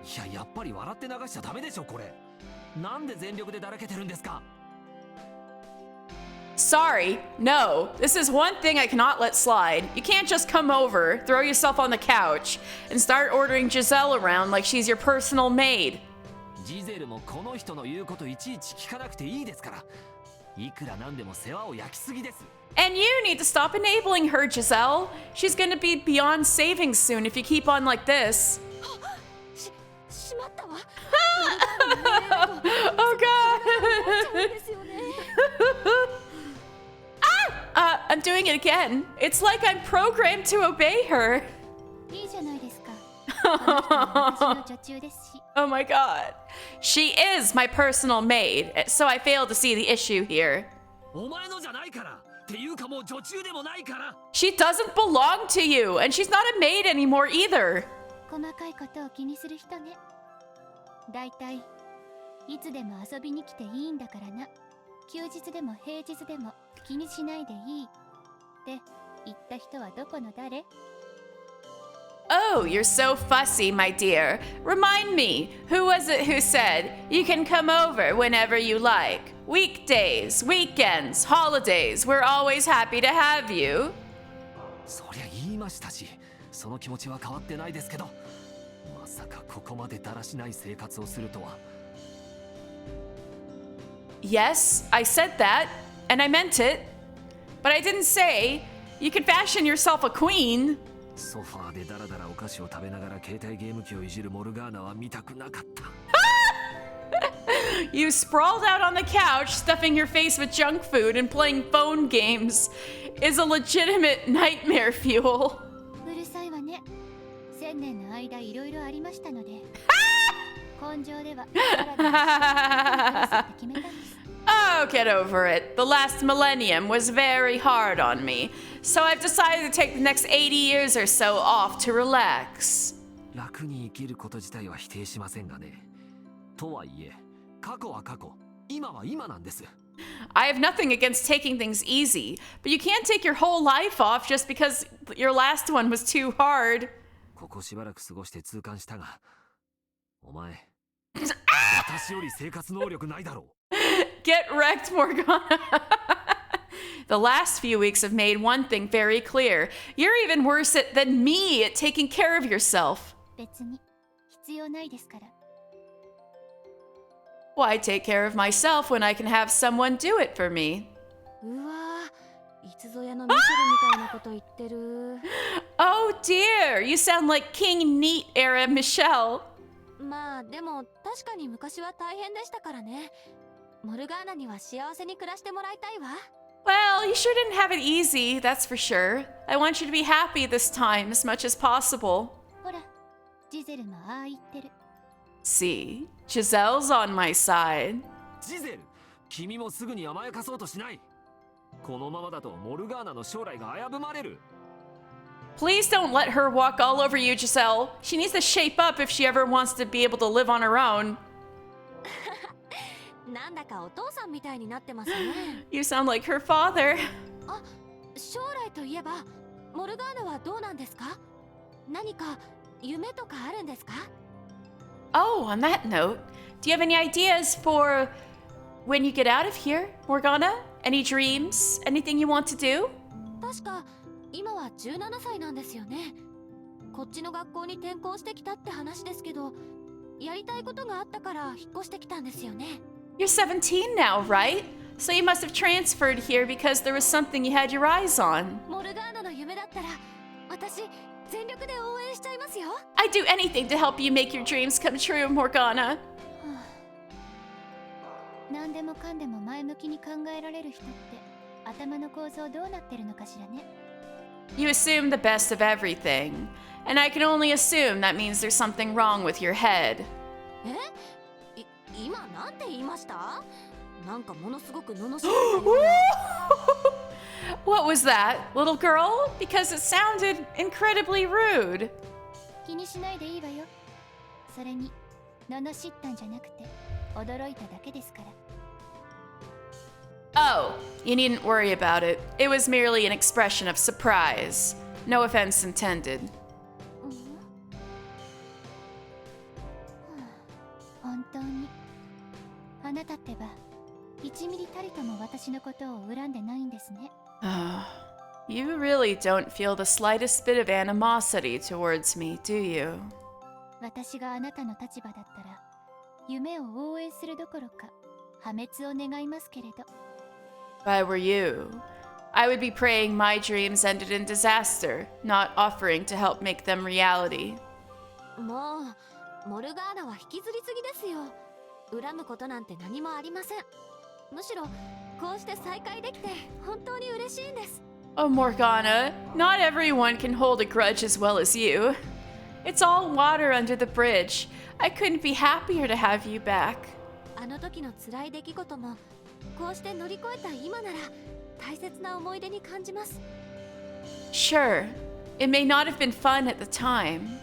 いや、やっぱり笑って流しちゃダメでしょこれ。なんで全力でだらけてるんですか。 Sorry, no. This is one thing I cannot let slide. You can't just come over, throw yourself on the couch, and start ordering Giselle around like she's your personal maid. ジゼルもこの人の言うこといちいち聞かなくていいですから。いくらなんでも世話を焼きすぎです。 And you need to stop enabling her, Giselle. She's gonna be beyond savings soon if you keep on like this. しまったわ Oh God! ですよね I'm doing it again. It's like I'm programmed to obey her. いいじゃないですかこの人は私の女中ですし Oh my God. She is my personal maid, so I fail to see the issue here. お前のじゃないから。っていうかもう女中でもないから。 She doesn't belong to you, and she's not a maid anymore either. 細かいことを気にする人ねだいたいいつでも遊びに来ていいんだからな休日でも平日でも気にしないでいいって言った人はどこの誰 Oh, you're so fussy, my dear. Remind me, who was it who said, you can come over whenever you like? Weekdays, weekends, holidays, we're always happy to have you. そりゃ言いましたし、その気持ちは変わってないですけど、まさかここまでだらしない生活をするとは。 Yes, I said that, and I meant it. But I didn't say, you can fashion yourself a queen. ソファーでダラダラお菓子を食べながら携帯ゲーム機をいじるモルガーナは見たくなかった。 You sprawled out on the couch, stuffing your face with junk food and playing phone games is a legitimate nightmare fuel. うるさいわね1000年の間いろいろありましたので根性ではダラダラしてって決めたんです Oh, get over it. The last millennium was very hard on me, so I've decided to take the next 80 years or so off to relax. 楽に生きること自体は否定しませんがね。とはいえ、過去は過去、今は今なんです。 I have nothing against taking things easy, but you can't take your whole life off just because your last one was too hard. ここしばらく過ごして痛感したが、お前、私より生活能力ないだろう。 Get wrecked, Morgana. The last few weeks have made one thing very clear. You're even worse than me at taking care of yourself. 別に必要ないですから Why take care of myself when I can have someone do it for me? うわー、いつぞやのミシェルみたいなこと言ってる。 Oh dear, you sound like King Neat era Michelle. まあでも確かに昔は大変でしたからね。モルガーナには幸せに暮らしてもらいたいわ。 Well, you sure didn't have it easy, that's for sure. I want you to be happy this time as much as possible. ほらジゼルもああ言ってる See, Giselle's on my side. ジゼル、君もすぐに甘やかそうとしない。このままだとモルガーナの将来が危ぶまれる。 Please don't let her walk all over you, Giselle. She needs to shape up if she ever wants to be able to live on her own. なんだかお父さんみたいになってますね。 You sound like her father. あ、将来といえばモルガーナはどうなんですか？何か夢とかあるんですか？ Oh, on that note, do you have any ideas for when you get out of here, Morgana? Any dreams? Anything you want to do? 確か今は17歳なんですよね。こっちの学校に転校してきたって話ですけど、やりたいことがあったから引っ越してきたんですよね。You're 17 now, right? So you must have transferred here because there was something you had your eyes on. モルガーナの夢だったら私全力で応援しちゃいますよ。 I'd do anything to help you make your dreams come true, Morgana. 何でもかんでも前向きに考えられる人って頭の構造どうなってるのかしらね。 You assume the best of everything, and I can only assume that means there's something wrong with your head. 今なんて言いました？なんかものすごく罵られた What was that, little girl? Because it sounded incredibly rude. 気にしないでいいわよ。それに罵ったんじゃなくて驚いただけですから。 Oh, you needn't worry about it. It was merely an expression of surprise. No offense intended. 本当にあなたってば1ミリたりとも私のことを恨んでないんですね。 You really don't feel the slightest bit of animosity towards me, do you? 私があなたの立場だったら夢を応援するどころか破滅を願いますけれど。 If I were you, I would be praying my dreams ended in disaster, not offering to help make them reality. もうモルガーナは引きずりすぎですよ。恨むことなんて何もありません。むしろこうして再会できて本当に嬉しいんです。 Oh, Morgana, not everyone can hold a grudge as well as you. It's all water under the bridge. I couldn't be happier to have you back. あの時の辛い出来事もこうして乗り越えた今なら大切な思い出に感じます。 Sure, it may not have been fun at the time,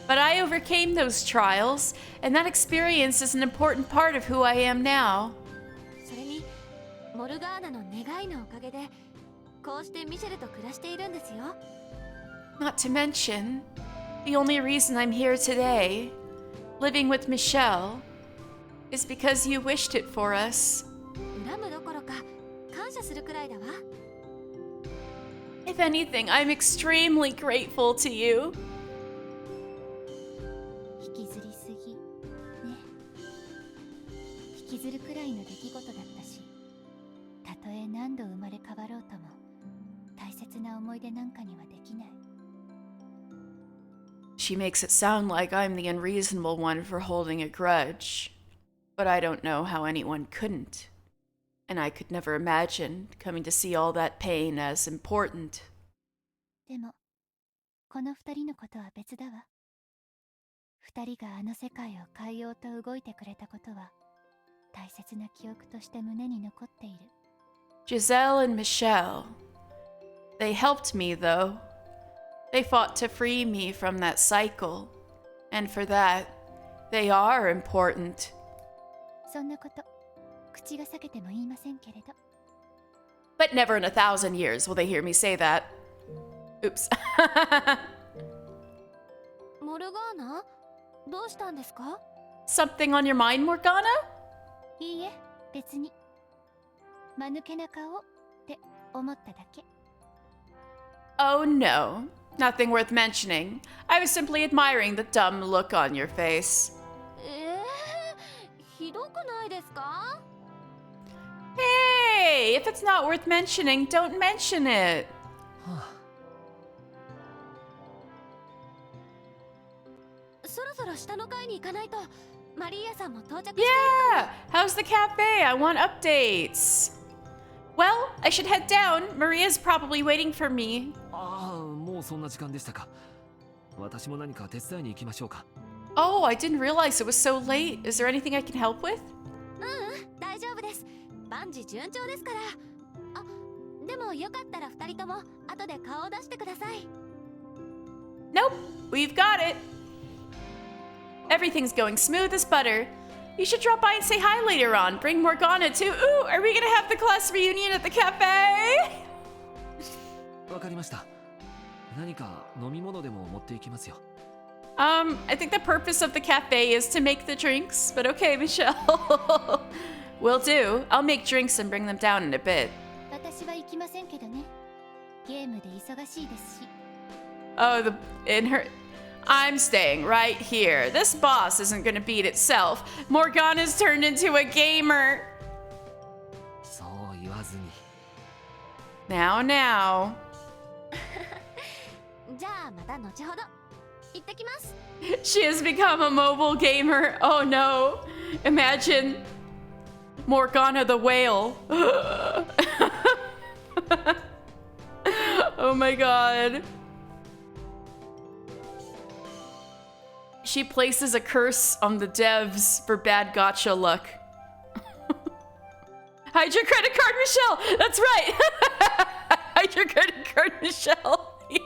but I overcame those trials, and that experience is an important part of who I am now. それにモルガーナの願いのおかげでこうしてミシェルと暮らしているんですよ。 Not to mention, the only reason I'm here today, living with Michelle, is because you wished it for us. 恨むどころか感謝するくらいだわ。 If anything, I'm extremely grateful to you. 引きずりすぎね。引きずるくらいの出来事だったし、たとえ何度生まれ変わろうとも大切な思い出なんかにはできない。 She makes it sound like I'm the unreasonable one for holding a grudge. But I don't know how anyone couldn't. And I could never imagine coming to see all that pain as important. でもこの二人のことは別だわ。二人があの世界を変えようと動いてくれたことは大切な記憶として胸に残っている。 Giselle and Michelle. They helped me, though. They fought to free me from that cycle. And for that, they are important. そんなこと口が裂けても言いませんけれど。 But never in 1,000 years will they hear me say that. Oops. モルガーナどうしたんですか？ Something on your mind, Morgana? いいえ、別に。間抜けな顔って思っただけ。 Oh no, nothing worth mentioning. I was simply admiring the dumb look on your face. ひどくないですか？ Hey, if it's not worth mentioning, don't mention it. そろそろ下の階に行かないとマリーアさんも到着している。 Yeah, how's the cafe? I want updates. Well, I should head down. Maria's probably waiting for me. ああ、もうそんな時間でしたか。私も何か手伝いに行きましょうか。 Oh, I didn't realize it was so late. Is there anything I can help with? 大丈夫です。万事順調ですから。あ、でもよかったら二人とも後で顔を出してください。 Nope, we've got it. Everything's going smooth as butter. You should drop by and say hi later on. Bring Morgana too. Ooh, are we gonna have the class reunion at the cafe? わかりました。何か飲み物でも持っていきますよ。I think the purpose of the cafe is to make the drinks, but okay, Michelle. Will do. I'll make drinks and bring them down in a bit. 私は行きませんけどね。ゲームで忙しいですし。Oh, I'm staying right here. This boss isn't gonna beat itself. Morgana's turned into a gamer. そう言わずに。 Now. じゃあまた後ほど。行ってきます。 She has become a mobile gamer. Oh no. Imagine Morgana the whale. Oh my god. She places a curse on the devs for bad gacha luck. Hide your credit card, Michelle! That's right! Hide your credit card, Michelle! Yeah.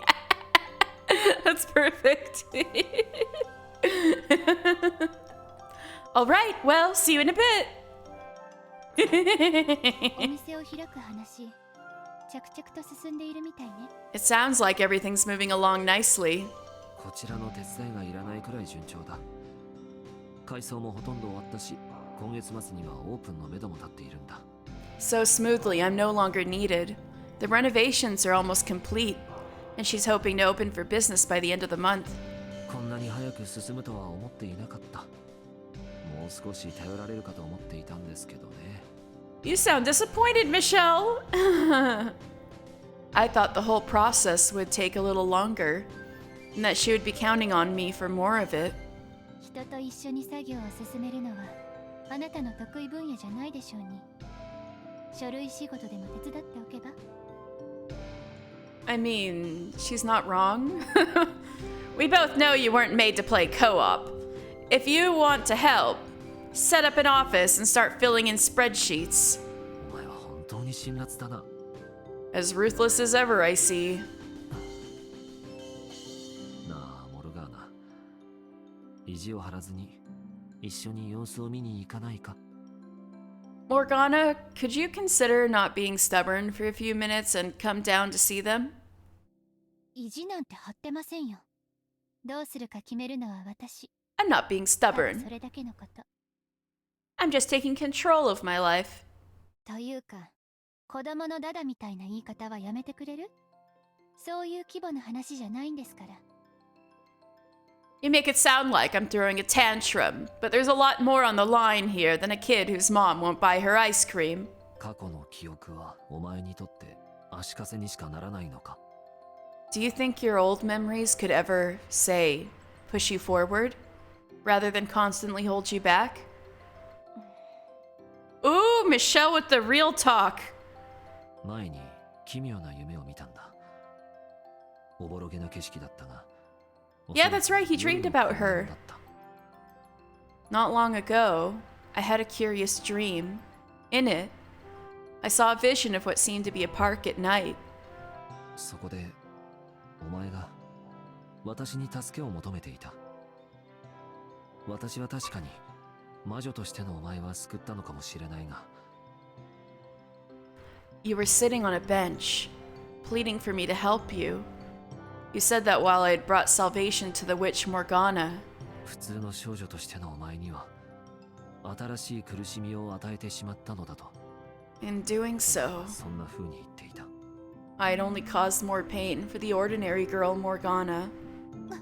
That's perfect. Alright, well, see you in a bit. お店を開く話、着々と進んでいるみたいね。It sounds like everything's moving along nicely. こちらの手伝いがいらないくらい順調だ。改装もほとんど終わったし、今月末にはオープンの目処も立っているんだ。 So smoothly, I'm no longer needed. The renovations are almost complete, and she's hoping to open for business by the end of the month. こんなに早く進むとは思っていなかった。もう少し頼られるかと思っていたんですけどね。 You sound disappointed, Michelle. I thought the whole process would take a little longer, and that she would be counting on me for more of it. 人と一緒に作業を進めるのはあなたの得意分野じゃないでしょうに。書類仕事でも手伝っておけば。 I mean, she's not wrong. We both know you weren't made to play co-op. If you want to help, set up an office and start filling in spreadsheets. お前は本当に辛辣だな。 As ruthless as ever, I see. なあ、モルガーナ。意地を張らずに一緒に様子を見に行かないか。 Morgana, could you consider not being stubborn for a few minutes and come down to see them? 意地なんて張ってませんよ。どうするか決めるのは私。 I'm not being ただ stubborn. それだけのこと。 I'm just taking control of my life. というか、子供のダダみたいな言い方はやめてくれる？そういう規模の話じゃないんですから。 You make it sound like I'm throwing a tantrum, but there's a lot more on the line here than a kid whose mom won't buy her ice cream. 過去の記憶はお前にとって足かせにしかならないのか。 Do you think your old memories could ever, say, push you forward, rather than constantly hold you back? Ooh, Michelle with the real talk. 前に奇妙な夢を見たんだ。おぼろげな景色だったが。 Yeah, that's right, he dreamed about her. Not long ago, I had a curious dream. In it, I saw a vision of what seemed to be a park at night. そこでお前が私に助けを求めていた。私は確かに魔女としてのお前は救ったのかもしれないが。 You were sitting on a bench, pleading for me to help you. You said that while I had brought salvation to the witch Morgana. 普通の少女としてのお前には新しい苦しみを与えてしまったのだと。 In doing so, そんな風に言っていた。 I had only caused more pain for the ordinary girl Morgana. あ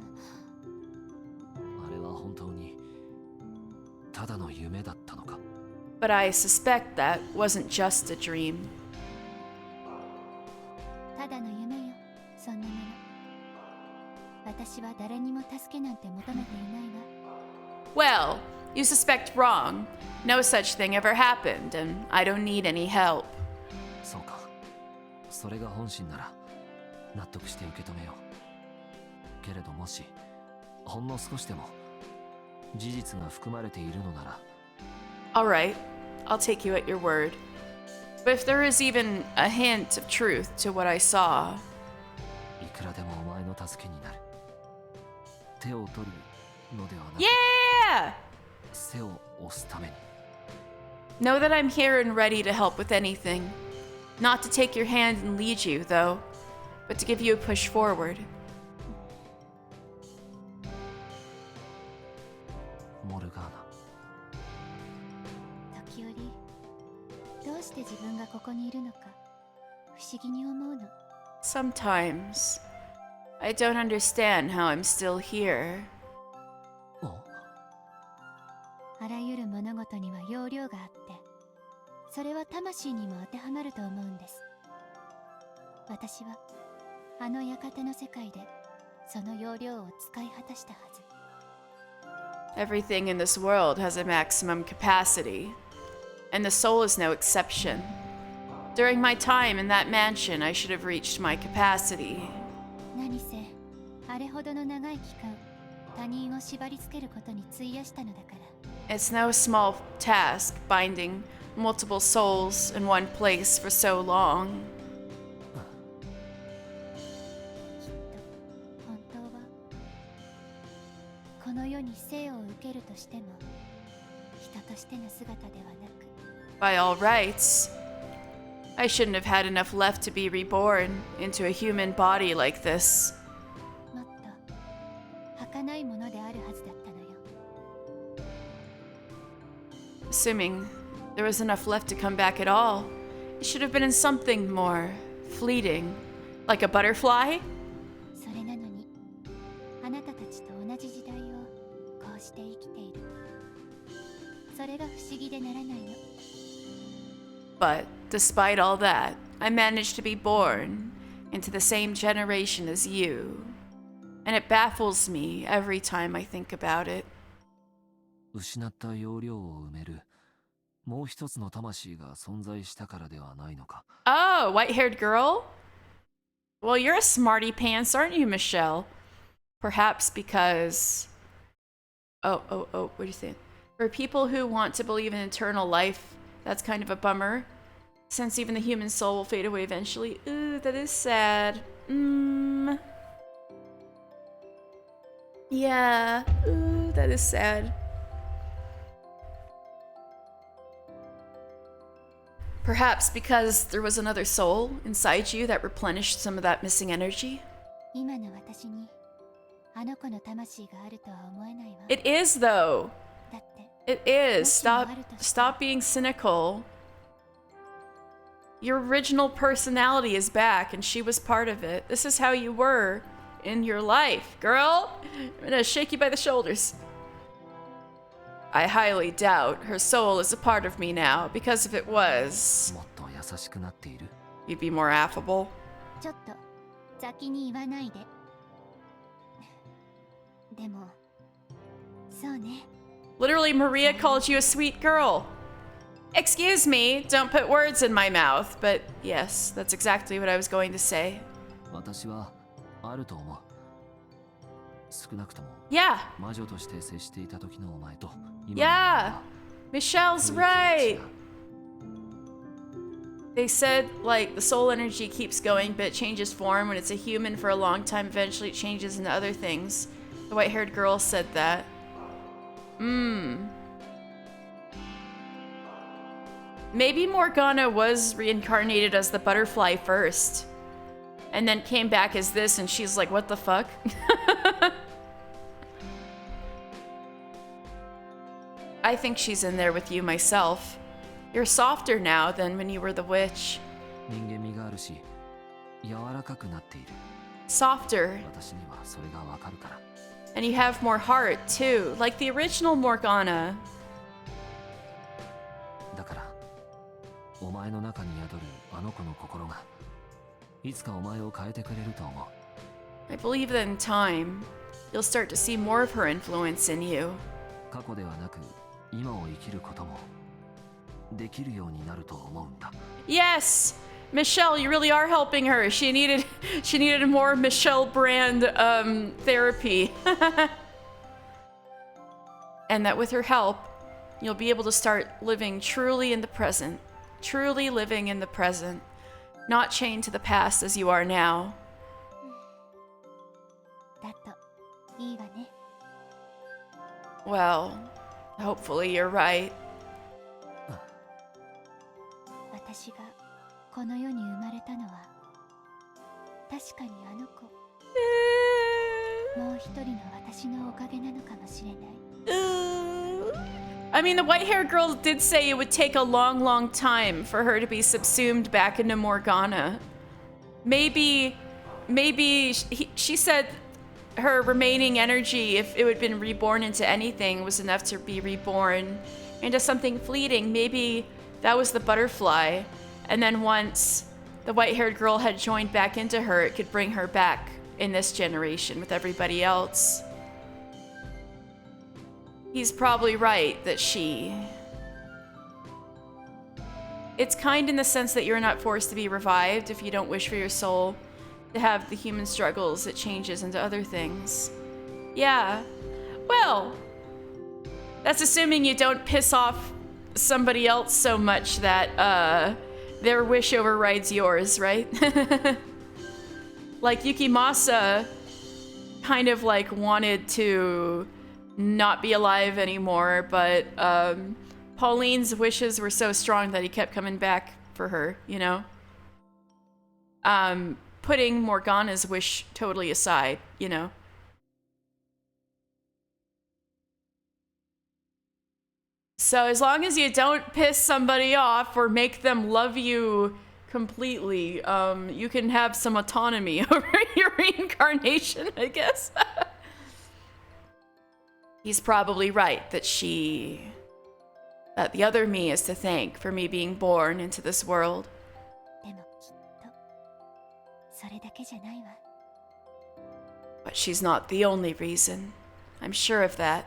れは本当にただの夢だったのか。 But I suspect that wasn't just a dream. ただの夢よ、そんなもの。私は誰にも助けなんて求めていないわ。 Well, you suspect wrong. No such thing ever happened, and I don't need any help. そうか。それが本心なら納得して受け止めよう。けれどもしほんの少しでも事実が含まれているのなら。 Alright, I'll take you at your word. But if there is even a hint of truth to what I saw, いくらでもお前の助けになる。手を取るのではなく、 yeah! 背を押すために。 Know that I'm here and ready to help with anything. Not to take your hand and lead you, though, but to give you a push forward. モルガーナ。時折、どうして自分がここにいるのか不思議に思うの。 Sometimes, I don't understand how I'm still here. あらゆる物事には要領があって、それは魂にも当てはまると思うんです。私はあの館の世界でその要領を使い果たしたはず。Everything in this world has a maximum capacity, and the soul is no exception. During my time in that mansion, I should have reached my capacity. 何せあれほどの長い期間、他人を縛り付けることに費やしたのだから。It's no small task binding multiple souls in one place for so long. きっと本当はこの世に生を受けるとしても人としての姿ではなく、 By all rights, I shouldn't have had enough left to be reborn into a human body like this. もっと儚いものであるはずだったのよ。 Assuming there was enough left to come back at all, it should have been in something more fleeting, like a butterfly. それなのにあなたたちと同じ時代をこうして生きている。それが不思議でならないの。 But despite all that, I managed to be born into the same generation as you. And it baffles me every time I think about it. 失った容量を埋めるもう一つの魂が存在したからではないのか。 Oh, white-haired girl? Well, you're a smarty pants, aren't you, Michelle? Perhaps because... Oh, what do you think? For people who want to believe in eternal life, that's kind of a bummer. Since even the human soul will fade away eventually. Ooh, that is sad. Yeah. Ooh, that is sad. Perhaps because there was another soul inside you that replenished some of that missing energy? 今の私にあの子の魂があるとは思えないわ。 It is, though. だって It is. Stop being cynical. Your original personality is back, and she was part of it. This is how you were in your life, girl. I'm gonna shake you by the shoulders. I highly doubt her soul is a part of me now, because if it was, もっと優しくなっている。 you'd be more affable. ちょっと先に言わないで。でもそうね。 Literally, Maria called you a sweet girl. Excuse me, don't put words in my mouth, but yes, that's exactly what I was going to say. 私はあると思う。少なくとも Yeah, 魔女として接していた時のお前と今のお前 yeah, は Michelle's 雰囲気が違 right. う。 They said, like, the soul energy keeps going, but it changes form. When it's a human for a long time, eventually it changes into other things. The white-haired girl said that. Maybe Morgana was reincarnated as the butterfly first, and then came back as this, and she's like, what the fuck? I think she's in there with you myself. You're softer now than when you were the witch. 人間味があるし柔らかくなっている。 Softer. 私にはそれがわかるから。 And you have more heart, too, like the original Morgana. だからお前の中に宿るあの子の心がいつかお前を変えてくれると思う。 I believe that in time, you'll start to see more of her influence in you. 過去ではなく今を生きることもできるようになると思うんだ。 Yes! Michelle, you really are helping her. She needed a more Michelle brand therapy. And that with her help, you'll be able to start living truly in the present. Truly living in the present. Not chained to the past as you are now. だといいわね。 Well, hopefully you're right. 私がこの世に生まれたのは確かにあの子、もう一人の私のおかげなのかもしれない。 I mean, the white-haired girl did say it would take a long, long time for her to be subsumed back into Morgana. Maybe maybe she said her remaining energy, if it had been reborn into anything, was enough to be reborn into something fleeting. Maybe that was the butterfly. And then once the white-haired girl had joined back into her, it could bring her back in this generation with everybody else. He's probably right that It's kind in the sense that you're not forced to be revived if you don't wish for your soul to have the human struggles. It changes into other things. Yeah. Well, that's assuming you don't piss off somebody else so much that their wish overrides yours, right? Like Yukimasa kind of like wanted to not be alive anymore, but Pauline's wishes were so strong that he kept coming back for her, you know? Putting Morgana's wish totally aside, you know? So as long as you don't piss somebody off or make them love you completely, you can have some autonomy over your reincarnation, I guess. He's probably right that that the other me is to thank for me being born into this world. でもきっとそれだけじゃないわ。 But she's not the only reason. I'm sure of that.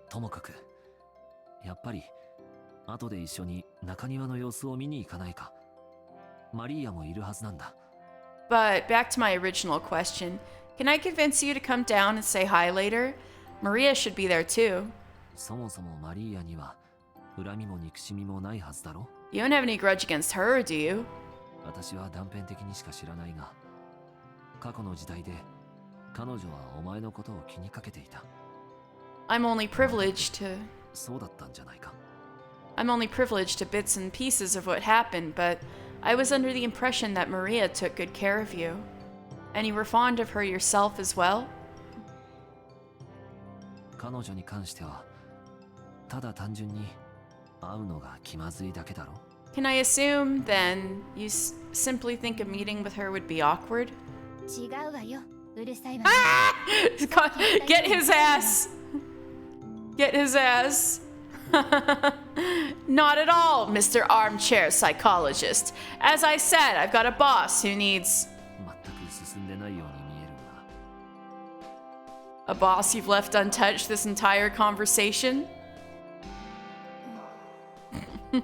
ともかくやっぱり後で一緒に中庭の様子を見に行かないか。マリーアもいるはずなんだ。 But back to my original question. Can I convince you to come down and say hi later? Maria should be there too. そもそもマリーアには恨みも憎しみもないはずだろ。 You don't have any grudge against her, do you? 私は断片的にしか知らないが、過去の時代で彼女はお前のことを気にかけていた。 I'm only privileged to そうだったんじゃないか。 I'm only privileged to bits and pieces of what happened, but I was under the impression that Maria took good care of you. And you were fond of her yourself as well? 彼女に関してはただ単純に会うのが気まずいだけだろ。 Can I assume, then, you simply think a meeting with her would be awkward? 違うわよ。うるさいわ。Get his ass! Get his ass! Not at all, Mr. Armchair Psychologist. As I said, I've got a boss who needs... 全く進んでないように見えるが。 A boss you've left untouched this entire conversation? もう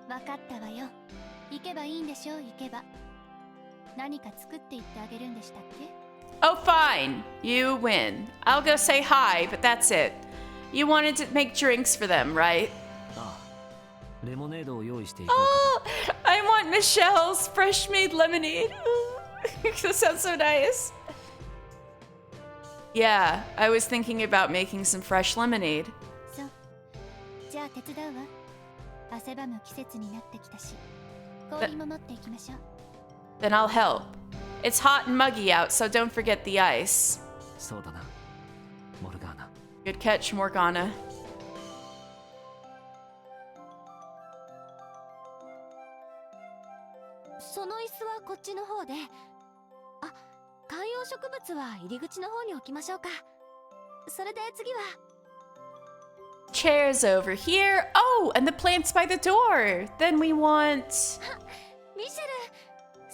分かったわよ。行けばいいんでしょ。行けば何か作っていってあげるんでしたっけ？ Oh, fine. You win. I'll go say hi, but that's it. You wanted to make drinks for them, right? ああ、レモネードを用意していこう Oh, I want Michelle's fresh made lemonade. That sounds so nice. Yeah, I was thinking about making some fresh lemonade. そう。じゃあ手伝うわ。汗ばむ季節になってきたし、氷も持っていきましょう。 Then I'll help. It's hot and muggy out, so don't forget the ice. か。そうだな、モルガーナ。 Good catch, Morgana. その椅子はこっちの方で、あ、観葉植物は入り口の方に置きましょうか。それで次は Chairs over here. Oh, and the plants by the door. Then we want... ミシェル、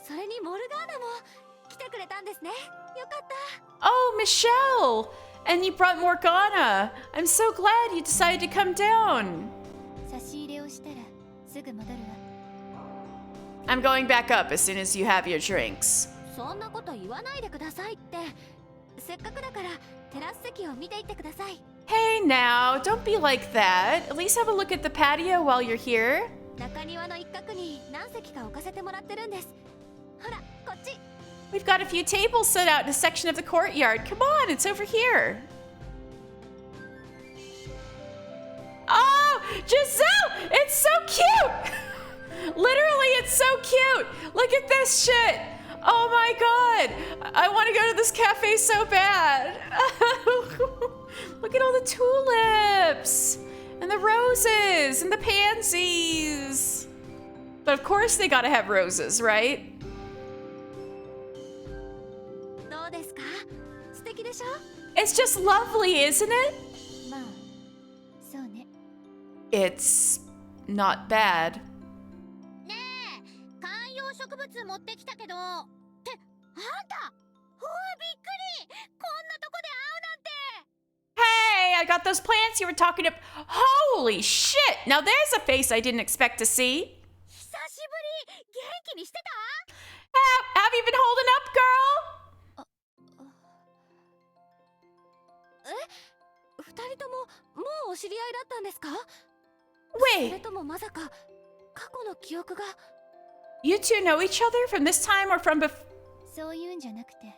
それにモルガーナも来てくれたんですね。よかった。 Oh, Michelle! And you brought Morgana. I'm so glad you decided to come down. 差し入れをしたらすぐ戻るわ。 I'm going back up as soon as you have your drinks. そんなこと言わないでくださいって。せっかくだからテラス席を見ていってください。 Hey now, don't be like that. At least have a look at the patio while you're here. 中庭の一角に何席か置かせてもらってるんです。ほら、こっち。 We've got a few tables set out in a section of the courtyard. Come on, it's over here. Oh, Giselle! It's so cute! Literally, it's so cute! Look at this shit! Oh my god! I want to go to this cafe so bad! Look at all the tulips! And the roses! And the pansies! But of course they gotta have roses, right? どうですか？素敵でしょ？ It's just lovely, isn't it? まあそうね。 It's not bad. ねえ、観葉植物持ってきたけど。って、あんた。おい、びっくり。こんなとこで会うなんて。 Hey, I got those plants you were talking about. Holy shit! Now there's a face I didn't expect to see. 久しぶり。元気にしてた？ Have you been holding up, girl? 二人とももうお知り合いだったんですか？それ Wait, ともまさか過去の記憶が。 you two know each other from this time or from before? そういうんじゃなくて、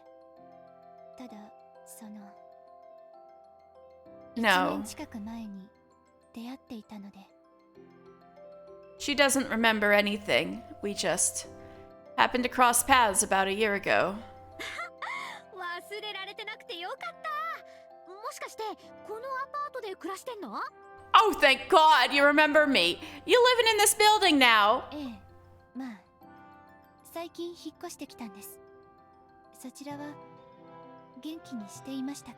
ただその1 No. 年近く前に出会っていたので。 She doesn't remember anything. We just happened to cross paths about a year ago. 忘れられてなくてよかった。もしかしてこのアパートで暮らしてんの？ Oh, thank God you remember me. You living in this building now. ええ、まあ最近引っ越してきたんです。そちらは元気にしていましたか？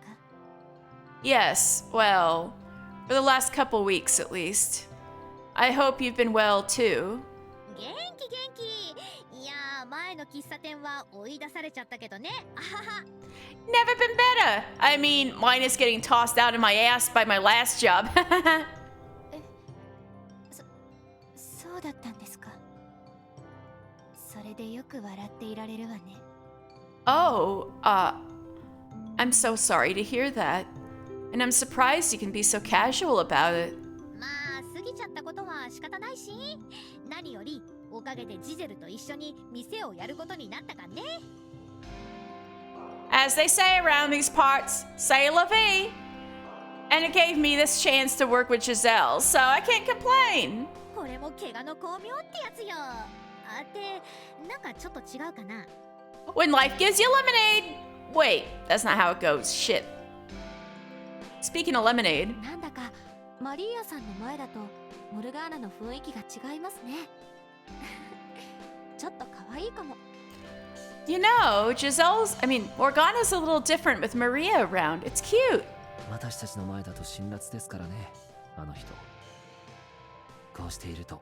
Yes, well, for the last couple weeks at least. I hope you've been well too. 元気元気。いやー、前の喫茶店は追い出されちゃったけどね。あはは。 Never been better. I mean, minus getting tossed out of my ass by my last job. そうだったんですか。それでよく笑っていられるわね。 Oh, I'm so sorry to hear that. And I'm surprised you can be so casual about it. まあ過ぎちゃったことは仕方ないし、何よりおかげでジゼルと一緒に店をやることになったからね。 As they say around these parts, say la vie. And it gave me this chance to work with Giselle, so I can't complain. これも怪我の巧妙ってやつよ。あってなんかちょっと違うかな。 When life gives you lemonade. Wait, that's not how it goes. Shit. Speaking of lemonade, なんだかマリーアさんの前だとモルガーナの雰囲気が違いますね。ちょっと可愛いかも。 you know, Morgana's a little different with Maria around. It's cute. 私たちの前だと辛辣ですからね、あの人。こうしていると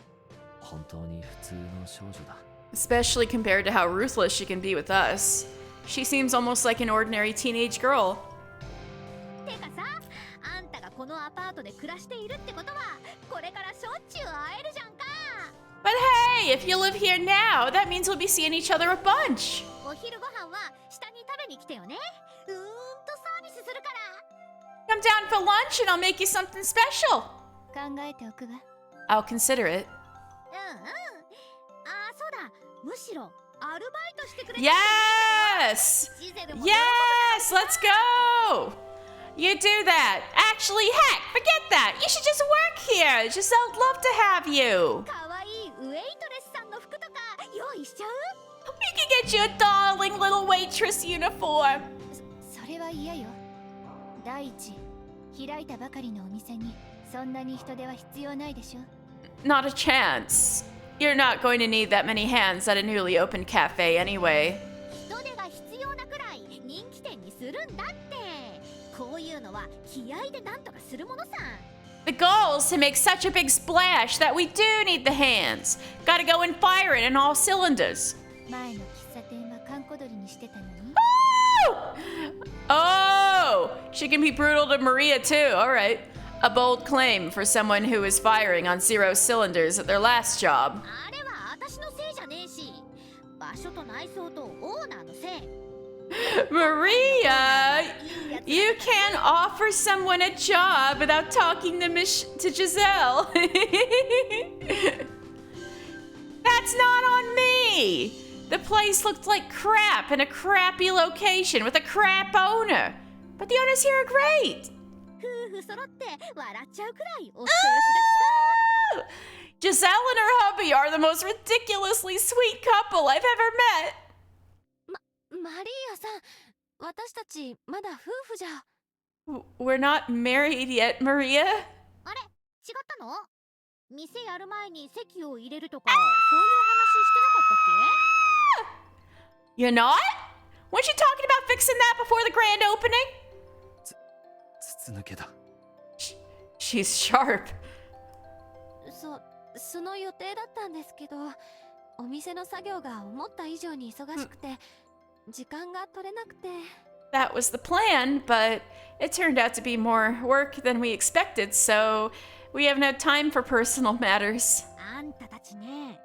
本当に普通の少女だ。 Especially compared to how ruthless she can be with us. She seems almost like an ordinary teenage girl. てかさ、あんたがこのアパートで暮らしているってことは、これからしょっちゅう会えるじゃんか。 But hey, if you live here now, that means we'll be seeing each other a bunch. お昼ご飯は下に食べに来てよね。サービスするから。 Come down for lunch and I'll make you something special. 考えておくわ。 I'll consider it. あ、そうだ。むしろアルバイトしてくれて Yes! ジゼルも Yes! Let's go! You do that. Actually, heck, forget that. You should just work here. Giselle'd love to have you. かわいいウェイトレスさんの服とか用意しちゃう？ We can get you a darling little waitress uniform. それは嫌よ。第一、開いたばかりのお店にそんなに人手は必要ないでしょ。 Not a chance. You're not going to need that many hands at a newly opened cafe anyway. 人手が必要なくらい人気店にするんだって。こういうのは気合でなんとかするものさ。 The goal is to make such a big splash that we do need the hands. Gotta go and fire it in all cylinders. 前の喫茶店は閑古鳥にしてたのに。 Oh! She can be brutal to Maria too, alright. A bold claim for someone who is firing on 0 cylinders at their last job. あれは私のせいじゃねえし、場所と内装とオーナーのせい。 Maria! You can't offer someone a job without talking to Giselle. That's not on me! The place looked like crap in a crappy location with a crap owner. But the owners here are great. 夫婦揃って笑っちゃうくらいお人よしだしさ。 Giselle and her hubby are the most ridiculously sweet couple I've ever met. マリーアさん、私たちまだ夫婦じゃ。 We're not married yet, Maria. あれ違ったの？店やる前に席を入れるとか、そういう話してなかったっけ？ You're not? Weren't you talking about fixing that before the grand opening? 筒抜けだ。She's sharp. その予定だったんですけど、お店の作業が思った以上に忙しくて、時間が取れなくて。That was the plan, but it turned out to be more work than we expected, so we haven't had time for personal matters. あんたたちね、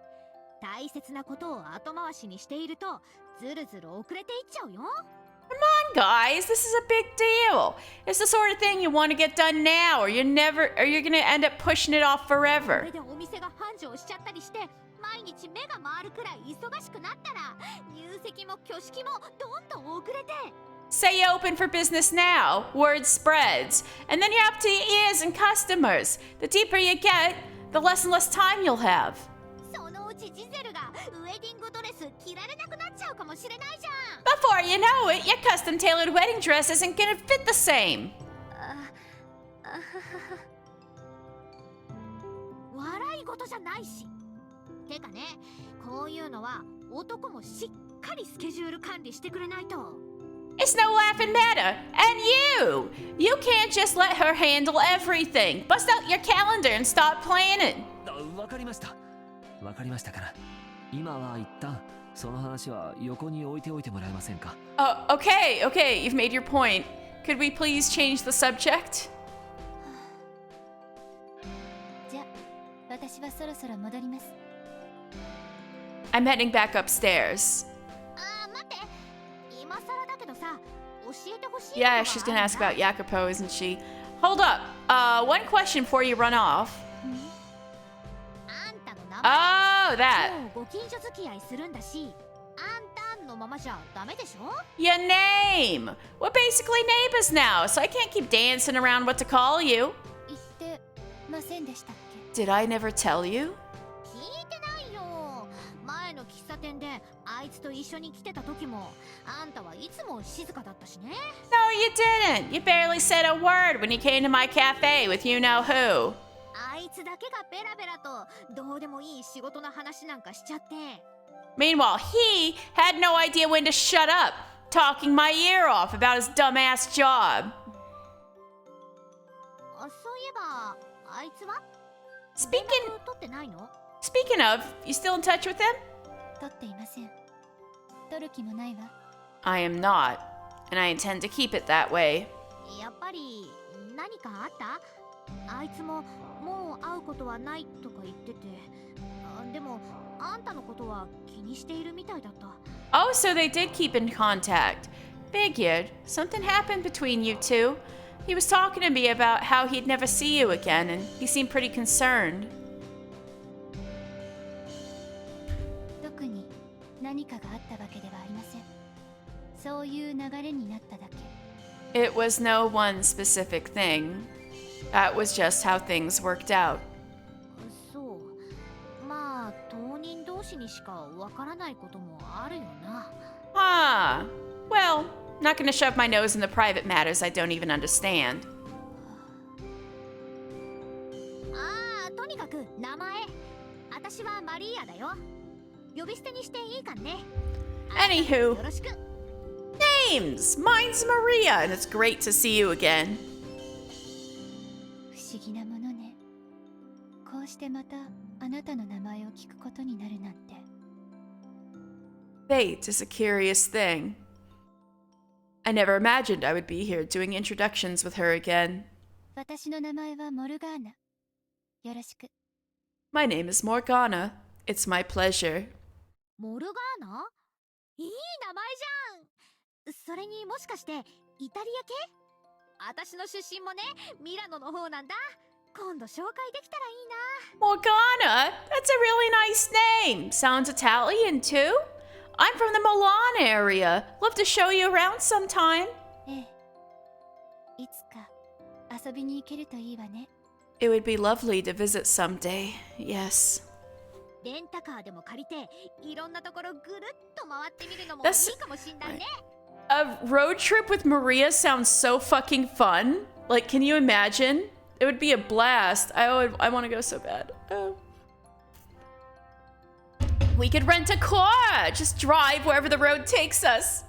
大切なことを後回しにしているとずるずる遅れていっちゃうよ。Guys, this is a big deal. It's the sort of thing you want to get done now, or you're gonna end up pushing it off そ forever. れでお店が繁盛しちゃったりして、毎日目が回るくらい忙しくなったら、入籍も挙式もどんどん遅れて。Say you open for business now, word spreads, and then you're up to your ears in customers. The deeper you get, the less and less time you'll have. そのうちジゼルがウェディングドレス着られなくなっちゃうかもしれないじゃん。Before you know it, your custom-tailored wedding dress isn't gonna fit the same. 笑い事じゃないし。てかね、こういうのは男もしっかりスケジュール管理してくれないと。It's no laughing matter. And you can't just let her handle everything. Bust out your calendar and start planning. わかりました。わかりましたから。今は一旦その話は横に置いておいてもらえませんか。Okay, you've made your point. Could we please change the subject? じゃ、私はそろそろ戻ります。I'm heading back upstairs. 待って、今更だけどさ、教えてほしいこと Yeah, が she's あ gonna るん ask だ。 about Jacopo, isn't she? Hold up. One question before you run off. あんたの名前 Oh, that. もうご近所付き合いするんだし、あんたのままじゃダメでしょ。 Your name. We're basically neighbors now, so I can't keep dancing around what to call you. 言ってませんでしたっ Did I never tell you? 聞いてないよ。前の喫茶店であいつと一緒に来てた時も、あんたはいつも静かだったしね。 No, you didn't. You barely said a word when you came to my cafe with you know who. あいつだけがベラベラとどうでもいい仕事の話なんかしちゃって。 Meanwhile, he had no idea when to shut up, talking my ear off about his dumbass job. そういえば、あいつは Speaking 連絡取ってないの？ speaking of, you still in touch with him? け？取っていません。取る気もないわ。I am not, and I intend to keep it that way. やっぱり何かあった？あいつももう会うことはないとか言ってて、でもあんたのことは気にしているみたいだった。 Oh, so they did keep in contact. Figured. Something happened between you two. He was talking to me about how he'd never see you again, and he seemed pretty concerned. 特に何かがあったわけではありません。そういう流れになっただけ。 It was no one specific thing. That was just how things worked out. そう。まあ当人同士にしかわからないこともあるよな。Huh. Well, not gonna shove my nose in the private matters I don't even understand. とにかく名前。私はマリーアだよ。呼び捨てにしていいかね。Anywho. よろしく。Names! Mine's Maria, and it's great to see you again. 不思議なものね。こうしてまたあなたの名前を聞くことになるなんて。 Fate is a curious thing. I never imagined I would be here doing introductions with her again. 私の名前はモルガーナ。よろしく。 My name is Morgana. It's my pleasure. モルガーナ？いい名前じゃん。それにもしかしてイタリア系？私の出身もね、ミラノの方なんだ。今度紹介できたらいいな。 Morgana? That's a really nice name. Sounds Italian too. I'm from the Milan area. Love to show you around sometime. ええ。いつか遊びに行けるといいわね。 It would be lovely to visit someday. Yes. レンタカーでも借りて、いろんなところぐるっと回ってみるのもい That's- いかもしんないね。 A road trip with Maria sounds so fucking fun. Like, can you imagine? It would be a blast. I want to go so bad. Oh. We could rent a car. Just drive wherever the road takes us.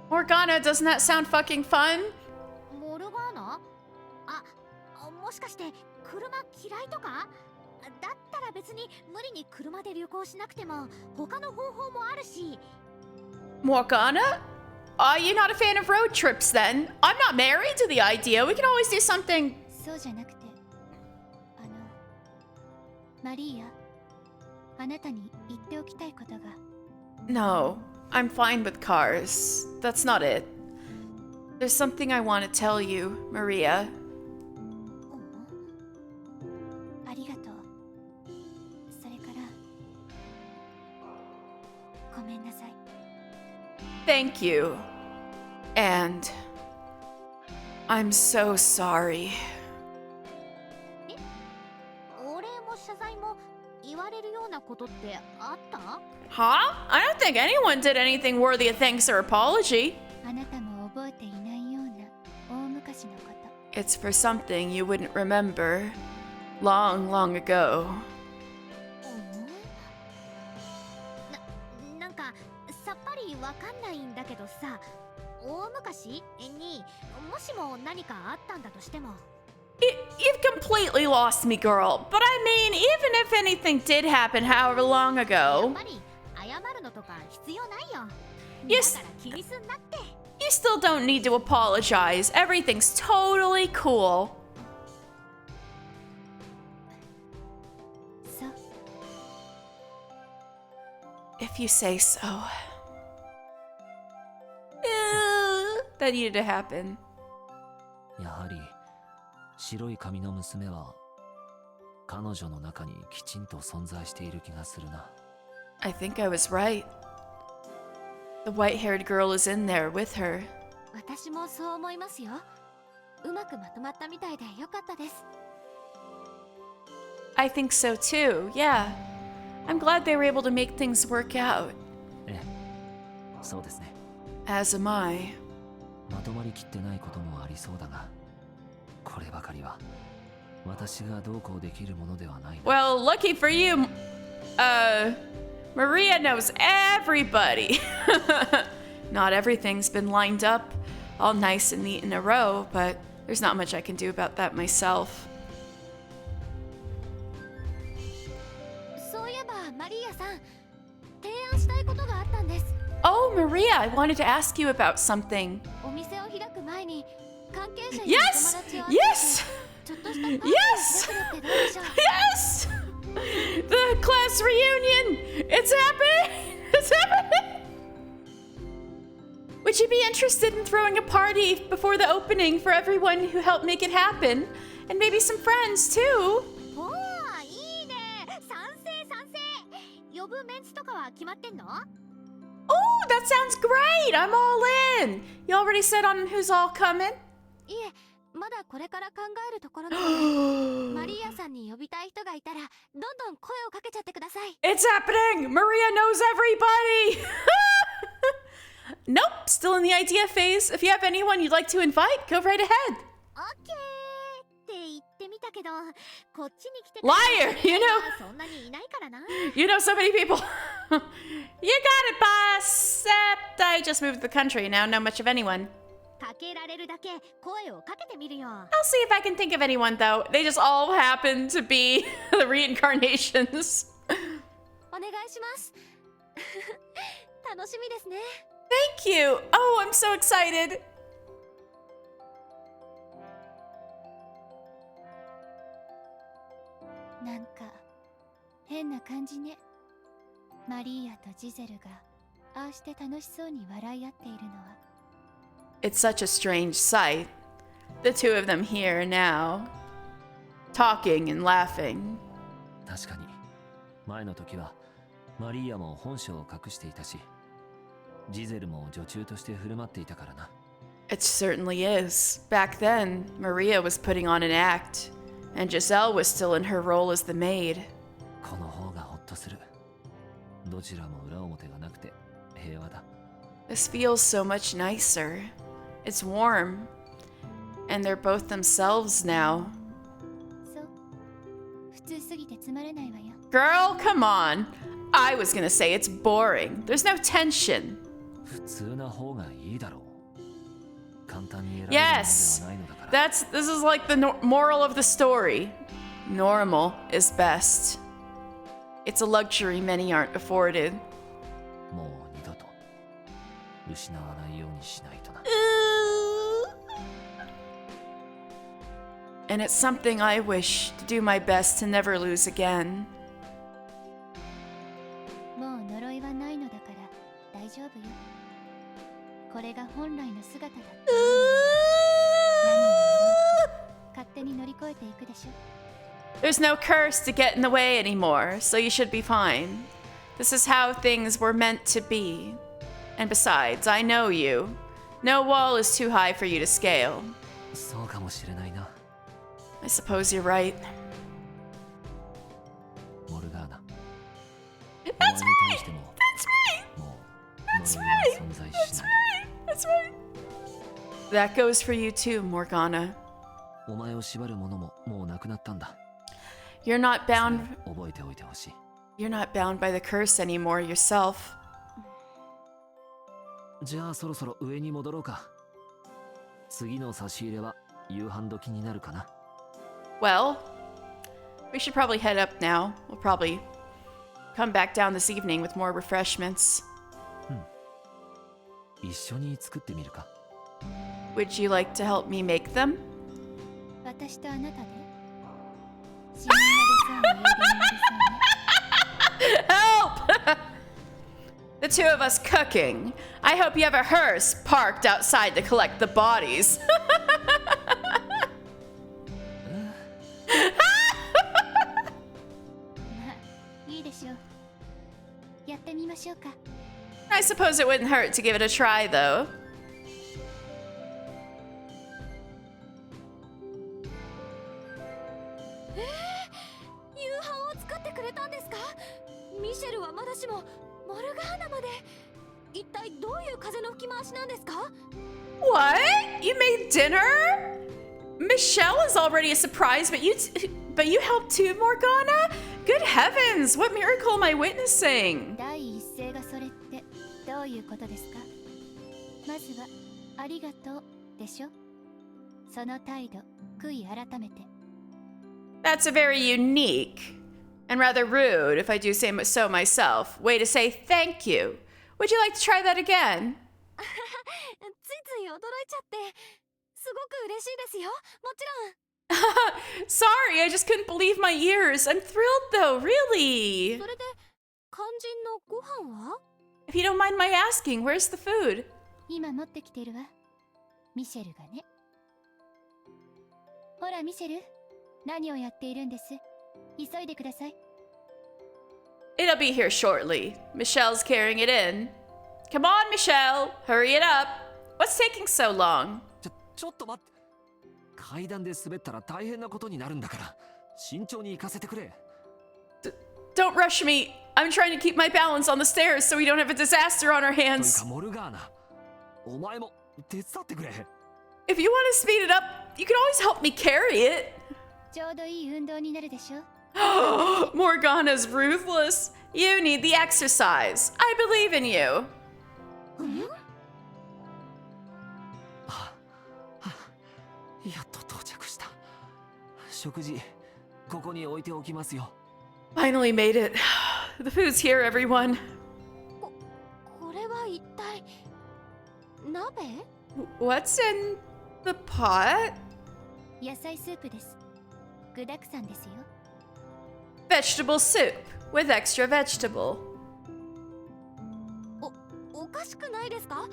Morgana, doesn't that sound fucking fun? モルガーナ？もしかして車嫌いとか？だったら別に無理に車で旅行しなくても他の方法もあるし。Morgana? Are you not a fan of road trips then? I'm not married to the idea. We can always do something. そうじゃなくて、マリーア、あなたに言っておきたいことが。No, I'm fine with cars. That's not it. There's something I want to tell you, Maria. ありがとう。それからごめんなさい。Thank you. And I'm so sorry. お礼も謝罪も言われるようなことってあった？ Huh? I don't think anyone did anything worthy of thanks or apology. あなたも覚えていないような大昔のこと。It's for something you wouldn't remember long, long ago. なんかさっぱりわかんないんだけどさ、大昔にもしも何かあったんだとしても。You've completely lost me, girl. But I mean, even if anything did happen however long やっ ago, ぱり謝るのとか必要ないよ。 Yes. だから気にすんなって。 you still don't need to apologize. Everything's totally cool. そう。 If you say so. That needed to happen. やはり白い髪の娘は彼女の中にきちんと存在している気がするな。 I think I was right. The white-haired girl is in there with her. 私もそう思いますよ。うまくまとまったみたいでよかったです。 I think so too, yeah. I'm glad they were able to make things work out. ええ、そうですね。 As am I. まとまりきってないこともありそうだが、こればかりは私がどうこうできるものではないな。 Well, lucky for you, Maria knows everybody. Not everything's been lined up all nice and neat in a row, but there's not much I can do about that myself. そういえばマリアさん、提案したいことがあったんです。 Oh, Maria, I wanted to ask you about something. お店を開く前に関係者や Yes! 友達を Yes! ちょっとしたパーティーを Yes! 開くってどうでしょう？ Yes! The class reunion! It's happening! It's happening! Would you be interested in throwing a party before the opening for everyone who helped make it happen? And maybe some friends too? おー、いいね。賛成賛成。呼ぶメンツとかは決まってんの？ Oh, that sounds great! I'm all in! You already said on who's all coming? いえ、まだこれから考えるところなので、マリアさんに呼びたい人がいたら、どんどん声をかけちゃってください。 It's happening! Maria knows everybody! Nope, still in the idea phase. If you have anyone you'd like to invite, go right ahead. オッケーって言ってみたけど、こっちに来て Liar, you know. そんなにいないからな。 You know so many people. You got it, boss. Except I just moved to the country. Now know much of anyone. かけられるだけ声をかけてみるよ。 I'll see if I can think of anyone, though. They just all happen to be the reincarnations. お願いします。楽しみですね。 Thank you. Oh, I'm so excited. なんか変な感じね。マリーアとジゼルがああして楽しそうに笑い合っているのは。 It's such a strange sight. The two of them here now, talking and laughing. 確かに前の時はマリーアも本性を隠していたし、ジゼルも女中として振る舞っていたからな。 It certainly is. Back then, Maria was putting on an act, and Giselle was still in her role as the maid. この方がホッとする。どちらも裏表がなくて平和だ。 This feels so much nicer. It's warm. And they're both themselves now. そう普通すぎてつまらないわよ。 Girl, come on. I was gonna say it's boring. There's no tension. 普通な方がいいだろう。簡単に選べるものでは Yes. ないのだから。 This is like the moral of the story. Normal is best. It's a luxury many aren't afforded. もう二度と失わないようにしないとな。 And it's something I wish to do my best to never lose again. もう呪いはないのだから大丈夫よ。これが本来の姿だって。何があろうと勝手に乗り越えていくでしょ。 There's no curse to get in the way anymore, so you should be fine. This is how things were meant to be. And besides, I know you. No wall is too high for you to scale. そうかもしれないな。 I suppose you're right. モルガーナ。お前に対しても That's right! もう呪いは存在しない。 That's right! That goes for you too, Morgana. お前を縛るものももうなくなったんだ。 You're not それを bound 覚えておいてほしい。 you're not bound by the curse anymore yourself. じゃあそろそろ上に戻ろうか。次の差し入れは夕飯時になるかな。 Well, we should probably head up now. We'll probably come back down this evening with more refreshments. 一緒に作ってみるか。 Would you like to help me make them? 私とあなたで死人が出そうな郵便が出そうね。 Help! The two of us cooking. I hope you have a hearse parked outside to collect the bodies. まあいいでしょう。やってみましょうか。 I suppose it wouldn't hurt to give it a try, though. 夕飯を作ってくれたんですか？ミシェルはまだしもモルガーナまで。一体どういう風の吹き回しなんですか？ What? You made dinner? Michelle is already a surprise, but you helped too, Morgana? Good heavens! What miracle am I witnessing? 第一声がそれってどういうことですか？まずはありがとうでしょ。その態度悔い改めて。 That's a very unique and rather rude, if I do say so myself, way to say thank you. Would you like to try that again? ついつい驚いちゃってすごく嬉しいですよ。もちろん。 Sorry, I just couldn't believe my ears. I'm thrilled though, really. それで肝心のご飯は？ If you don't mind my asking, where's the food? 今持ってきてるわ。ミシェルがね。ほらミシェル、何をやっているんです？急いでください。 It'll be here shortly. Michelle's carrying it in. Come on, Michelle, hurry it up. What's taking so long? ちょっと待って。階段で滑ったら大変なことになるんだから慎重に行かせてくれ。 Don't rush me. I'm trying to keep my balance on the stairs so we don't have a disaster on our という hands. かモルガーナ、お前も手伝ってくれ。 If you want to speed it up, you can always help me carry it. ちょうどいい運動になるでしょ。 Morgana's ruthless. You need the exercise. I believe in you. やっと到着した。食事ここに置いておきますよ。 Finally made it. The food's here, everyone. これは一体鍋？ What's in the pot? 野菜スープです。具沢山ですよ。 Vegetable soup with extra vegetable. おかしくないですか？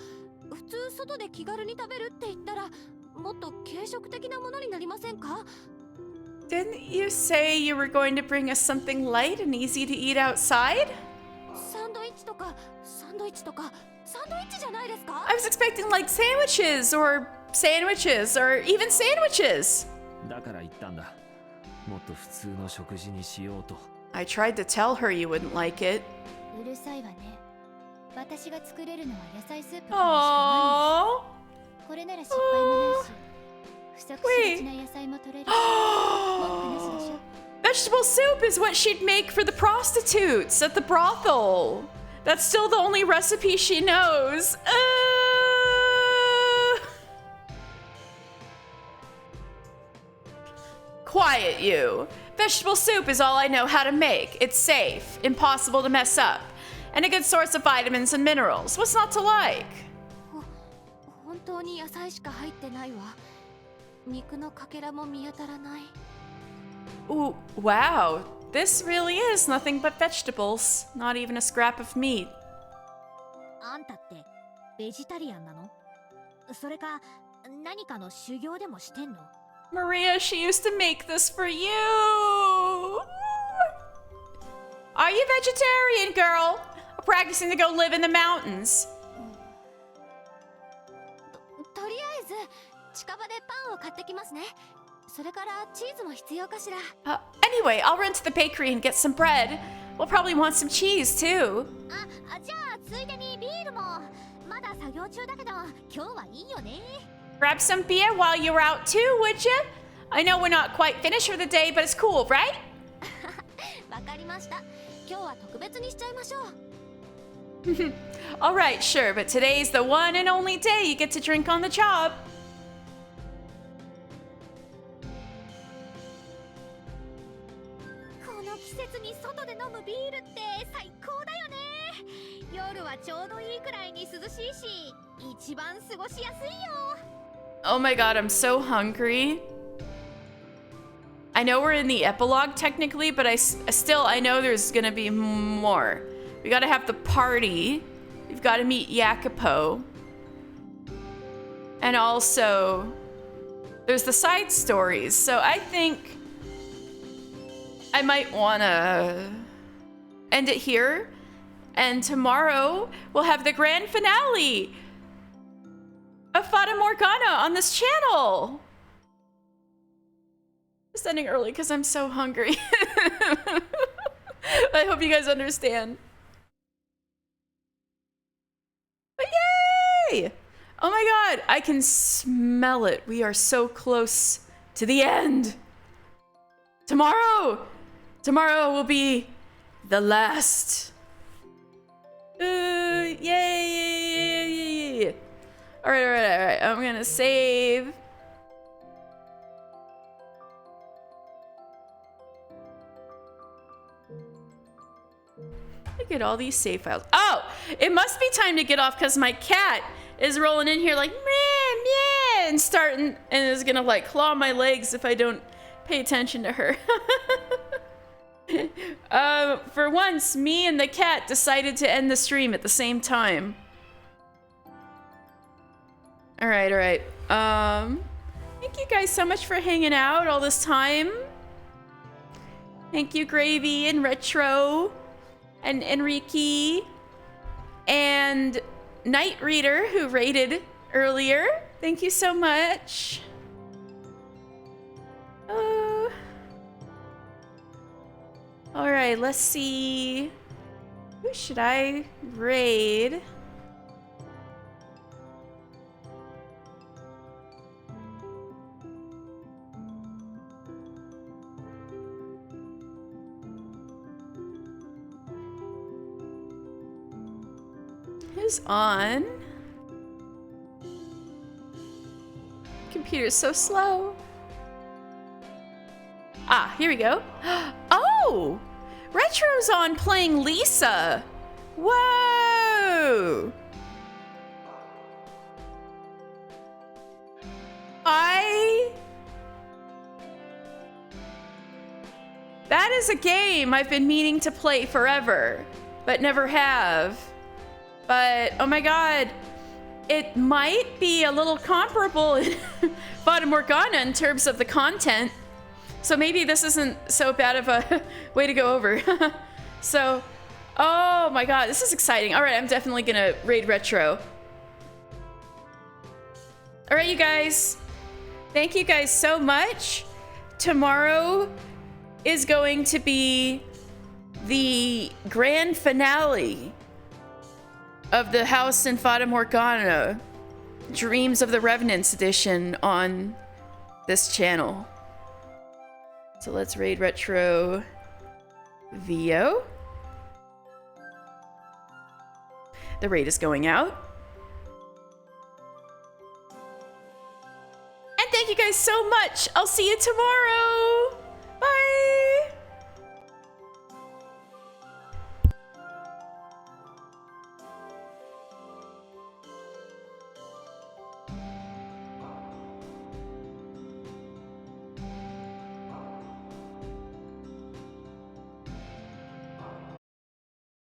普通外で気軽に食べるって言ったらもっと軽食的なものになりませんか？ Didn't you say you were going to bring us something light and easy to eat outside? サンドイッチとかサンドイッチとかサンドイッチじゃないですか？ I was expecting like sandwiches or even sandwiches. だから言ったんだ。もっと普通の食事にしようと。 I tried to tell her you wouldn't like it. うるさいわね。私が作れるのは野菜スープくらいしかないんです。 Aww. これなら失敗もないし、不足しがちな野菜も取れるし、文句なしでしょ。 Vegetable soup is what she'd make for the prostitutes at the brothel. That's still the only recipe she knows. Quiet, you. Vegetable soup is all I know how to make. It's safe, impossible to mess up, and a good source of vitamins and minerals. What's not to like? 本当に野菜しか入ってないわ。肉のかけらも見当たらない。 Ooh, wow. This really is nothing but vegetables. Not even a scrap of meat. あんたってベジタリアンなの？それか何かの修行でもしてんの？ Maria, she used to make this for you. Are you vegetarian, girl? Or practicing to go live in the mountains? とりあえず近場でパンを買ってきますね。それからチーズも必要かしら。Anyway, I'll run to the bakery and get some bread. We'll probably want some cheese, too. じゃあついでにビールも。まだ作業中だけど今日はいいよね。 Grab some beer while you're out, too, would you? I know we're not quite finished for the day, but it's cool, right? わかりました。今日は特別にしちゃいましょう。All right, sure, but today's the one and only day you get to drink on the job. この季節に外で飲むビールって最高だよね。夜はちょうどいいくらいに涼しいし、一番過ごしやすいよ。 Oh my god, I'm so hungry. I know we're in the epilogue technically, but I know there's gonna be more. We gotta have the party. We've gotta meet Jacopo. And also, there's the side stories. So I think I might wanna end it here. And tomorrow, we'll have the grand finale of Fata Morgana on this channel. Just ending early because I'm so hungry. I hope you guys understand. But yay! Oh my god, I can smell it. We are so close to the end. Tomorrow will be the last. Yay! All right. I'm gonna save. Look at all these save files. Oh, it must be time to get off because my cat is rolling in here like meow, and starting and is gonna like claw my legs if I don't pay attention to her. For once, me and the cat decided to end the stream at the same time. All right. Thank you guys so much for hanging out all this time. Thank you, Gravy and Retro and Enrique and Night Reader who rated earlier. Thank you so much. All right, let's see. Who should I raid? Who's on? Computer's so slow. Ah, here we go. Oh! Retro's on playing Lisa. Whoa! That is a game I've been meaning to play forever, but never have. But, oh my god, it might be a little comparable in Fata Morgana in terms of the content. So maybe this isn't so bad of a way to go over. So, oh my god, this is exciting. All right, I'm definitely gonna raid Retro. All right, you guys. Thank you guys so much. Tomorrow is going to be the grand finale of the house in Fata Morgana. Dreams of the Revenants edition on this channel. So let's raid Retro VO. The raid is going out. And thank you guys so much. I'll see you tomorrow.